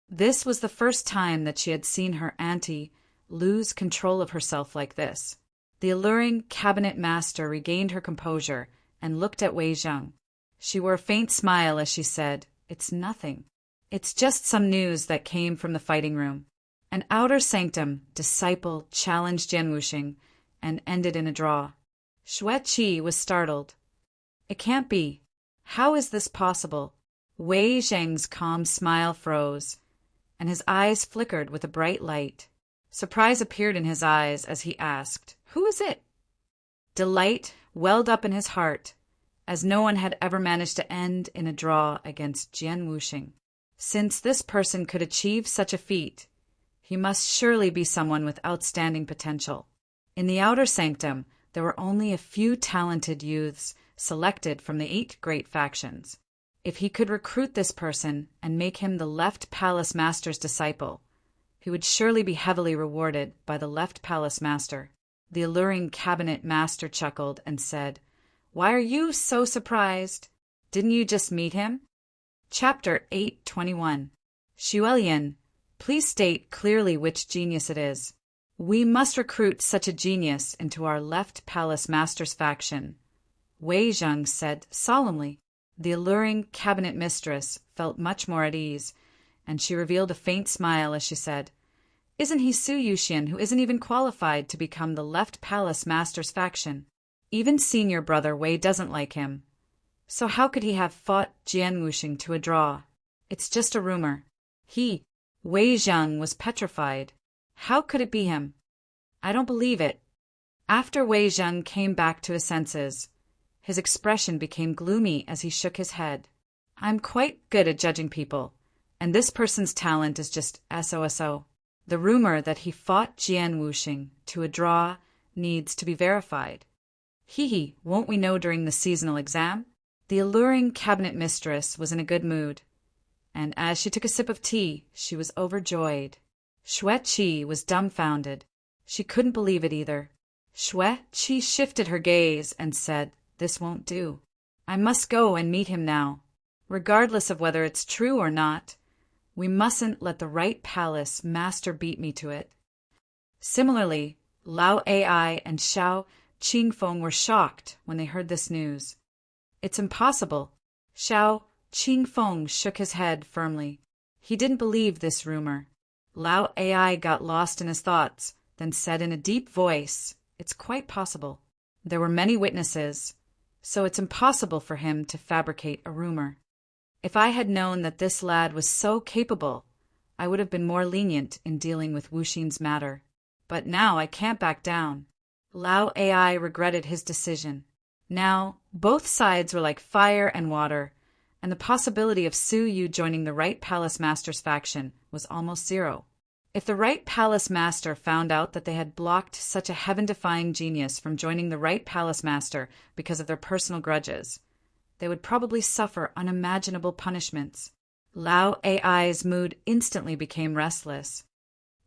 A: This was the first time that she had seen her auntie lose control of herself like this. The alluring cabinet master regained her composure and looked at Wei Zheng. She wore a faint smile as she said, "It's nothing. It's just some news that came from the fighting room. An outer sanctum disciple challenged Jian Wuxing and ended in a draw." Xueqi was startled. "It can't be. How is this possible?" Wei Zheng's calm smile froze, and his eyes flickered with a bright light. Surprise appeared in his eyes as he asked, "Who is it?" Delight welled up in his heart, as no one had ever managed to end in a draw against Jian Wuxing. Since this person could achieve such a feat, he must surely be someone with outstanding potential. In the outer sanctum, there were only a few talented youths selected from the 8 great factions. If he could recruit this person and make him the left palace master's disciple, he would surely be heavily rewarded by the left palace master. The alluring cabinet master chuckled and said, "Why are you so surprised? Didn't you just meet him?" Chapter 821. Xuelian, please state clearly which genius it is. We must recruit such a genius into our left palace master's faction, Wei Zheng said solemnly. The alluring cabinet mistress felt much more at ease, and she revealed a faint smile as she said, "Isn't he Su Yuxian, who isn't even qualified to become the left palace master's faction? Even senior brother Wei doesn't like him. So how could he have fought Jian Wuxing to a draw? It's just a rumor." Wei Zheng was petrified. How could it be him? "I don't believe it." After Wei Zheng came back to his senses, his expression became gloomy as he shook his head. "I'm quite good at judging people, and this person's talent is just SOSO. The rumor that he fought Jian Wuxing to a draw needs to be verified. Won't we know during the seasonal exam?" The alluring cabinet mistress was in a good mood, and as she took a sip of tea, she was overjoyed. Xueqi was dumbfounded. She couldn't believe it either. Xueqi shifted her gaze and said, "This won't do. I must go and meet him now. Regardless of whether it's true or not, we mustn't let the right palace master beat me to it." Similarly, Lao Ai and Xiao Qingfeng were shocked when they heard this news. "It's impossible." Xiao Qingfeng shook his head firmly. He didn't believe this rumor. Lao AI got lost in his thoughts, then said in a deep voice, "It's quite possible. There were many witnesses, so it's impossible for him to fabricate a rumor. If I had known that this lad was so capable, I would have been more lenient in dealing with Wuxin's matter. But now I can't back down." Lao AI regretted his decision. Now, both sides were like fire and water, and the possibility of Su Yu joining the Right Palace Master's faction was almost zero. If the Right Palace Master found out that they had blocked such a heaven-defying genius from joining the Right Palace Master because of their personal grudges, they would probably suffer unimaginable punishments. Lao AI's mood instantly became restless.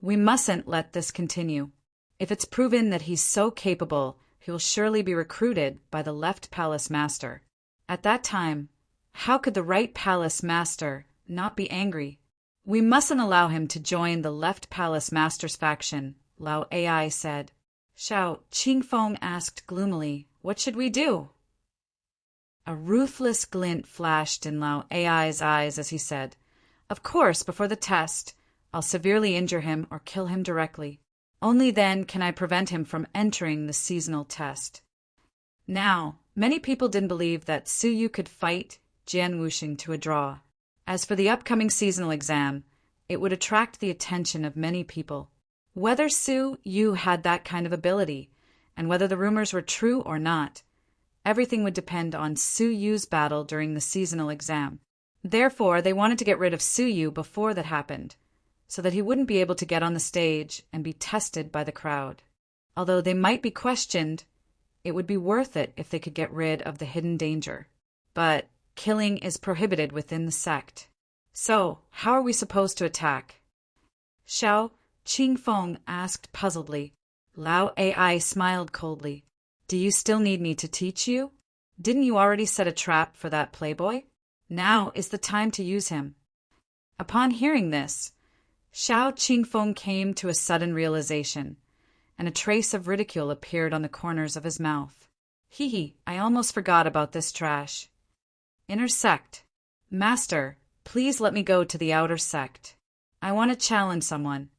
A: We mustn't let this continue. If it's proven that he's so capable, he will surely be recruited by the Left Palace Master. At that time, how could the Right Palace Master not be angry? We mustn't allow him to join the Left Palace Master's faction, Lao AI said. Xiao Qingfeng asked gloomily, "What should we do?" A ruthless glint flashed in Lao AI's eyes as he said, "Of course, before the test, I'll severely injure him or kill him directly. Only then can I prevent him from entering the seasonal test." Now, many people didn't believe that Su Yu could fight Jian Wuxing to a draw. As for the upcoming seasonal exam, it would attract the attention of many people. Whether Su Yu had that kind of ability, and whether the rumors were true or not, everything would depend on Su Yu's battle during the seasonal exam. Therefore, they wanted to get rid of Su Yu before that happened, so that he wouldn't be able to get on the stage and be tested by the crowd. Although they might be questioned, it would be worth it if they could get rid of the hidden danger. But killing is prohibited within the sect. So, how are we supposed to attack? Xiao Qingfeng asked puzzledly. Lao AI smiled coldly. "Do you still need me to teach you? Didn't you already set a trap for that playboy? Now is the time to use him." Upon hearing this, Xiao Qingfeng came to a sudden realization, and a trace of ridicule appeared on the corners of his mouth. "Hee, I almost forgot about this trash. Inner sect. Master, please let me go to the outer sect. I want to challenge someone."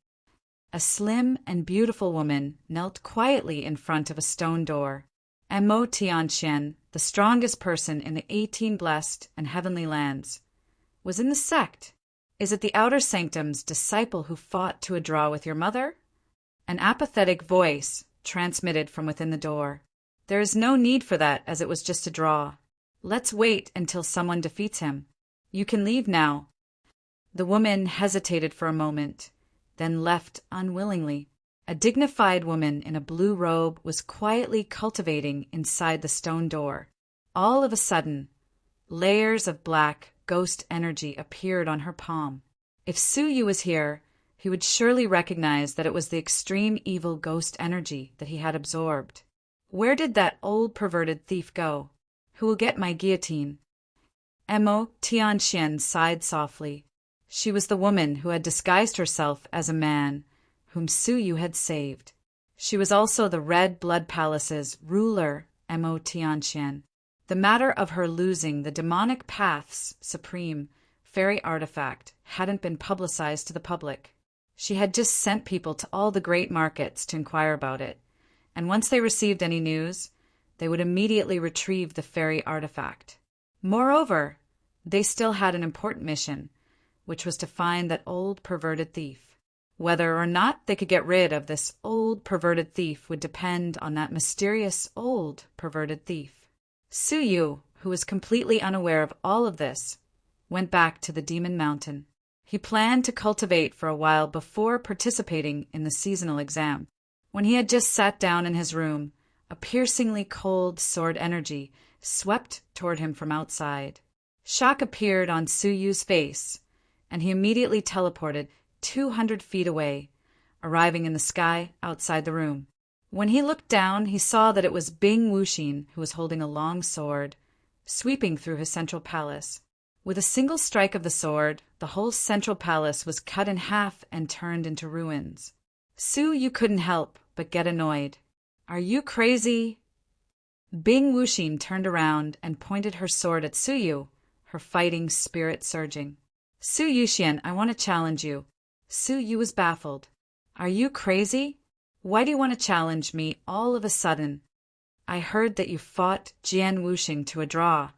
A: A slim and beautiful woman knelt quietly in front of a stone door. Mo Tianxian, the strongest person in the 18 blessed and heavenly lands, was in the sect. "Is it the outer sanctum's disciple who fought to a draw with your mother?" An apathetic voice transmitted from within the door. "There is no need for that, as it was just a draw. Let's wait until someone defeats him. You can leave now." The woman hesitated for a moment, then left unwillingly. A dignified woman in a blue robe was quietly cultivating inside the stone door. All of a sudden, layers of black ghost energy appeared on her palm. If Su Yu was here, he would surely recognize that it was the extreme evil ghost energy that he had absorbed. Where did that old perverted thief go? Who will get my guillotine? Mo Tianxian sighed softly. She was the woman who had disguised herself as a man, whom Su Yu had saved. She was also the Red Blood Palace's ruler, Mo Tianxian. The matter of her losing the demonic path's supreme fairy artifact hadn't been publicized to the public. She had just sent people to all the great markets to inquire about it, and once they received any news, they would immediately retrieve the fairy artifact. Moreover, they still had an important mission, which was to find that old perverted thief. Whether or not they could get rid of this old perverted thief would depend on that mysterious old perverted thief. Su Yu, who was completely unaware of all of this, went back to the Demon Mountain. He planned to cultivate for a while before participating in the seasonal exam. When he had just sat down in his room, a piercingly cold sword energy swept toward him from outside. Shock appeared on Su Yu's face, and he immediately teleported 200 feet away, arriving in the sky outside the room. When he looked down, he saw that it was Bing Wuxin who was holding a long sword, sweeping through his central palace. With a single strike of the sword, the whole central palace was cut in half and turned into ruins. Su Yu couldn't help but get annoyed. "Are you crazy?" Bing Wuxin turned around and pointed her sword at Su Yu, her fighting spirit surging. Su Yuxian, I want to challenge you. Su Yu was baffled. Are you crazy? Why do you want to challenge me all of a sudden? I heard that you fought Jian Wuxing to a draw,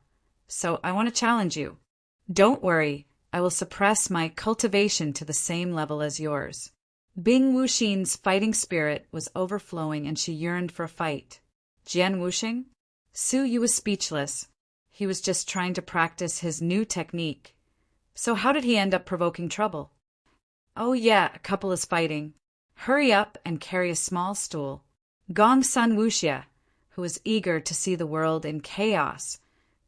A: so I want to challenge you. Don't worry, I will suppress my cultivation to the same level as yours. Bing Wuxing's fighting spirit was overflowing and she yearned for a fight. Jian Wuxing? Su Yu was speechless. He was just trying to practice his new technique. So how did he end up provoking trouble? Oh yeah, a couple is fighting. Hurry up and carry a small stool. Gong Sun Wuxia, who was eager to see the world in chaos,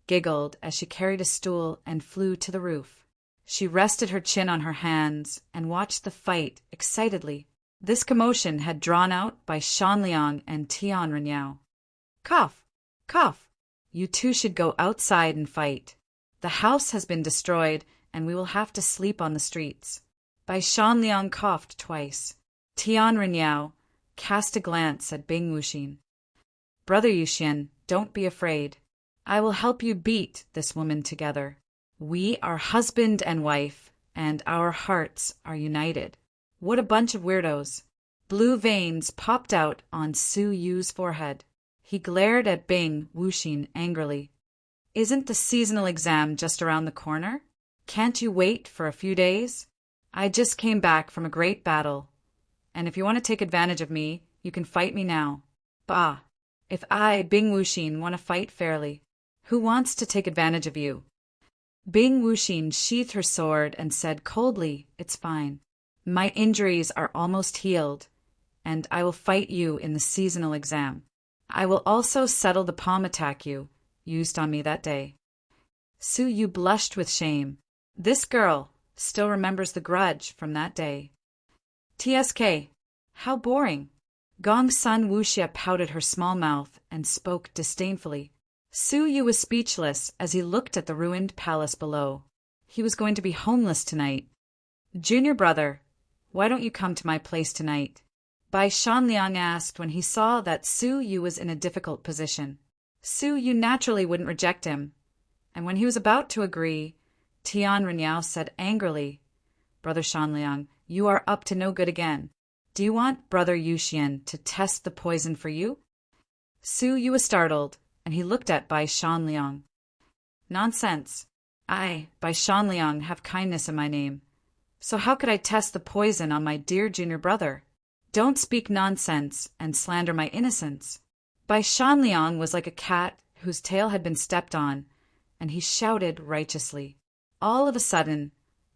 A: giggled as she carried a stool and flew to the roof. She rested her chin on her hands and watched the fight excitedly. This commotion had drawn out by Shanliang and Tian Renyao. Cough! Cough! You two should go outside and fight. The house has been destroyed and we will have to sleep on the streets. Bai Shanliang coughed twice. Tian Renyao cast a glance at Bing Wuxing. Brother Yuxian, don't be afraid. I will help you beat this woman together. We are husband and wife, and our hearts are united. What a bunch of weirdos. Blue veins popped out on Su Yu's forehead. He glared at Bing Wuxing angrily. Isn't the seasonal exam just around the corner? Can't you wait for a few days? I just came back from a great battle, and if you want to take advantage of me, you can fight me now. Bah! If I, Bing Wuxing, want to fight fairly, who wants to take advantage of you? Bing Wuxing sheathed her sword and said coldly, It's fine. My injuries are almost healed, and I will fight you in the seasonal exam. I will also settle the palm attack you used on me that day. Su Yu blushed with shame. This girl still remembers the grudge from that day. TSK, how boring. Gong Sun Wuxia pouted her small mouth and spoke disdainfully. Su Yu was speechless as he looked at the ruined palace below. He was going to be homeless tonight. Junior brother, why don't you come to my place tonight? Bai Shanliang asked when he saw that Su Yu was in a difficult position. Su Yu naturally wouldn't reject him, and when he was about to agree, Tian Renyao said angrily, Brother Shanliang, you are up to no good again. Do you want Brother Yuxian to test the poison for you? Su Yu was startled, and he looked at Bai Shanliang. Nonsense. I, Bai Shanliang, have kindness in my name. So how could I test the poison on my dear junior brother? Don't speak nonsense and slander my innocence. Bai Shanliang was like a cat whose tail had been stepped on, and he shouted righteously. All of a sudden,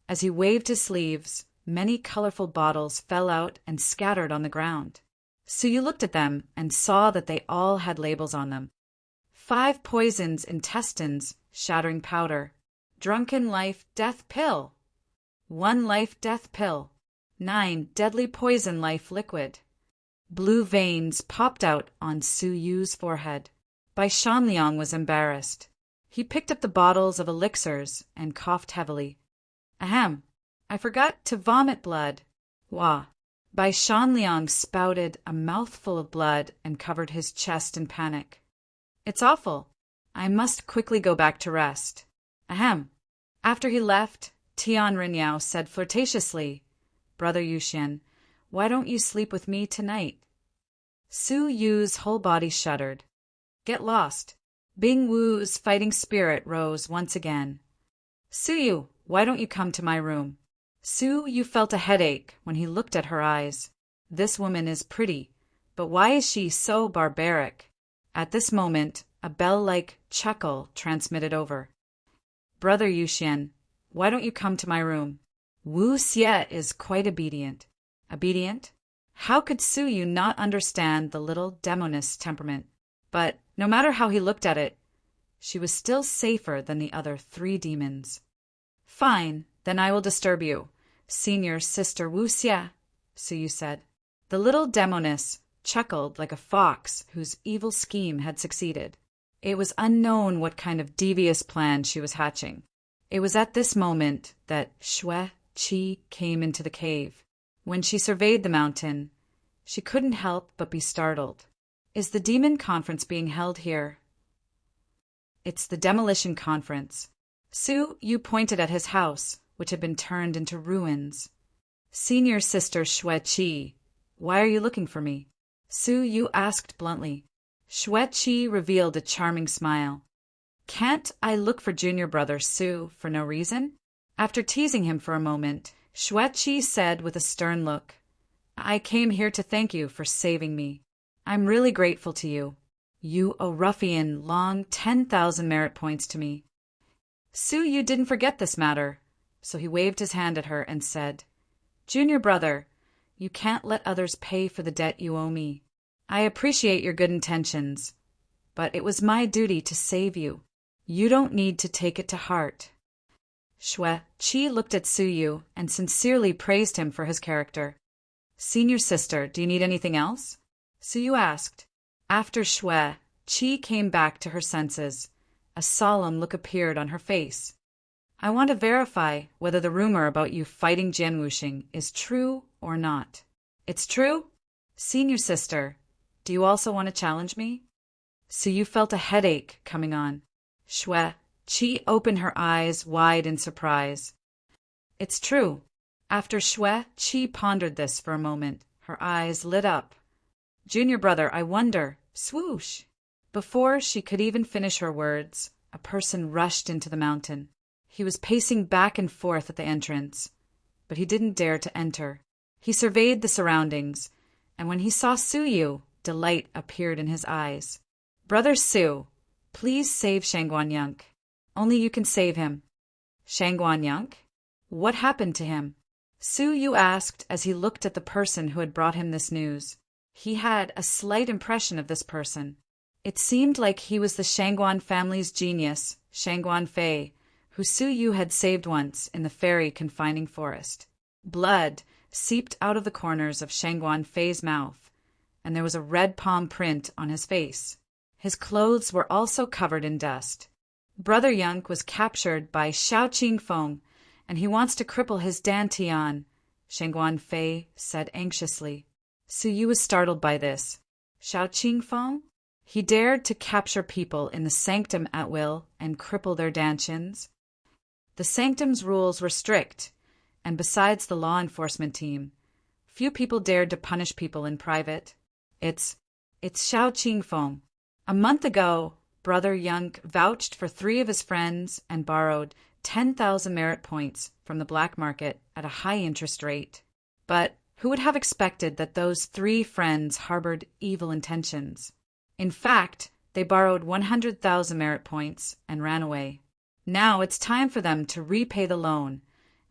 A: as he waved his sleeves, many colorful bottles fell out and scattered on the ground. Su Yu looked at them and saw that they all had labels on them. 5 poisons intestines, shattering powder. Drunken life death pill. 1 life death pill. 9 deadly poison life liquid. Blue veins popped out on Su Yu's forehead. Bai Shanliang was embarrassed. He picked up the bottles of elixirs and coughed heavily. Ahem, I forgot to vomit blood. Wah. Bai Shanliang spouted a mouthful of blood and covered his chest in panic. It's awful. I must quickly go back to rest. Ahem. After he left, Tian Renyao said flirtatiously, Brother Yuxian, why don't you sleep with me tonight? Su Yu's whole body shuddered. Get lost. Bing Wu's fighting spirit rose once again. Su Yu, why don't you come to my room? Su Yu felt a headache when he looked at her eyes. This woman is pretty, but why is she so barbaric? At this moment, a bell-like chuckle transmitted over. Brother Yuxian, why don't you come to my room? Wu Xie is quite obedient. Obedient? How could Su Yu not understand the little demoness temperament? But no matter how he looked at it, she was still safer than the other 3 demons. Fine, then I will disturb you, Senior Sister Wu Xie, Su Yu said. The little demoness chuckled like a fox whose evil scheme had succeeded. It was unknown what kind of devious plan she was hatching. It was at this moment that Xue Qi came into the cave. When she surveyed the mountain, she couldn't help but be startled. Is the demon conference being held here? It's the demolition conference. Su Yu pointed at his house, which had been turned into ruins. Senior Sister Xue, why are you looking for me? Su Yu asked bluntly. Xue revealed a charming smile. Can't I look for junior brother Su for no reason? After teasing him for a moment, Xue said with a stern look, I came here to thank you for saving me. I'm really grateful to you. You owe ruffian long 10,000 merit points to me. Su Yu didn't forget this matter, so he waved his hand at her and said, Junior brother, you can't let others pay for the debt you owe me. I appreciate your good intentions, but it was my duty to save you. You don't need to take it to heart. Xue looked at Su Yu and sincerely praised him for his character. Senior sister, do you need anything else? Su Yu asked. After Xue came back to her senses, a solemn look appeared on her face. I want to verify whether the rumor about you fighting Jian Wuxing is true or not. It's true? Senior sister, do you also want to challenge me? Su Yu felt a headache coming on. Xue opened her eyes wide in surprise. It's true. After Xue pondered this for a moment, her eyes lit up. Junior brother, I wonder, swoosh. Before she could even finish her words, a person rushed into the mountain. He was pacing back and forth at the entrance, but he didn't dare to enter. He surveyed the surroundings, and when he saw Su Yu, delight appeared in his eyes. Brother Su, please save Shangguanyunk. Only you can save him. Shangguanyunk? What happened to him? Su Yu asked as he looked at the person who had brought him this news. He had a slight impression of this person. It seemed like he was the Shangguan family's genius, Shangguan Fei, who Su Yu had saved once in the fairy confining forest. Blood seeped out of the corners of Shangguan Fei's mouth, and there was a red palm print on his face. His clothes were also covered in dust. Brother Yunk was captured by Xiao Qingfeng, and he wants to cripple his Dantian, Shangguan Fei said anxiously. Su Yu was startled by this. Xiao Qingfeng? He dared to capture people in the sanctum at will and cripple their Dantians. The sanctum's rules were strict, and besides the law enforcement team, few people dared to punish people in private. It's Xiao Qingfeng. A month ago, Brother Yunk vouched for 3 of his friends and borrowed 10,000 merit points from the black market at a high interest rate. But who would have expected that those 3 friends harbored evil intentions? In fact, they borrowed 100,000 merit points and ran away. Now it's time for them to repay the loan,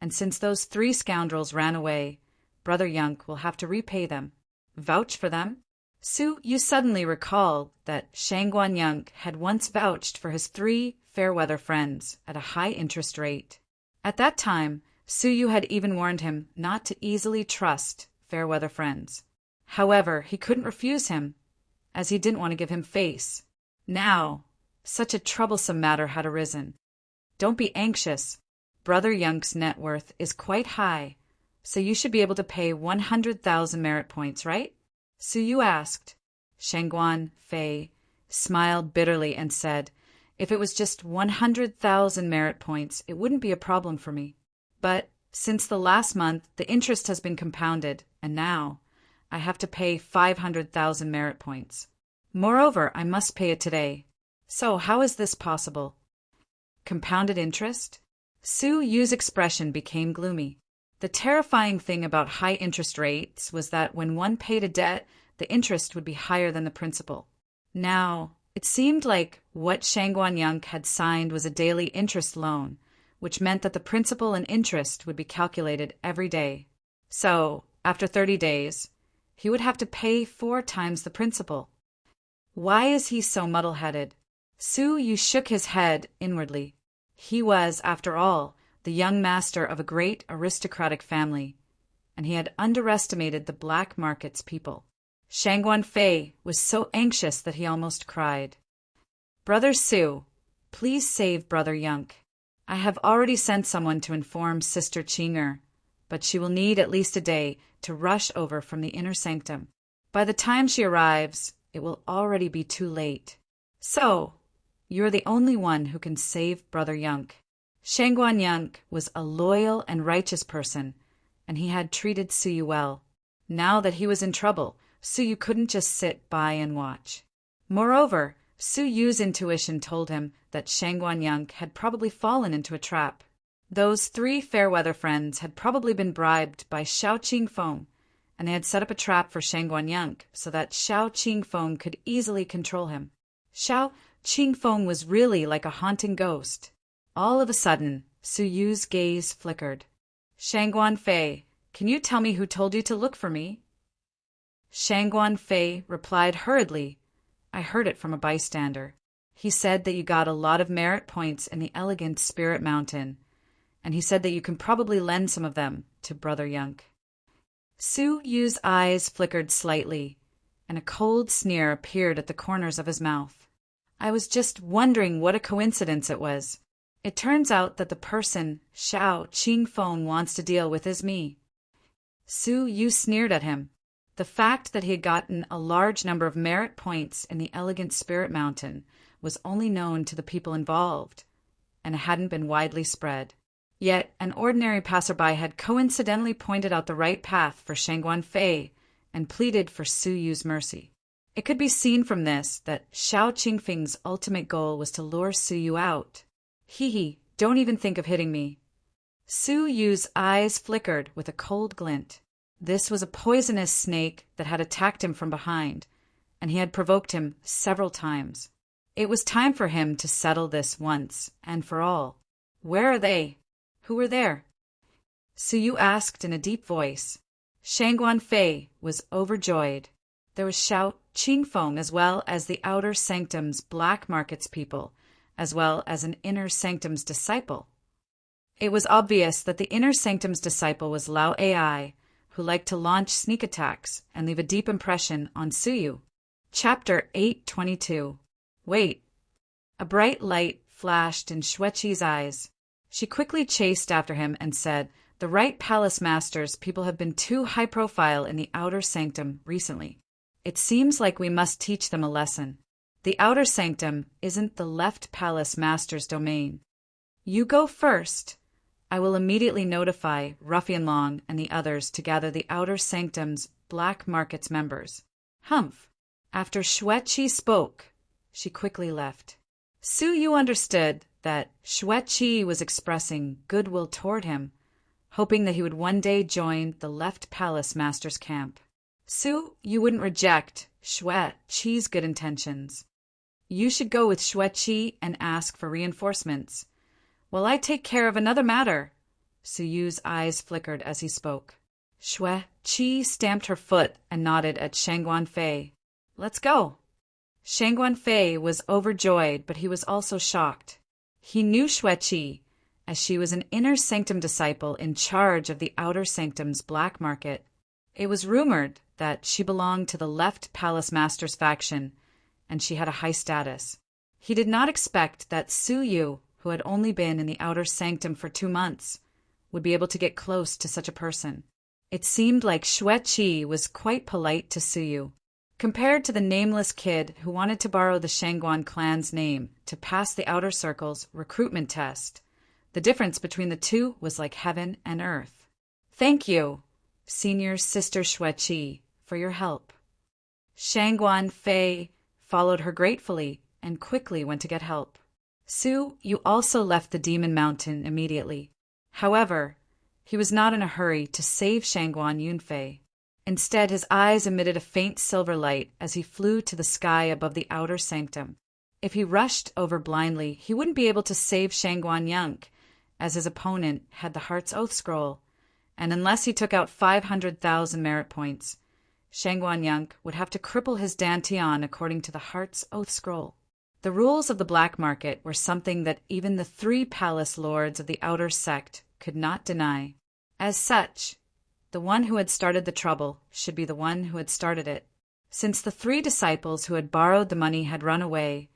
A: and since those 3 scoundrels ran away, Brother Yunk will have to repay them. Vouch for them? Su Yu suddenly recalled that Shangguan Yunk had once vouched for his 3 fair-weather friends at a high interest rate. At that time, Su Yu had even warned him not to easily trust fair-weather friends. However, he couldn't refuse him, as he didn't want to give him face. Now, such a troublesome matter had arisen. Don't be anxious. Brother Yunk's net worth is quite high, so you should be able to pay 100,000 merit points, right? Su Yu asked. Shangguan Fei smiled bitterly and said, if it was just 100,000 merit points, it wouldn't be a problem for me. But since the last month, the interest has been compounded, and now I have to pay 500,000 merit points. Moreover, I must pay it today. So how is this possible? Compounded interest? Su Yu's expression became gloomy. The terrifying thing about high interest rates was that when one paid a debt, the interest would be higher than the principal. Now, it seemed like what Shangguan Yunk had signed was a daily interest loan, which meant that the principal and interest would be calculated every day. So, after 30 days, he would have to pay 4 times the principal. Why is he so muddle-headed? Su Yu shook his head inwardly. He was, after all, the young master of a great aristocratic family, and he had underestimated the black market's people. Shangguan Fei was so anxious that he almost cried. Brother Su, please save Brother Yunk. I have already sent someone to inform Sister Qinger, but she will need at least a day to rush over from the inner sanctum. By the time she arrives, it will already be too late. So, you're the only one who can save Brother Yunk. Shangguan was a loyal and righteous person, and he had treated Suyu well. Now that he was in trouble, Suyu couldn't just sit by and watch. Moreover, Suyu's intuition told him that Shangguan had probably fallen into a trap. Those three fair-weather friends had probably been bribed by Xiao Qingfeng, and they had set up a trap for Shangguan so that Xiao Qingfeng could easily control him. Xiao Qingfeng was really like a haunting ghost. All of a sudden, Suyu's gaze flickered. "Shangguan Fei, can you tell me who told you to look for me?" Shangguan Fei replied hurriedly, "I heard it from a bystander. He said that you got a lot of merit points in the elegant Spirit Mountain, and he said that you can probably lend some of them to Brother Yunk." Suyu's eyes flickered slightly, and a cold sneer appeared at the corners of his mouth. "I was just wondering what a coincidence it was. It turns out that the person Xiao Qingfeng wants to deal with is me." Suyu sneered at him. The fact that he had gotten a large number of merit points in the elegant Spirit Mountain was only known to the people involved, and it hadn't been widely spread. Yet an ordinary passerby had coincidentally pointed out the right path for Shangguan Fei and pleaded for Suyu's mercy. It could be seen from this that Xiao Qingfeng's ultimate goal was to lure Suyu out. "Hee, don't even think of hitting me." Suyu's eyes flickered with a cold glint. This was a poisonous snake that had attacked him from behind, and he had provoked him several times. It was time for him to settle this once and for all. "Where are they? Who were there?" Suyu asked in a deep voice. Shangguan Fei was overjoyed. There was Xiao Qingfeng as well as the outer sanctum's black markets people, as well as an inner sanctum's disciple. It was obvious that the inner sanctum's disciple was Lao Ai, who liked to launch sneak attacks and leave a deep impression on Suyu. Chapter 822. Wait. A bright light flashed in Xueqi's eyes. She quickly chased after him and said, "The right palace masters people have been too high profile in the outer sanctum recently. It seems like we must teach them a lesson. The outer sanctum isn't the left palace master's domain. You go first. I will immediately notify Ruffian Long and the others to gather the outer sanctum's black markets members." Humph. After Xueqi spoke, she quickly left. Suyu understood that Xueqi was expressing goodwill toward him, hoping that he would one day join the left palace master's camp. You wouldn't reject Xueqi's good intentions. You should go with Xueqi and ask for reinforcements, while I take care of another matter. Suyu's eyes flickered as he spoke. Xueqi stamped her foot and nodded at Shangguan Fei. "Let's go." Shangguan Fei was overjoyed, but he was also shocked. He knew Xueqi, as she was an inner sanctum disciple in charge of the outer sanctum's black market. It was rumored that she belonged to the left palace master's faction, and she had a high status. He did not expect that Suyu, who had only been in the outer sanctum for 2 months, would be able to get close to such a person. It seemed like Xueqi was quite polite to Suyu. Compared to the nameless kid who wanted to borrow the Shangguan clan's name to pass the outer circle's recruitment test, the difference between the two was like heaven and earth. "Thank you, Senior Sister Xueqi, for your help." Shangguan Fei followed her gratefully and quickly went to get help. You also left the Demon Mountain immediately. However, he was not in a hurry to save Shangguan Yunfei. Instead, his eyes emitted a faint silver light as he flew to the sky above the outer sanctum. If he rushed over blindly, he wouldn't be able to save Shangguan, as his opponent had the Heart's Oath scroll, and unless he took out 500,000 merit points, Shangguan would have to cripple his Dantian according to the Heart's Oath scroll. The rules of the black market were something that even the 3 palace lords of the outer sect could not deny. As such, the one who had started the trouble should be the one who had started it. Since the 3 disciples who had borrowed the money had run away,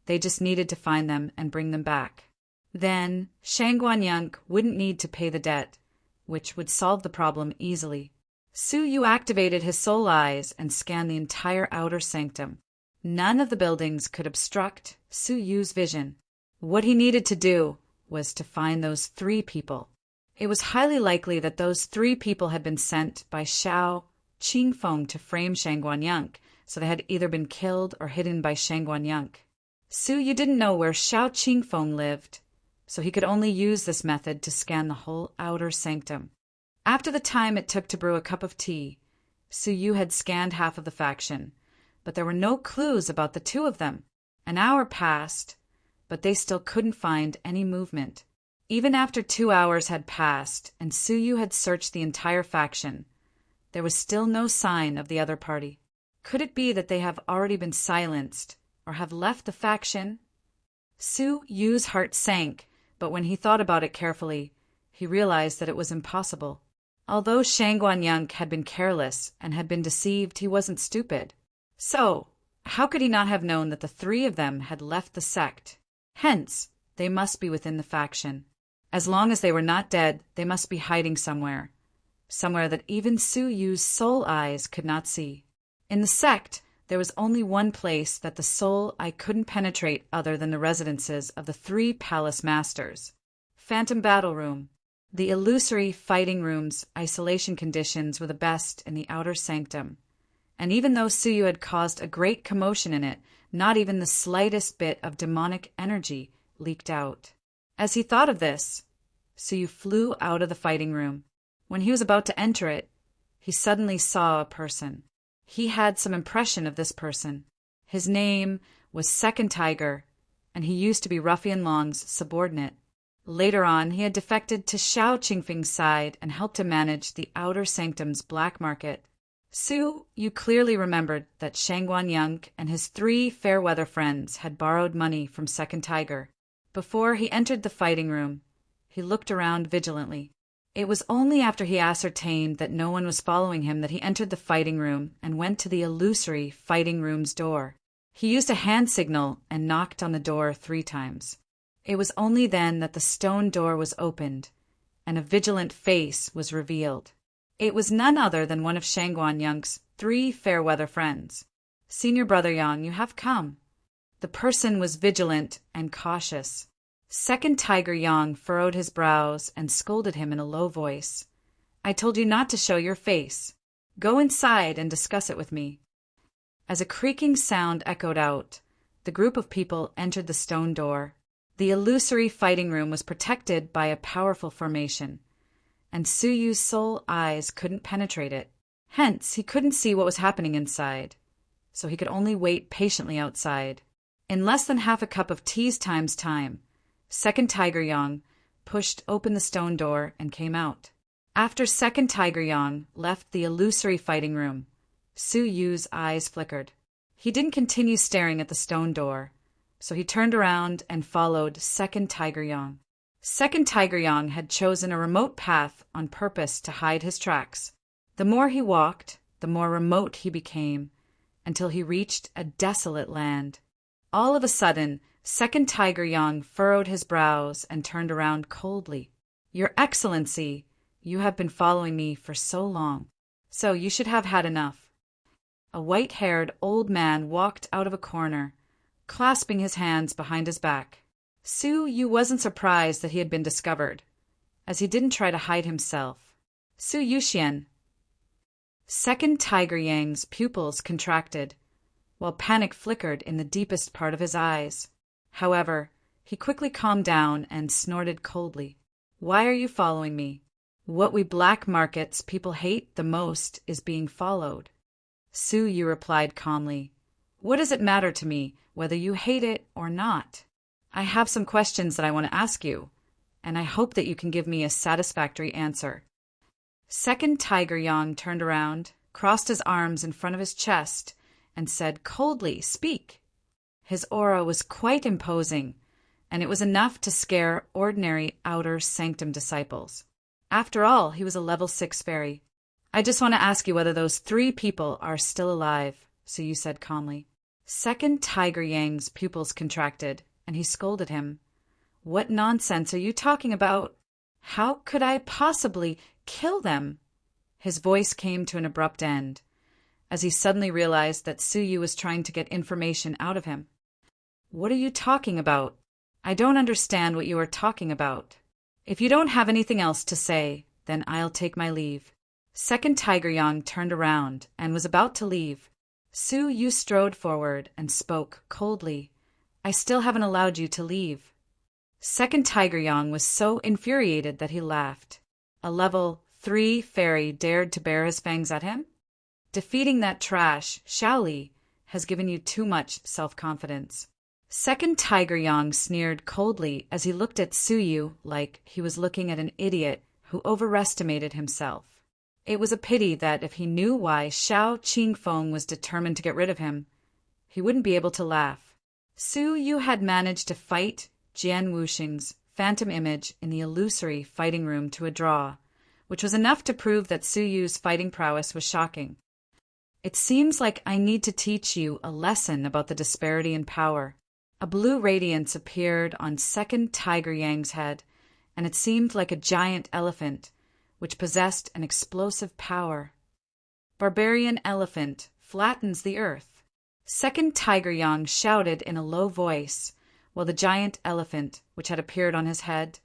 A: they just needed to find them and bring them back. Then Shangguan wouldn't need to pay the debt, which would solve the problem easily. Suyu activated his soul eyes and scanned the entire outer sanctum. None of the buildings could obstruct Suyu's vision. What he needed to do was to find those 3 people. It was highly likely that those 3 people had been sent by Xiao Qingfeng to frame Shang Guanyang, so they had either been killed or hidden by Shang Guanyang. Su Yu didn't know where Xiao Qingfeng lived, so he could only use this method to scan the whole outer sanctum. After the time it took to brew a cup of tea, Su Yu had scanned half of the faction, but there were no clues about the 2 of them. An hour passed, but they still couldn't find any movement. Even after 2 hours had passed and Su Yu had searched the entire faction, there was still no sign of the other party. Could it be that they have already been silenced or have left the faction? Su Yu's heart sank, but when he thought about it carefully, he realized that it was impossible. Although Shang Guanyang had been careless and had been deceived, he wasn't stupid. So, how could he not have known that the 3 of them had left the sect? Hence, they must be within the faction. As long as they were not dead, they must be hiding somewhere that even Su Yu's soul eyes could not see. In the sect, there was only one place that the soul eye couldn't penetrate other than the residences of the 3 palace masters. Phantom Battle Room. The illusory fighting room's isolation conditions were the best in the outer sanctum. And even though Su Yu had caused a great commotion in it, not even the slightest bit of demonic energy leaked out. As he thought of this, Su Yu flew out of the fighting room. When he was about to enter it, he suddenly saw a person. He had some impression of this person. His name was Second Tiger, and he used to be Ruffian Long's subordinate. Later on, he had defected to Xiao Qingfeng's side and helped him manage the outer sanctum's black market. Su Yu clearly remembered that Shang Guanyang and his 3 fair-weather friends had borrowed money from Second Tiger. Before he entered the fighting room, he looked around vigilantly. It was only after he ascertained that no one was following him that he entered the fighting room and went to the illusory fighting room's door. He used a hand signal and knocked on the door 3 times. It was only then that the stone door was opened, and a vigilant face was revealed. It was none other than one of Shang Guanyang's 3 fair-weather friends. "Senior Brother Yang, you have come." The person was vigilant and cautious. Second Tiger Yang furrowed his brows and scolded him in a low voice. "I told you not to show your face. Go inside and discuss it with me." As a creaking sound echoed out, the group of people entered the stone door. The illusory fighting room was protected by a powerful formation, and Su Yu's soul eyes couldn't penetrate it. Hence, he couldn't see what was happening inside, so he could only wait patiently outside. In less than half a cup of tea's time, Second Tiger Yang pushed open the stone door and came out. After Second Tiger Yang left the illusory fighting room, Su Yu's eyes flickered. He didn't continue staring at the stone door, so he turned around and followed Second Tiger Yang. Second Tiger Yang had chosen a remote path on purpose to hide his tracks. The more he walked, the more remote he became, until he reached a desolate land. All of a sudden, Second Tiger Yang furrowed his brows and turned around coldly. "Your Excellency, you have been following me for so long, so you should have had enough." A white-haired old man walked out of a corner, clasping his hands behind his back. Su Yu wasn't surprised that he had been discovered, as he didn't try to hide himself. "Su Yuxian." Second Tiger Yang's pupils contracted, while panic flickered in the deepest part of his eyes. However, he quickly calmed down and snorted coldly. "Why are you following me? What we black markets people hate the most is being followed." Su Yu replied calmly, "What does it matter to me whether you hate it or not? I have some questions that I want to ask you, and I hope that you can give me a satisfactory answer." Second Tiger Yang turned around, crossed his arms in front of his chest, and said coldly, "Speak." His aura was quite imposing, and it was enough to scare ordinary outer sanctum disciples. After all, he was a level 6 fairy. "I just want to ask you whether those 3 people are still alive," Su Yu said calmly. Second Tiger Yang's pupils contracted, and he scolded him. "What nonsense are you talking about? How could I possibly kill them?" His voice came to an abrupt end, as he suddenly realized that Su Yu was trying to get information out of him. "What are you talking about?" I don't understand what you are talking about. If you don't have anything else to say, then I'll take my leave. Second Tiger Young turned around and was about to leave. Su Yu strode forward and spoke coldly. I still haven't allowed you to leave. Second Tiger Young was so infuriated that he laughed. A level 3 fairy dared to bare his fangs at him? Defeating that trash, Shaoli, has given you too much self-confidence. Second Tiger Young sneered coldly as he looked at Su Yu like he was looking at an idiot who overestimated himself. It was a pity that if he knew why Xiao Qingfeng was determined to get rid of him, he wouldn't be able to laugh. Su Yu had managed to fight Jian Wuxing's phantom image in the illusory fighting room to a draw, which was enough to prove that Su Yu's fighting prowess was shocking. It seems like I need to teach you a lesson about the disparity in power. A blue radiance appeared on Second Tiger Yang's head, and it seemed like a giant elephant, which possessed an explosive power. Barbarian elephant flattens the earth. Second Tiger Yang shouted in a low voice, while the giant elephant, which had appeared on his head,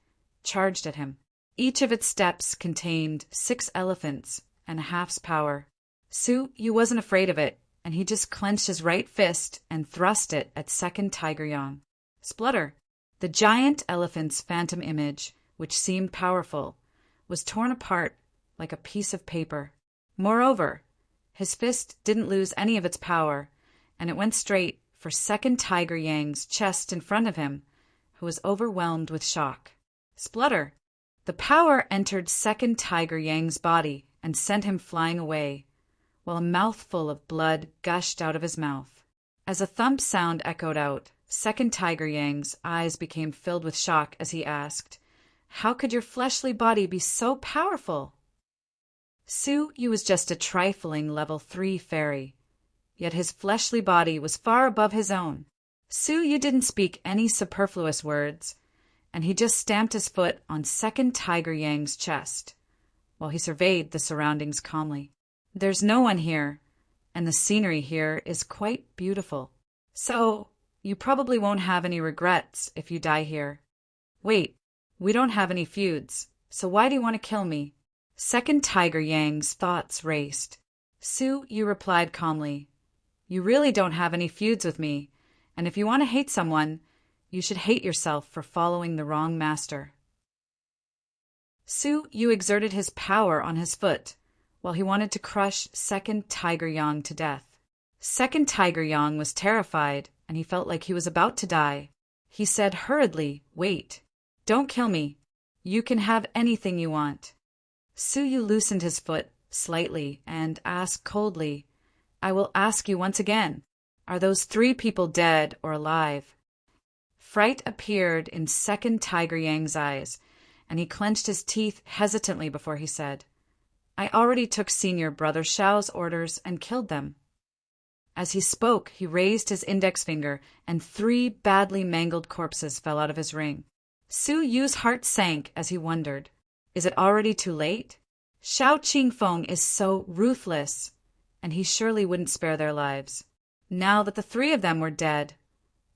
A: charged at him. Each of its steps contained 6 elephants and a half's power. Su Yu wasn't afraid of it, and he just clenched his right fist and thrust it at Second Tiger Yang. Splutter! The giant elephant's phantom image, which seemed powerful, was torn apart like a piece of paper. Moreover, his fist didn't lose any of its power, and it went straight for Second Tiger Yang's chest in front of him, who was overwhelmed with shock. Splutter! The power entered Second Tiger Yang's body and sent him flying away, while a mouthful of blood gushed out of his mouth. As a thump sound echoed out, Second Tiger Yang's eyes became filled with shock as he asked, "How could your fleshly body be so powerful?" Su Yu was just a trifling level 3 fairy, yet his fleshly body was far above his own. Su Yu didn't speak any superfluous words, and he just stamped his foot on Second Tiger Yang's chest, while he surveyed the surroundings calmly. There's no one here, and the scenery here is quite beautiful. So, you probably won't have any regrets if you die here. Wait, we don't have any feuds, so why do you want to kill me? Second Tiger Yang's thoughts raced. Su Yu replied calmly, You really don't have any feuds with me, and if you want to hate someone, you should hate yourself for following the wrong master. Su Yu exerted his power on his foot, while he wanted to crush Second Tiger Yang to death. Second Tiger Yang was terrified, and he felt like he was about to die. He said hurriedly, Wait, don't kill me. You can have anything you want. Su Yu loosened his foot slightly and asked coldly, I will ask you once again, are those 3 people dead or alive? Fright appeared in Second Tiger Yang's eyes, and he clenched his teeth hesitantly before he said, I already took Senior Brother Xiao's orders and killed them. As he spoke, he raised his index finger, and 3 badly mangled corpses fell out of his ring. Su Yu's heart sank as he wondered, is it already too late? Xiao Qingfeng is so ruthless, and he surely wouldn't spare their lives. Now that the 3 of them were dead,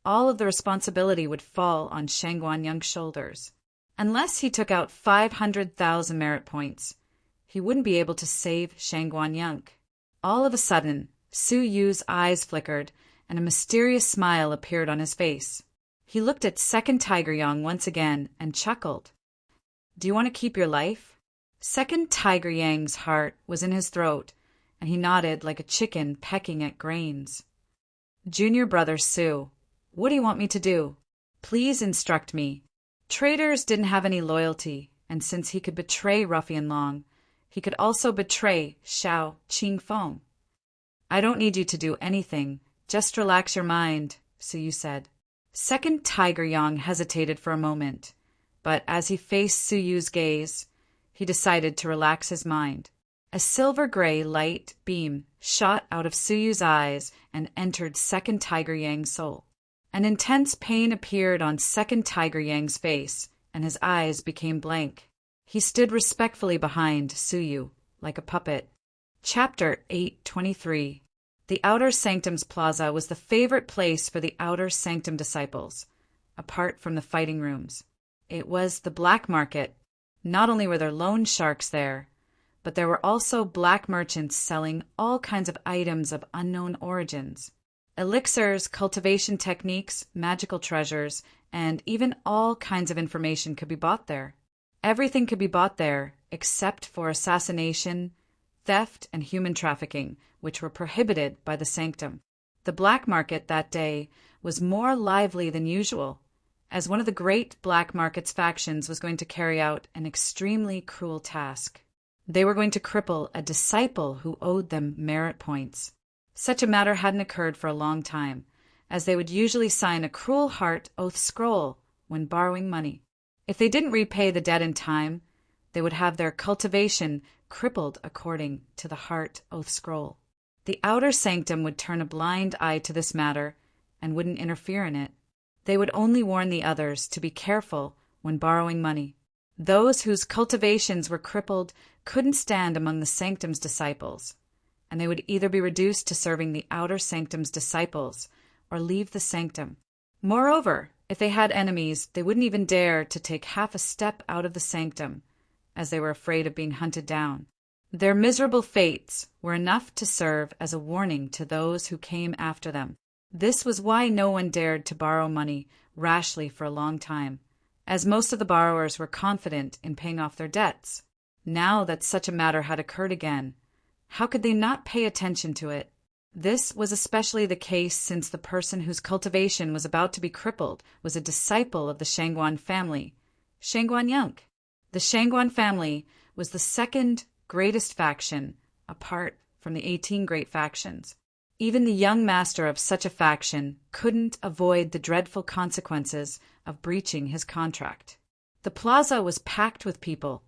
A: all of the responsibility would fall on Shang Guanyang's shoulders. Unless he took out 500,000 merit points, he wouldn't be able to save Shang Guanyang. All of a sudden, Su Yu's eyes flickered, and a mysterious smile appeared on his face. He looked at Second Tiger Yang once again and chuckled. Do you want to keep your life? Second Tiger Yang's heart was in his throat, and he nodded like a chicken pecking at grains. Junior Brother Su, what do you want me to do? Please instruct me. Traitors didn't have any loyalty, and since he could betray Ruffian Long, he could also betray Xiao Qingfeng. I don't need you to do anything. Just relax your mind, Su Yu said. Second Tiger Yang hesitated for a moment, but as he faced Su Yu's gaze, he decided to relax his mind. A silver-gray light beam shot out of Su Yu's eyes and entered Second Tiger Yang's soul. An intense pain appeared on Second Tiger Yang's face, and his eyes became blank. He stood respectfully behind Su Yu, like a puppet. Chapter 823. The Outer Sanctum's plaza was the favorite place for the Outer Sanctum disciples. apart from the fighting rooms. It was the black market. Not only were there loan sharks there, but there were also black merchants selling all kinds of items of unknown origins. Elixirs, cultivation techniques, magical treasures, and even all kinds of information could be bought there. Everything could be bought there except for assassination, theft, and human trafficking, which were prohibited by the sanctum. The black market that day was more lively than usual, as one of the great black market's factions was going to carry out an extremely cruel task. They were going to cripple a disciple who owed them merit points. Such a matter hadn't occurred for a long time, as they would usually sign a cruel heart oath scroll when borrowing money. If they didn't repay the debt in time, they would have their cultivation crippled according to the heart oath scroll. The outer sanctum would turn a blind eye to this matter and wouldn't interfere in it. They would only warn the others to be careful when borrowing money. Those whose cultivations were crippled couldn't stand among the sanctum's disciples, and they would either be reduced to serving the outer sanctum's disciples or leave the sanctum. Moreover, if they had enemies, they wouldn't even dare to take half a step out of the sanctum, as they were afraid of being hunted down. Their miserable fates were enough to serve as a warning to those who came after them. This was why no one dared to borrow money rashly for a long time, as most of the borrowers were confident in paying off their debts. Now that such a matter had occurred again, how could they not pay attention to it? This was especially the case since the person whose cultivation was about to be crippled was a disciple of the Shangguan family, Shangguan Yunk. The Shangguan family was the second greatest faction, apart from the 18 great factions. Even the young master of such a faction couldn't avoid the dreadful consequences of breaching his contract. The plaza was packed with people,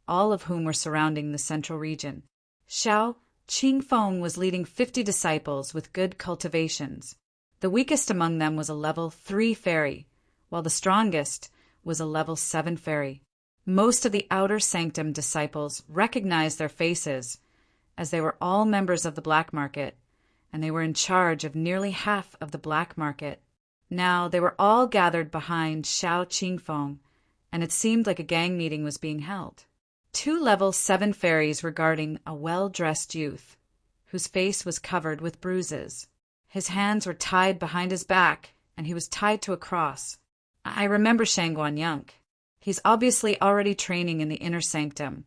A: all of whom were surrounding the central region. Xiao Qingfeng was leading 50 disciples with good cultivations. The weakest among them was a level 3 fairy, while the strongest was a level 7 fairy. Most of the outer sanctum disciples recognized their faces, as they were all members of the black market, and they were in charge of nearly half of the black market. Now they were all gathered behind Xiao Qingfeng, and it seemed like a gang meeting was being held. 2 level 7 fairies were guarding a well-dressed youth, whose face was covered with bruises. His hands were tied behind his back, and he was tied to a cross. I remember Shangguan Yunk. He's obviously already training in the inner sanctum,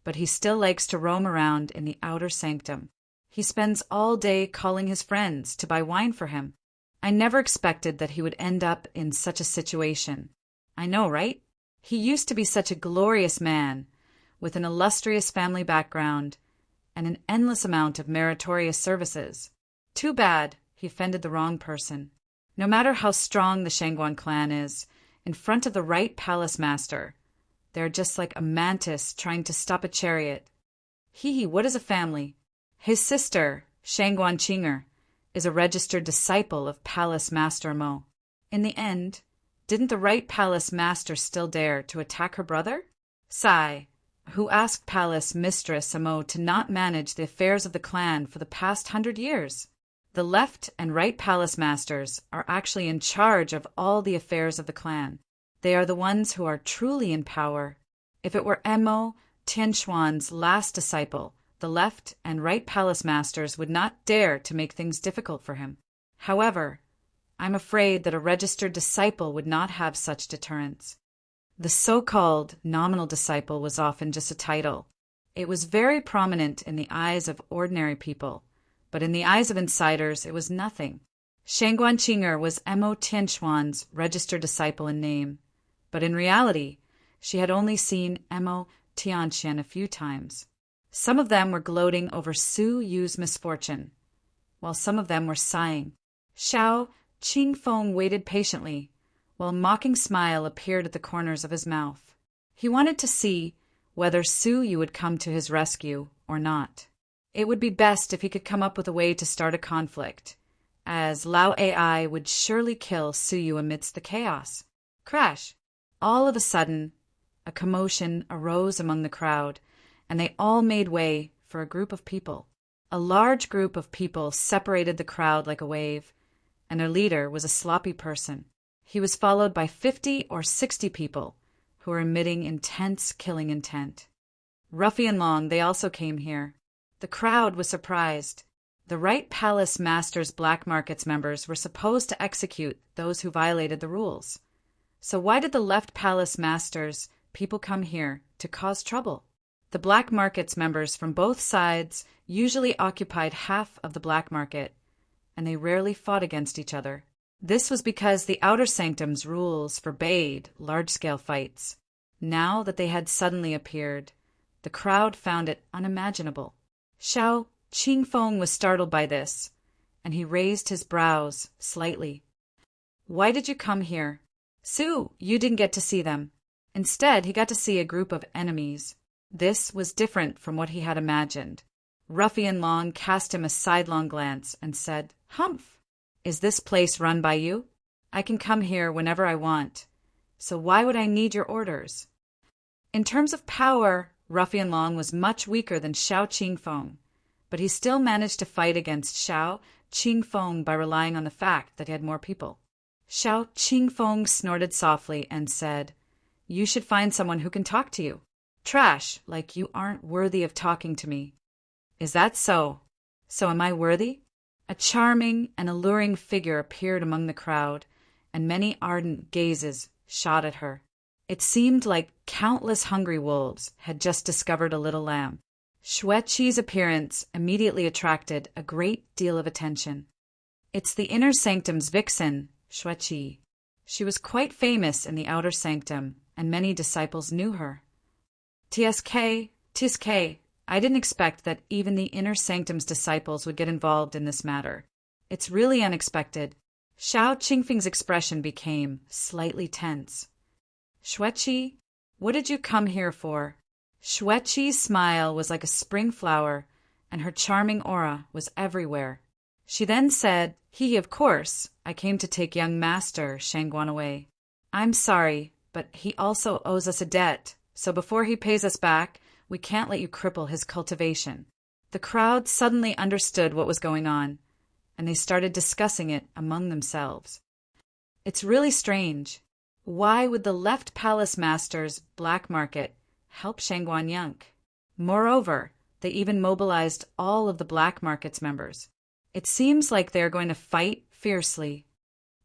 A: but he still likes to roam around in the outer sanctum. He spends all day calling his friends to buy wine for him. I never expected that he would end up in such a situation. I know, right? He used to be such a glorious man, with an illustrious family background and an endless amount of meritorious services. Too bad he offended the wrong person. No matter how strong the Shangguan clan is, in front of the right palace master, they're just like a mantis trying to stop a chariot. What is a family? His sister, Shangguan Qinger, is a registered disciple of Palace Master Mo. In the end, didn't the right palace master still dare to attack her brother? Sai, who asked Palace Mistress Mo to not manage the affairs of the clan for the past 100 years. The left and right palace masters are actually in charge of all the affairs of the clan. They are the ones who are truly in power. If it were Emo Tianxuan's last disciple, the left and right palace masters would not dare to make things difficult for him. However, I'm afraid that a registered disciple would not have such deterrence. The so-called nominal disciple was often just a title. It was very prominent in the eyes of ordinary people, but in the eyes of insiders it was nothing. Shangguan Qinger was Emo Tianxuan's registered disciple in name, but in reality she had only seen Emo Tianxian a few times. Some of them were gloating over Su Yu's misfortune, while some of them were sighing. Xiao Qingfeng waited patiently, while a mocking smile appeared at the corners of his mouth. He wanted to see whether Su Yu would come to his rescue or not. It would be best if he could come up with a way to start a conflict, as Lao AI would surely kill Su Yu amidst the chaos. Crash! All of a sudden, a commotion arose among the crowd, and they all made way for a group of people. A large group of people separated the crowd like a wave, and their leader was a sloppy person. He was followed by 50 or 60 people who were emitting intense killing intent. Ruffian Long, they also came here. The crowd was surprised. The Right Palace Masters Black Markets members were supposed to execute those who violated the rules. So why did the Left Palace Masters people come here to cause trouble? The Black Markets members from both sides usually occupied half of the black market, and they rarely fought against each other. This was because the Outer Sanctum's rules forbade large-scale fights. Now that they had suddenly appeared, the crowd found it unimaginable. Xiao Qingfeng was startled by this, and he raised his brows slightly. Why did you come here? Su, you didn't get to see them. Instead, he got to see a group of enemies. This was different from what he had imagined. Ruffian Long cast him a sidelong glance and said, "Humph! Is this place run by you? I can come here whenever I want. So why would I need your orders?" In terms of power, Ruffian Long was much weaker than Xiao Qingfeng, but he still managed to fight against Xiao Qingfeng by relying on the fact that he had more people. Xiao Qingfeng snorted softly and said, "You should find someone who can talk to you. Trash, like you aren't worthy of talking to me." "Is that so? So am I worthy?" A charming and alluring figure appeared among the crowd, and many ardent gazes shot at her. It seemed like countless hungry wolves had just discovered a little lamb. Xueqi's appearance immediately attracted a great deal of attention. "It's the Inner Sanctum's vixen, Xueqi." She was quite famous in the Outer Sanctum, and many disciples knew her. "TSK, I didn't expect that even the Inner Sanctum's disciples would get involved in this matter. It's really unexpected." Xiao Qingfeng's expression became slightly tense. "Xueqi, what did you come here for?" Xueqi's smile was like a spring flower, and her charming aura was everywhere. She then said, Of course, I came to take young master Shangguan away. I'm sorry, but he also owes us a debt, so before he pays us back, we can't let you cripple his cultivation." The crowd suddenly understood what was going on, and they started discussing it among themselves. It's really strange. Why would the Left Palace Masters Black Market help Shangguan Yank? Moreover, they even mobilized all of the Black Market's members. It seems like they're going to fight fiercely.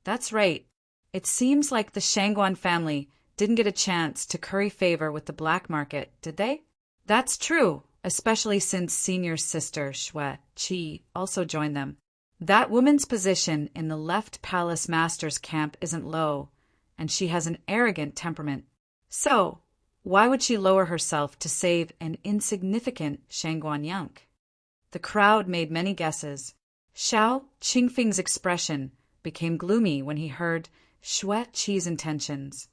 A: That's right. It seems like the Shangguan family didn't get a chance to curry favor with the black market, did they? That's true, especially since senior sister Xueqi also joined them. That woman's position in the Left Palace Master's camp isn't low, and she has an arrogant temperament. So, why would she lower herself to save an insignificant Shangguan Yank? The crowd made many guesses. Xiao Qingfeng's expression became gloomy when he heard Xueqi's intentions.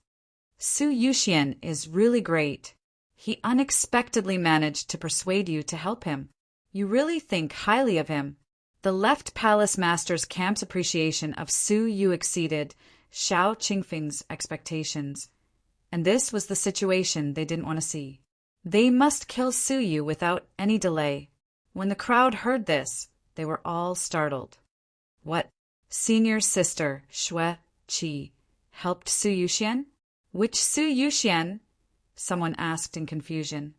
A: Su Yuxian is really great. He unexpectedly managed to persuade you to help him. You really think highly of him. The Left Palace Master's camp's appreciation of Su Yu exceeded Xiao Qingfeng's expectations, and this was the situation they didn't want to see. They must kill Su Yu without any delay. When the crowd heard this, they were all startled. What? Senior sister Xueqi helped Su Yuxian? Which Su Yuxian? Someone asked in confusion.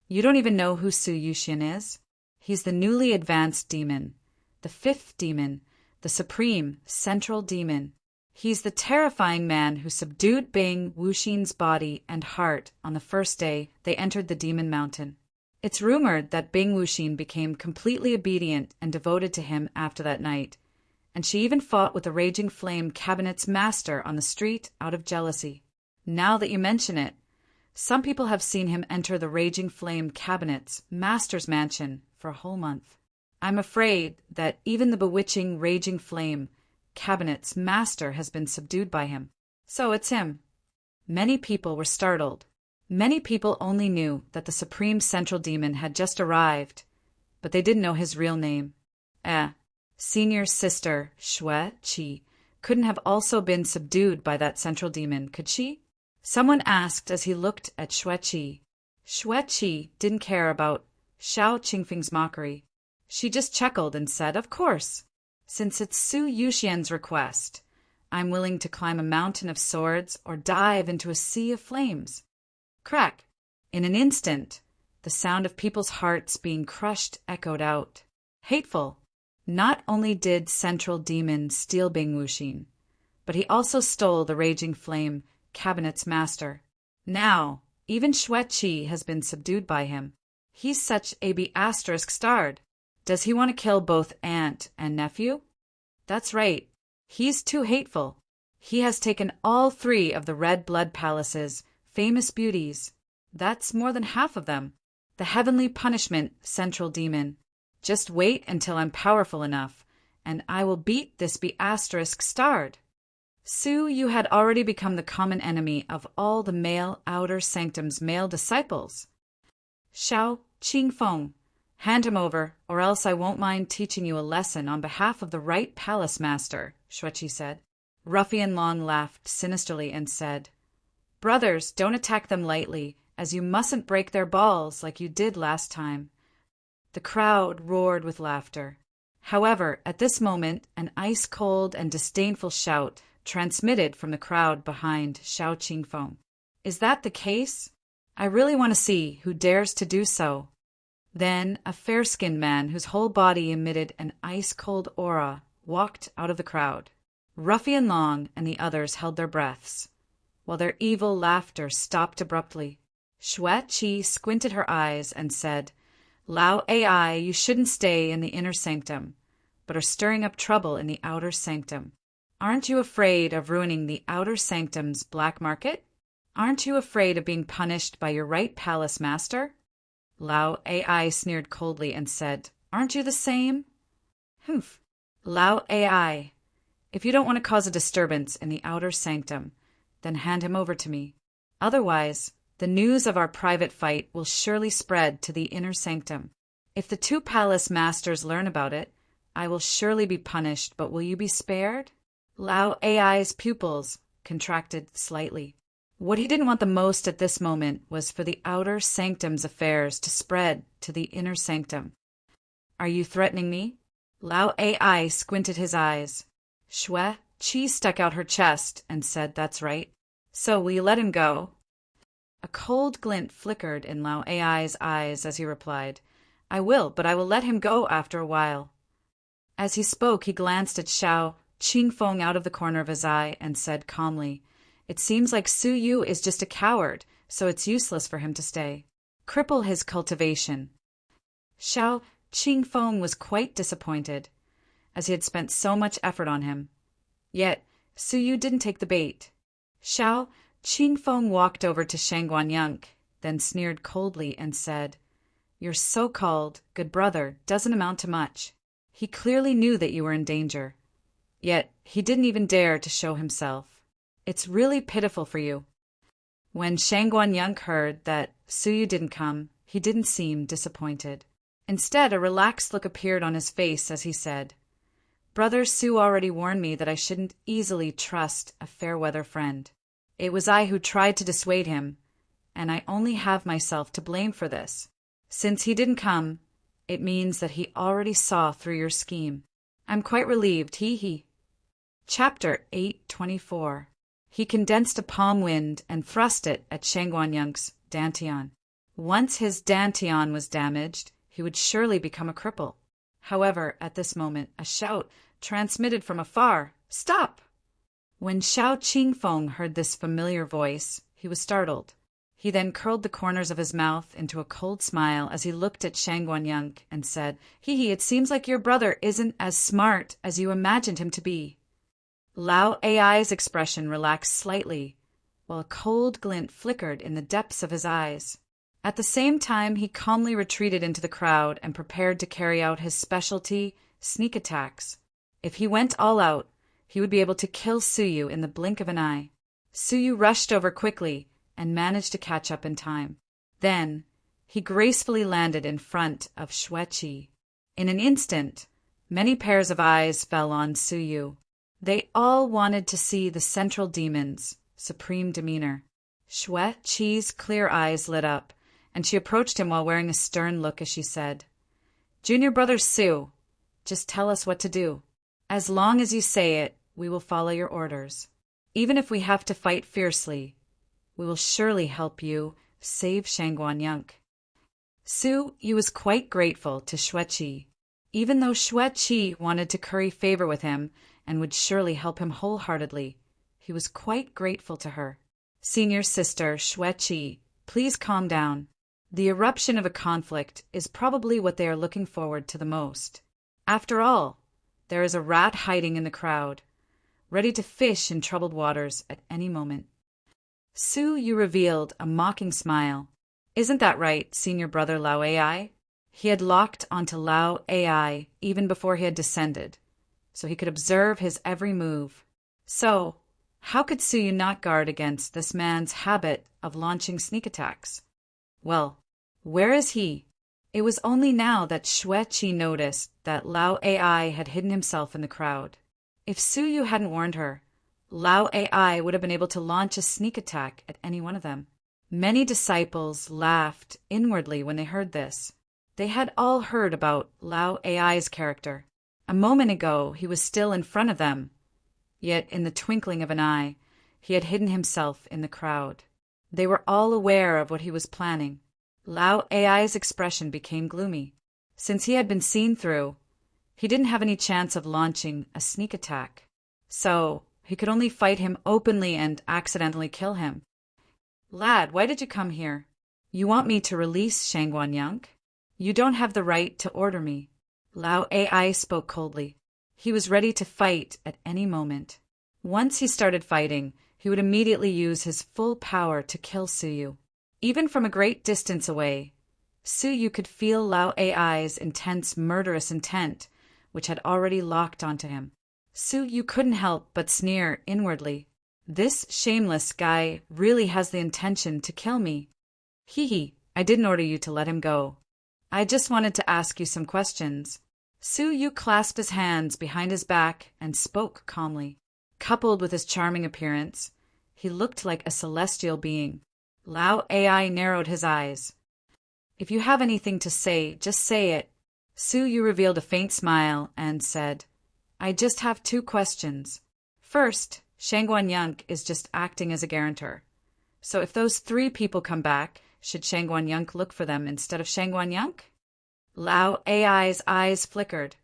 A: You don't even know who Su Yuxian is? He's the newly advanced demon, the fifth demon, the supreme central demon. He's the terrifying man who subdued Bing Wuxin's body and heart on the first day they entered the Demon Mountain. It's rumored that Bing Wuxin became completely obedient and devoted to him after that night, and she even fought with the Raging Flame Cabinet's master on the street out of jealousy. Now that you mention it, some people have seen him enter the Raging Flame Cabinet's master's mansion for a whole month. I'm afraid that even the bewitching Raging Flame Cabinet's master has been subdued by him. So it's him. Many people were startled. Many people only knew that the Supreme Central Demon had just arrived, but they didn't know his real name. Senior sister Xueqi couldn't have also been subdued by that Central Demon, could she? Someone asked as he looked at Xueqi. Xueqi didn't care about Xiao Qingfeng's mockery. She just chuckled and said, Of course. Since it's Su Yuxian's request, I'm willing to climb a mountain of swords or dive into a sea of flames. Crack! In an instant, the sound of people's hearts being crushed echoed out. Hateful! Not only did Central Demon steal Bing Wuxin, but he also stole the Raging Flame, Cabinet's master. Now, even Xue Qi has been subdued by him. He's such a B***starred. Does he want to kill both aunt and nephew? That's right. He's too hateful. He has taken all 3 of the Red Blood Palace's famous beauties. That's more than half of them. The heavenly punishment, Central Demon. Just wait until I'm powerful enough, and I will beat this B***starred. Su Yu had already become the common enemy of all the male Outer Sanctum's male disciples. Xiao Qingfeng, hand him over, or else I won't mind teaching you a lesson on behalf of the right palace master, Xueqi said. Ruffian Long laughed sinisterly and said, Brothers, don't attack them lightly, as you mustn't break their balls like you did last time. The crowd roared with laughter. However, at this moment, an ice-cold and disdainful shout transmitted from the crowd behind Xiao Qingfeng. Is that the case? I really want to see who dares to do so. Then a fair-skinned man whose whole body emitted an ice-cold aura walked out of the crowd. Ruffian Long and the others held their breaths, while their evil laughter stopped abruptly. Xue Qi squinted her eyes and said, Lao Ai, you shouldn't stay in the inner sanctum, but are stirring up trouble in the outer sanctum. Aren't you afraid of ruining the outer sanctum's black market? Aren't you afraid of being punished by your right palace master? Lao Ai sneered coldly and said, Aren't you the same? Humph. Lao Ai, if you don't want to cause a disturbance in the outer sanctum, then hand him over to me. Otherwise, the news of our private fight will surely spread to the inner sanctum. If the 2 palace masters learn about it, I will surely be punished, but will you be spared? Lao Ai's pupils contracted slightly. What he didn't want the most at this moment was for the outer sanctum's affairs to spread to the inner sanctum. Are you threatening me? Lao Ai squinted his eyes. Xue Qi stuck out her chest and said, That's right. So will you let him go? A cold glint flickered in Lao Ai's eyes as he replied, I will, but I will let him go after a while. As he spoke, he glanced at Xiao Qingfeng out of the corner of his eye and said calmly, It seems like Su Yu is just a coward, so it's useless for him to stay. Cripple his cultivation. Xiao Qingfeng was quite disappointed, as he had spent so much effort on him. Yet, Su Yu didn't take the bait. Xiao Qingfeng walked over to Shang Guanyang, then sneered coldly and said, Your so-called good brother doesn't amount to much. He clearly knew that you were in danger. Yet he didn't even dare to show himself. It's really pitiful for you. When Shang Guanyang heard that Su Yu didn't come, he didn't seem disappointed. Instead, a relaxed look appeared on his face as he said, Brother Su already warned me that I shouldn't easily trust a fair-weather friend. It was I who tried to dissuade him, and I only have myself to blame for this. Since he didn't come, it means that he already saw through your scheme. I'm quite relieved, hee. Chapter 824. He condensed a palm wind and thrust it at Shang Guanyang's dantian. Once his dantian was damaged, he would surely become a cripple. However, at this moment, a shout transmitted from afar, Stop! When Xiao Qingfeng heard this familiar voice, he was startled. He then curled the corners of his mouth into a cold smile as he looked at Shang Guanyang and said, Hee, it seems like your brother isn't as smart as you imagined him to be. Lao Ai's expression relaxed slightly, while a cold glint flickered in the depths of his eyes. At the same time, he calmly retreated into the crowd and prepared to carry out his specialty, sneak attacks. If he went all out, he would be able to kill Su Yu in the blink of an eye. Su Yu rushed over quickly and managed to catch up in time. Then, he gracefully landed in front of Xue Qi. In an instant, many pairs of eyes fell on Su Yu. They all wanted to see the Central Demon's supreme demeanor. Xue Qi's clear eyes lit up, and she approached him while wearing a stern look as she said, Junior brother Su, just tell us what to do. As long as you say it, we will follow your orders. Even if we have to fight fiercely, we will surely help you save Shangguan. Su Yu was quite grateful to Xueqi, even though Xueqi wanted to curry favor with him and would surely help him wholeheartedly. He was quite grateful to her. Senior sister Xueqi, please calm down. The eruption of a conflict is probably what they are looking forward to the most. After all, there is a rat hiding in the crowd, ready to fish in troubled waters at any moment. Su Yu revealed a mocking smile. Isn't that right, senior brother Lao Ai? He had locked onto Lao Ai even before he had descended, so he could observe his every move. So, how could Su Yu not guard against this man's habit of launching sneak attacks? Well, where is he? It was only now that Xueqi noticed that Lao Ai had hidden himself in the crowd. If Su Yu hadn't warned her, Lao Ai would have been able to launch a sneak attack at any one of them. Many disciples laughed inwardly when they heard this. They had all heard about Lao Ai's character. A moment ago, he was still in front of them, yet in the twinkling of an eye, he had hidden himself in the crowd. They were all aware of what he was planning. Lao Ai's expression became gloomy. Since he had been seen through, he didn't have any chance of launching a sneak attack. So, he could only fight him openly and accidentally kill him. Lad, why did you come here? You want me to release Shangguan? You don't have the right to order me. Lao Ai spoke coldly. He was ready to fight at any moment. Once he started fighting, he would immediately use his full power to kill Su Yu. Even from a great distance away, Su Yu could feel Lao Ai's intense murderous intent, which had already locked onto him. Su Yu couldn't help but sneer inwardly. This shameless guy really has the intention to kill me. Hee, I didn't order you to let him go. I just wanted to ask you some questions. Su Yu clasped his hands behind his back and spoke calmly. Coupled with his charming appearance, he looked like a celestial being. Lao Ai narrowed his eyes. If you have anything to say, just say it. Su Yu revealed a faint smile and said, I just have 2 questions. First, Shangguan is just acting as a guarantor. So if those 3 people come back, should Shangguan look for them instead of Shangguan? Lao Ai's eyes flickered,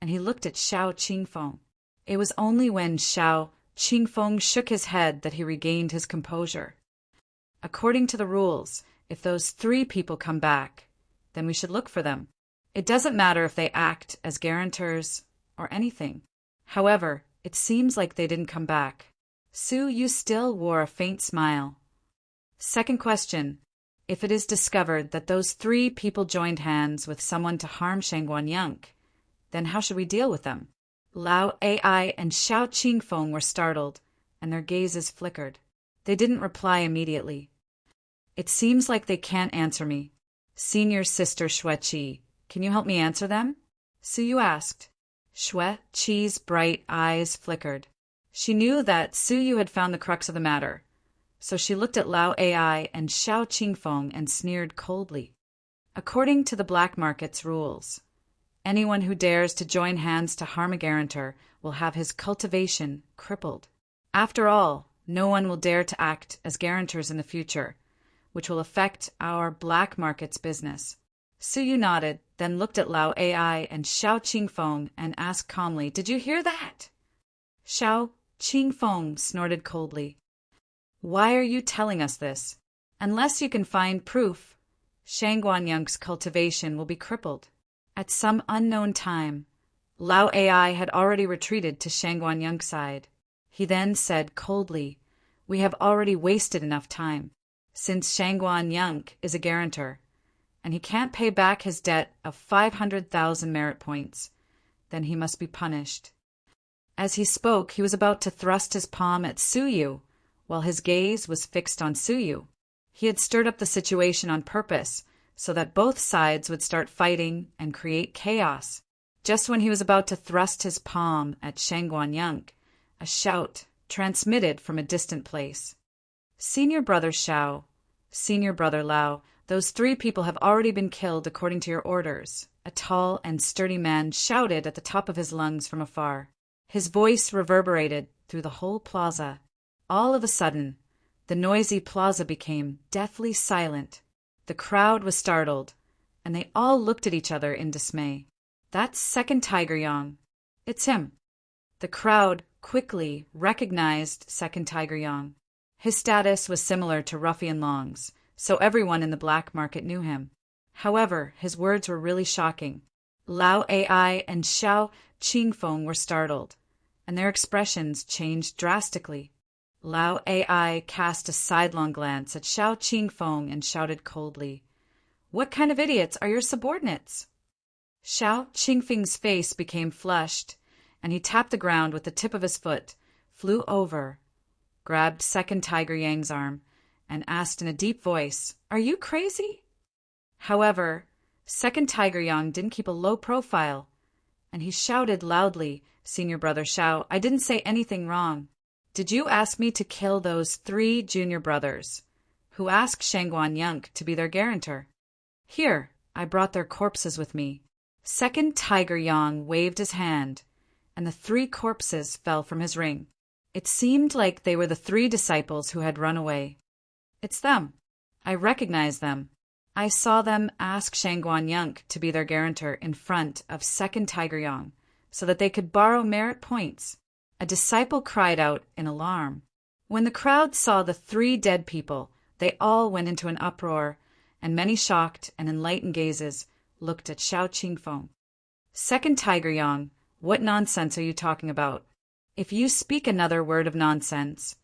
A: and he looked at Xiao Qingfeng. It was only when Xiao Qingfeng shook his head that he regained his composure. According to the rules, if those 3 people come back, then we should look for them. It doesn't matter if they act as guarantors or anything. However, it seems like they didn't come back. Su Yu still wore a faint smile. Second question. If it is discovered that those 3 people joined hands with someone to harm Shangguan, then how should we deal with them? Lao Ai and Xiao Qingfeng were startled, and their gazes flickered. They didn't reply immediately. It seems like they can't answer me. Senior sister Xueqi, can you help me answer them? Su Yu asked. Xueqi's bright eyes flickered. She knew that Su Yu had found the crux of the matter, so she looked at Lao Ai and Xiao Qingfeng and sneered coldly. According to the black market's rules, anyone who dares to join hands to harm a guarantor will have his cultivation crippled. After all, no one will dare to act as guarantors in the future, which will affect our black market's business. Su Yu nodded, then looked at Lao Ai and Xiao Qingfeng and asked calmly, Did you hear that? Xiao Qingfeng snorted coldly. Why are you telling us this? Unless you can find proof, Shangguan cultivation will be crippled. At some unknown time, Lao Ai had already retreated to Shangguan side. He then said coldly, We have already wasted enough time. Since Shangguan is a guarantor, and he can't pay back his debt of 500,000 merit points, then he must be punished. As he spoke, he was about to thrust his palm at Su Yu, while his gaze was fixed on Su Yu. He had stirred up the situation on purpose, so that both sides would start fighting and create chaos. Just when he was about to thrust his palm at Shangguan, a shout transmitted from a distant place. Senior brother Xiao, senior brother Lao, those 3 people have already been killed according to your orders. A tall and sturdy man shouted at the top of his lungs from afar. His voice reverberated through the whole plaza. All of a sudden, the noisy plaza became deathly silent. The crowd was startled, and they all looked at each other in dismay. "That's Second Tiger Yong. It's him." The crowd quickly recognized Second Tiger Yong. His status was similar to Ruffian Long's, so everyone in the black market knew him. However, his words were really shocking. Lao Ai and Xiao Qingfeng were startled, and their expressions changed drastically. Lao Ai cast a sidelong glance at Xiao Qingfeng and shouted coldly, "What kind of idiots are your subordinates?" Xiao Qingfeng's face became flushed, and he tapped the ground with the tip of his foot, flew over, grabbed Second Tiger Yang's arm, and asked in a deep voice, "Are you crazy?" However, Second Tiger Yang didn't keep a low profile, and he shouted loudly, "Senior Brother Xiao, I didn't say anything wrong. Did you ask me to kill those 3 junior brothers who asked Shangguan Yunk to be their guarantor? Here, I brought their corpses with me." Second Tiger Yang waved his hand, and the 3 corpses fell from his ring. It seemed like they were the 3 disciples who had run away. "It's them. I recognize them. I saw them ask Shangguan Yunk to be their guarantor in front of Second Tiger Yang so that they could borrow merit points." A disciple cried out in alarm. When the crowd saw the 3 dead people, they all went into an uproar, and many shocked and enlightened gazes looked at Xiao Qingfeng. "Second Tiger Yang, what nonsense are you talking about? If you speak another word of nonsense,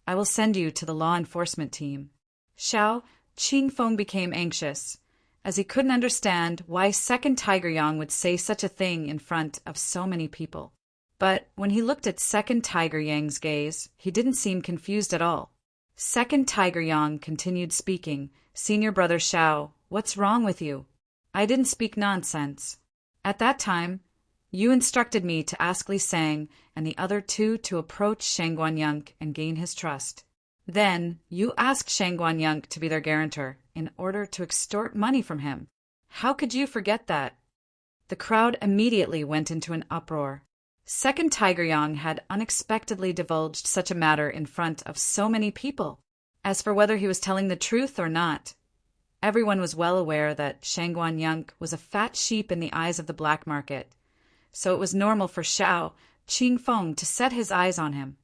A: I will send you to the law enforcement team." Xiao Qingfeng became anxious, as he couldn't understand why Second Tiger Yang would say such a thing in front of so many people. But when he looked at Second Tiger Yang's gaze, he didn't seem confused at all. Second Tiger Yang continued speaking, "Senior Brother Xiao, what's wrong with you? I didn't speak nonsense. At that time, you instructed me to ask Li Sang and the other 2 to approach Shangguan Yunk and gain his trust. Then you asked Shangguan Yunk to be their guarantor in order to extort money from him. How could you forget that?" The crowd immediately went into an uproar. Second Tiger Yang had unexpectedly divulged such a matter in front of so many people. As for whether he was telling the truth or not, everyone was well aware that Shangguan Yunk was a fat sheep in the eyes of the black market, so it was normal for Xiao Qingfeng to set his eyes on him.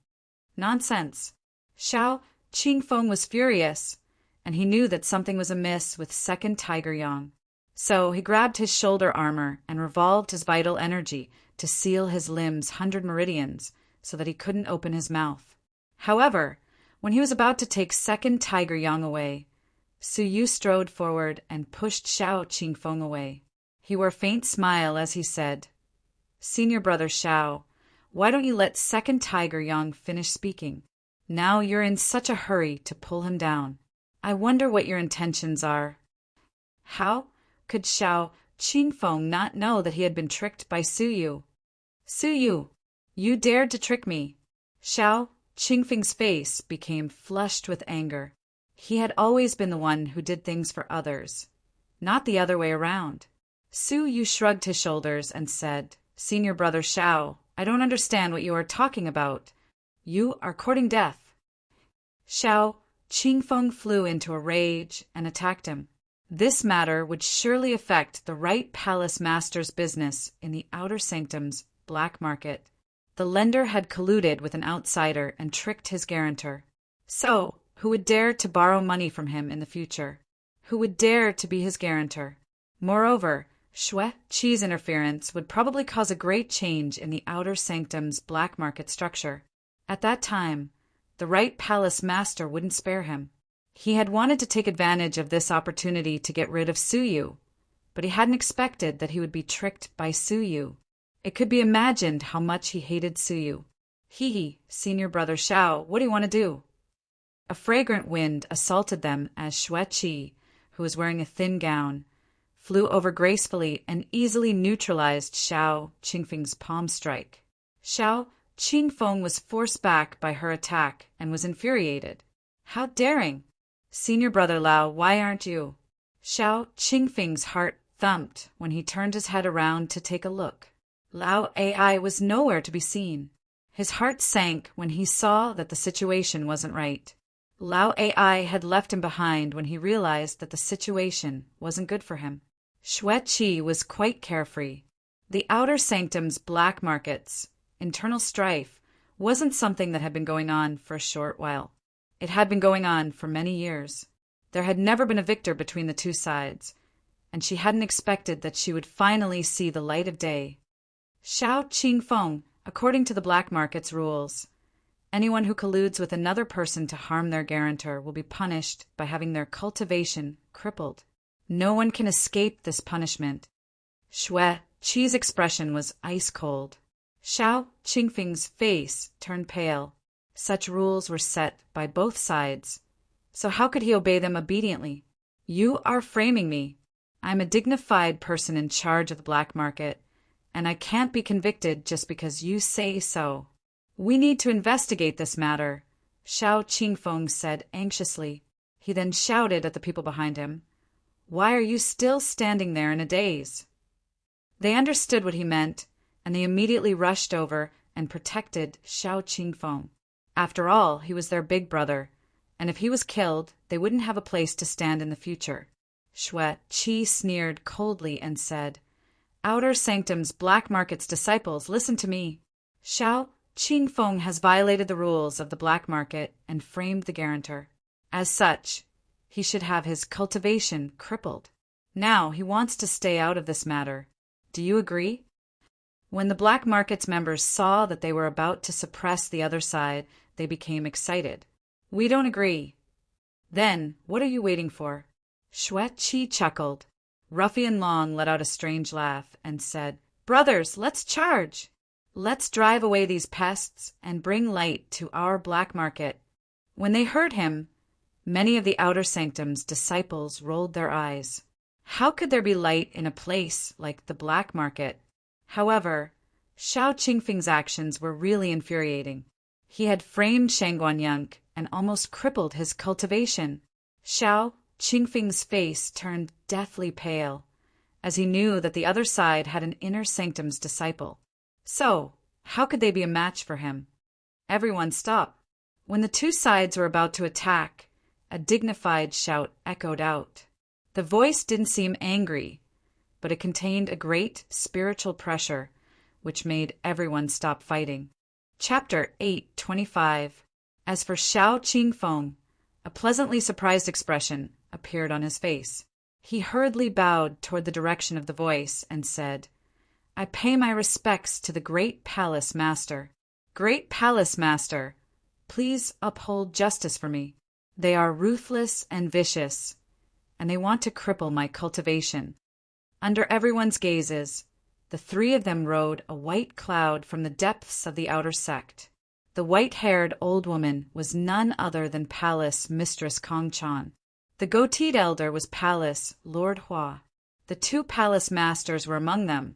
A: Nonsense. Xiao Qingfeng was furious, and he knew that something was amiss with Second Tiger Yang. So he grabbed his shoulder armor and revolved his vital energy to seal his limbs 100 meridians so that he couldn't open his mouth. However, when he was about to take Second Tiger Yang away, Su Yu strode forward and pushed Xiao Qingfeng away. He wore a faint smile as he said, "Senior Brother Xiao, why don't you let Second Tiger Yang finish speaking? Now you're in such a hurry to pull him down. I wonder what your intentions are." How could Xiao Qingfeng not know that he had been tricked by Su Yu? "Su Yu, you dared to trick me." Xiao Qingfeng's face became flushed with anger. He had always been the one who did things for others, not the other way around. Su Yu shrugged his shoulders and said, "Senior Brother Xiao, I don't understand what you are talking about. You are courting death." Xiao Qingfeng flew into a rage and attacked him. This matter would surely affect the right palace master's business in the outer sanctum's black market. The lender had colluded with an outsider and tricked his guarantor. So, who would dare to borrow money from him in the future? Who would dare to be his guarantor? Moreover, Xue Qi's interference would probably cause a great change in the outer sanctum's black market structure. At that time, the right palace master wouldn't spare him. He had wanted to take advantage of this opportunity to get rid of Su Yu, but he hadn't expected that he would be tricked by Su Yu. It could be imagined how much he hated Su Yu. "Hee, Senior Brother Xiao, what do you want to do?" A fragrant wind assaulted them as Xue Qi, who was wearing a thin gown, flew over gracefully and easily neutralized Xiao Qingfeng's palm strike. Xiao Qingfeng was forced back by her attack and was infuriated. "How daring! Senior Brother Lao, why aren't you?" Xiao Qingfeng's heart thumped when he turned his head around to take a look. Lao Ai was nowhere to be seen. His heart sank when he saw that the situation wasn't right. Lao Ai had left him behind when he realized that the situation wasn't good for him. Xue Qi was quite carefree. The outer sanctum's black markets, internal strife, wasn't something that had been going on for a short while. It had been going on for many years. There had never been a victor between the two sides, and she hadn't expected that she would finally see the light of day. Xiao Qingfeng, according to the black market's rules, anyone who colludes with another person to harm their guarantor will be punished by having their cultivation crippled. No one can escape this punishment. Xue Qi's expression was ice cold. Xiao Qingfeng's face turned pale. Such rules were set by both sides, so how could he obey them obediently? You are framing me. I'm a dignified person in charge of the black market, and I can't be convicted just because you say so. We need to investigate this matter, Xiao Qingfeng said anxiously. He then shouted at the people behind him, "Why are you still standing there in a daze?" They understood what he meant, and they immediately rushed over and protected Xiao Qingfeng. After all, he was their big brother, and if he was killed, they wouldn't have a place to stand in the future. Xue Qi sneered coldly and said, "Outer Sanctum's black market's disciples, listen to me. Xiao Qingfeng has violated the rules of the black market and framed the guarantor. As such, he should have his cultivation crippled. Now he wants to stay out of this matter. Do you agree?" When the black market's members saw that they were about to suppress the other side, they became excited. "We don't agree." "Then, what are you waiting for?" Xue Qi chuckled. Ruffian Long let out a strange laugh and said, "Brothers, let's charge! Let's drive away these pests and bring light to our black market." When they heard him, many of the outer sanctum's disciples rolled their eyes. How could there be light in a place like the black market? However, Xiao Qingfeng's actions were really infuriating. He had framed Shangguanyang and almost crippled his cultivation. Xiao Qingfeng's face turned deathly pale, as he knew that the other side had an inner sanctum's disciple. So, how could they be a match for him? Everyone stopped. When the two sides were about to attack, a dignified shout echoed out. The voice didn't seem angry, but it contained a great spiritual pressure, which made everyone stop fighting. Chapter 8:25. As for Xiao Qingfeng, a pleasantly surprised expression appeared on his face. He hurriedly bowed toward the direction of the voice and said, "I pay my respects to the Great Palace Master. Great Palace Master, please uphold justice for me. They are ruthless and vicious, and they want to cripple my cultivation." Under everyone's gazes, the three of them rode a white cloud from the depths of the outer sect. The white-haired old woman was none other than Palace Mistress Kongchan. The goateed elder was Palace Lord Hua. The two palace masters were among them,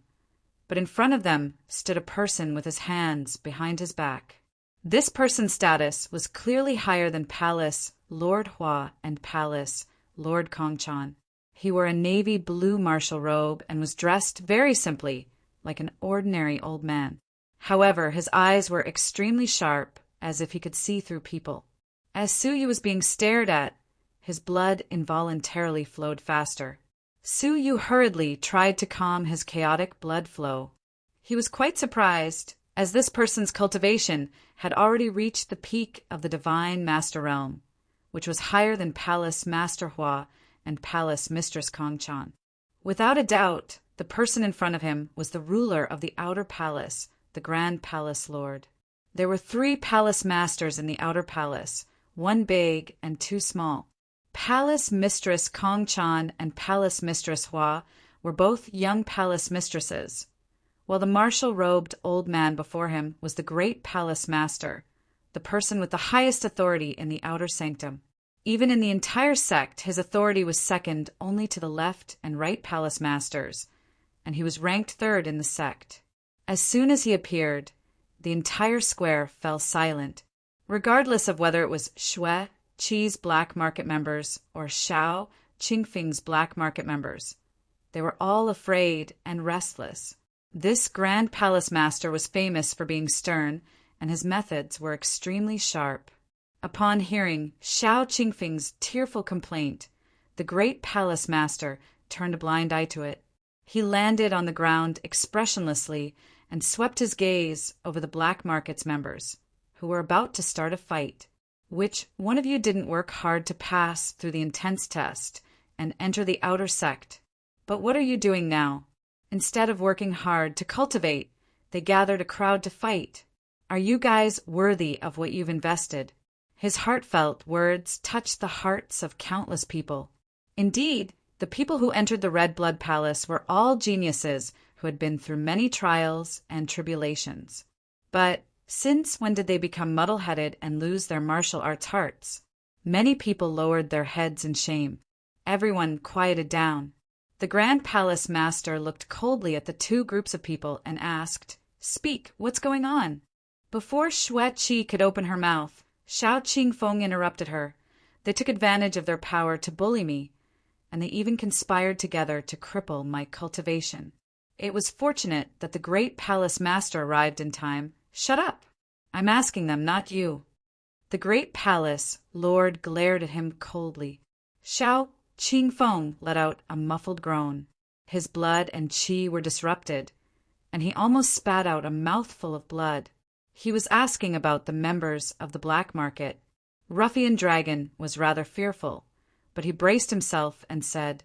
A: but in front of them stood a person with his hands behind his back. This person's status was clearly higher than Palace Lord Hua and Palace Lord Kongchan. He wore a navy blue martial robe and was dressed very simply, like an ordinary old man. However, his eyes were extremely sharp, as if he could see through people. As Su Yu was being stared at, his blood involuntarily flowed faster. Su Yu hurriedly tried to calm his chaotic blood flow. He was quite surprised, as this person's cultivation had already reached the peak of the divine master realm, which was higher than Palace Master Hua and Palace Mistress Kongchan. Without a doubt, the person in front of him was the ruler of the outer palace, the Grand Palace Lord. There were 3 palace masters in the outer palace, 1 big and 2 small. Palace Mistress Kongchan and Palace Mistress Hua were both young palace mistresses, while the martial-robed old man before him was the great palace master, the person with the highest authority in the outer sanctum. Even in the entire sect, his authority was second only to the left and right palace masters, and he was ranked 3rd in the sect. As soon as he appeared, the entire square fell silent, regardless of whether it was Xue Qi's black market members or Xiao Qingfeng's black market members. They were all afraid and restless. This Grand Palace Master was famous for being stern, and his methods were extremely sharp. Upon hearing Xiao Qingfeng's tearful complaint, the Great Palace Master turned a blind eye to it. He landed on the ground expressionlessly and swept his gaze over the black market's members, who were about to start a fight. Which one of you didn't work hard to pass through the intense test and enter the outer sect? But what are you doing now? Instead of working hard to cultivate, they gathered a crowd to fight. Are you guys worthy of what you've invested? His heartfelt words touched the hearts of countless people. Indeed, the people who entered the Red Blood Palace were all geniuses who had been through many trials and tribulations. But since when did they become muddle-headed and lose their martial arts hearts? Many people lowered their heads in shame. Everyone quieted down. The Grand Palace Master looked coldly at the two groups of people and asked, "Speak, what's going on?" Before Xueqi could open her mouth, Xiao Qingfeng interrupted her. They took advantage of their power to bully me, and they even conspired together to cripple my cultivation. It was fortunate that the Great Palace Master arrived in time. Shut up! I'm asking them, not you. The Great Palace Lord glared at him coldly. Xiao Qingfeng let out a muffled groan. His blood and qi were disrupted, and he almost spat out a mouthful of blood. He was asking about the members of the black market. Ruffian Dragon was rather fearful, but he braced himself and said,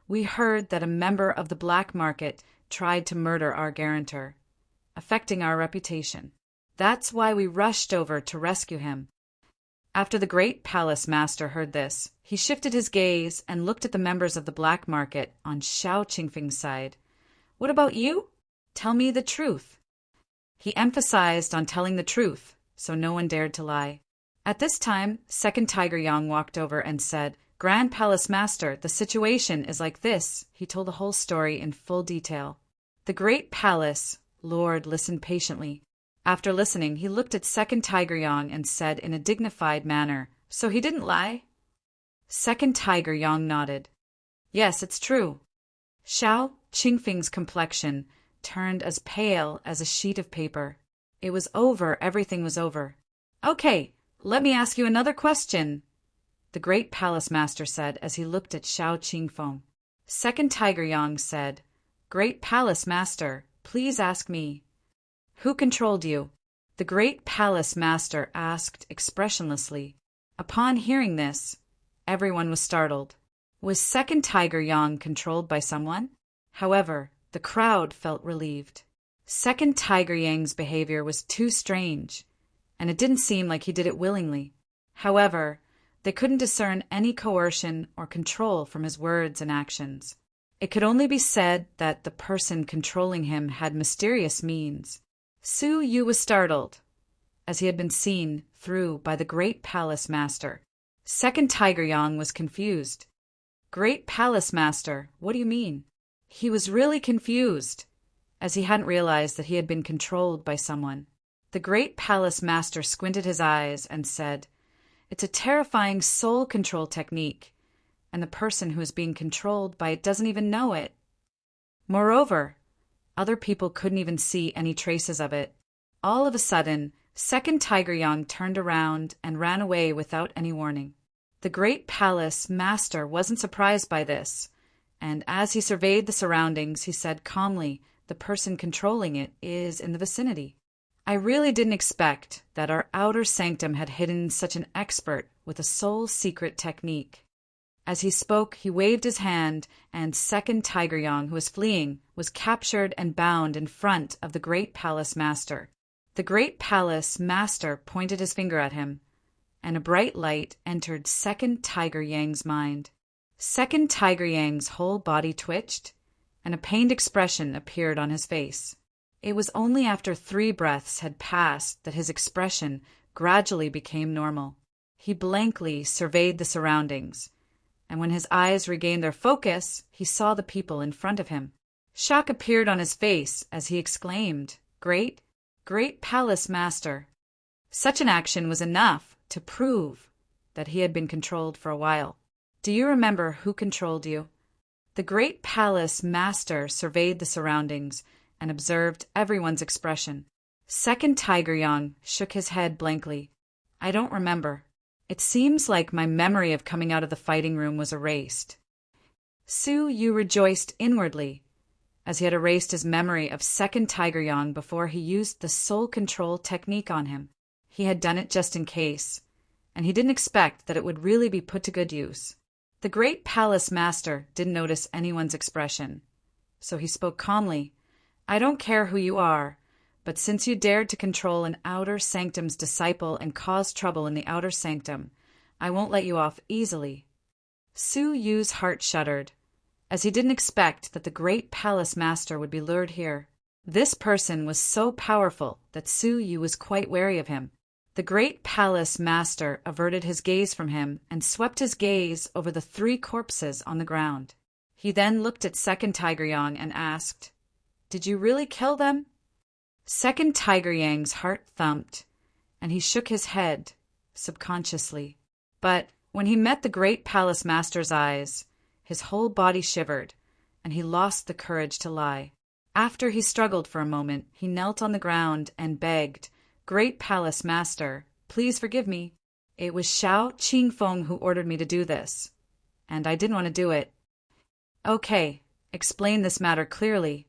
A: "We heard that a member of the black market tried to murder our guarantor, affecting our reputation. That's why we rushed over to rescue him." After the Great Palace Master heard this, he shifted his gaze and looked at the members of the black market on Xiao Qingfeng's side. "What about you? Tell me the truth." He emphasized on telling the truth, so no one dared to lie. At this time, Second Tiger Yang walked over and said, "Grand Palace Master, the situation is like this." He told the whole story in full detail. The Great Palace Lord listened patiently. After listening, he looked at Second Tiger Yang and said in a dignified manner, "So he didn't lie?" Second Tiger Yang nodded. "Yes, it's true." Xiao Qingfeng's complexion turned as pale as a sheet of paper. It was over, everything was over. "Okay, let me ask you another question," the Great Palace Master said as he looked at Xiao Qingfeng. Second Tiger Yang said, "Great Palace Master, please ask me. Who controlled you?" The Great Palace Master asked expressionlessly. Upon hearing this, everyone was startled. Was Second Tiger Yang controlled by someone? However, the crowd felt relieved. Second Tiger Yang's behavior was too strange, and it didn't seem like he did it willingly. However, they couldn't discern any coercion or control from his words and actions. It could only be said that the person controlling him had mysterious means. Su Yu was startled, as he had been seen through by the Great Palace Master. Second Tiger Yang was confused. "Great Palace Master, what do you mean?" He was really confused, as he hadn't realized that he had been controlled by someone. The Great Palace Master squinted his eyes and said, "It's a terrifying soul control technique, and the person who is being controlled by it doesn't even know it. Moreover, other people couldn't even see any traces of it." All of a sudden, Second Tiger Yang turned around and ran away without any warning. The Great Palace Master wasn't surprised by this, and as he surveyed the surroundings, he said calmly, "The person controlling it is in the vicinity." I really didn't expect that our outer sanctum had hidden such an expert with a soul secret technique. As he spoke, he waved his hand, and Second Tiger Yang, who was fleeing, was captured and bound in front of the Great Palace Master. The Great Palace Master pointed his finger at him, and a bright light entered Second Tiger Yang's mind. Second Tiger Yang's whole body twitched, and a pained expression appeared on his face. It was only after 3 breaths had passed that his expression gradually became normal. He blankly surveyed the surroundings, and when his eyes regained their focus, he saw the people in front of him. Shock appeared on his face as he exclaimed, Great Palace Master." Such an action was enough to prove that he had been controlled for a while. "Do you remember who controlled you?" The Great Palace Master surveyed the surroundings and observed everyone's expression. Second Tiger Young shook his head blankly. I don't remember. It seems like my memory of coming out of the fighting room was erased. Su Yu rejoiced inwardly, as he had erased his memory of Second Tiger Young before he used the soul control technique on him. He had done it just in case, and he didn't expect that it would really be put to good use. The great palace master didn't notice anyone's expression, so he spoke calmly. I don't care who you are, but since you dared to control an outer sanctum's disciple and cause trouble in the outer sanctum, I won't let you off easily. Su Yu's heart shuddered, as he didn't expect that the great palace master would be lured here. This person was so powerful that Su Yu was quite wary of him. The great palace master averted his gaze from him and swept his gaze over the 3 corpses on the ground. He then looked at Second Tiger Yang and asked, Did you really kill them? Second Tiger Yang's heart thumped, and he shook his head, subconsciously. But when he met the great palace master's eyes, his whole body shivered, and he lost the courage to lie. After he struggled for a moment, he knelt on the ground and begged, Great palace master, please forgive me. It was Xiao Qingfeng who ordered me to do this, and I didn't want to do it. Okay, explain this matter clearly.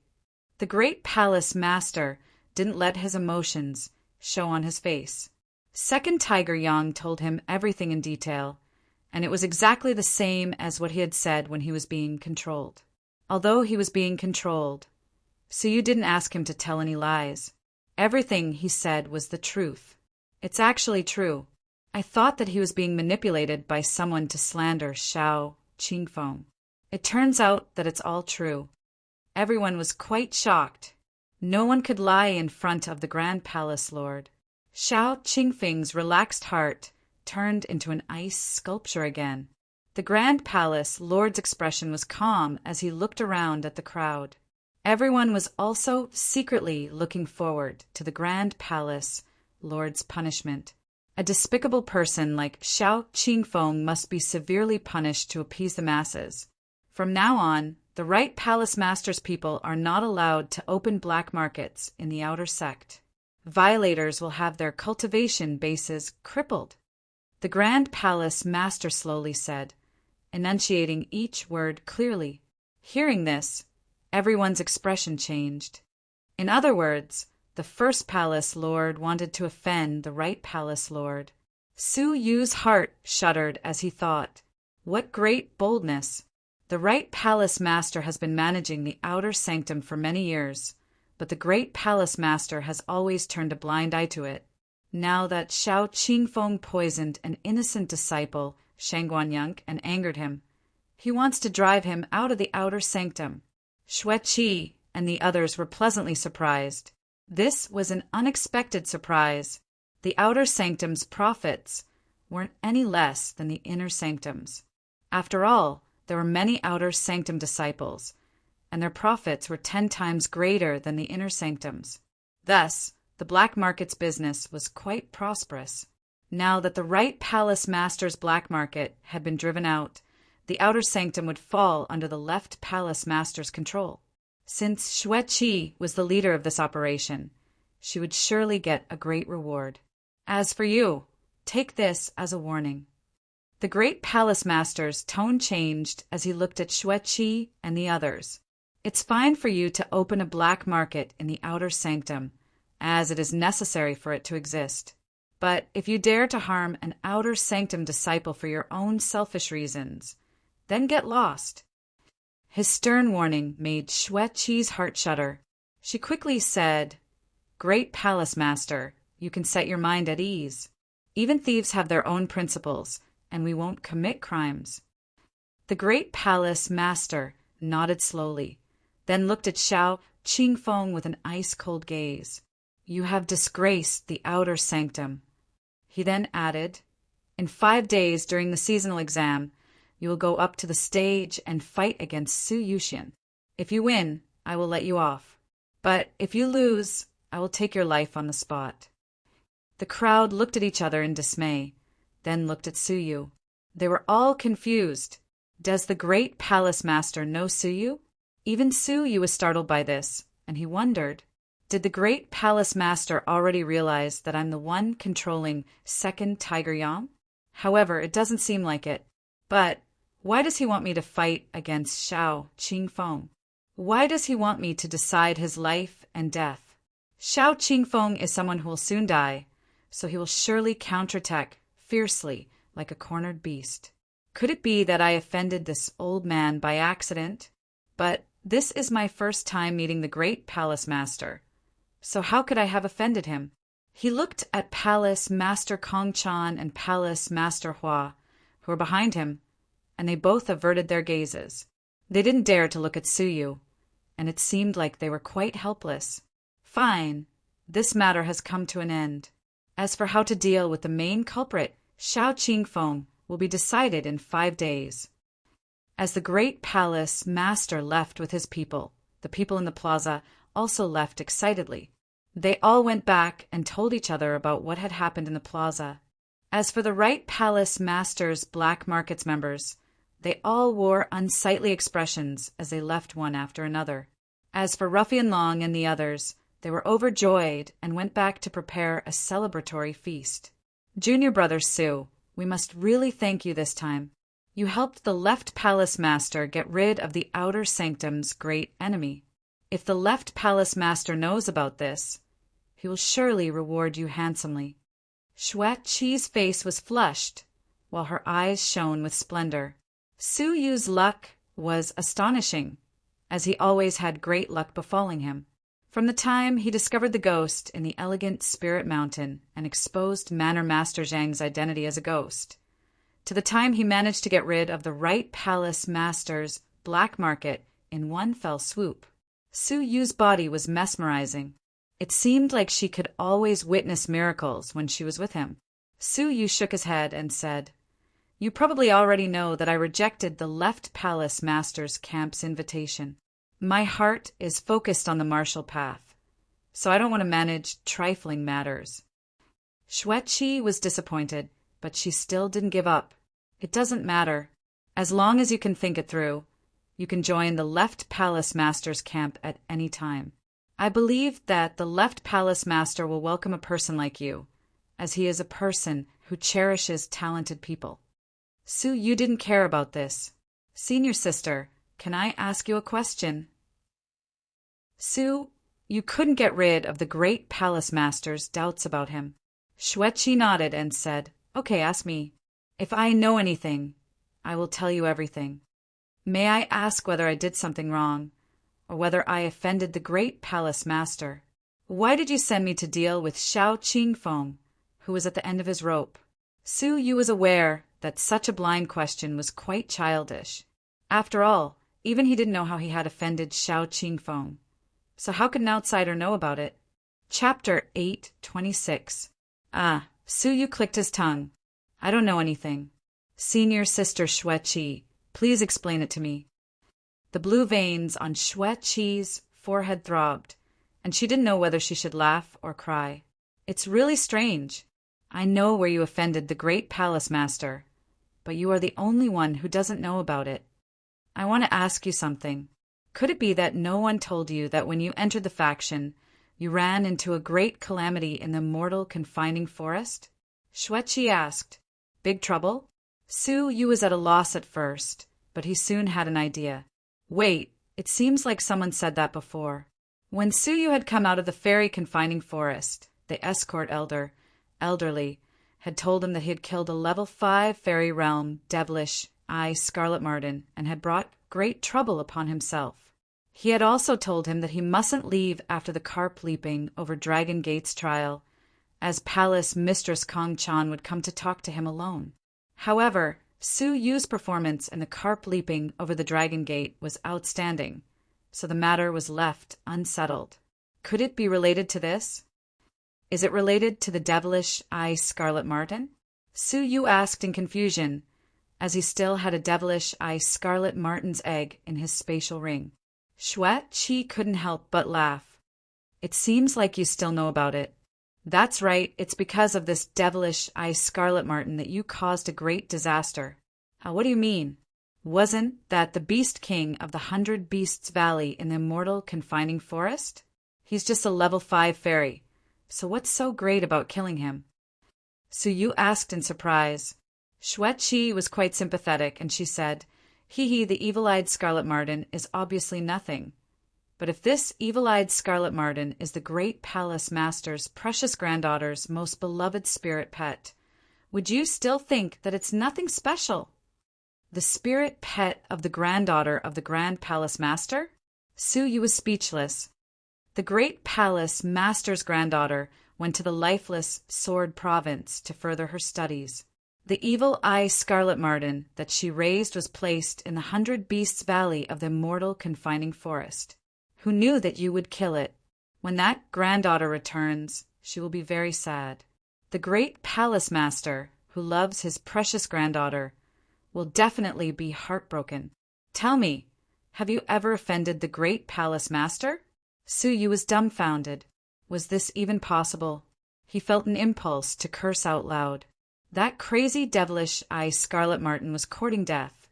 A: The great palace master didn't let his emotions show on his face. Second Tiger Yang told him everything in detail, and it was exactly the same as what he had said when he was being controlled. Although he was being controlled, Su Yu didn't ask him to tell any lies. Everything he said was the truth. It's actually true. I thought that he was being manipulated by someone to slander Xiao Qingfeng. It turns out that it's all true. Everyone was quite shocked. No one could lie in front of the Grand Palace Lord. Xiao Qingfeng's relaxed heart turned into an ice sculpture again. The Grand Palace Lord's expression was calm as he looked around at the crowd. Everyone was also secretly looking forward to the Grand Palace Lord's punishment. A despicable person like Xiao Qingfeng must be severely punished to appease the masses. From now on, the right palace master's people are not allowed to open black markets in the outer sect. Violators will have their cultivation bases crippled. The Grand Palace Master slowly said, enunciating each word clearly. Hearing this, everyone's expression changed. In other words, the first palace lord wanted to offend the right palace lord. Su Yu's heart shuddered as he thought, what great boldness! The right palace master has been managing the outer sanctum for many years, but the great palace master has always turned a blind eye to it. Now that Xiao Qingfeng poisoned an innocent disciple, Shang Guanyang, and angered him, he wants to drive him out of the outer sanctum. Xue Qi and the others were pleasantly surprised. This was an unexpected surprise. The outer sanctum's profits weren't any less than the inner sanctum's. After all, there were many outer sanctum disciples, and their profits were 10 times greater than the inner sanctum's. Thus, the black market's business was quite prosperous. Now that the right palace master's black market had been driven out, the outer sanctum would fall under the left palace master's control. Since Xue Qi was the leader of this operation, she would surely get a great reward. As for you, take this as a warning. The great palace master's tone changed as he looked at Xue Qi and the others. It's fine for you to open a black market in the outer sanctum, as it is necessary for it to exist. But if you dare to harm an outer sanctum disciple for your own selfish reasons, then get lost. His stern warning made Xue Qi's heart shudder. She quickly said, Great palace master, you can set your mind at ease. Even thieves have their own principles, and we won't commit crimes. The great palace master nodded slowly, then looked at Xiao Qingfeng with an ice-cold gaze. You have disgraced the outer sanctum. He then added, In 5 days during the seasonal exam, you will go up to the stage and fight against Su Yuxian. If you win, I will let you off. But if you lose, I will take your life on the spot. The crowd looked at each other in dismay, then looked at Su Yu. They were all confused. Does the great palace master know Su Yu? Even Su Yu was startled by this, and he wondered, did the great palace master already realize that I'm the one controlling second Tiger Yam? However, it doesn't seem like it. But why does he want me to fight against Shao Qingfeng? Why does he want me to decide his life and death? Shao Qingfeng is someone who will soon die, so he will surely counterattack fiercely like a cornered beast. Could it be that I offended this old man by accident? But this is my first time meeting the great palace master, so how could I have offended him? He looked at Palace Master Kongchan and Palace Master Hua, who were behind him, and they both averted their gazes. They didn't dare to look at Suyu, and it seemed like they were quite helpless. Fine, this matter has come to an end. As for how to deal with the main culprit, Shao Qingfeng, will be decided in 5 days. As the great palace master left with his people, the people in the plaza also left excitedly. They all went back and told each other about what had happened in the plaza. As for the right palace master's black markets members, they all wore unsightly expressions as they left one after another. As for Ruffian Long and the others, they were overjoyed and went back to prepare a celebratory feast. Junior brother Su, we must really thank you this time. You helped the left palace master get rid of the outer sanctum's great enemy. If the left palace master knows about this, he will surely reward you handsomely. Xue Qi's face was flushed, while her eyes shone with splendor. Su Yu's luck was astonishing, as he always had great luck befalling him. From the time he discovered the ghost in the elegant Spirit Mountain and exposed Manor Master Zhang's identity as a ghost, to the time he managed to get rid of the right palace master's black market in one fell swoop, Su Yu's body was mesmerizing. It seemed like she could always witness miracles when she was with him. Su Yu shook his head and said, "You probably already know that I rejected the left palace master's camp's invitation. My heart is focused on the martial path, so I don't want to manage trifling matters." Xue Qi was disappointed, but she still didn't give up. It doesn't matter. As long as you can think it through, you can join the left palace master's camp at any time. I believe that the left palace master will welcome a person like you, as he is a person who cherishes talented people. Su, you didn't care about this. Senior sister, can I ask you a question? Su, you couldn't get rid of the great palace master's doubts about him. Xue Qi nodded and said, "Okay, ask me. If I know anything, I will tell you everything. May I ask whether I did something wrong, or whether I offended the great palace master? Why did you send me to deal with Shao Qingfeng, who was at the end of his rope?" Su Yu was aware that such a blind question was quite childish. After all, even he didn't know how he had offended Shao Qingfeng. So how could an outsider know about it? Chapter 8:26. Su Yu clicked his tongue. I don't know anything. Senior sister Xue Qi, please explain it to me. The blue veins on Xue Qi's forehead throbbed, and she didn't know whether she should laugh or cry. It's really strange. I know where you offended the great palace master, but you are the only one who doesn't know about it. I want to ask you something. Could it be that no one told you that when you entered the faction, you ran into a great calamity in the mortal confining forest? Xue Qi asked. Big trouble? Su Yu was at a loss at first, but he soon had an idea. Wait, it seems like someone said that before. When Su Yu had come out of the fairy confining forest, the escort elderly, had told him that he had killed a level 5 fairy realm devilish Scarlet Martin and had brought great trouble upon himself. He had also told him that he mustn't leave after the carp leaping over Dragon Gate's trial, as Palace Mistress Kongchan would come to talk to him alone. However, Su Yu's performance in the carp leaping over the Dragon Gate was outstanding, so the matter was left unsettled. Could it be related to this? Is it related to the devilish Scarlet Martin? Su Yu asked in confusion, as he still had a devilish Scarlet Martin's egg in his spatial ring. Xue Qi couldn't help but laugh. It seems like you still know about it. That's right, it's because of this devilish Scarlet Martin that you caused a great disaster. What do you mean? Wasn't that the Beast King of the 100 Beasts Valley in the immortal confining forest? He's just a level 5 fairy, so what's so great about killing him? Su Yu asked in surprise. Xueqi was quite sympathetic, and she said, Hee, the evil-eyed Scarlet Marten is obviously nothing. But if this evil-eyed Scarlet Marten is the great palace master's precious granddaughter's most beloved spirit pet, would you still think that it's nothing special? The spirit pet of the granddaughter of the Grand Palace Master? Su Yu was speechless. The great palace master's granddaughter went to the lifeless Sword Province to further her studies. The evil-eye Scarlet Marten that she raised was placed in the 100 Beasts Valley of the immortal confining forest. Who knew that you would kill it? When that granddaughter returns, she will be very sad. The great palace master, who loves his precious granddaughter, will definitely be heartbroken. Tell me, have you ever offended the great palace master? Su Yu was dumbfounded. Was this even possible? He felt an impulse to curse out loud. That crazy devilish-eye Scarlet Marten was courting death,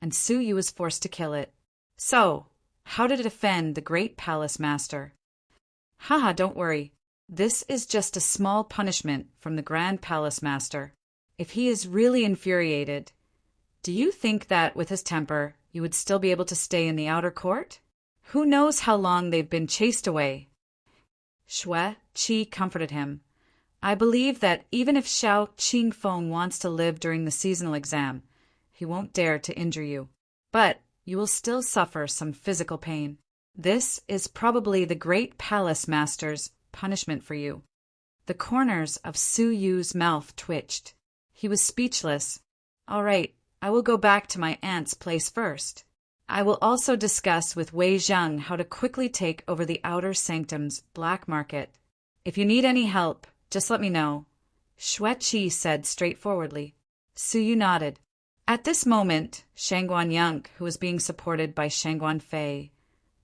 A: and Su Yu was forced to kill it. So, how did it offend the great palace master? Haha, don't worry. This is just a small punishment from the Grand Palace Master. If he is really infuriated, do you think that with his temper you would still be able to stay in the outer court? Who knows how long they've been chased away? Xueqi comforted him. I believe that even if Xiao Qingfeng wants to live during the seasonal exam, he won't dare to injure you. But you will still suffer some physical pain. This is probably the great palace master's punishment for you. The corners of Su Yu's mouth twitched. He was speechless. All right, I will go back to my aunt's place first. I will also discuss with Wei Zheng how to quickly take over the outer sanctum's black market. If you need any help, just let me know, Xueqi said straightforwardly. Su Yu nodded. At this moment, Shangguan Yunk, who was being supported by Shangguan Fei,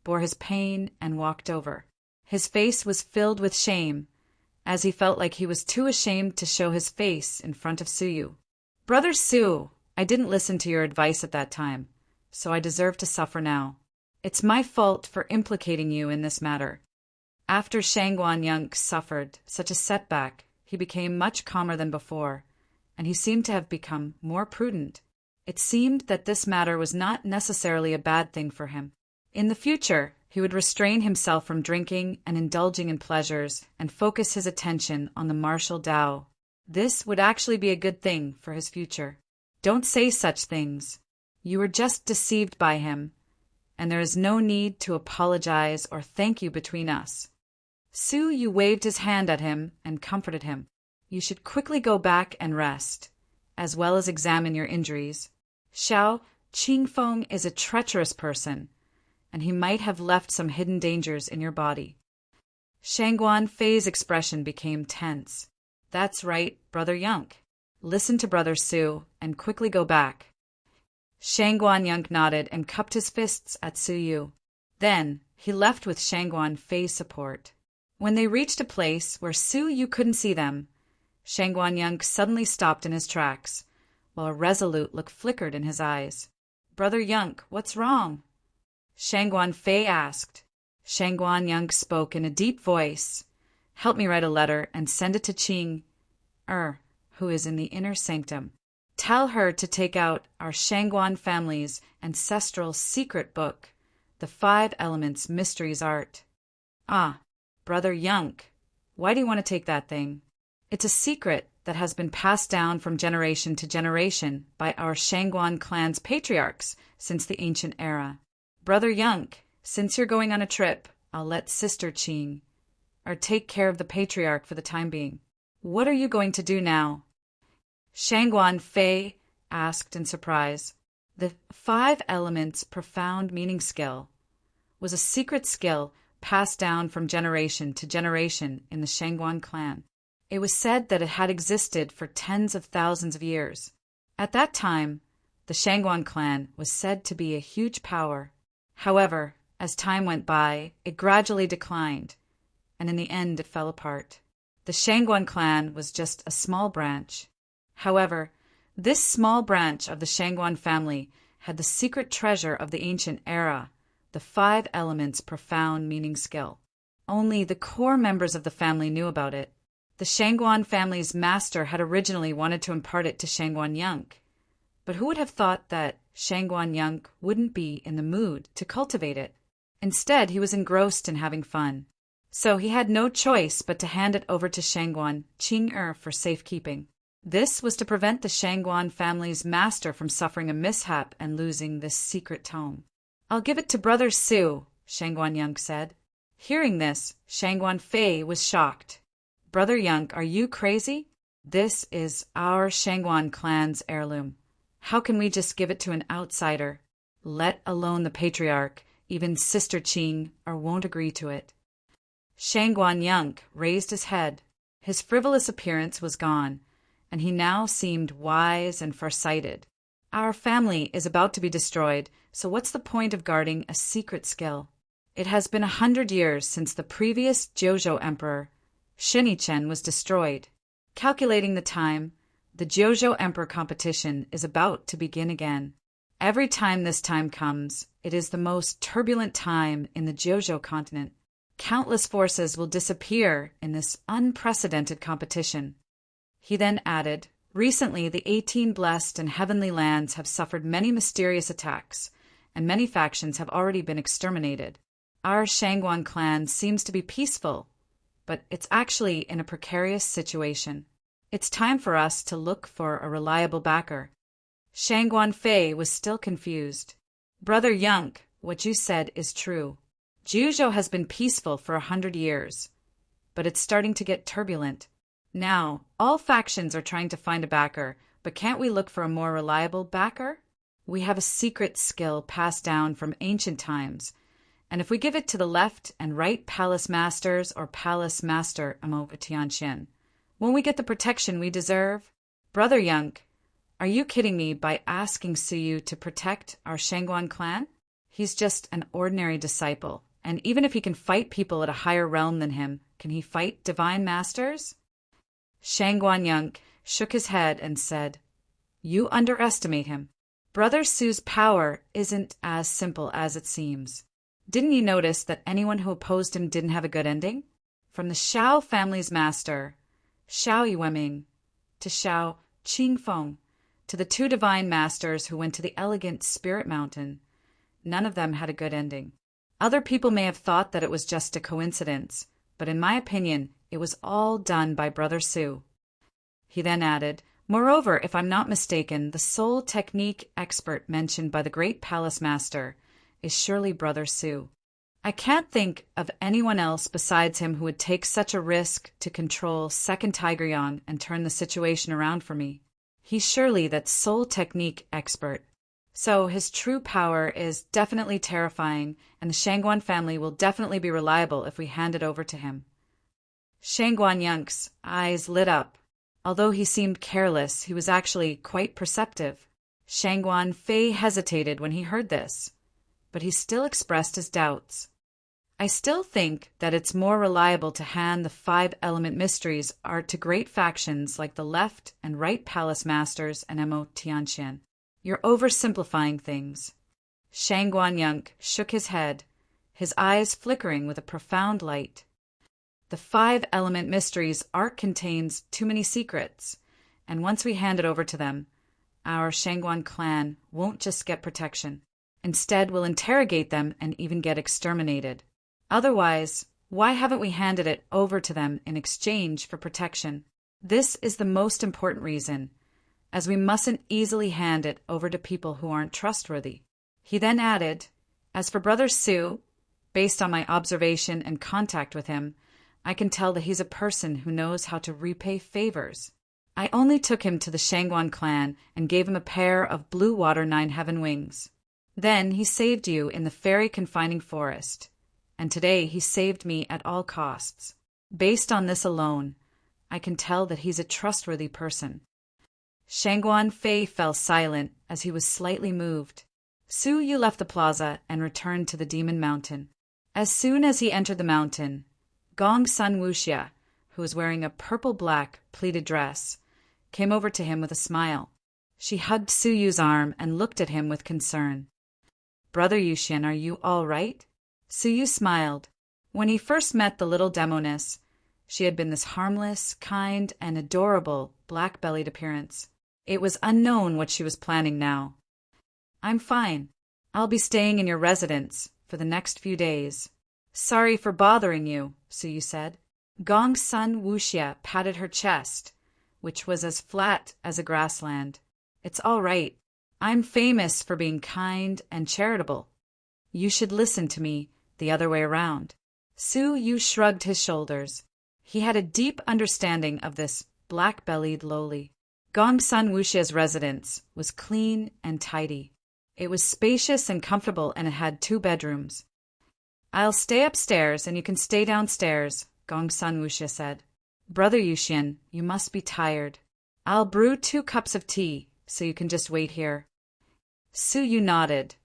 A: bore his pain and walked over. His face was filled with shame, as he felt like he was too ashamed to show his face in front of Su Yu. Brother Su, I didn't listen to your advice at that time, so I deserve to suffer now. It's my fault for implicating you in this matter. After Shangguan Yunk suffered such a setback, he became much calmer than before, and he seemed to have become more prudent. It seemed that this matter was not necessarily a bad thing for him. In the future, he would restrain himself from drinking and indulging in pleasures and focus his attention on the martial Tao. This would actually be a good thing for his future. Don't say such things. You were just deceived by him, and there is no need to apologize or thank you between us. Su Yu waved his hand at him and comforted him. You should quickly go back and rest, as well as examine your injuries. Xiao Qingfeng is a treacherous person, and he might have left some hidden dangers in your body. Shangguan Fei's expression became tense. That's right, Brother Yunk. Listen to Brother Su and quickly go back. Shangguan Yunk nodded and cupped his fists at Su Yu. Then he left with Shangguan Fei's support. When they reached a place where Su Yu couldn't see them, Shangguan Yunk suddenly stopped in his tracks, while a resolute look flickered in his eyes. Brother Yunk, what's wrong? Shangguan Fei asked. Shangguan Yunk spoke in a deep voice. Help me write a letter and send it to Qing, who is in the inner sanctum. Tell her to take out our Shangguan family's ancestral secret book, The 5 Elements Mysteries Art. Ah, Brother Yunk, why do you want to take that thing? It's a secret that has been passed down from generation to generation by our Shangguan clan's patriarchs since the ancient era. Brother Yunk, since you're going on a trip, I'll let Sister Qing, take care of the patriarch for the time being. What are you going to do now? Shangguan Fei asked in surprise. The 5 Elements Profound Meaning Skill was a secret skill passed down from generation to generation in the Shangguan clan. It was said that it had existed for tens of thousands of years. At that time, the Shangguan clan was said to be a huge power. However, as time went by, it gradually declined, and in the end it fell apart. The Shangguan clan was just a small branch. However, this small branch of the Shangguan family had the secret treasure of the ancient era, the 5 elements profound meaning skill. Only the core members of the family knew about it. The Shangguan family's master had originally wanted to impart it to Shangguan Yunk. But who would have thought that Shangguan Yunk wouldn't be in the mood to cultivate it? Instead, he was engrossed in having fun. So he had no choice but to hand it over to Shangguan Qing for safekeeping. This was to prevent the Shangguan family's master from suffering a mishap and losing this secret tome. "I'll give it to Brother Su," Shangguan Yunk said. Hearing this, Shangguan Fei was shocked. "Brother Yunk, are you crazy? This is our Shangguan clan's heirloom. How can we just give it to an outsider? Let alone the patriarch, even Sister Qing, or won't agree to it." Shangguan Yunk raised his head. His frivolous appearance was gone, and he now seemed wise and farsighted. "Our family is about to be destroyed, so what's the point of guarding a secret skill? It has been 100 years since the previous Jiuzhou emperor, Shinichen, was destroyed. Calculating the time, the Jiuzhou emperor competition is about to begin again. Every time this time comes, it is the most turbulent time in the Jiuzhou continent. Countless forces will disappear in this unprecedented competition." He then added, "Recently, the 18 blessed and heavenly lands have suffered many mysterious attacks, and many factions have already been exterminated. Our Shangguan clan seems to be peaceful, but it's actually in a precarious situation. It's time for us to look for a reliable backer." Shangguan Fei was still confused. "Brother Yunk, what you said is true. Jiuzhou has been peaceful for 100 years, but it's starting to get turbulent. Now, all factions are trying to find a backer, but can't we look for a more reliable backer? We have a secret skill passed down from ancient times, and if we give it to the left and right palace masters or palace master Amo Tianxian, won't we get the protection we deserve? Brother Yunk, are you kidding me by asking Suyu to protect our Shangguan clan? He's just an ordinary disciple, and even if he can fight people at a higher realm than him, can he fight divine masters?" Shangguan Yunk shook his head and said, "You underestimate him. Brother Su's power isn't as simple as it seems. Didn't you notice that anyone who opposed him didn't have a good ending? From the Shao family's master, Shao Yueming, to Shao Qingfeng, to the 2 divine masters who went to the elegant Spirit Mountain, none of them had a good ending. Other people may have thought that it was just a coincidence, but in my opinion, it was all done by Brother Su." He then added, "Moreover, if I'm not mistaken, the sole technique expert mentioned by the great palace master is surely Brother Su. I can't think of anyone else besides him who would take such a risk to control Second Tigeryon and turn the situation around for me. He's surely that sole technique expert. So his true power is definitely terrifying, and the Shangguan family will definitely be reliable if we hand it over to him." Shangguan Yunk's eyes lit up. Although he seemed careless, he was actually quite perceptive. Shangguan Fei hesitated when he heard this, but he still expressed his doubts. "I still think that it's more reliable to hand the 5 element mysteries are to great factions like the left and right palace masters and Amo Tianxian. You're oversimplifying things." Shangguan Yunk shook his head, his eyes flickering with a profound light. "The 5 element mysteries arc contains too many secrets, and once we hand it over to them, our Shangguan clan won't just get protection. Instead, we'll interrogate them and even get exterminated. Otherwise, why haven't we handed it over to them in exchange for protection? This is the most important reason, as we mustn't easily hand it over to people who aren't trustworthy." He then added, "As for Brother Su, based on my observation and contact with him, I can tell that he's a person who knows how to repay favors. I only took him to the Shangguan clan and gave him a pair of blue water 9 heaven wings. Then he saved you in the fairy confining forest, and today he saved me at all costs. Based on this alone, I can tell that he's a trustworthy person." Shangguan Fei fell silent as he was slightly moved. Su Yu left the plaza and returned to the Demon Mountain. As soon as he entered the mountain, Gong Sun Wuxia, who was wearing a purple-black pleated dress, came over to him with a smile. She hugged Suyu's arm and looked at him with concern. "Brother Yuxian, are you all right?" Suyu smiled. When he first met the little demoness, she had been this harmless, kind, and adorable black-bellied appearance. It was unknown what she was planning now. "I'm fine. I'll be staying in your residence for the next few days." "Sorry for bothering you," Suyu said. Gongsun Wuxia patted her chest, which was as flat as a grassland. "It's all right. I'm famous for being kind and charitable. You should listen to me the other way around." Suyu shrugged his shoulders. He had a deep understanding of this black-bellied lowly. Gongsun Wuxia's residence was clean and tidy. It was spacious and comfortable, and it had 2 bedrooms. "I'll stay upstairs and you can stay downstairs," Gongsun Wuxia said. "Brother Yuxian, you must be tired. I'll brew 2 cups of tea, so you can just wait here." Suyu nodded,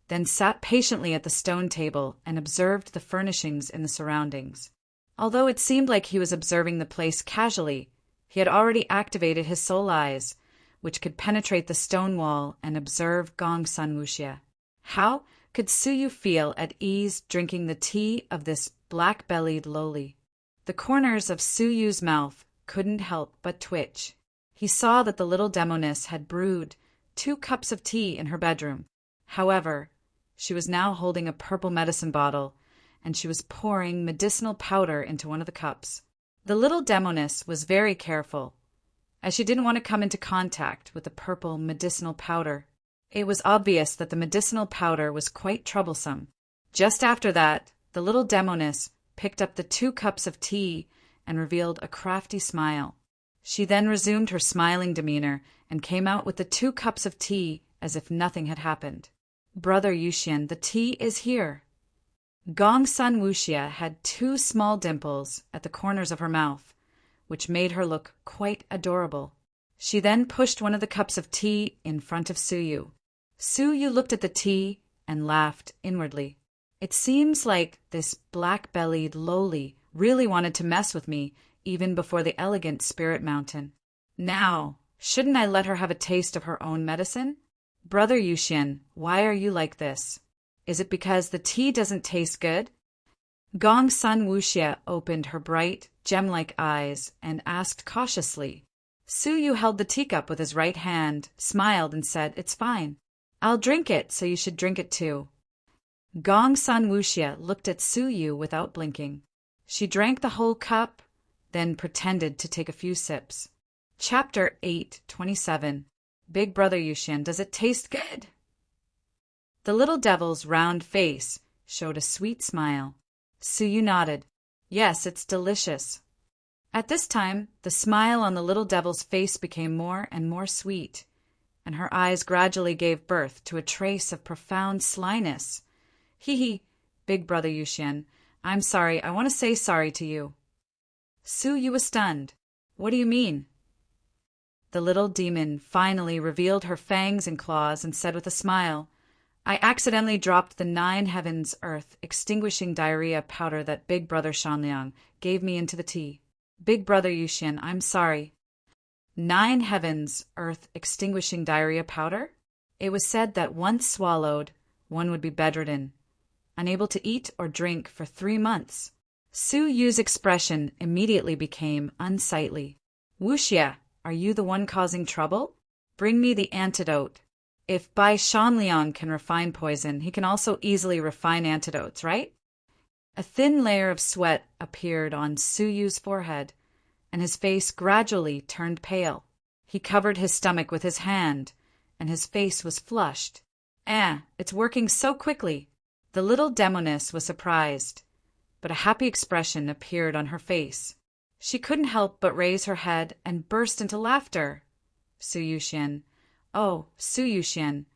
A: then sat patiently at the stone table and observed the furnishings in the surroundings. Although it seemed like he was observing the place casually, he had already activated his soul eyes, which could penetrate the stone wall and observe Gongsun Wuxia. How could Suyu feel at ease drinking the tea of this black-bellied lowly? The corners of Suyu's mouth couldn't help but twitch. He saw that the little demoness had brewed 2 cups of tea in her bedroom. However, she was now holding a purple medicine bottle, and she was pouring medicinal powder into one of the cups. The little demoness was very careful, as she didn't want to come into contact with the purple medicinal powder. It was obvious that the medicinal powder was quite troublesome. Just after that, the little demoness picked up the 2 cups of tea and revealed a crafty smile. She then resumed her smiling demeanor and came out with the 2 cups of tea as if nothing had happened. "Brother Yuxian, the tea is here." Gongsun Wuxia had 2 small dimples at the corners of her mouth, which made her look quite adorable. She then pushed one of the cups of tea in front of Suyu. Suyu looked at the tea and laughed inwardly. It seems like this black-bellied lowly really wanted to mess with me even before the elegant spirit mountain. Now, shouldn't I let her have a taste of her own medicine? "Brother Yuxian, why are you like this? Is it because the tea doesn't taste good?" Gongsun Wuxia opened her bright, gem-like eyes and asked cautiously. Suyu held the teacup with his right hand, smiled, and said, "It's fine. I'll drink it, so you should drink it too." Gongsun Wuxia looked at Suyu without blinking. She drank the whole cup, then pretended to take a few sips. Chapter 8:27. Big Brother Yuxian, does it taste good? The little devil's round face showed a sweet smile. Suyu nodded. "Yes, it's delicious." At this time, the smile on the little devil's face became more and more sweet, and her eyes gradually gave birth to a trace of profound slyness. "Hee, Big Brother Yuxian, I'm sorry. I want to say sorry to you." Suyu was stunned. "What do you mean?" The little demon finally revealed her fangs and claws and said with a smile, "I accidentally dropped the 9 heavens earth extinguishing diarrhea powder that Big Brother Shanliang gave me into the tea. Big Brother Yuxian, I'm sorry." 9 heavens earth extinguishing diarrhea powder? It was said that once swallowed, one would be bedridden, unable to eat or drink for 3 months. Suyu's expression immediately became unsightly. "Wuxia, are you the one causing trouble? Bring me the antidote. If Bai Shanliang can refine poison, he can also easily refine antidotes, right?" A thin layer of sweat appeared on Suyu's forehead, and his face gradually turned pale. He covered his stomach with his hand, and his face was flushed. It's working so quickly." The little demoness was surprised, but a happy expression appeared on her face. She couldn't help but raise her head and burst into laughter. "Suyuxian, oh, Suyuxian,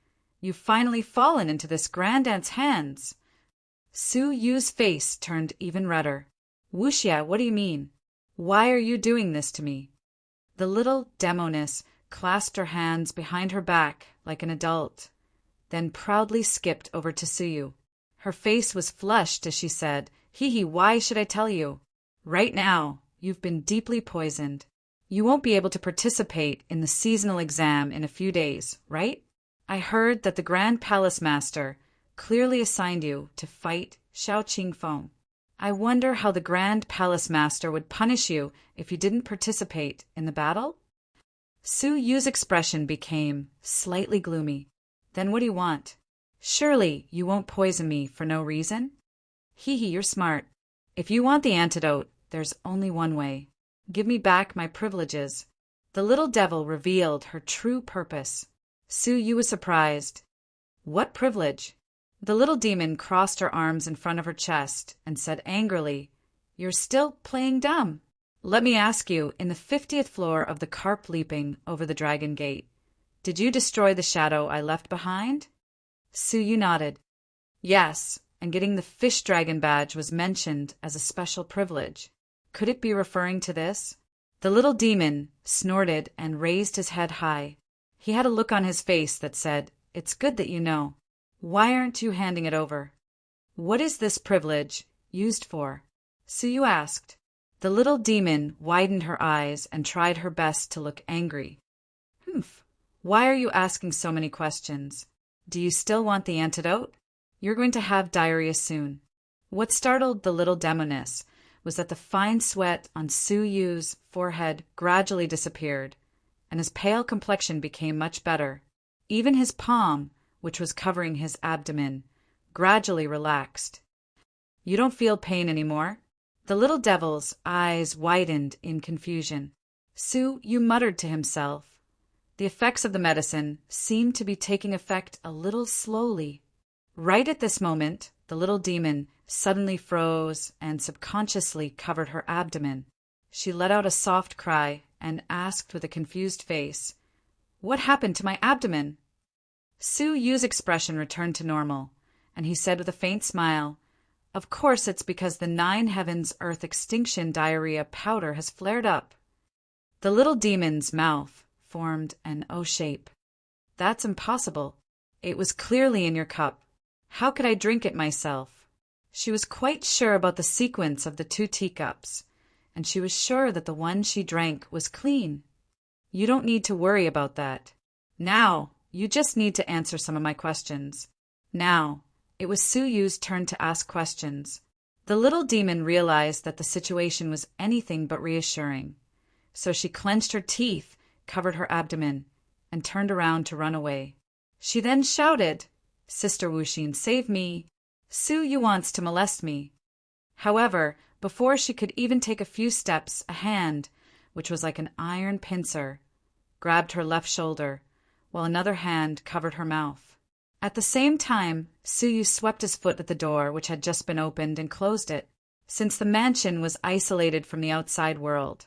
A: you've finally fallen into this grandaunt's hands." Suyu's face turned even redder. "Wuxia, what do you mean? Why are you doing this to me?" The little demoness clasped her hands behind her back like an adult, then proudly skipped over to Suyu. Her face was flushed as she said, "Hee, why should I tell you? Right now, you've been deeply poisoned. You won't be able to participate in the seasonal exam in a few days, right? I heard that the Grand Palace Master clearly assigned you to fight Xiao Qingfeng. I wonder how the Grand Palace Master would punish you if you didn't participate in the battle? Su Yu's expression became slightly gloomy. Then what do you want? Surely you won't poison me for no reason? Hee, you're smart. If you want the antidote, there's only one way. Give me back my privileges. The little devil revealed her true purpose. Su Yu was surprised. What privilege? The little demon crossed her arms in front of her chest and said angrily, You're still playing dumb. Let me ask you, in the 50th floor of the carp leaping over the dragon gate, did you destroy the shadow I left behind? Su Yu nodded. Yes, and getting the fish dragon badge was mentioned as a special privilege. Could it be referring to this? The little demon snorted and raised his head high. He had a look on his face that said, It's good that you know. Why aren't you handing it over? What is this privilege used for? Su Yu asked. The little demon widened her eyes and tried her best to look angry. Humph. Why are you asking so many questions? Do you still want the antidote? You're going to have diarrhea soon. What startled the little demoness was that the fine sweat on Su Yu's forehead gradually disappeared, and his pale complexion became much better. Even his palm, which was covering his abdomen, gradually relaxed. You don't feel pain anymore? The little devil's eyes widened in confusion. Su Yu muttered to himself. The effects of the medicine seemed to be taking effect a little slowly. Right at this moment, the little demon suddenly froze and subconsciously covered her abdomen. She let out a soft cry and asked with a confused face, What happened to my abdomen? Su Yu's expression returned to normal, and he said with a faint smile, Of course it's because the 9 heavens earth extinction diarrhea powder has flared up. The little demon's mouth formed an O shape. That's impossible. It was clearly in your cup. How could I drink it myself? She was quite sure about the sequence of the 2 teacups, and she was sure that the one she drank was clean. You don't need to worry about that. Now, you just need to answer some of my questions. Now, it was Su Yu's turn to ask questions. The little demon realized that the situation was anything but reassuring, so she clenched her teeth, covered her abdomen, and turned around to run away. She then shouted, Sister Wuxin, save me. Su Yu wants to molest me. However, before she could even take a few steps, a hand, which was like an iron pincer, grabbed her left shoulder, while another hand covered her mouth. At the same time, Su Yu swept his foot at the door, which had just been opened, and closed it. Since the mansion was isolated from the outside world,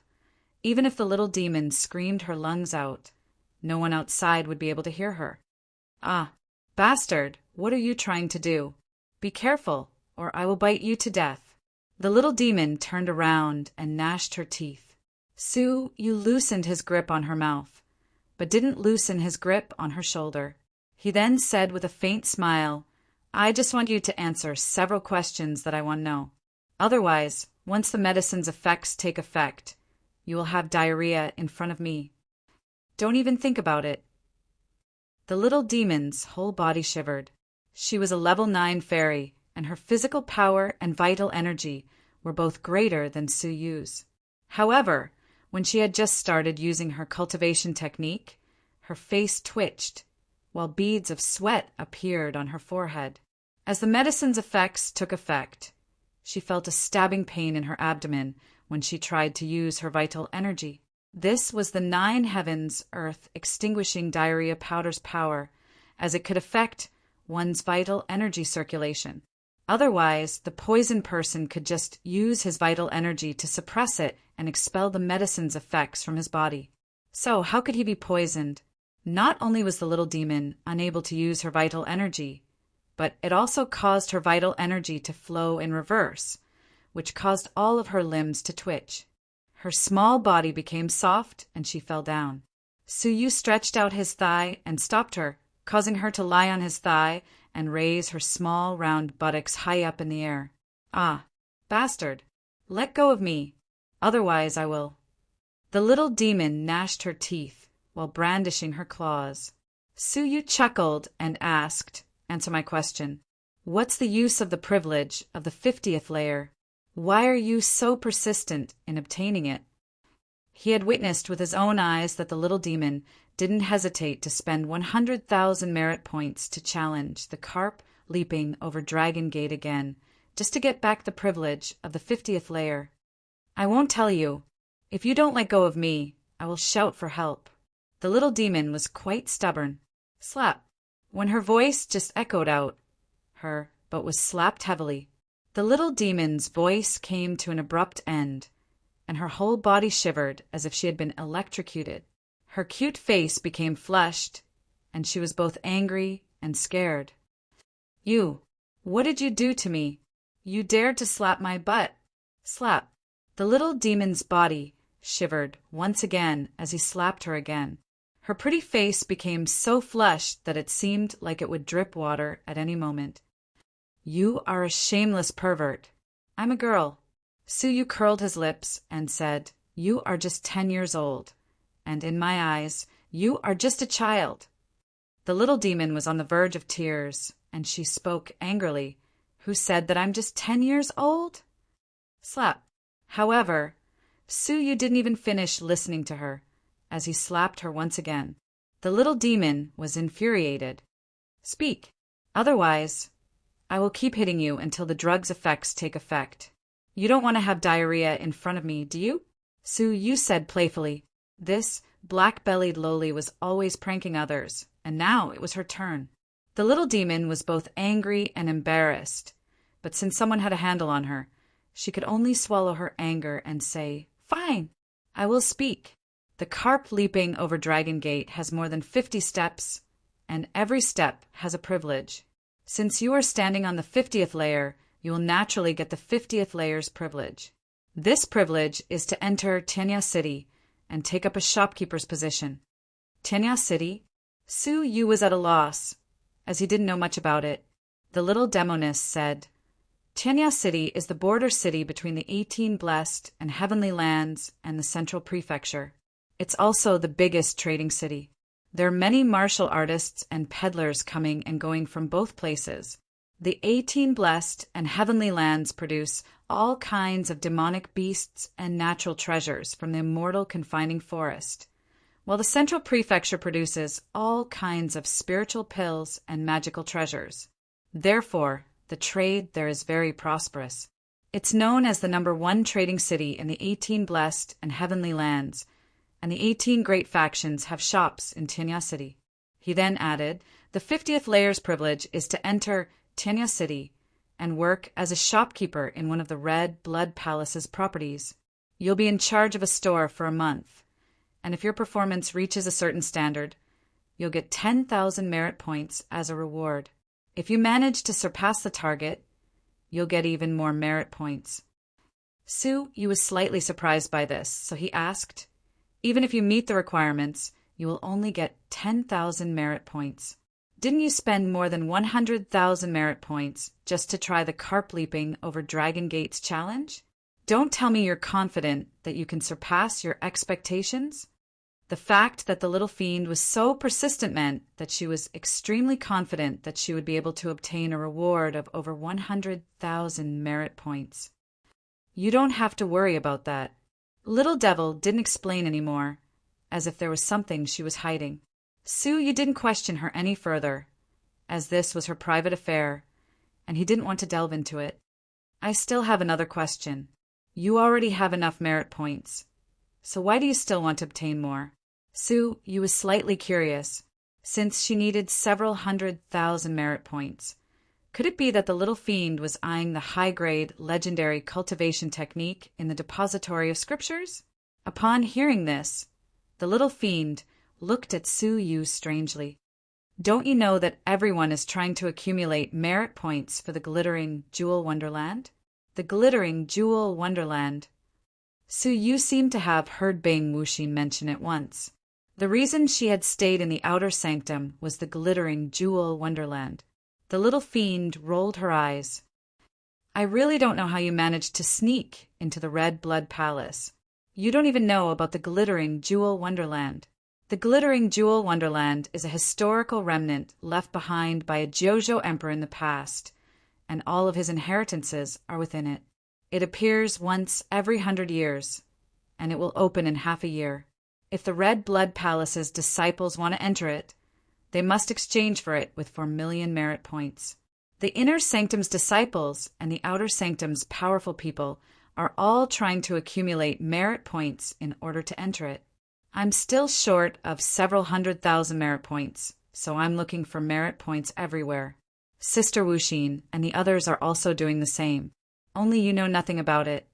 A: even if the little demon screamed her lungs out, no one outside would be able to hear her. Ah, bastard, what are you trying to do? Be careful, or I will bite you to death. The little demon turned around and gnashed her teeth. Su Yu loosened his grip on her mouth, but didn't loosen his grip on her shoulder. He then said with a faint smile, I just want you to answer several questions that I want to know. Otherwise, once the medicine's effects take effect, you will have diarrhea in front of me. Don't even think about it. The little demon's whole body shivered. She was a level 9 fairy, and her physical power and vital energy were both greater than Su Yu's. However, when she had just started using her cultivation technique, her face twitched, while beads of sweat appeared on her forehead. As the medicine's effects took effect, she felt a stabbing pain in her abdomen when she tried to use her vital energy. This was the 9 heavens earth extinguishing diarrhea powder's power, as it could affect one's vital energy circulation. Otherwise, the poisoned person could just use his vital energy to suppress it and expel the medicine's effects from his body. So how could he be poisoned? Not only was the little demon unable to use her vital energy, but it also caused her vital energy to flow in reverse, which caused all of her limbs to twitch. Her small body became soft and she fell down. Su Yu stretched out his thigh and stopped her, causing her to lie on his thigh and raise her small round buttocks high up in the air. Ah, bastard, let go of me, otherwise I will. The little demon gnashed her teeth while brandishing her claws. Suyu chuckled and asked, "Answer my question. What's the use of the privilege of the 50th layer? Why are you so persistent in obtaining it?" He had witnessed with his own eyes that the little demon didn't hesitate to spend 100,000 merit points to challenge the carp leaping over Dragon Gate again, just to get back the privilege of the 50th layer. "I won't tell you. If you don't let go of me, I will shout for help." The little demon was quite stubborn. Slap, when her voice just echoed out her, but was slapped heavily. The little demon's voice came to an abrupt end, and her whole body shivered as if she had been electrocuted. Her cute face became flushed, and she was both angry and scared. "You, what did you do to me? You dared to slap my butt." Slap. The little demon's body shivered once again as he slapped her again. Her pretty face became so flushed that it seemed like it would drip water at any moment. "You are a shameless pervert. I'm a girl." Suyu curled his lips and said, "You are just 10 years old, and in my eyes, you are just a child." The little demon was on the verge of tears, and she spoke angrily. "Who said that I'm just 10 years old?" Slap. However, Suyu didn't even finish listening to her, as he slapped her once again. The little demon was infuriated. "Speak. Otherwise, I will keep hitting you until the drug's effects take effect. You don't want to have diarrhea in front of me, do you?" Suyu said playfully. This black-bellied loli was always pranking others, and now it was her turn. The little demon was both angry and embarrassed, but since someone had a handle on her, she could only swallow her anger and say, "Fine, I will speak. The carp leaping over Dragon Gate has more than 50 steps, and every step has a privilege. Since you are standing on the 50th layer, you will naturally get the 50th layer's privilege. This privilege is to enter Tenya City and take up a shopkeeper's position." Tenya City? Suyu was at a loss, as he didn't know much about it. The little demoness said, "Tenya City is the border city between the 18 Blessed and Heavenly Lands and the Central Prefecture. It's also the biggest trading city. There are many martial artists and peddlers coming and going from both places. The 18 Blessed and Heavenly Lands produce all kinds of demonic beasts and natural treasures from the immortal confining forest, while the Central Prefecture produces all kinds of spiritual pills and magical treasures. Therefore, the trade there is very prosperous. It's known as the #1 trading city in the 18 Blessed and Heavenly Lands, and the 18 great factions have shops in Tenya City." He then added, "The 50th layer's privilege is to enter Tenya City and work as a shopkeeper in one of the Red Blood Palace's properties. You'll be in charge of a store for a month, and if your performance reaches a certain standard, you'll get 10,000 merit points as a reward. If you manage to surpass the target, you'll get even more merit points." Suyu was slightly surprised by this, so he asked, "Even if you meet the requirements, you will only get 10,000 merit points. Didn't you spend more than 100,000 merit points just to try the carp leaping over Dragon Gate's challenge? Don't tell me you're confident that you can surpass your expectations?" The fact that the little fiend was so persistent meant that she was extremely confident that she would be able to obtain a reward of over 100,000 merit points. "You don't have to worry about that." Little Devil didn't explain anymore, as if there was something she was hiding. Suyu didn't question her any further, as this was her private affair, and he didn't want to delve into it. "I still have another question. You already have enough merit points, so why do you still want to obtain more?" Suyu was slightly curious, since she needed several 100,000 merit points. Could it be that the little fiend was eyeing the high-grade, legendary cultivation technique in the depository of scriptures? Upon hearing this, the little fiend looked at Suyu strangely. "Don't you know that everyone is trying to accumulate merit points for the glittering Jewel Wonderland?" The glittering Jewel Wonderland. Suyu seemed to have heard Bang Wuxi mention it once. The reason she had stayed in the outer sanctum was the glittering Jewel Wonderland. The little fiend rolled her eyes. "I really don't know how you managed to sneak into the Red Blood Palace. You don't even know about the glittering jewel wonderland. The glittering jewel wonderland is a historical remnant left behind by a Jojo emperor in the past, and all of his inheritances are within it. It appears once every 100 years, and it will open in half a year. If the Red Blood Palace's disciples want to enter it, they must exchange for it with 4 million merit points. The Inner Sanctum's disciples and the Outer Sanctum's powerful people are all trying to accumulate merit points in order to enter it. I'm still short of several 100,000 merit points, so I'm looking for merit points everywhere. Sister Wuxin and the others are also doing the same, only you know nothing about it.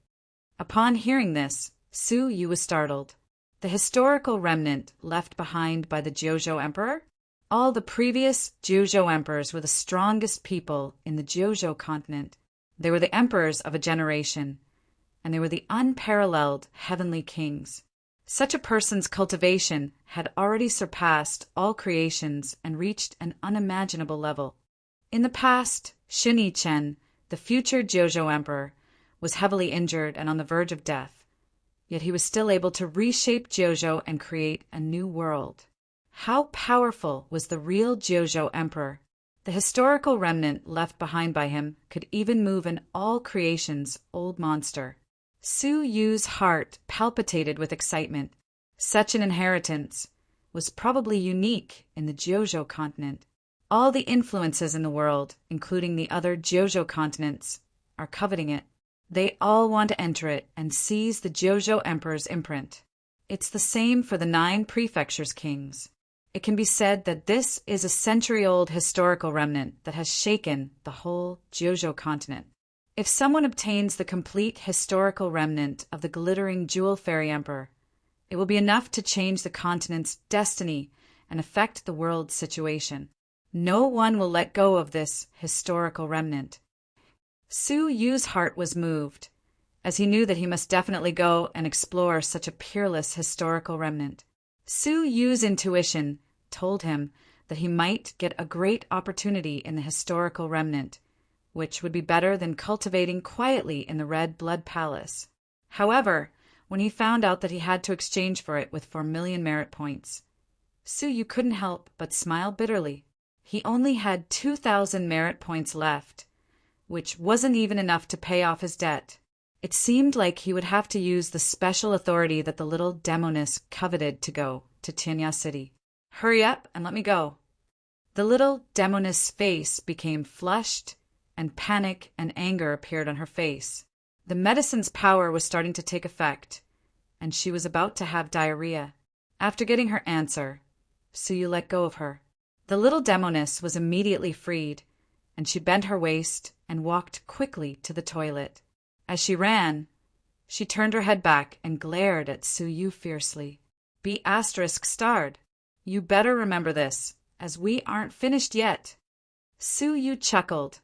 A: Upon hearing this, Su Yu was startled. The historical remnant left behind by the Jojo Emperor? All the previous Jojo emperors were the strongest people in the Jojo continent. They were the emperors of a generation, and they were the unparalleled heavenly kings. Such a person's cultivation had already surpassed all creations and reached an unimaginable level. In the past, Shun Yichen, the future Jojo emperor, was heavily injured and on the verge of death. Yet he was still able to reshape Jojo and create a new world. How powerful was the real Jojo emperor? The historical remnant left behind by him could even move an all creation's old monster. Su Yu's heart palpitated with excitement. Such an inheritance was probably unique in the Jojo continent. All the influences in the world, including the other Jojo continents, are coveting it. They all want to enter it and seize the Jojo Emperor's imprint. It's the same for the 9 prefectures' kings. It can be said that this is a century-old historical remnant that has shaken the whole Jojo continent. If someone obtains the complete historical remnant of the glittering Jewel Fairy Emperor, it will be enough to change the continent's destiny and affect the world's situation. No one will let go of this historical remnant. Su Yu's heart was moved, as he knew that he must definitely go and explore such a peerless historical remnant. Su Yu's intuition told him that he might get a great opportunity in the historical remnant, which would be better than cultivating quietly in the Red Blood Palace. However, when he found out that he had to exchange for it with 4 million merit points, Su Yu couldn't help but smile bitterly. He only had 2,000 merit points left, which wasn't even enough to pay off his debt. It seemed like he would have to use the special authority that the little demoness coveted to go to Tianya City. Hurry up and let me go. The little demoness' face became flushed, and panic and anger appeared on her face. The medicine's power was starting to take effect, and she was about to have diarrhea. After getting her answer, Su Yu let go of her. The little demoness was immediately freed, and she bent her waist and walked quickly to the toilet. As she ran, she turned her head back and glared at Su Yu fiercely. Be *starred. You better remember this, as we aren't finished yet. Su Yu chuckled,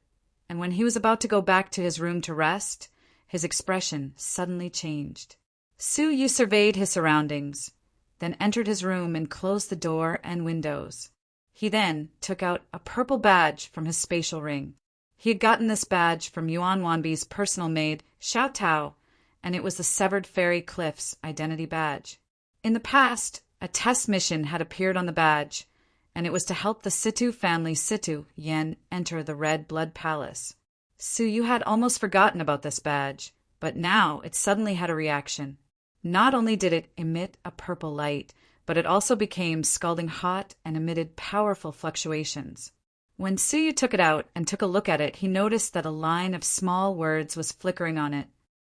A: and when he was about to go back to his room to rest, his expression suddenly changed. Su Yu surveyed his surroundings, then entered his room and closed the door and windows. He then took out a purple badge from his spatial ring. He had gotten this badge from Yuan Wanbi's personal maid, Xiao Tao, and it was the Severed Fairy Cliff's identity badge. In the past, a test mission had appeared on the badge, and it was to help the Situ family Situ Yen enter the Red Blood Palace. Su Yu had almost forgotten about this badge, but now it suddenly had a reaction. Not only did it emit a purple light, but it also became scalding hot and emitted powerful fluctuations. When Su Yu took it out and took a look at it, he noticed that a line of small words was flickering on it.